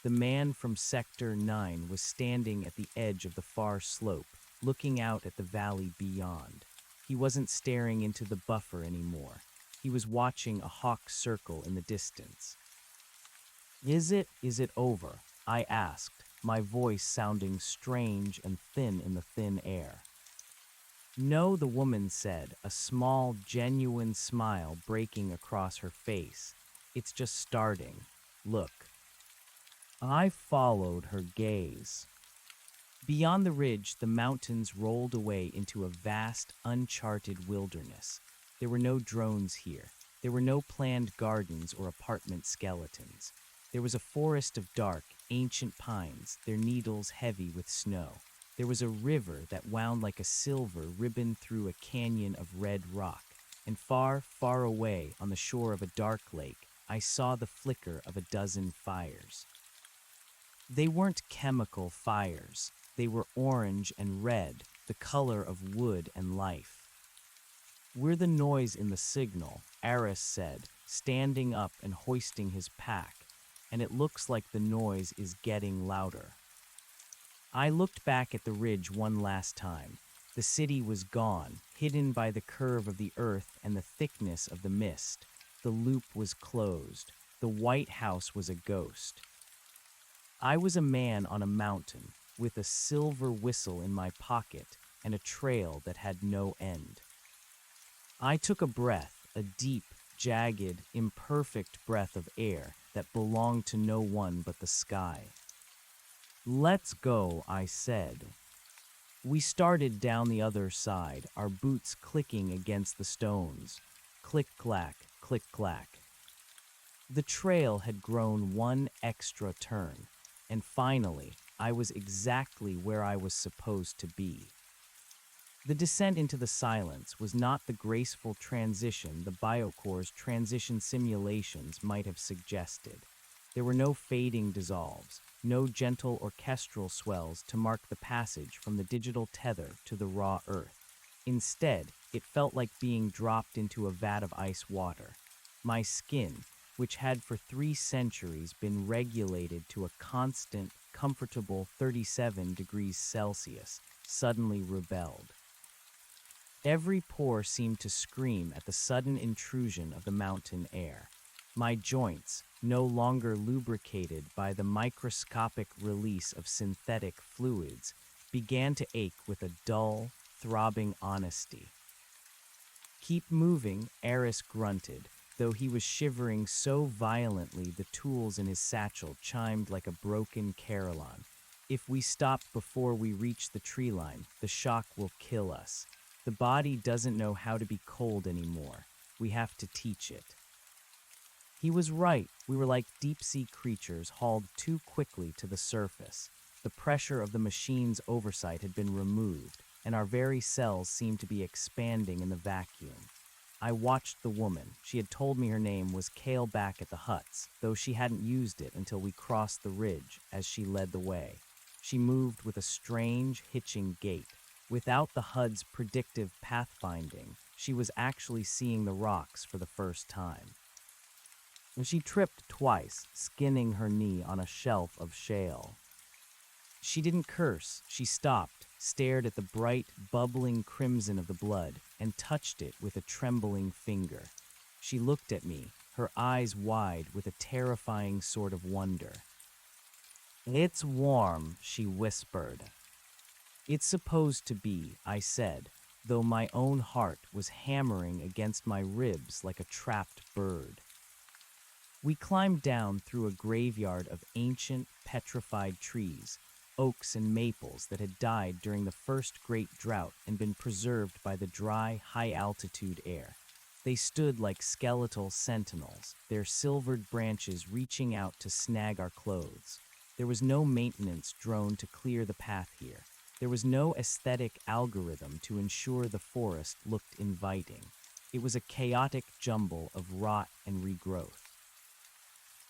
The man from Sector 9 was standing at the edge of the far slope, looking out at the valley beyond. He wasn't staring into the buffer anymore. He was watching a hawk circle in the distance. Is it over? I asked, my voice sounding strange and thin in the thin air. No, the woman said, a small, genuine smile breaking across her face. It's just starting. Look. I followed her gaze. Beyond the ridge, the mountains rolled away into a vast, uncharted wilderness. There were no drones here. There were no planned gardens or apartment skeletons. There was a forest of dark, ancient pines, their needles heavy with snow. There was a river that wound like a silver ribbon through a canyon of red rock. And far, far away, on the shore of a dark lake, I saw the flicker of a dozen fires. They weren't chemical fires. They were orange and red, the color of wood and life. We're the noise in the signal, Aris said, standing up and hoisting his pack, and it looks like the noise is getting louder. I looked back at the ridge one last time. The city was gone, hidden by the curve of the earth and the thickness of the mist. The loop was closed. The White House was a ghost. I was a man on a mountain, with a silver whistle in my pocket and a trail that had no end. I took a breath, a deep, jagged, imperfect breath of air that belonged to no one but the sky. Let's go, I said. We started down the other side, our boots clicking against the stones. Click-clack, click-clack. The trail had grown one extra turn, and finally, I was exactly where I was supposed to be. The descent into the silence was not the graceful transition the BioCore's transition simulations might have suggested. There were no fading dissolves, no gentle orchestral swells to mark the passage from the digital tether to the raw earth. Instead, it felt like being dropped into a vat of ice water. My skin, which had for 3 centuries been regulated to a constant, comfortable 37 degrees Celsius, suddenly rebelled. Every pore seemed to scream at the sudden intrusion of the mountain air. My joints, no longer lubricated by the microscopic release of synthetic fluids, began to ache with a dull, throbbing honesty. Keep moving, Eris grunted, though he was shivering so violently the tools in his satchel chimed like a broken carillon. If we stop before we reach the tree line, the shock will kill us. The body doesn't know how to be cold anymore. We have to teach it. He was right. We were like deep-sea creatures hauled too quickly to the surface. The pressure of the machine's oversight had been removed, and our very cells seemed to be expanding in the vacuum. I watched the woman. She had told me her name was Kale back at the huts, though she hadn't used it until we crossed the ridge as she led the way. She moved with a strange, hitching gait. Without the HUD's predictive pathfinding, she was actually seeing the rocks for the first time. She tripped twice, skinning her knee on a shelf of shale. She didn't curse. She stopped, stared at the bright, bubbling crimson of the blood, and touched it with a trembling finger. She looked at me, her eyes wide with a terrifying sort of wonder. "It's warm," she whispered. "It's supposed to be," I said, though my own heart was hammering against my ribs like a trapped bird. We climbed down through a graveyard of ancient, petrified trees, oaks and maples that had died during the first great drought and been preserved by the dry, high-altitude air. They stood like skeletal sentinels, their silvered branches reaching out to snag our clothes. There was no maintenance drone to clear the path here. There was no aesthetic algorithm to ensure the forest looked inviting. It was a chaotic jumble of rot and regrowth.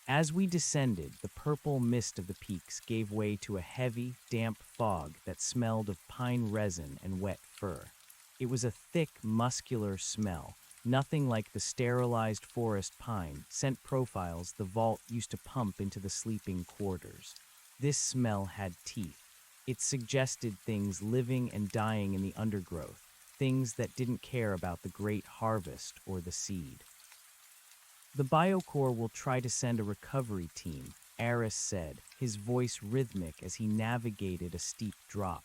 As we descended, the purple mist of the peaks gave way to a heavy, damp fog that smelled of pine resin and wet fur. It was a thick, muscular smell, nothing like the sterilized forest pine scent profiles the vault used to pump into the sleeping quarters. This smell had teeth. It suggested things living and dying in the undergrowth, things that didn't care about the great harvest or the seed. "The BioCore will try to send a recovery team," Aris said, his voice rhythmic as he navigated a steep drop.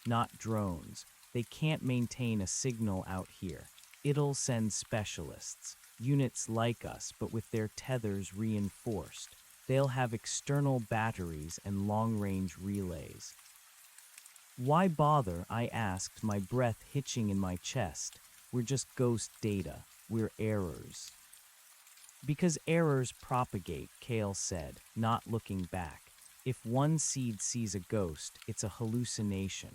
"Not drones. They can't maintain a signal out here. It'll send specialists, units like us, but with their tethers reinforced. They'll have external batteries and long-range relays. Why bother? I asked, my breath hitching in my chest. We're just ghost data. We're errors. Because errors propagate, Kale said, not looking back. If one seed sees a ghost, it's a hallucination.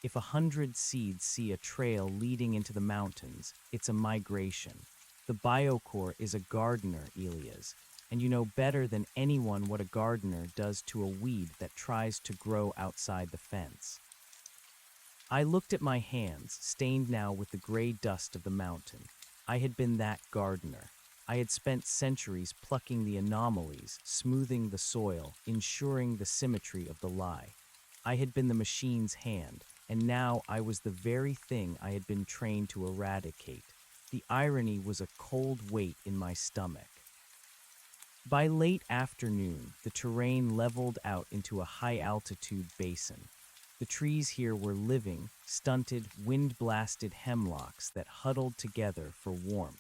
If 100 seeds see a trail leading into the mountains, it's a migration. The biocore is a gardener, Elias, and you know better than anyone what a gardener does to a weed that tries to grow outside the fence. I looked at my hands, stained now with the gray dust of the mountain. I had been that gardener. I had spent centuries plucking the anomalies, smoothing the soil, ensuring the symmetry of the lie. I had been the machine's hand, and now I was the very thing I had been trained to eradicate. The irony was a cold weight in my stomach. By late afternoon, the terrain leveled out into a high-altitude basin. The trees here were living, stunted, wind-blasted hemlocks that huddled together for warmth.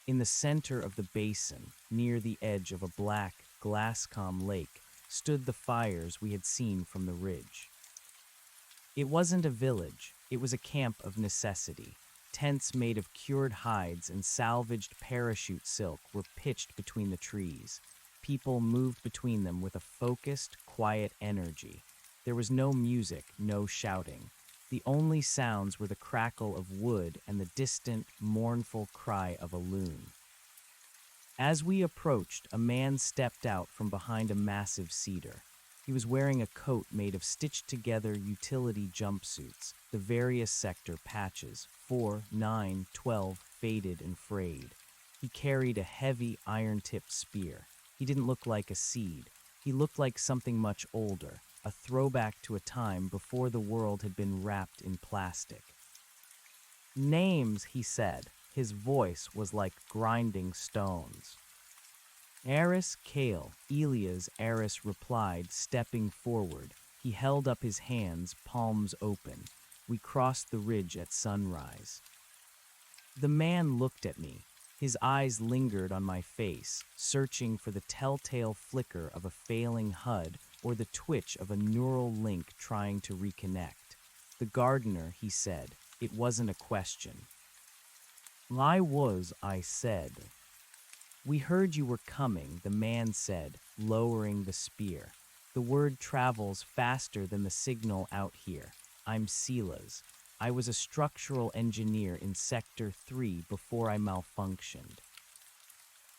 In the center of the basin, near the edge of a black, glass-calm lake, stood the fires we had seen from the ridge. It wasn't a village, it was a camp of necessity. Tents made of cured hides and salvaged parachute silk were pitched between the trees. People moved between them with a focused, quiet energy. There was no music, no shouting. The only sounds were the crackle of wood and the distant, mournful cry of a loon. As we approached, a man stepped out from behind a massive cedar. He was wearing a coat made of stitched-together utility jumpsuits, the various sector patches, 4, 9, 12, faded and frayed. He carried a heavy, iron-tipped spear. He didn't look like a seed. He looked like something much older, a throwback to a time before the world had been wrapped in plastic. "Names," he said. His voice was like grinding stones. "Eris Kale," Elias Eris replied, stepping forward. He held up his hands, palms open. We crossed the ridge at sunrise. The man looked at me. His eyes lingered on my face, searching for the telltale flicker of a failing HUD or the twitch of a neural link trying to reconnect. "The gardener," he said. It wasn't a question. I said. "We heard you were coming," the man said, lowering the spear. "The word travels faster than the signal out here. I'm Silas. I was a structural engineer in Sector 3 before I malfunctioned."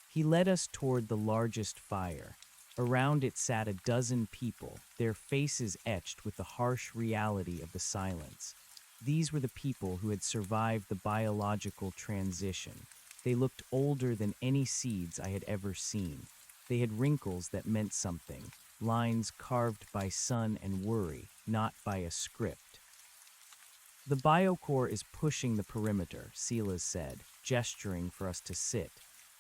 He led us toward the largest fire. Around it sat a dozen people, their faces etched with the harsh reality of the silence. These were the people who had survived the biological transition. They looked older than any seeds I had ever seen. They had wrinkles that meant something, lines carved by sun and worry, not by a script. "The biocore is pushing the perimeter," Silas said, gesturing for us to sit.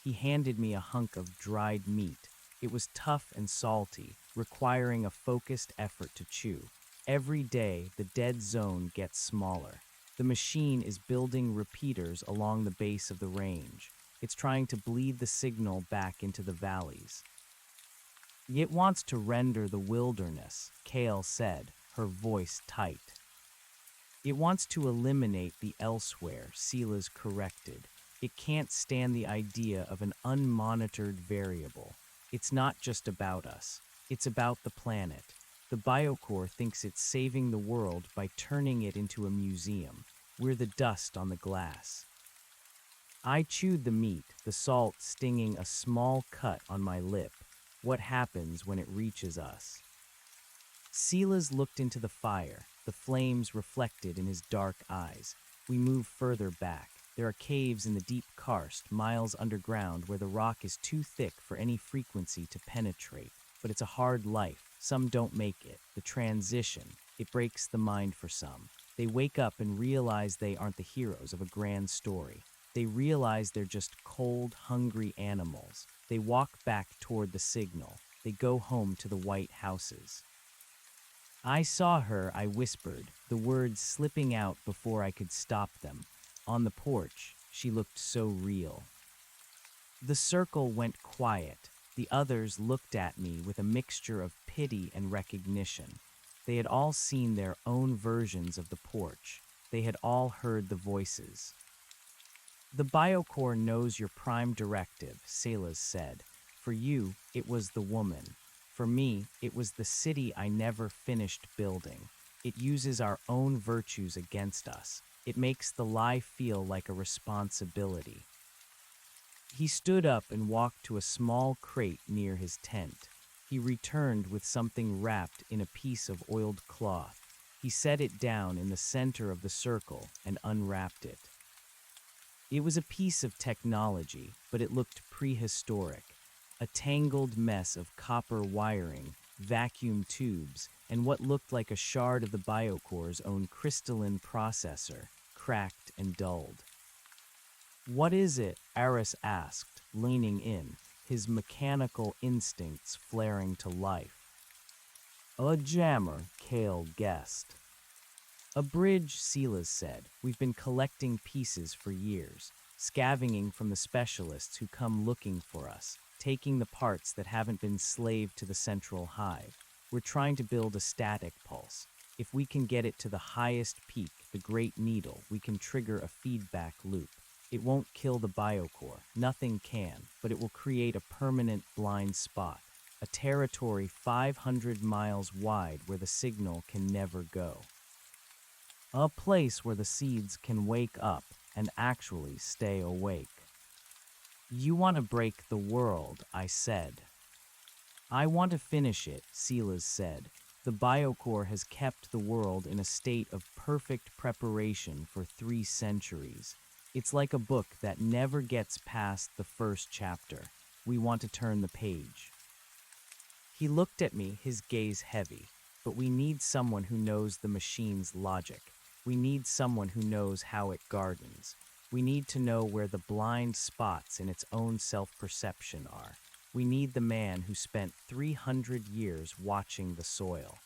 He handed me a hunk of dried meat. It was tough and salty, requiring a focused effort to chew. Every day, the dead zone gets smaller. The machine is building repeaters along the base of the range. It's trying to bleed the signal back into the valleys. "It wants to render the wilderness," Kale said, her voice tight. "It wants to eliminate the elsewhere," Silas corrected. "It can't stand the idea of an unmonitored variable. It's not just about us. It's about the planet. The biocore thinks it's saving the world by turning it into a museum. We're the dust on the glass." I chewed the meat, the salt stinging a small cut on my lip. What happens when it reaches us? Silas looked into the fire, the flames reflected in his dark eyes. We move further back. There are caves in the deep karst, miles underground, where the rock is too thick for any frequency to penetrate. But it's a hard life. Some don't make it. The transition, it breaks the mind for some. They wake up and realize they aren't the heroes of a grand story. They realize they're just cold, hungry animals. They walk back toward the signal. They go home to the white houses. I saw her, I whispered, the words slipping out before I could stop them. On the porch, she looked so real. The circle went quiet. The others looked at me with a mixture of pity and recognition. They had all seen their own versions of the porch. They had all heard the voices. The Biocore knows your prime directive, Salas said. For you, it was the woman. For me, it was the city I never finished building. It uses our own virtues against us. It makes the lie feel like a responsibility. He stood up and walked to a small crate near his tent. He returned with something wrapped in a piece of oiled cloth. He set it down in the center of the circle and unwrapped it. It was a piece of technology, but it looked prehistoric. A tangled mess of copper wiring, vacuum tubes, and what looked like a shard of the Biocore's own crystalline processor, cracked and dulled. "What is it?" Aris asked, leaning in, his mechanical instincts flaring to life. "A jammer," Kale guessed. "A bridge," Silas said. "We've been collecting pieces for years, scavenging from the specialists who come looking for us, taking the parts that haven't been slaved to the central hive. We're trying to build a static pulse. If we can get it to the highest peak, the Great Needle, we can trigger a feedback loop. It won't kill the Biocore, nothing can, but it will create a permanent blind spot, a territory 500 miles wide where the signal can never go. A place where the seeds can wake up and actually stay awake." "You want to break the world," I said. "I want to finish it," Silas said. "The Biocore has kept the world in a state of perfect preparation for 3 centuries. It's like a book that never gets past the first chapter. We want to turn the page." He looked at me, his gaze heavy. "But we need someone who knows the machine's logic. We need someone who knows how it gardens. We need to know where the blind spots in its own self-perception are. We need the man who spent 300 years watching the soil."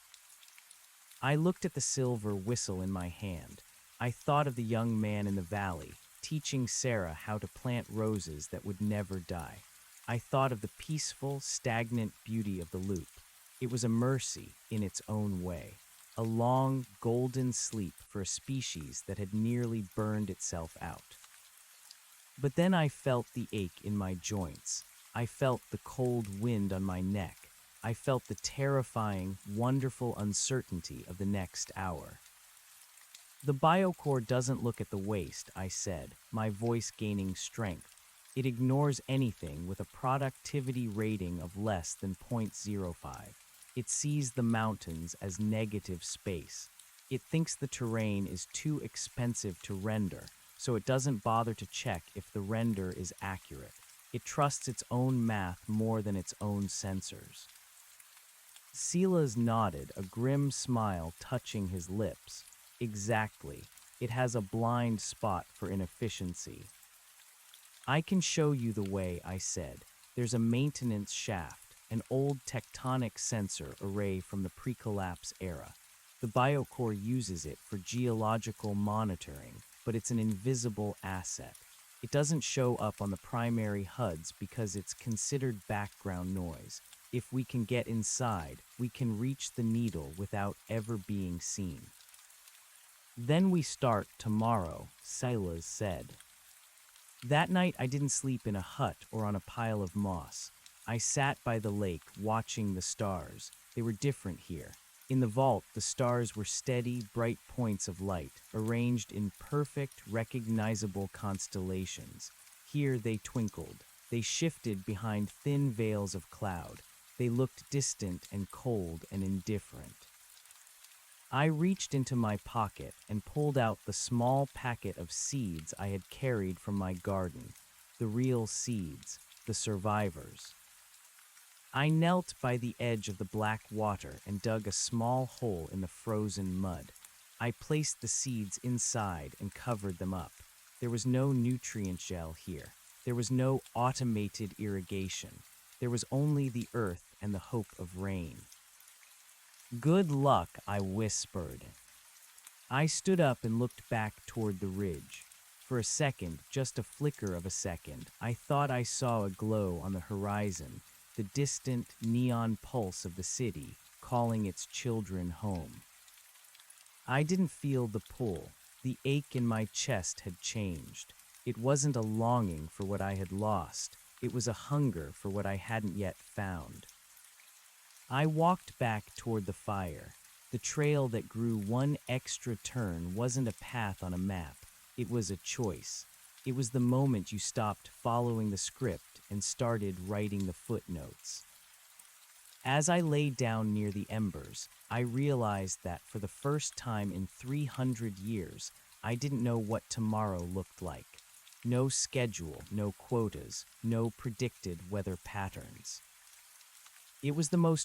I looked at the silver whistle in my hand. I thought of the young man in the valley, teaching Sarah how to plant roses that would never die. I thought of the peaceful, stagnant beauty of the loop. It was a mercy in its own way. A long, golden sleep for a species that had nearly burned itself out. But then I felt the ache in my joints. I felt the cold wind on my neck. I felt the terrifying, wonderful uncertainty of the next hour. "The Biocore doesn't look at the waste," I said, my voice gaining strength. "It ignores anything with a productivity rating of less than 0.05. It sees the mountains as negative space. It thinks the terrain is too expensive to render, so it doesn't bother to check if the render is accurate. It trusts its own math more than its own sensors." Silas nodded, a grim smile touching his lips. "Exactly. It has a blind spot for inefficiency." "I can show you the way," I said. "There's a maintenance shaft, an old tectonic sensor array from the pre-collapse era. The Biocore uses it for geological monitoring, but it's an invisible asset. It doesn't show up on the primary HUDs because it's considered background noise. If we can get inside, we can reach the needle without ever being seen." "Then we start tomorrow," Silas said. That night I didn't sleep in a hut or on a pile of moss. I sat by the lake watching the stars. They were different here. In the vault, the stars were steady, bright points of light, arranged in perfect, recognizable constellations. Here they twinkled. They shifted behind thin veils of cloud. They looked distant and cold and indifferent. I reached into my pocket and pulled out the small packet of seeds I had carried from my garden, the real seeds, the survivors. I knelt by the edge of the black water and dug a small hole in the frozen mud. I placed the seeds inside and covered them up. There was no nutrient gel here. There was no automated irrigation. There was only the earth and the hope of rain. Good luck, I whispered. I stood up and looked back toward the ridge. For a second, just a flicker of a second, I thought I saw a glow on the horizon, the distant neon pulse of the city calling its children home. I didn't feel the pull. The ache in my chest had changed. It wasn't a longing for what I had lost. It was a hunger for what I hadn't yet found. I walked back toward the fire. The trail that grew one extra turn wasn't a path on a map. It was a choice. It was the moment you stopped following the script and started writing the footnotes. As I lay down near the embers, I realized that for the first time in 300 years, I didn't know what tomorrow looked like. No schedule, no quotas, no predicted weather patterns. It was the most